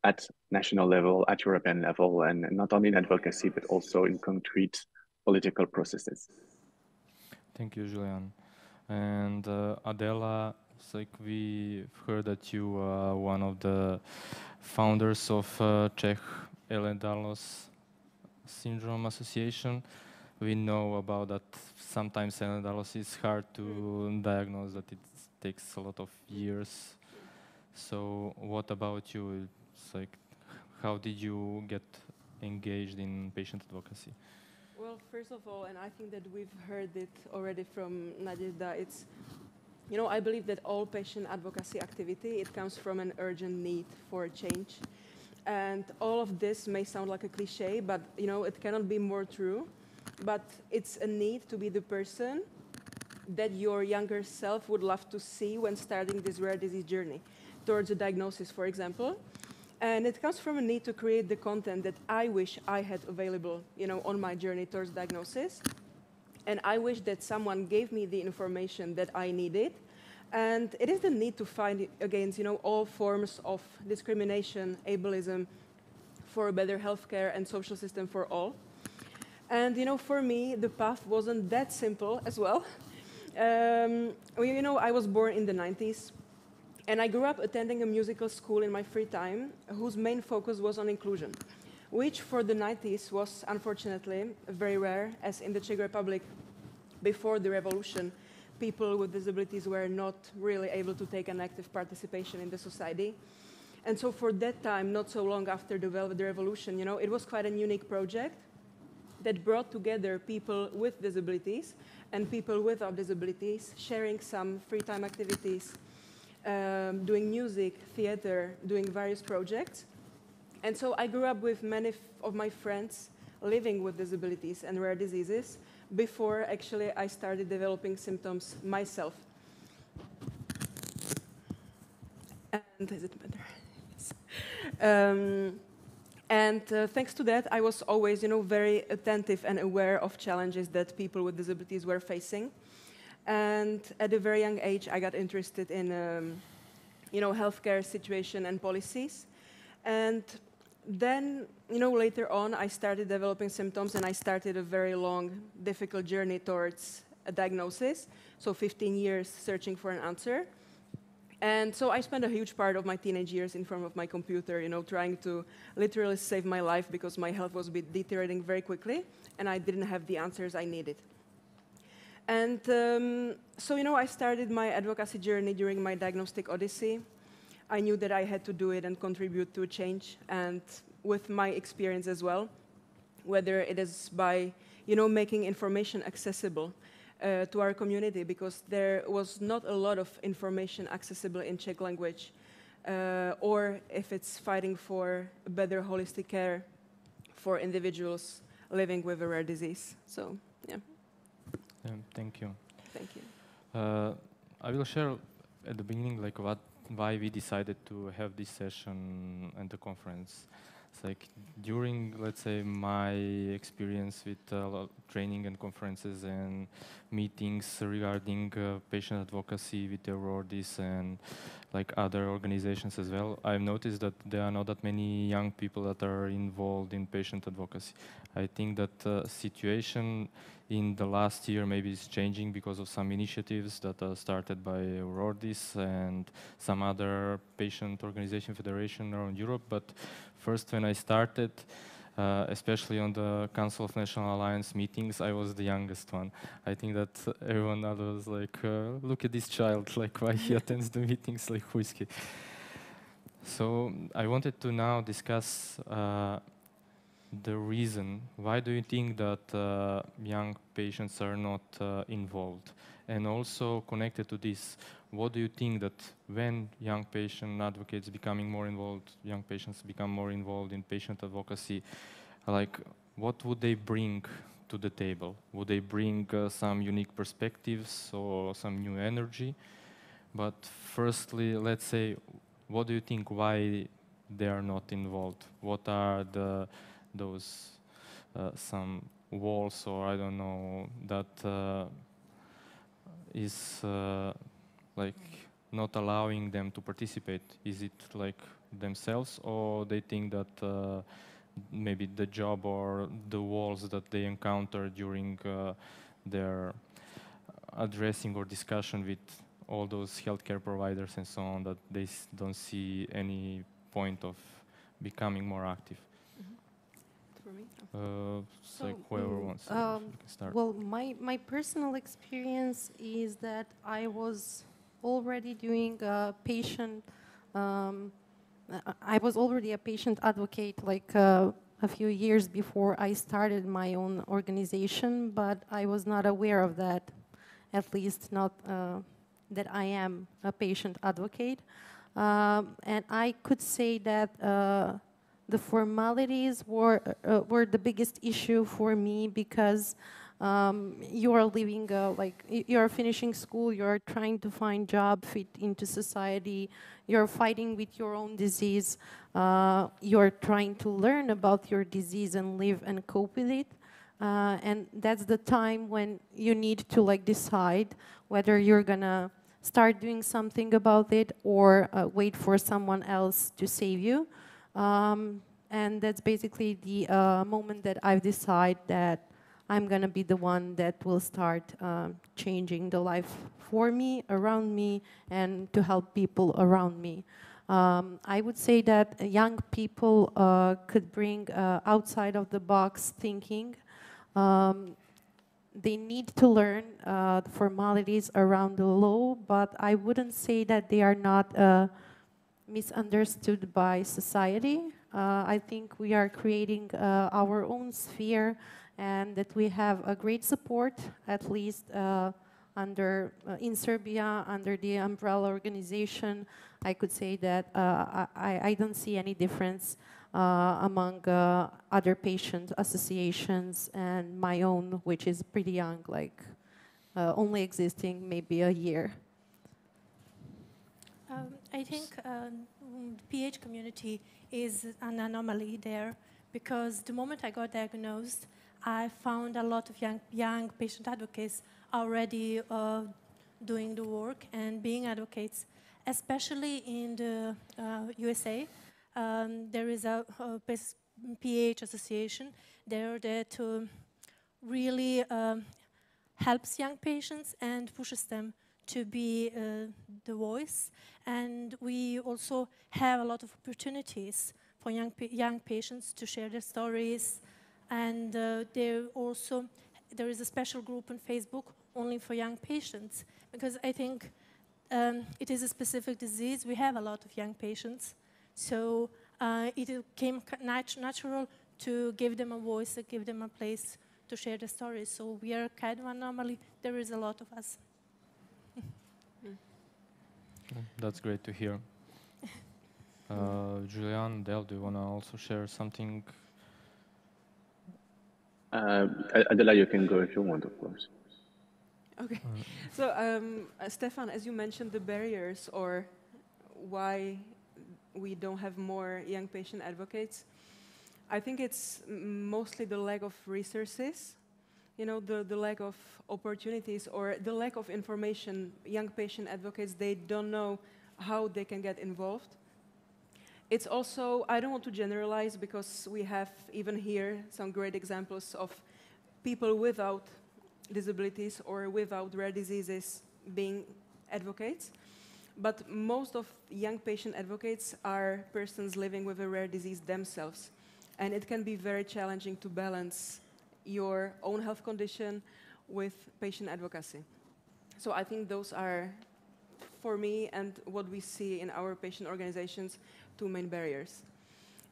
at national level, at European level, and not only in advocacy, but also in concrete political processes. Thank you, Julian. And Adela, it's like we've heard that you are one of the founders of Czech Ehlers-Danlos Syndrome Association. We know about that sometimes Ehlers-Danlos is hard to diagnose, that it takes a lot of years. So what about you? It's like, how did you get engaged in patient advocacy? Well, first of all, and I think that we've heard it already from Nadezhda, it's, I believe that all patient advocacy activity, it comes from an urgent need for change. And all of this may sound like a cliche, but, it cannot be more true. But it's a need to be the person that your younger self would love to see when starting this rare disease journey towards a diagnosis, for example. And it comes from a need to create the content that I wish I had available, on my journey towards diagnosis. And I wish that someone gave me the information that I needed. And it is the need to fight against, all forms of discrimination, ableism, for a better healthcare and social system for all. And, for me, the path wasn't that simple as well. I was born in the 90s. And I grew up attending a musical school in my free time, whose main focus was on inclusion, which for the 90s was unfortunately very rare, as in the Czech Republic, before the revolution, people with disabilities were not really able to take an active participation in the society. And so for that time, not so long after the revolution, it was quite a unique project that brought together people with disabilities and people without disabilities, sharing some free time activities, doing music, theater, doing various projects. And so I grew up with many of my friends living with disabilities and rare diseases before actually I started developing symptoms myself. And is it better? Yes. And thanks to that, I was always, very attentive and aware of challenges that people with disabilities were facing. And at a very young age, I got interested in, healthcare situation and policies. And then, later on, I started developing symptoms, and I started a very long, difficult journey towards a diagnosis. So 15 years searching for an answer. And so I spent a huge part of my teenage years in front of my computer, you know, trying to literally save my life because my health was deteriorating very quickly, and I didn't have the answers I needed. And so, you know, I started my advocacy journey during my diagnostic odyssey. I knew that I had to do it and contribute to a change, and with my experience as well, whether it is by, you know, making information accessible to our community, because there was not a lot of information accessible in Czech language, or if it's fighting for better holistic care for individuals living with a rare disease. So, yeah. Thank you. Thank you. I will share at the beginning like why we decided to have this session and the conference. It's like during, let's say, my experience with training and conferences and meetings regarding patient advocacy with the awardees and like other organizations as well, I've noticed that there are not that many young people that are involved in patient advocacy. I think that situation in the last year maybe is changing because of some initiatives that are started by awardees and some other patient organization federation around Europe. But first, when I started, especially on the Council of National Alliance meetings, I was the youngest one. I think that everyone else was like, look at this child, like why he attends the meetings, like who is he? So I wanted to now discuss the reason. Why do you think that young patients are not involved? And also connected to this, what do you think that when young patient advocates becoming more involved, young patients become more involved in patient advocacy, like what would they bring to the table? Would they bring some unique perspectives or some new energy? But firstly, let's say, what do you think why they are not involved? What are those some walls, or I don't know, that is like not allowing them to participate? Is it like themselves, or they think that maybe the job or the walls that they encounter during their addressing or discussion with all those healthcare providers and so on, that they don't see any point of becoming more active? For me? So like whoever wants to start. Well, my personal experience is that I was already doing patient. I was already a patient advocate like a few years before I started my own organization, but I was not aware of that, at least not that I am a patient advocate. And I could say that the formalities were the biggest issue for me, because you are living, like you are finishing school, you are trying to find job, fit into society, you're fighting with your own disease, you're trying to learn about your disease and live and cope with it. And that's the time when you need to like decide whether you're gonna start doing something about it or wait for someone else to save you. And that's basically the moment that I've decided that I'm gonna be the one that will start changing the life for me, around me, and to help people around me. I would say that young people could bring outside of the box thinking. They need to learn the formalities around the law, but I wouldn't say that they are not misunderstood by society. I think we are creating our own sphere, and that we have a great support, at least under in Serbia, under the umbrella organization. I could say that I don't see any difference among other patient associations and my own, which is pretty young, like only existing maybe a year. I think the PH community is an anomaly there, because the moment I got diagnosed, I found a lot of young patient advocates already doing the work and being advocates, especially in the USA. There is a PH association there that really helps young patients and pushes them to be the voice. And we also have a lot of opportunities for young patients to share their stories. And there is a special group on Facebook only for young patients, because I think it is a specific disease. We have a lot of young patients. So it came natural to give them a voice, to give them a place to share the stories. So we are kind of anomaly. There is a lot of us. That's great to hear. Julian, Del, do you want to also share something? Adela, you can go if you want, of course. Okay. So, Stefan, as you mentioned, the barriers or why we don't have more young patient advocates, I think it's mostly the lack of resources, you know, the lack of opportunities or the lack of information. Young patient advocates, they don't know how they can get involved. It's also, I don't want to generalize because we have even here some great examples of people without disabilities or without rare diseases being advocates. But most of young patient advocates are persons living with a rare disease themselves. And it can be very challenging to balance your own health condition with patient advocacy. So I think those are, for me and what we see in our patient organizations, two main barriers.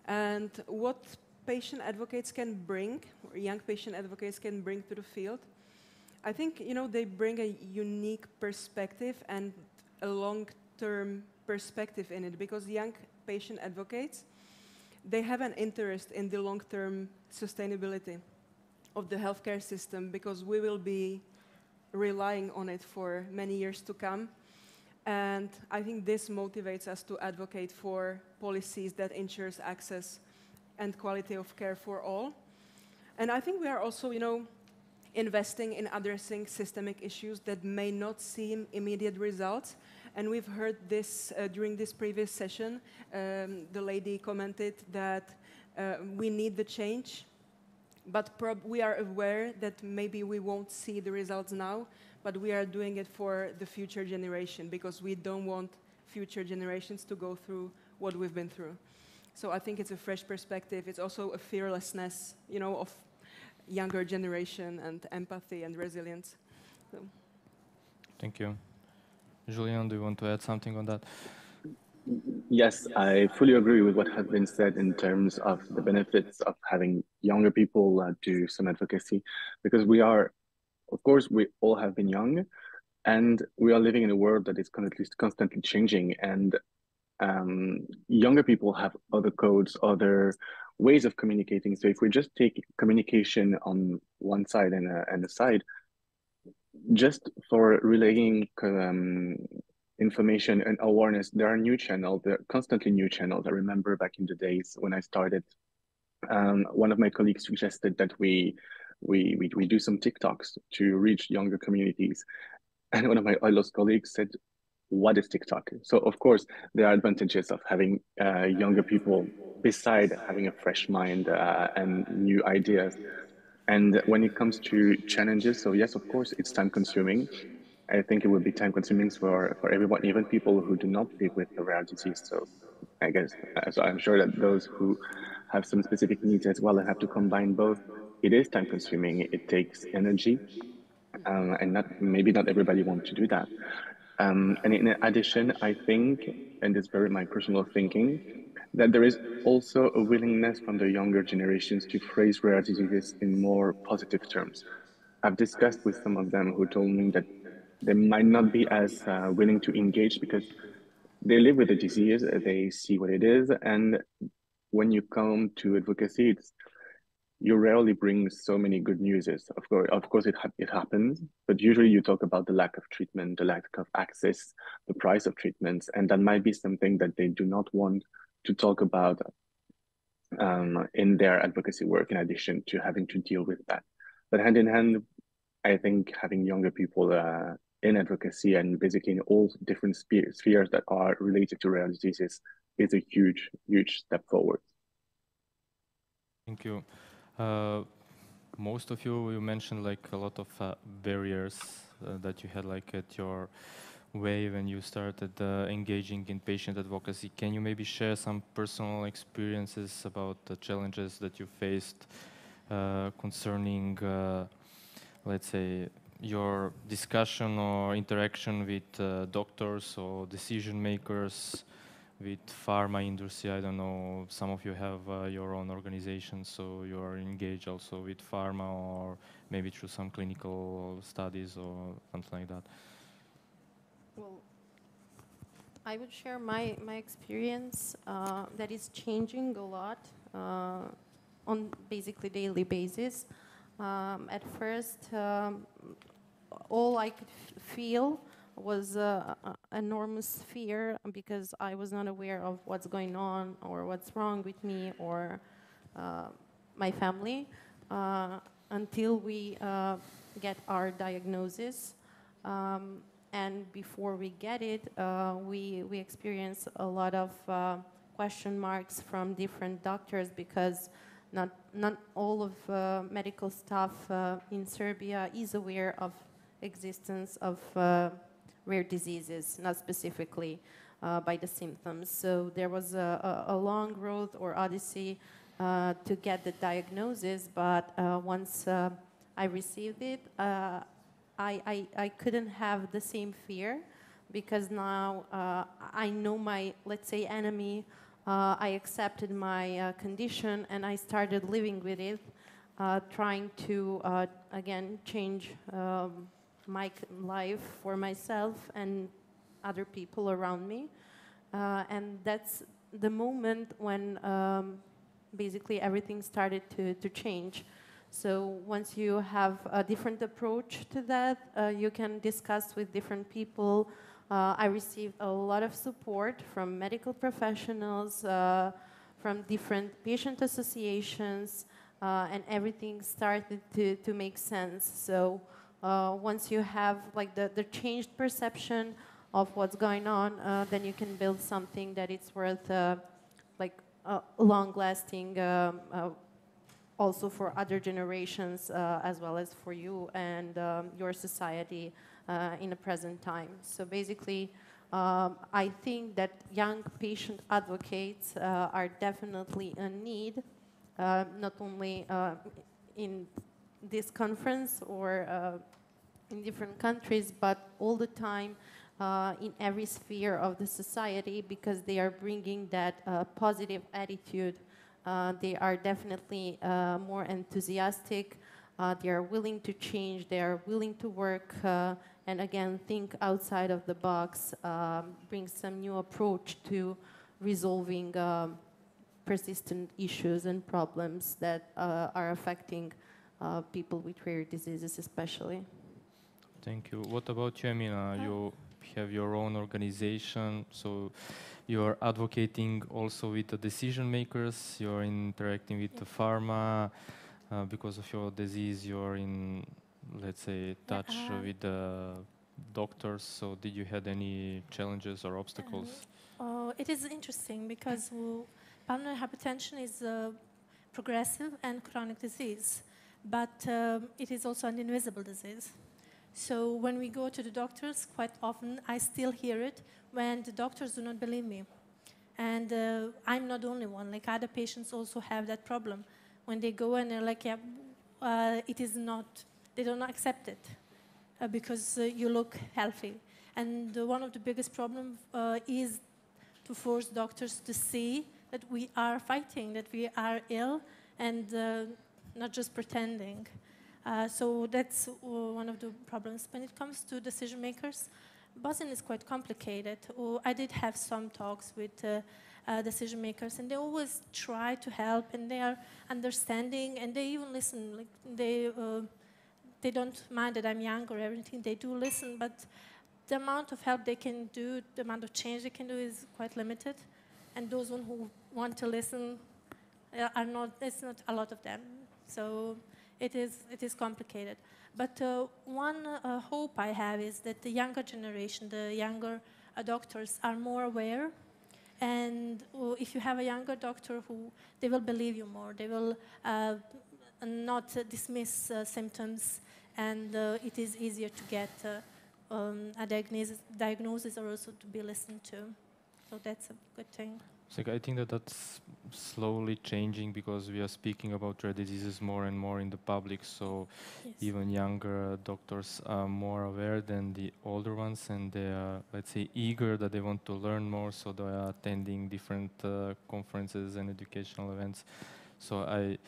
And what patient advocates can bring, or young patient advocates can bring to the field, I think, you know, they bring a unique perspective and a long-term perspective in it, because young patient advocates, they have an interest in the long-term sustainability of the healthcare system, because we will be relying on it for many years to come. And I think this motivates us to advocate for policies that ensures access and quality of care for all. And I think we are also, you know, investing in addressing systemic issues that may not seem immediate results. And we've heard this during this previous session. The lady commented that we need the change, but we are aware that maybe we won't see the results now, but we are doing it for the future generation, because we don't want future generations to go through what we've been through. So I think it's a fresh perspective. It's also a fearlessness, you know, of younger generation and empathy and resilience. So. Thank you. Julian, do you want to add something on that? Yes, I fully agree with what has been said in terms of the benefits of having younger people do some advocacy, because we are, of course, we all have been young, and we are living in a world that is constantly changing, and younger people have other codes, other ways of communicating. So if we just take communication on one side and a side, just for relaying information and awareness, there are new channels, there are constantly new channels. I remember back in the days when I started, one of my colleagues suggested that we do some TikToks to reach younger communities. And one of my oldest colleagues said, what is TikTok? So of course, there are advantages of having younger people beside having a fresh mind and new ideas. And when it comes to challenges, so yes, of course, it's time consuming. I think it will be time consuming for everyone, even people who do not live with a rare disease. So I guess, so I'm sure that those who have some specific needs as well and have to combine both, it is time consuming. It takes energy, and maybe not everybody wants to do that. And in addition, I think, and it's very my personal thinking, that there is also a willingness from the younger generations to phrase rare diseases in more positive terms. I've discussed with some of them who told me that they might not be as willing to engage because they live with the disease, they see what it is, and when you come to advocacy, you rarely bring so many good news. Of course, it happens, but usually you talk about the lack of treatment, the lack of access, the price of treatments, and that might be something that they do not want to talk about in their advocacy work, in addition to having to deal with that. But hand in hand, I think having younger people in advocacy and basically in all different spheres that are related to rare diseases is a huge, huge step forward. Thank you. most of you mentioned like a lot of barriers that you had like at your way when you started engaging in patient advocacy. Can you maybe share some personal experiences about the challenges that you faced concerning, let's say, your discussion or interaction with doctors or decision makers, with pharma industry? I don't know, some of you have your own organization, so you are engaged also with pharma, or maybe through some clinical studies or something like that. Well, I would share my experience that is changing a lot on basically daily basis. At first, all I could feel was enormous fear because I was not aware of what's going on or what's wrong with me or my family until we get our diagnosis. And before we get it, we experience a lot of question marks from different doctors because not all of medical staff in Serbia is aware of existence of rare diseases, not specifically by the symptoms. So there was a long road or odyssey to get the diagnosis, but once I received it, I couldn't have the same fear because now I know my, let's say, enemy. I accepted my condition and I started living with it, trying to, again, change my life for myself and other people around me. And that's the moment when basically everything started to change. So once you have a different approach to that, you can discuss with different people. I received a lot of support from medical professionals, from different patient associations, and everything started to make sense. So once you have like the changed perception of what's going on, then you can build something that it's worth like long-lasting also for other generations as well as for you and your society in the present time. So basically, I think that young patient advocates are definitely a need, not only in this conference or in different countries, but all the time in every sphere of the society because they are bringing that positive attitude. They are definitely more enthusiastic. They are willing to change. They are willing to work and again think outside of the box, bring some new approach to resolving persistent issues and problems that are affecting people with rare diseases especially. Thank you. What about you, Emina? You have your own organization, so you're advocating also with the decision makers, you're interacting with the pharma, because of your disease, you're in, let's say, touch with the doctors. So did you have any challenges or obstacles? It is interesting because pulmonary hypertension is a progressive and chronic disease, but it is also an invisible disease. So when we go to the doctors, quite often I still hear it when the doctors do not believe me. And I'm not the only one, like other patients also have that problem. When they go and they're like, yeah, it is not, they don't accept it because you look healthy. And one of the biggest problems is to force doctors to see that we are fighting, that we are ill and not just pretending. So that's one of the problems. When it comes to decision makers, Bosnia is quite complicated. I did have some talks with decision makers, and they always try to help, and they are understanding, and they even listen. Like they don't mind that I'm young or everything. They do listen, but the amount of help they can do, the amount of change they can do is quite limited. And those who want to listen are not. It's not a lot of them. So it is complicated. But one hope I have is that the younger generation, the younger doctors are more aware. And if you have a younger doctor they will believe you more. They will not dismiss symptoms, and it is easier to get a diagnosis or also to be listened to. So that's a good thing. So I think that that's slowly changing because we are speaking about rare diseases more and more in the public. So Yes. even younger doctors are more aware than the older ones, and they are, let's say, eager that they want to learn more. So they are attending different conferences and educational events. So I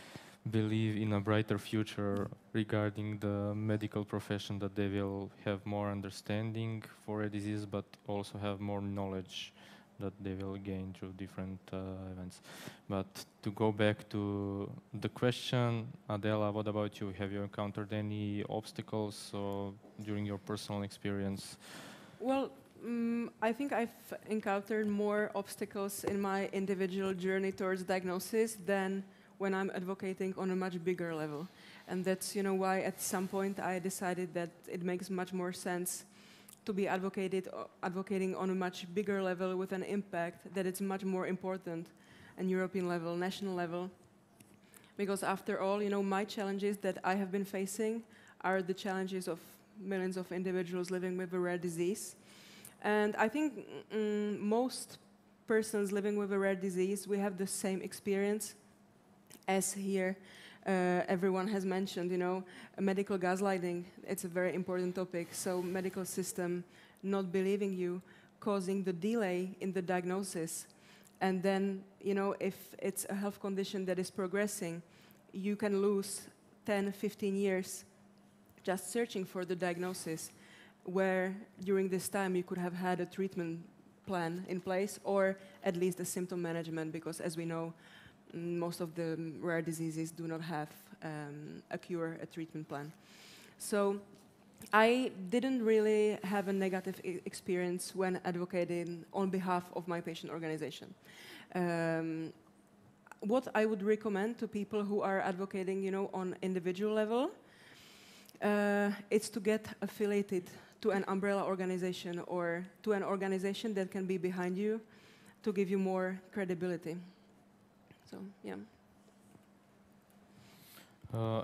believe in a brighter future regarding the medical profession, that they will have more understanding for a disease, but also have more knowledge that they will gain through different events. But to go back to the question, Adela, what about you? Have you encountered any obstacles during your personal experience? Well, I think I've encountered more obstacles in my individual journey towards diagnosis than when I'm advocating on a much bigger level. And that's, why at some point I decided that it makes much more sense to be advocating on a much bigger level with an impact, that it's much more important on European level, national level. Because after all, my challenges that I have been facing are the challenges of millions of individuals living with a rare disease. And I think most persons living with a rare disease, we have the same experience as here. Everyone has mentioned, medical gaslighting. It's a very important topic. So medical system not believing you, causing the delay in the diagnosis. And then, if it's a health condition that is progressing, you can lose 10, 15 years just searching for the diagnosis, where during this time you could have had a treatment plan in place, or at least a symptom management, because as we know, most of the rare diseases do not have a cure, a treatment plan. So I didn't really have a negative experience when advocating on behalf of my patient organization. What I would recommend to people who are advocating, on individual level, it's to get affiliated to an umbrella organization or to an organization that can be behind you to give you more credibility. So, yeah.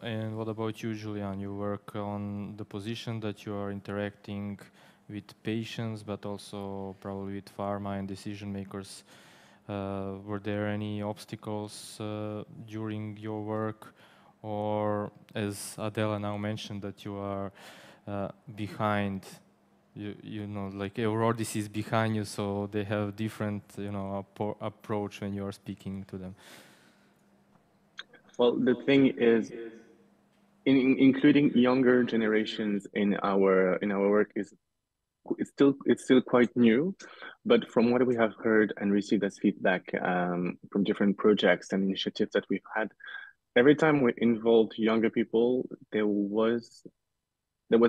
And what about you, Julian? You work on the position that you are interacting with patients, but also probably with pharma and decision makers. Were there any obstacles during your work? Or, as Adela now mentioned, that you are behind, like Eurodis is behind you, so they have different, approach when you are speaking to them. Well, the thing is, including younger generations in our work it's still quite new, but from what we have heard and received as feedback from different projects and initiatives that we've had, every time we involved younger people, there was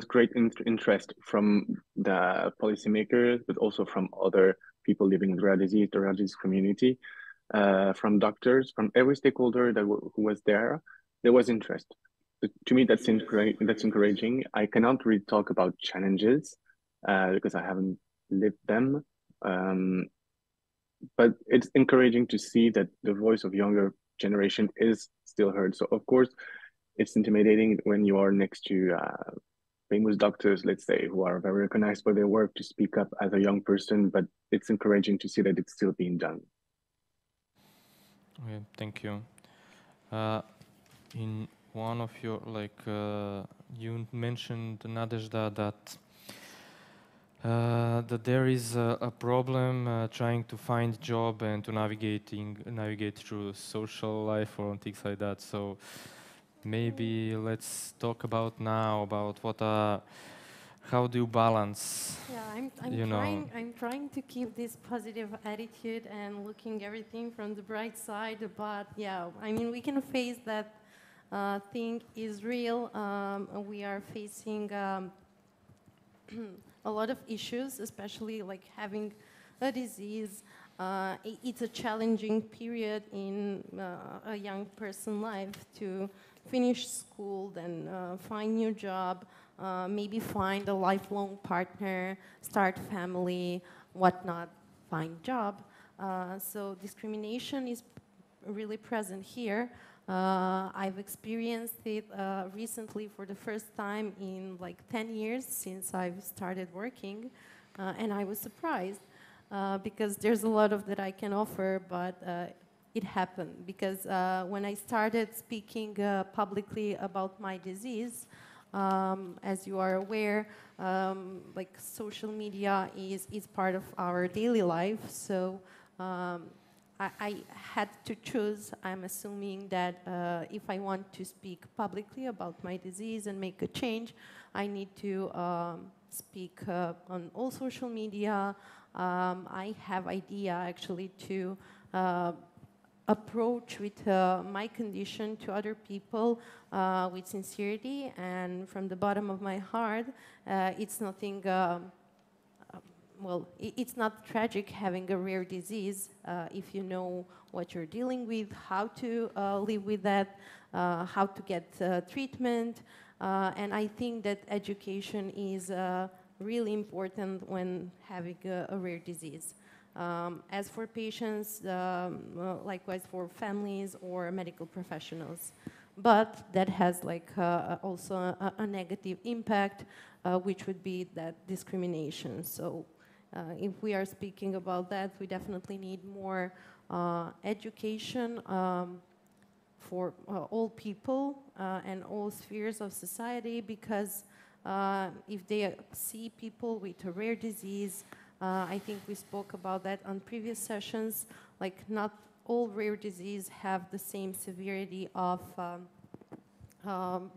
great interest from the policymakers, but also from other people living with rare disease, the rare disease community, from doctors, from every stakeholder who was there. There was interest. To me, that's encouraging. I cannot really talk about challenges because I haven't lived them. But it's encouraging to see that the voice of younger generation is still heard. So of course, it's intimidating when you are next to famous doctors, let's say, who are very recognized for their work, to speak up as a young person, but it's encouraging to see that it's still being done. Okay, thank you. In one of your, you mentioned, Nadezhda, that there is a problem trying to find job and to navigate through social life or things like that. So maybe let's talk about how do you balance? Yeah, I'm trying to keep this positive attitude and looking everything from the bright side. But yeah, we can face that thing is real. We are facing a lot of issues, especially like having a disease. It's a challenging period in a young person's life to finish school, then find new job, maybe find a lifelong partner, start family, whatnot, find job. So discrimination is really present here. I've experienced it recently for the first time in like 10 years since I've started working, and I was surprised because there's a lot of that I can offer, but it happened because when I started speaking publicly about my disease, as you are aware, like social media is part of our daily life, so I had to choose. I'm assuming that if I want to speak publicly about my disease and make a change, I need to speak on all social media. I have idea actually to approach with my condition to other people with sincerity and from the bottom of my heart. It's nothing. Well, it's not tragic having a rare disease if you know what you're dealing with, how to live with that, how to get treatment. And I think that education is really important when having a rare disease. As for patients, likewise for families or medical professionals. But that has like also a negative impact, which would be that discrimination. So if we are speaking about that, we definitely need more education for all people and all spheres of society, because if they see people with a rare disease, I think we spoke about that on previous sessions, like not all rare disease have the same severity of, I'm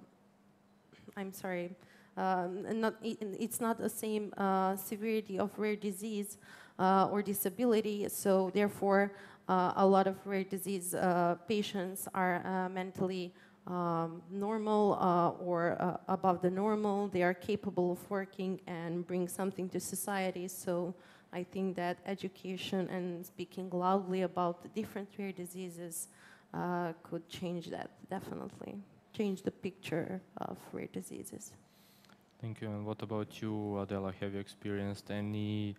sorry, it's not the same severity of rare disease or disability, so therefore a lot of rare disease patients are mentally normal or above the normal. They are capable of working and bring something to society. So I think that education and speaking loudly about the different rare diseases could change that, definitely. Change the picture of rare diseases. Thank you. And what about you, Adela? Have you experienced any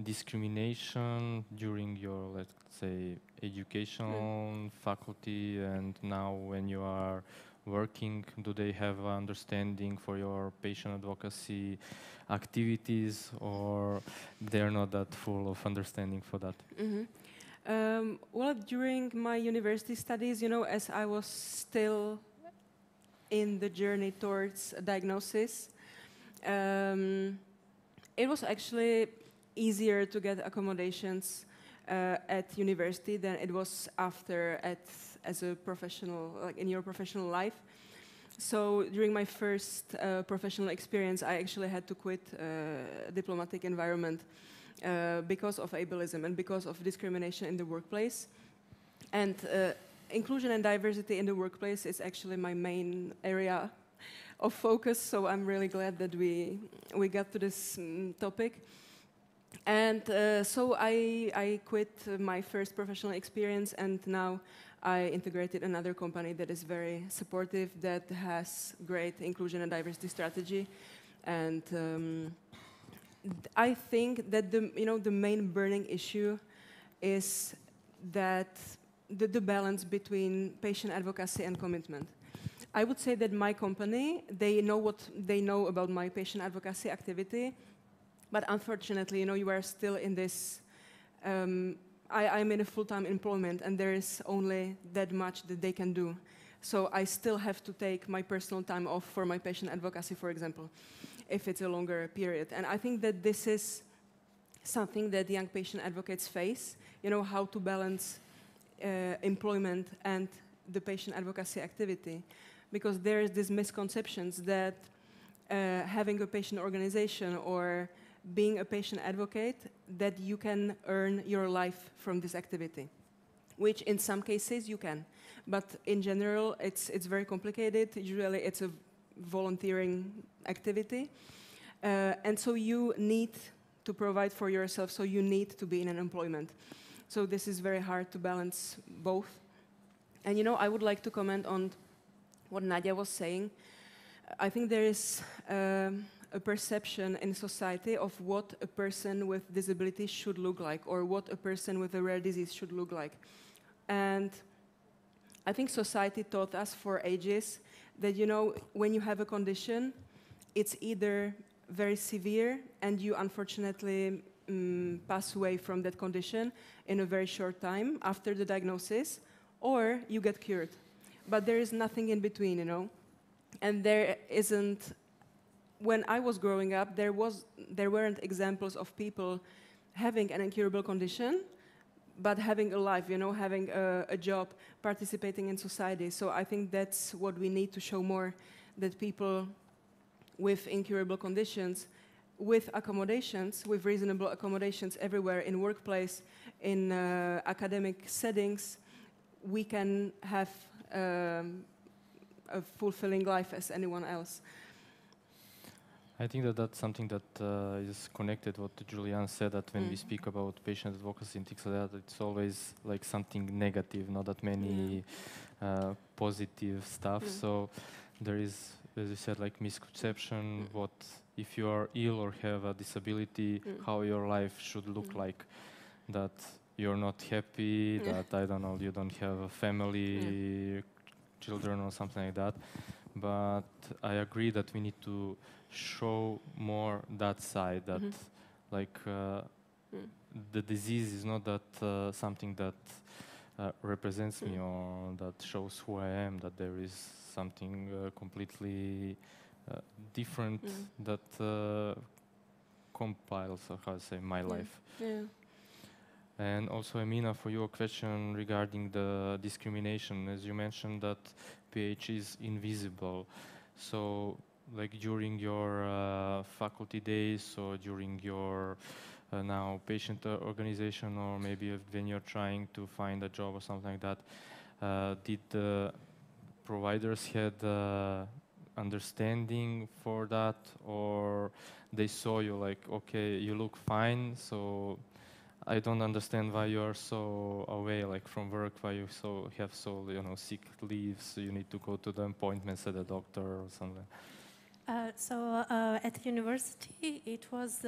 discrimination during your, let's say, educational faculty, and now when you are working, do they have an understanding for your patient advocacy activities, or they're not that full of understanding for that? Well, during my university studies, you know, as I was still in the journey towards a diagnosis, it was actually easier to get accommodations at university than it was after as a professional, like in your professional life. So during my first professional experience, I actually had to quit diplomatic environment because of ableism and because of discrimination in the workplace. And inclusion and diversity in the workplace is actually my main area of focus, so I'm really glad that we got to this topic. And so I quit my first professional experience, and now I integrated another company that is very supportive, that has great inclusion and diversity strategy. And I think that the main burning issue is that the balance between patient advocacy and commitment. I would say that my company, they know what they know about my patient advocacy activity, but unfortunately, you are still in this, I'm in a full-time employment, and there is only that much that they can do. So I still have to take my personal time off for my patient advocacy, for example, if it's a longer period. And I think that this is something that young patient advocates face, how to balance employment and the patient advocacy activity. Because there is this misconceptions that having a patient organization or being a patient advocate, that you can earn your life from this activity, which in some cases you can. But in general, it's very complicated. Usually it's a volunteering activity. And so you need to provide for yourself, so you need to be in an employment. So this is very hard to balance both. And I would like to comment on what Nadia was saying. I think there is a perception in society of what a person with disability should look like, or what a person with a rare disease should look like. And I think society taught us for ages that, you know, when you have a condition, it's either very severe and you unfortunately pass away from that condition in a very short time after the diagnosis, or you get cured. But there is nothing in between, you know. And there isn't, when I was growing up, there weren't examples of people having an incurable condition, but having a life, you know, having a job, participating in society. So I think that's what we need to show more, that people with incurable conditions, with accommodations, with reasonable accommodations everywhere, in workplace, in academic settings, we can have a fulfilling life as anyone else. I think that that's something that is connected what Julian said, that when we speak about patient advocacy and things like that, it's always like something negative, not that many positive stuff. So there is, as you said, like misconception, what if you are ill or have a disability, how your life should look like, that you're not happy, that, I don't know, you don't have a family, children or something like that. But I agree that we need to show more that side, that like the disease is not that something that represents me or that shows who I am, that there is something completely different that compiles, or how to say, my life. And also, Emina, for your question regarding the discrimination, as you mentioned that PH is invisible. So, like during your faculty days or during your now patient organization, or maybe when you're trying to find a job or something like that, did the providers had understanding for that, or they saw you like, okay, you look fine, so I don't understand why you are so away, like from work, why you have so sick leaves, so you need to go to the appointments at the doctor or something. So at the university, it was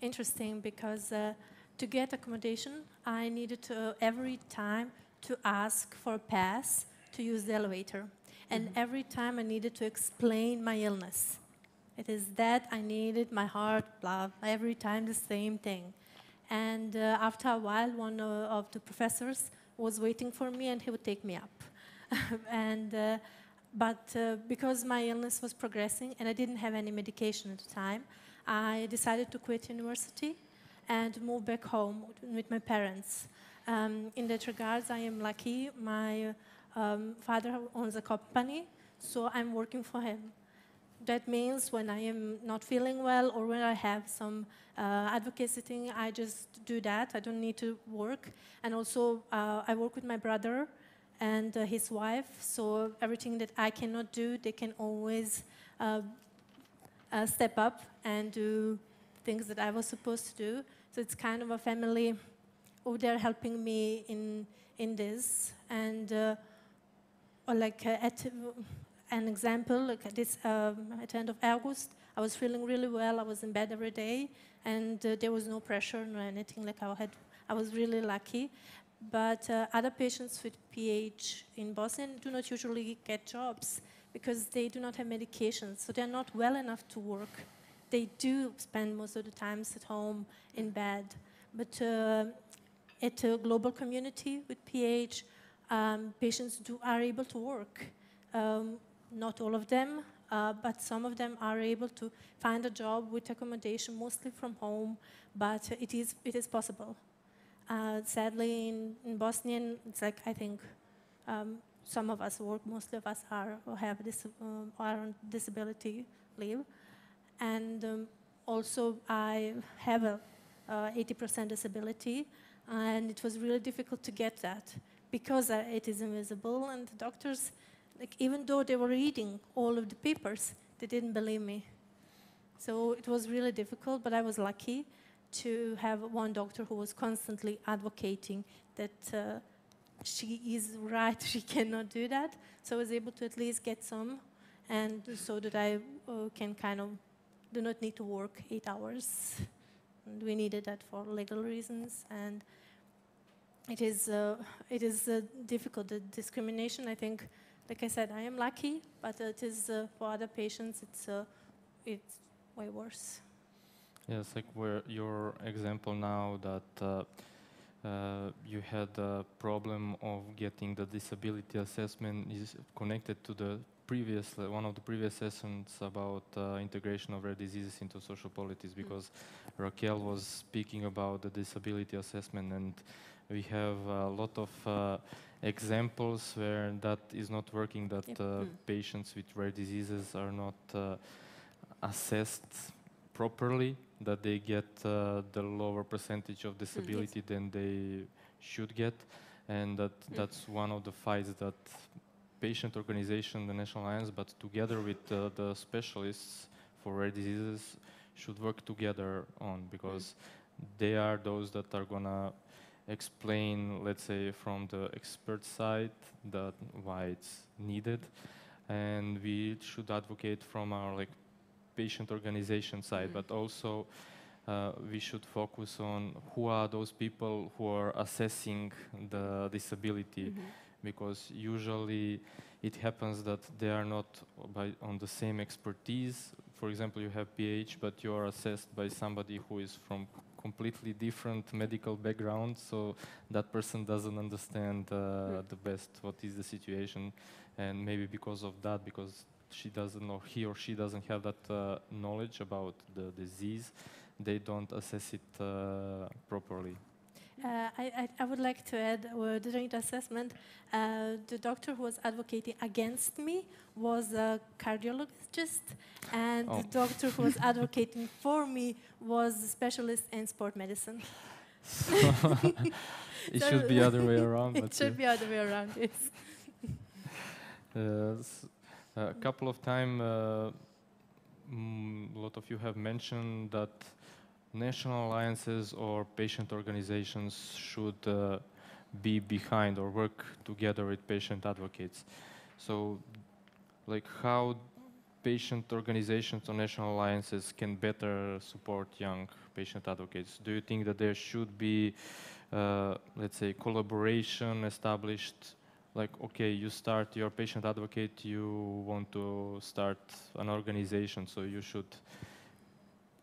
interesting because to get accommodation, I needed to every time to ask for a pass to use the elevator. And every time I needed to explain my illness. It is that I needed my heart, blah, every time the same thing. And after a while, one of the professors was waiting for me and he would take me up. But because my illness was progressing and I didn't have any medication at the time, I decided to quit university and move back home with my parents. In that regards, I am lucky. My father owns a company, so I'm working for him. That means when I am not feeling well or when I have some advocacy thing, I just do that. I don't need to work. And also, I work with my brother and his wife, so everything that I cannot do, they can always step up and do things that I was supposed to do. So it's kind of a family who they're helping me in this. And at an example, like at the end of August, I was feeling really well. I was in bed every day, and there was no pressure or anything. Like I was really lucky. But other patients with PH in Bosnia do not usually get jobs because they do not have medications, so they're not well enough to work. They do spend most of the times at home in bed. But at a global community with PH, patients are able to work. Not all of them, but some of them are able to find a job with accommodation, mostly from home, but it is possible. Sadly, in Bosnian, it's like, I think, some of us work, most of us are on disability leave. And also, I have a 80% disability, and it was really difficult to get that because it is invisible, and the doctors, like, even though they were reading all of the papers, they didn't believe me. So it was really difficult, but I was lucky to have one doctor who was constantly advocating that she is right, she cannot do that. So I was able to at least get some, and so that I can kind of do not need to work 8 hours. And we needed that for legal reasons. And it is difficult. The discrimination, I think, like I said, I am lucky, but it is for other patients, it's way worse. Yes, like where your example now that you had a problem of getting the disability assessment is connected to the previous, one of the previous sessions about integration of rare diseases into social policies, because Raquel was speaking about the disability assessment, and we have a lot of examples where that is not working, that patients with rare diseases are not assessed properly, that they get the lower percentage of disability than they should get, and that's one of the fights that patient organization, the National Alliance, but together with the specialists for rare diseases should work together on, because they are those that are gonna explain, let's say, from the expert side that why it's needed, and we should advocate from our patient organization side, but also we should focus on who are those people who are assessing the disability, because usually it happens that they are not on the same expertise. For example, you have PH, but you are assessed by somebody who is from completely different medical background, so that person doesn't understand the best what is the situation, and maybe because of that, because she doesn't know, he or she doesn't have that knowledge about the disease, they don't assess it properly. I would like to add, during the assessment, the doctor who was advocating against me was a cardiologist, and the doctor who was advocating for me was a specialist in sport medicine. It should be other way around. It should be other way around, yes. A couple of times, a lot of you have mentioned that national alliances or patient organizations should be behind or work together with patient advocates. So, like, how patient organizations or national alliances can better support young patient advocates? Do you think that there should be, let's say, collaboration established? Like, okay, you start your patient advocate, you want to start an organization, so you should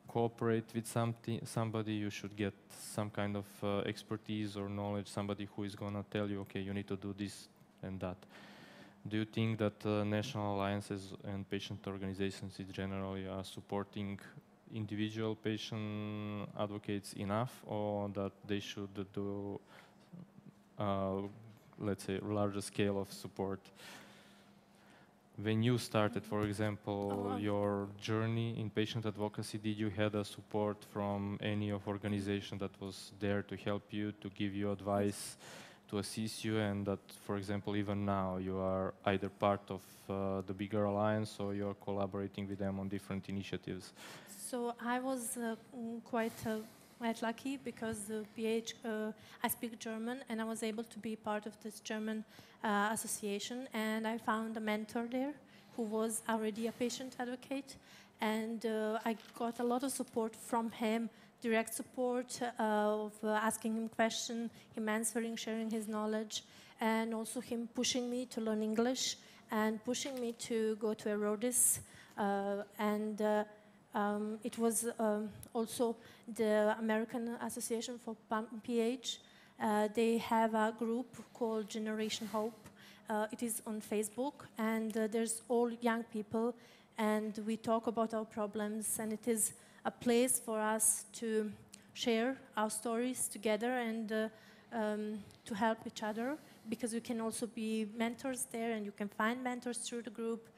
cooperate with somebody, you should get some kind of expertise or knowledge, somebody who is gonna tell you, okay, you need to do this and that. Do you think that national alliances and patient organizations in generally are supporting individual patient advocates enough, or that they should do let's say, larger scale of support? When you started, for example, your journey in patient advocacy, did you have a support from any of organization that was there to help you, to give you advice, to assist you, and that, for example, even now you are either part of the bigger alliance or you're collaborating with them on different initiatives? So I was quite lucky because I speak German, and I was able to be part of this German association, and I found a mentor there who was already a patient advocate, and I got a lot of support from him, direct support of asking him questions, him answering, sharing his knowledge, and also him pushing me to learn English and pushing me to go to Erodis, it was also the American Association for PH. They have a group called Generation Hope. It is on Facebook, and there's all young people, and we talk about our problems, and it is a place for us to share our stories together and to help each other, because we can also be mentors there, and you can find mentors through the group,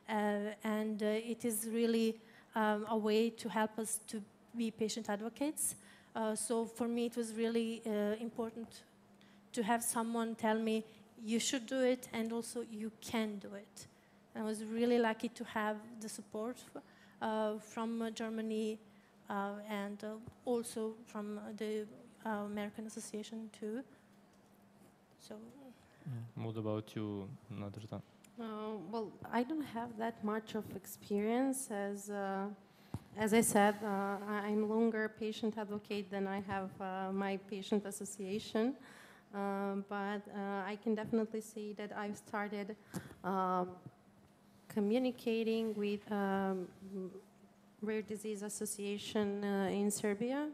and it is really a way to help us to be patient advocates. So for me, it was really important to have someone tell me, you should do it, and also you can do it. And I was really lucky to have the support from Germany and also from the American Association too. So. What about you, Nadrzda? Well, I don't have that much of experience. As I said, I'm longer patient advocate than I have my patient association. but I can definitely say that I've started communicating with Rare Disease Association in Serbia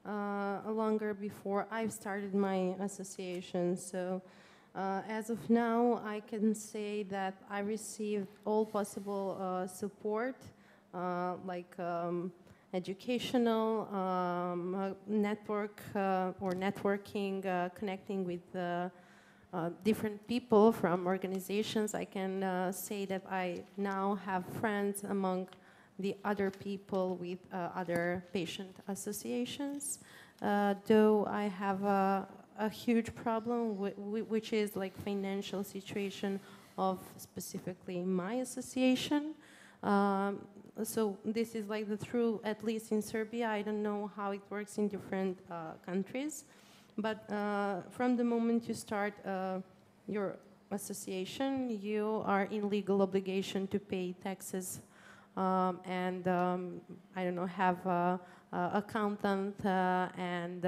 longer before I've started my association. So as of now, I can say that I received all possible support, like educational, network or networking, connecting with different people from organizations. I can say that I now have friends among the other people with other patient associations, though I have a huge problem which is like financial situation of specifically my association. So this is like the true, at least in Serbia. I don't know how it works in different countries, but from the moment you start your association, you are in legal obligation to pay taxes and I don't know, have a accountant and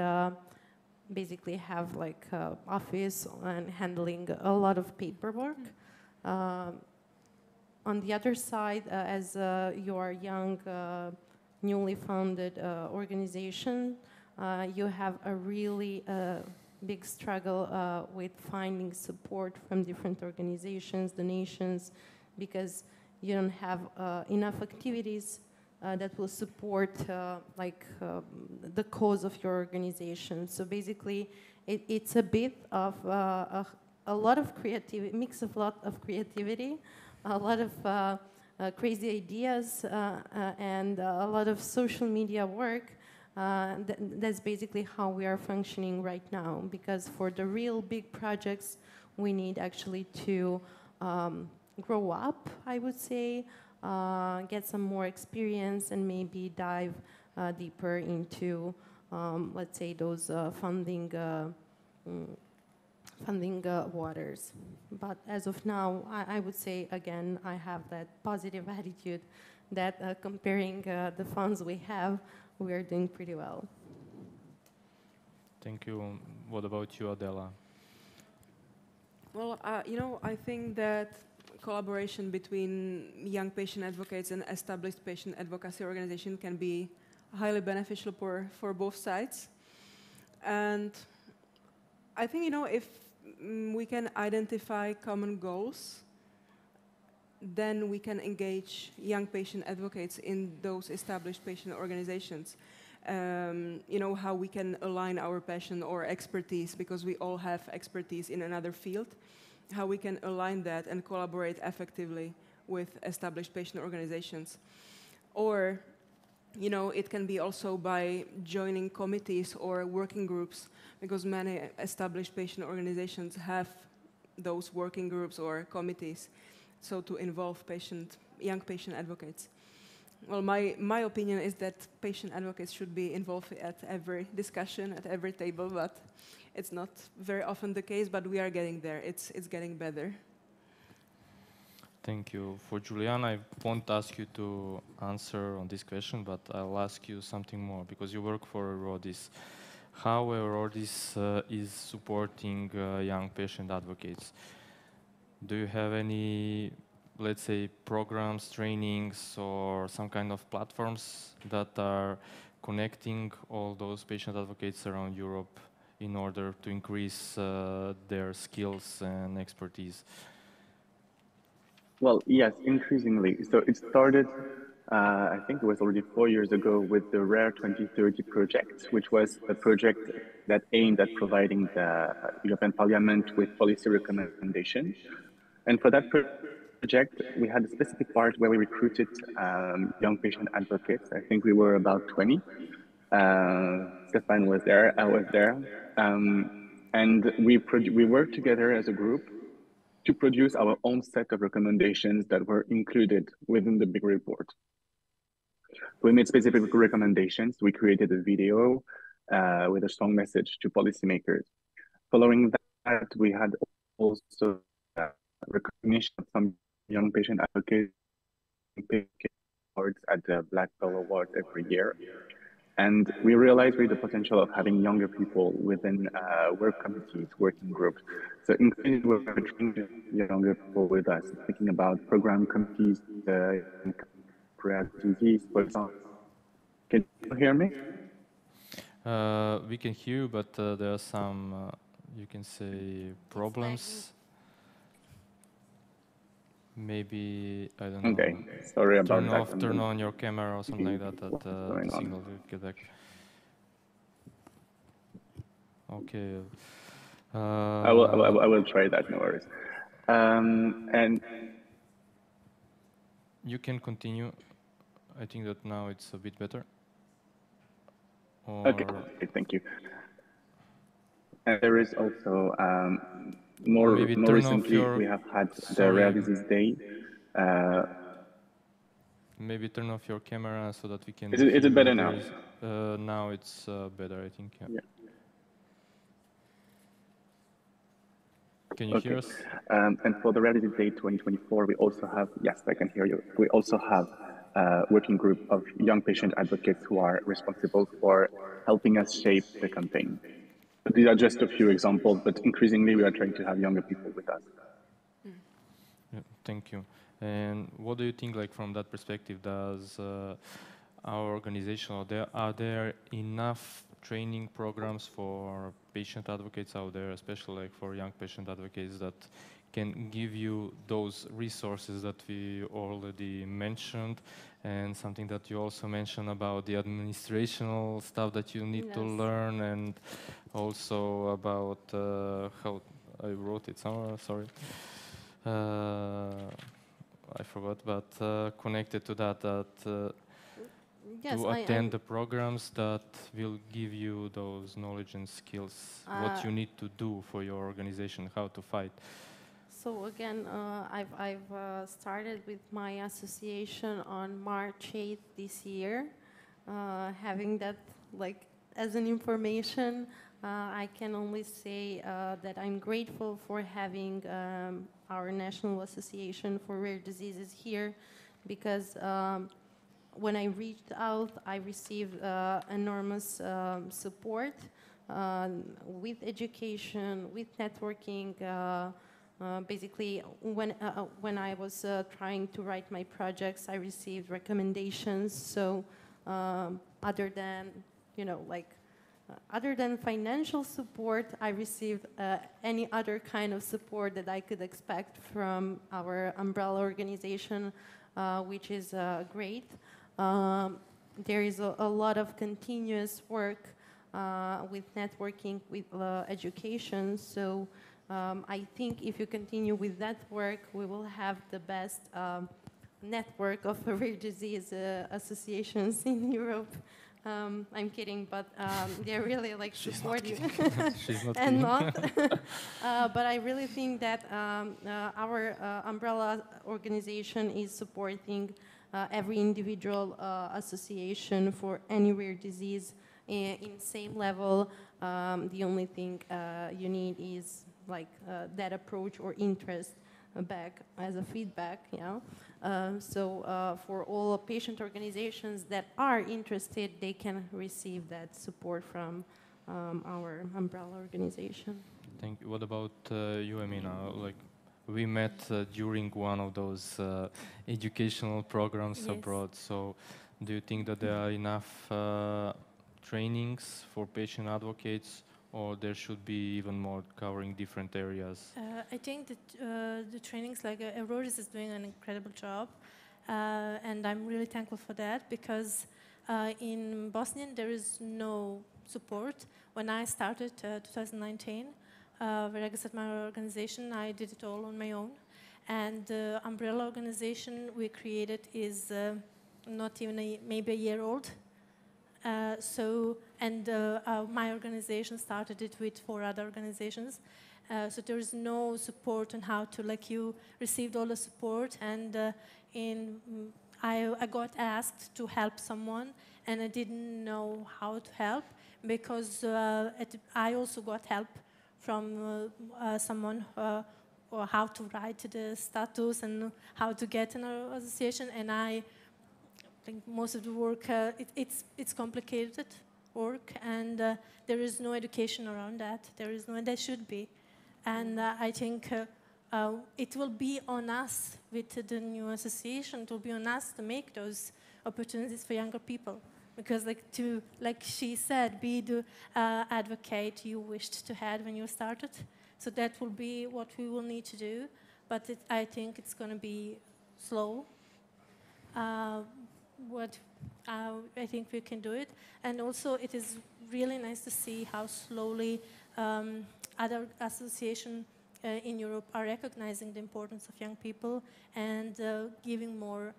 basically have like office and handling a lot of paperwork. On the other side, as you are young, newly founded organization, you have a really big struggle with finding support from different organizations, donations, because you don't have enough activities that will support the cause of your organization. So basically, it's a bit of a lot of creativity, mix of lot of creativity, a lot of crazy ideas, and a lot of social media work. That's basically how we are functioning right now, because for the real big projects, we need actually to grow up, I would say, get some more experience and maybe dive deeper into, let's say, those funding waters. But as of now, I would say, again, I have that positive attitude that comparing the funds we have, we are doing pretty well. Thank you. What about you, Adela? Well, I think that collaboration between young patient advocates and established patient advocacy organization can be highly beneficial for both sides. And I think, if we can identify common goals, then we can engage young patient advocates in those established patient organizations. How we can align our passion or expertise, because we all have expertise in another field, how we can align that and collaborate effectively with established patient organizations. Or, it can be also by joining committees or working groups, because many established patient organizations have those working groups or committees, so to involve young patient advocates. Well, my opinion is that patient advocates should be involved at every discussion, at every table, but it's not very often the case, but we are getting there. It's getting better. Thank you. For Juliana, I won't ask you to answer on this question, but I'll ask you something more, because you work for Eurodis. How Eurodis is supporting young patient advocates? Do you have any, let's say, programs, trainings, or some kind of platforms that are connecting all those patient advocates around Europe in order to increase their skills and expertise? Well, yes, increasingly. So it started, I think it was already 4 years ago, with the Rare 2030 project, which was a project that aimed at providing the European Parliament with policy recommendations. And for that project, we had a specific part where we recruited young patient advocates. I think we were about 20. Stefan was there, I was there. And we worked together as a group to produce our own set of recommendations that were included within the big report. We made specific recommendations. We created a video with a strong message to policymakers. Following that, we had also recognition of some young patient advocates awards at the Black Bell Awards every year. And we realized really the potential of having younger people within work committees, working groups. So increasingly we're trying to get younger people with us, thinking about program committees, rare disease, for example. Can you hear me? We can hear you, but there are some, you can say, problems. Maybe, I don't know. Okay, sorry about that. Turn on your camera or something like that, the signal will get back. Okay. I will try that, no worries. And you can continue. I think that now it's a bit better. Okay, thank you. And there is also more recently we have had the Rare Disease Day. Maybe turn off your camera so that we can. Is it better now? Now it's better, I think. Yeah. Can you hear us? And for the Rare Disease Day 2024, we also have, yes, I can hear you. We also have a working group of young patient advocates who are responsible for helping us shape the campaign. But these are just a few examples, but increasingly we are trying to have younger people with us. Yeah, thank you. And what do you think, like from that perspective, does our organization, are there enough training programs for patient advocates out there, especially like for young patient advocates, that can give you those resources that we already mentioned, and something that you also mentioned about the administrational stuff that you need to learn, and also about how I wrote it somewhere, sorry. I forgot, but connected to that, yes, to attend the programs that will give you those knowledge and skills, what you need to do for your organization, how to fight. So again, I've started with my association on March 8th this year. Having that like as an information, I can only say that I'm grateful for having our National Association for Rare Diseases here, because when I reached out, I received enormous support with education, with networking. Basically, when I was trying to write my projects, I received recommendations. So other than, other than financial support, I received any other kind of support that I could expect from our umbrella organization, which is great. There is a lot of continuous work with networking, with education. So I think if you continue with that work, we will have the best network of rare disease associations in Europe. I'm kidding, but they're really like support you. She's not and not. But I really think that our umbrella organization is supporting every individual association for any rare disease in same level. The only thing you need is like that approach or interest back as a feedback, so for all patient organizations that are interested, they can receive that support from our umbrella organization. Thank you. What about you, Amina? Like, we met during one of those educational programs abroad. So do you think that there are enough trainings for patient advocates, or there should be even more covering different areas? I think that the trainings like Aurorис is doing an incredible job, and I'm really thankful for that, because in Bosnian there is no support. When I started 2019, when I started my organization, I did it all on my own. And the umbrella organization we created is not even maybe a year old. My organization started it with 4 other organizations. So there is no support on how to, like you received all the support, and I got asked to help someone, and I didn't know how to help, because I also got help from someone or how to write the status and how to get an association, and think most of the work, it's complicated work, and there is no education around that. There is no, and there should be. And I think it will be on us with the new association. It will be on us to make those opportunities for younger people. Because like she said, be the advocate you wished to have when you started. So that will be what we will need to do. But I think it's going to be slow. I think we can do it. And also it is really nice to see how slowly other associations in Europe are recognizing the importance of young people and giving more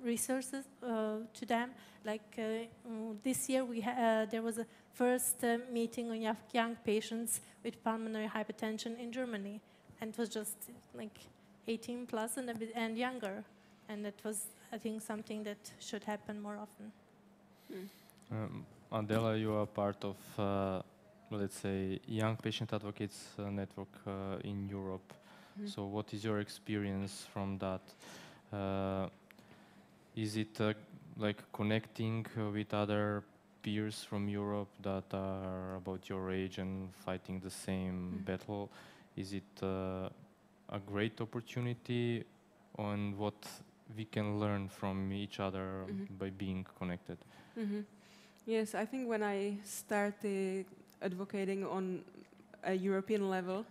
resources to them. Like this year, there was a first meeting on young patients with pulmonary hypertension in Germany, and it was just like 18 plus and younger, and that was, I think, something that should happen more often. Adela, you are part of, let's say, Young Patient Advocates Network in Europe. So what is your experience from that? Is it like connecting with other peers from Europe that are about your age and fighting the same battle? Is it a great opportunity on what we can learn from each other by being connected? Yes, I think when I started advocating on a European level,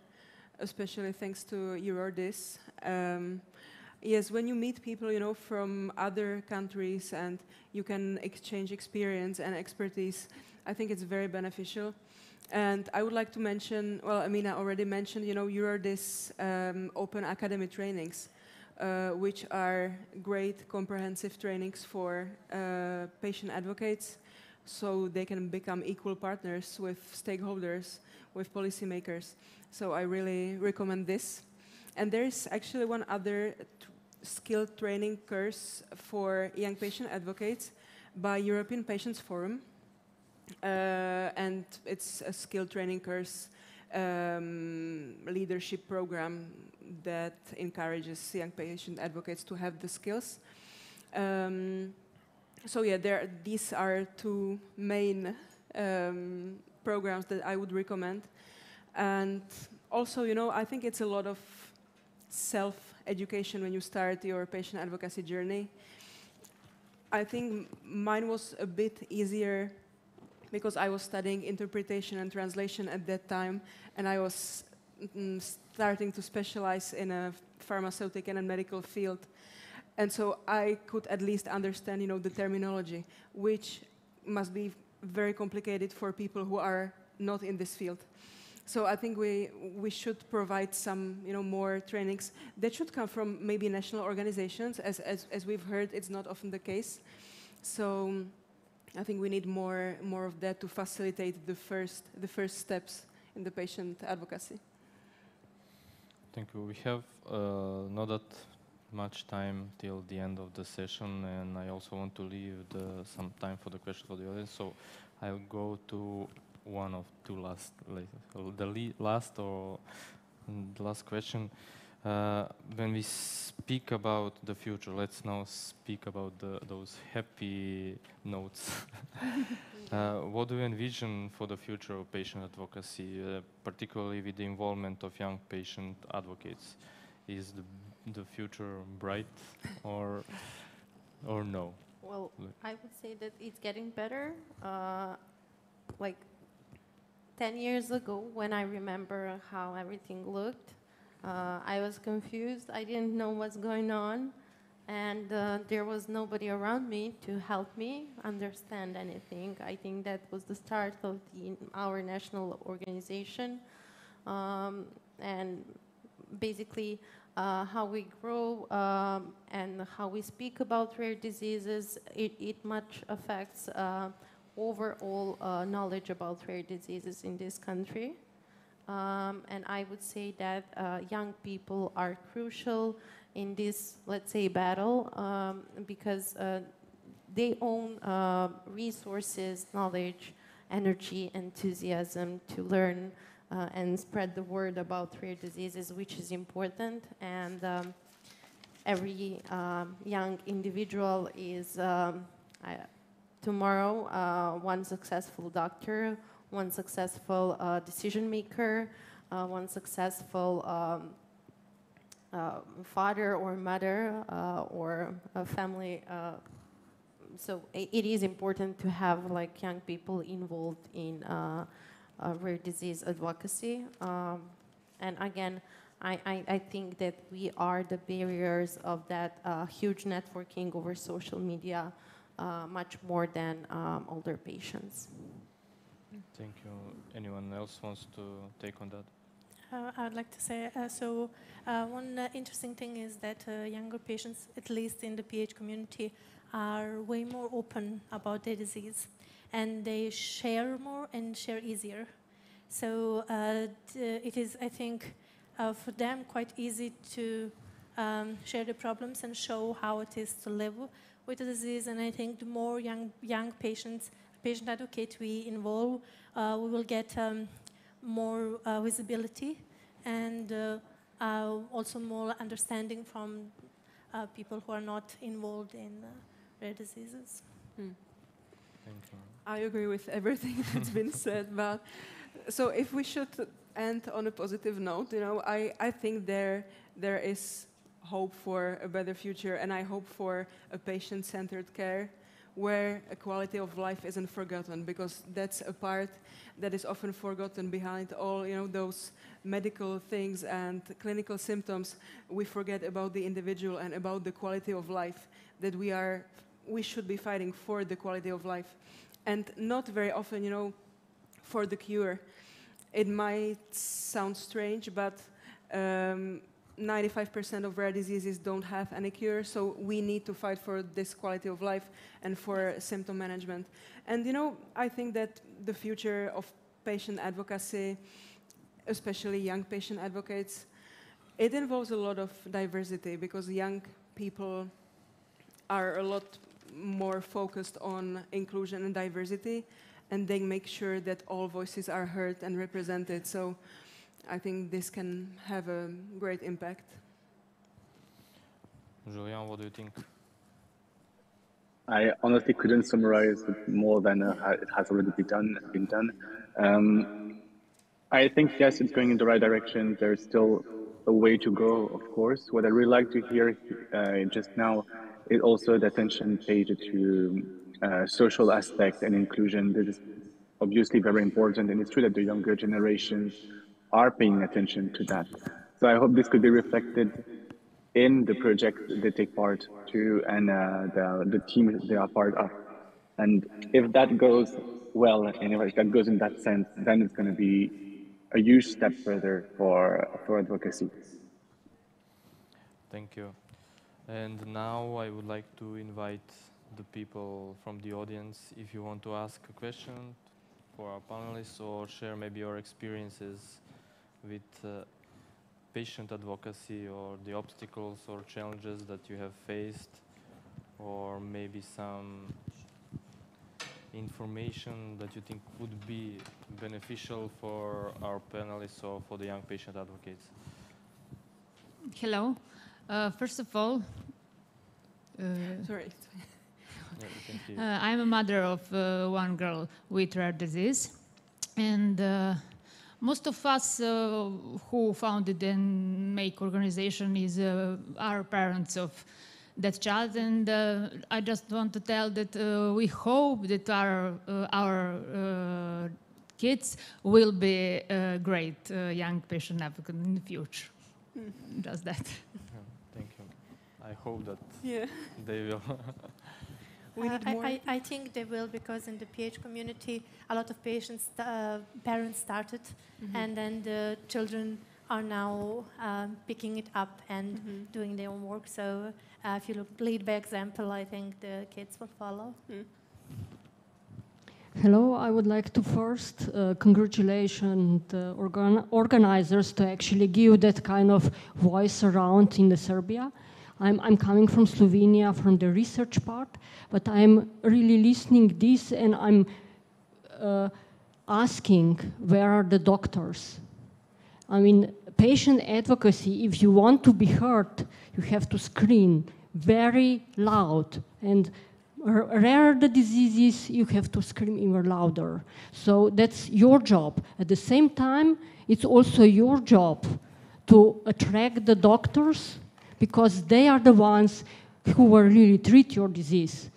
especially thanks to Eurordis, yes, when you meet people, you know, from other countries and you can exchange experience and expertise, I think it's very beneficial. And I would like to mention, well, Amina already mentioned, you know, Eurordis open academy trainings, which are great comprehensive trainings for patient advocates, so they can become equal partners with stakeholders, with policymakers. So I really recommend this. And there is actually one other skilled training course for young patient advocates by European Patients Forum. And it's a skilled training course leadership program that encourages young patient advocates to have the skills. So yeah, these are two main programs that I would recommend. And also, you know, I think it's a lot of self-education when you start your patient advocacy journey. I think mine was a bit easier because I was studying interpretation and translation at that time, and I was starting to specialize in a pharmaceutical and medical field. And so I could at least understand, you know, the terminology, which must be very complicated for people who are not in this field. So I think we should provide some, you know, more trainings that should come from maybe national organizations. As we've heard, it's not often the case. So I think we need more of that to facilitate the first steps in the patient advocacy. Thank you. We have not that much time till the end of the session, and I also want to leave some time for the questions for the audience. So I'll go to one of two last question. When we speak about the future, let's now speak about those happy notes. What do you envision for the future of patient advocacy, particularly with the involvement of young patient advocates? Is the future bright or no? Well, I would say that it's getting better. Like 10 years ago, when I remember how everything looked, I was confused. I didn't know what's going on, and there was nobody around me to help me understand anything. I think that was the start of our national organization, and basically how we grow and how we speak about rare diseases, it much affects overall knowledge about rare diseases in this country. And I would say that young people are crucial in this, let's say, battle because they own resources, knowledge, energy, enthusiasm to learn and spread the word about rare diseases, which is important. And every young individual is tomorrow one successful doctor, one successful decision maker, one successful father or mother or a family. So it is important to have like young people involved in rare disease advocacy. And again, I think that we are the barriers of that huge networking over social media much more than older patients. Thank you. Anyone else wants to take on that? I would like to say, one interesting thing is that younger patients, at least in the PH community, are way more open about their disease, and they share more and share easier. So it is, I think, for them quite easy to share the problems and show how it is to live with the disease. And I think the more young patients, patient advocate we involve, we will get more visibility and also more understanding from people who are not involved in rare diseases. Thank you. I agree with everything that's been said, but so if we should end on a positive note, you know, I think there is hope for a better future, and I hope for a patient-centered care where a quality of life isn't forgotten, because that's a part that is often forgotten behind all, you know, those medical things and clinical symptoms. We forget about the individual and about the quality of life, that we should be fighting for the quality of life, and not very often, you know, for the cure. It might sound strange, but 95% of rare diseases don't have any cure, so we need to fight for this quality of life and for symptom management. And you know, I think that the future of patient advocacy, especially young patient advocates, it involves a lot of diversity, because young people are a lot more focused on inclusion and diversity, and they make sure that all voices are heard and represented. So I think this can have a great impact. Julian, what do you think? I honestly couldn't summarize it more than it has already been done. I think, yes, it's going in the right direction. There's still a way to go, of course. What I really like to hear just now is also the attention paid to social aspect and inclusion. This is obviously very important, and it's true that the younger generations are paying attention to that. So I hope this could be reflected in the project they take part to and the team they are part of. And if that goes well, and if that goes in that sense, then it's going to be a huge step further for advocacy. Thank you. And now I would like to invite the people from the audience, if you want to ask a question for our panelists or share maybe your experiences with patient advocacy or the obstacles or challenges that you have faced, or maybe some information that you think would be beneficial for our panelists or for the young patient advocates. Hello. First of all, sorry. I'm a mother of one girl with rare disease, and most of us who founded and make organization are parents of that child, and I just want to tell that we hope that our kids will be great young patient advocate in the future. Just that. Thank you. I hope that they will. I think they will, because in the PH community, a lot of parents started, and then the children are now picking it up and doing their own work. So if you lead by example, I think the kids will follow. Hello, I would like to first congratulate the organizers to actually give that kind of voice around in the Serbia. I'm coming from Slovenia, from the research part, but I'm really listening this, and I'm asking, where are the doctors? I mean, patient advocacy, if you want to be heard, you have to scream very loud. And rare the diseases, you have to scream even louder. So that's your job. At the same time, it's also your job to attract the doctors, because they are the ones who will really treat your disease.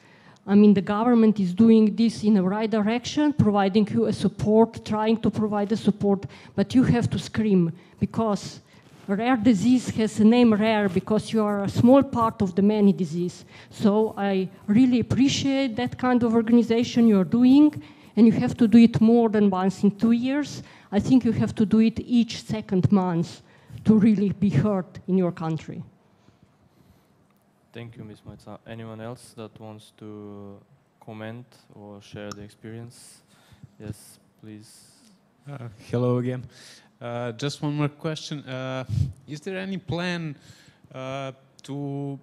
I mean, the government is doing this in the right direction, providing you a support, trying to provide a support, but you have to scream, because rare disease has a name rare because you are a small part of the many disease. So I really appreciate that kind of organization you're doing, and you have to do it more than once in 2 years. I think you have to do it each second month to really be heard in your country. Thank you, Ms. Mojca. Anyone else that wants to comment or share the experience? Yes, please. Hello again. Just one more question. Is there any plan to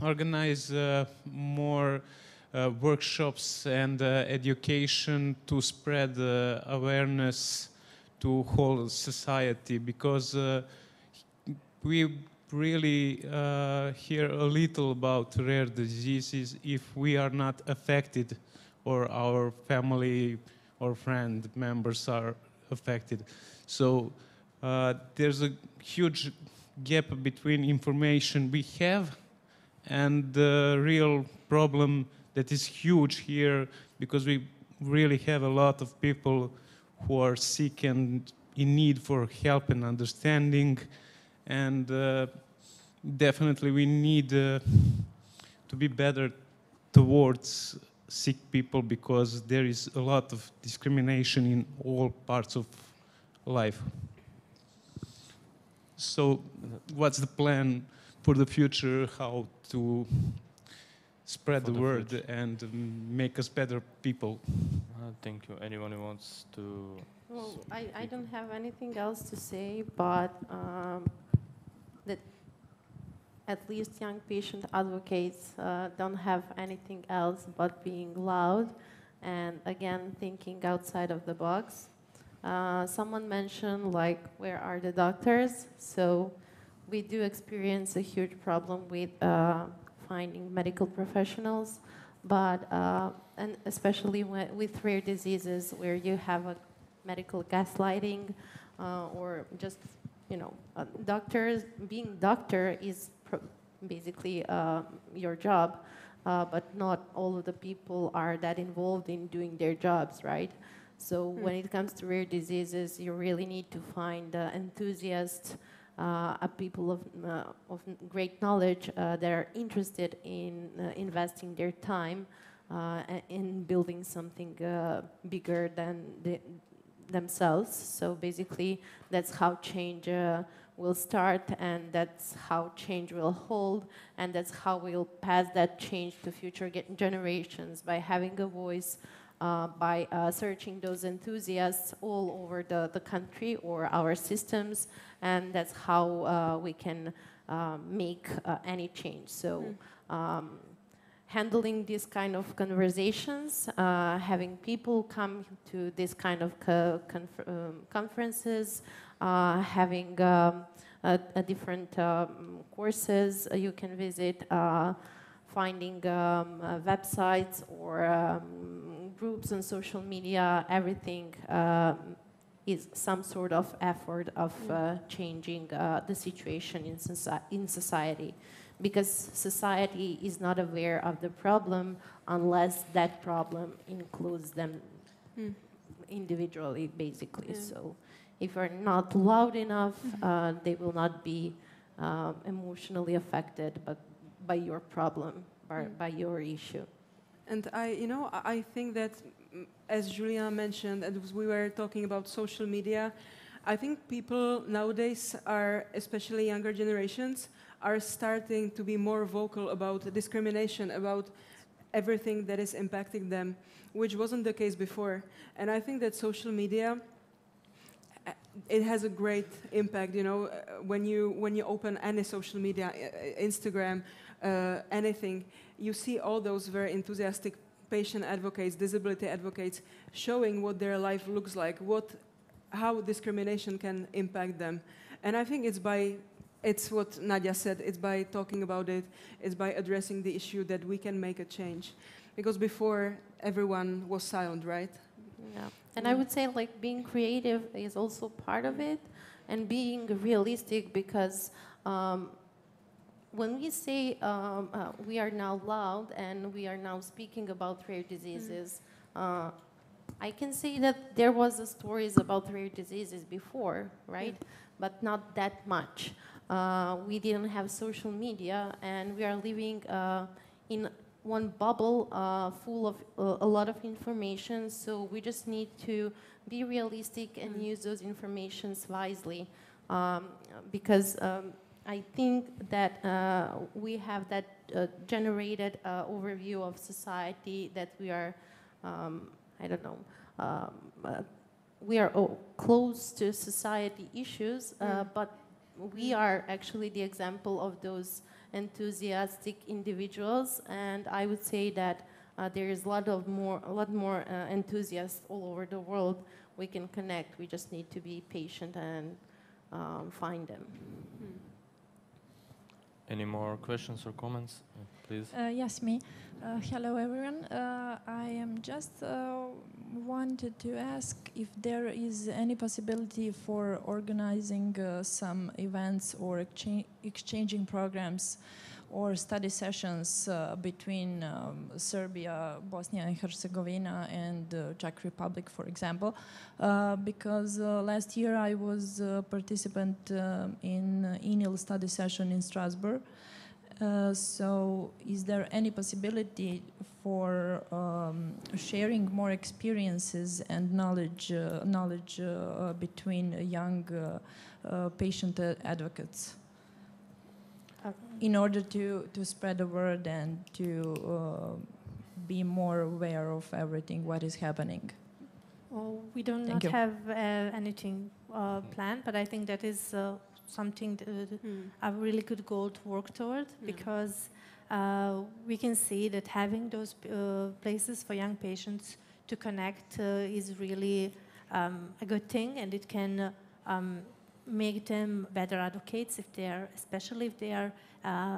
organize more workshops and education to spread awareness to whole society? Because we really hear a little about rare diseases if we are not affected or our family or friend members are affected. So there's a huge gap between information we have and the real problem that is huge here, because we really have a lot of people who are sick and in need for help and understanding. And definitely we need to be better towards sick people, because there is a lot of discrimination in all parts of life. So what's the plan for the future, how to spread the word and make us better people? Thank you. Anyone who wants to... Well, I don't have anything else to say, but that at least young patient advocates don't have anything else but being loud and, again, thinking outside of the box. Someone mentioned, like, where are the doctors? So we do experience a huge problem with finding medical professionals, but and especially with rare diseases where you have a medical gaslighting or just, you know, doctors, being doctor is basically your job, but not all of the people are that involved in doing their jobs, right? So when it comes to rare diseases, you really need to find enthusiasts, people of great knowledge that are interested in investing their time in building something bigger than themselves. So basically, that's how change will start, and that's how change will hold, and that's how we'll pass that change to future generations, by having a voice, by searching those enthusiasts all over the country or our systems, and that's how we can make any change. So handling these kind of conversations, having people come to this kind of conferences, having different courses you can visit, finding websites or groups on social media, everything is some sort of effort of changing the situation in society. Because society is not aware of the problem unless that problem includes them individually, basically. So if we're not loud enough, they will not be emotionally affected by your problem, by your issue. And I think that, as Julia mentioned, and we were talking about social media, I think people nowadays are, especially younger generations, are starting to be more vocal about discrimination, about everything that is impacting them, which wasn't the case before. And I think that social media, it has a great impact. You know, when you open any social media, Instagram, anything, you see all those very enthusiastic patient advocates, disability advocates, showing what their life looks like, what how discrimination can impact them. And I think it's what Nadia said, it's by talking about it, it's by addressing the issue that we can make a change. Because before, everyone was silent, right? Yeah. And I would say like being creative is also part of it, and being realistic, because when we say we are now loud and we are now speaking about rare diseases, I can say that there was stories about rare diseases before, right? But not that much. We didn't have social media, and we are living in one bubble full of a lot of information. So we just need to be realistic and use those informations wisely, because I think that we have that generated overview of society that we are, I don't know, we are close to society issues, but we are actually the example of those enthusiastic individuals, and I would say that there is a lot more enthusiasts all over the world. We can connect. We just need to be patient and find them. Any more questions or comments? Please. Yes, me. Hello, everyone. I am just wanted to ask if there is any possibility for organizing some events or exchanging programs or study sessions between Serbia, Bosnia and Herzegovina, and Czech Republic, for example, because last year I was a participant in ENIL study session in Strasbourg. So is there any possibility for sharing more experiences and knowledge between young patient advocates in order to spread the word and to be more aware of everything what is happening? Well, we do not have anything planned, but I think that is something, a really good goal to work toward, because we can see that having those places for young patients to connect is really a good thing, and it can make them better advocates if they are, especially if they are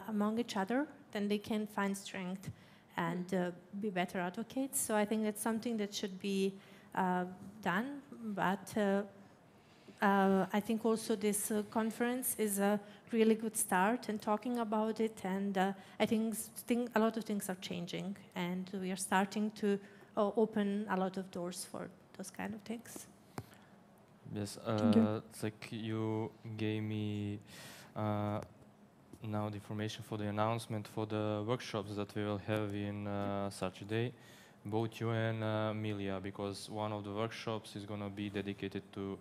among each other, then they can find strength and be better advocates. So I think that's something that should be done, but I think also this conference is a really good start in talking about it, and I think a lot of things are changing, and we are starting to open a lot of doors for those kind of things. Yes, it's like you gave me now the information for the announcement for the workshops that we will have in Saturday, both you and Milia, because one of the workshops is going to be dedicated to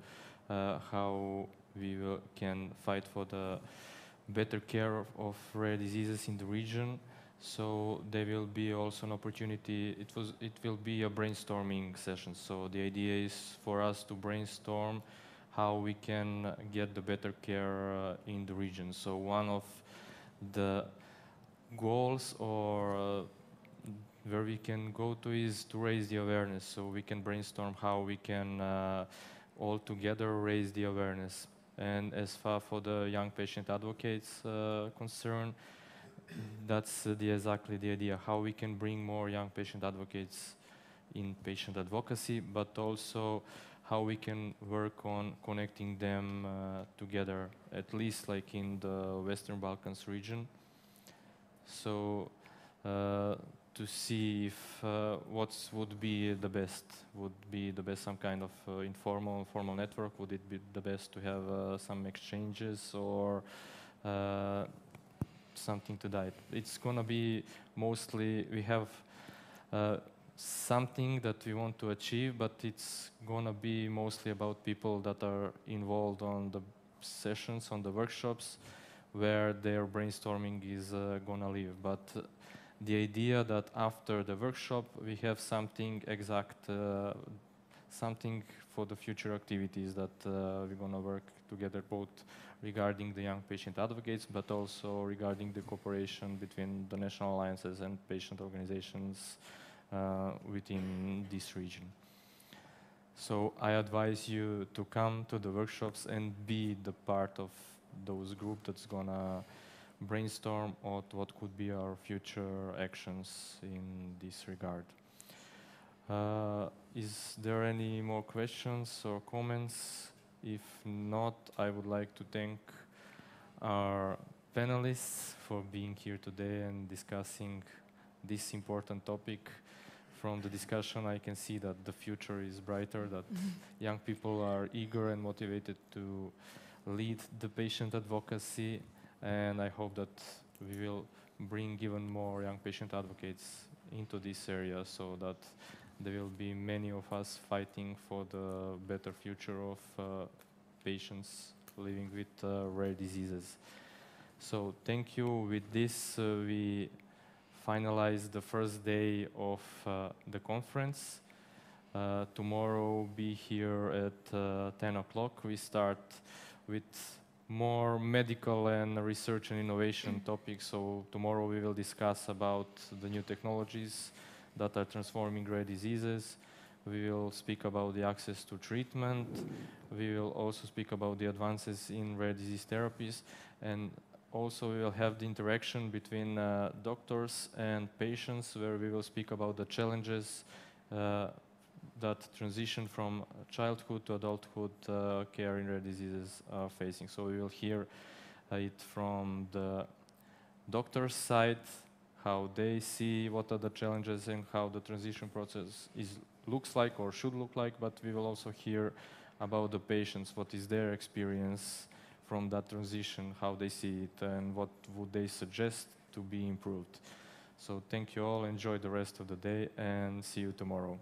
how we can fight for the better care of rare diseases in the region. So there will be also an opportunity, it will be a brainstorming session. So the idea is for us to brainstorm how we can get the better care in the region. So one of the goals or where we can go to is to raise the awareness. So we can brainstorm how we can all together raise the awareness. And as far for the young patient advocates concern, that's exactly the idea, how we can bring more young patient advocates in patient advocacy, but also how we can work on connecting them together, at least like in the Western Balkans region. So to see if what would be the best some kind of informal network, would it be the best to have some exchanges or something to that. It's gonna be mostly, we have something that we want to achieve, but it's gonna be mostly about people that are involved on the sessions, on the workshops, where their brainstorming is gonna live. But the idea that after the workshop we have something exact, something for the future activities that we're gonna work together, both regarding the young patient advocates, but also regarding the cooperation between the national alliances and patient organizations within this region. So I advise you to come to the workshops and be the part of those group that's gonna brainstorm on what could be our future actions in this regard. Is there any more questions or comments? If not, I would like to thank our panelists for being here today and discussing this important topic. From the discussion, I can see that the future is brighter, that young people are eager and motivated to lead the patient advocacy, and I hope that we will bring even more young patient advocates into this area so that there will be many of us fighting for the better future of patients living with rare diseases. So thank you. With this, we finalize the first day of the conference. Tomorrow be here at 10 o'clock. We start with more medical and research and innovation topics. So tomorrow we will discuss about the new technologies that are transforming rare diseases. We will speak about the access to treatment. We will also speak about the advances in rare disease therapies. And also we will have the interaction between doctors and patients, where we will speak about the challenges that transition from childhood to adulthood care in rare diseases are facing. So we will hear it from the doctor's side, how they see what are the challenges and how the transition process looks like or should look like, but we will also hear about the patients, what is their experience from that transition, how they see it, and what would they suggest to be improved. So thank you all, enjoy the rest of the day, and see you tomorrow.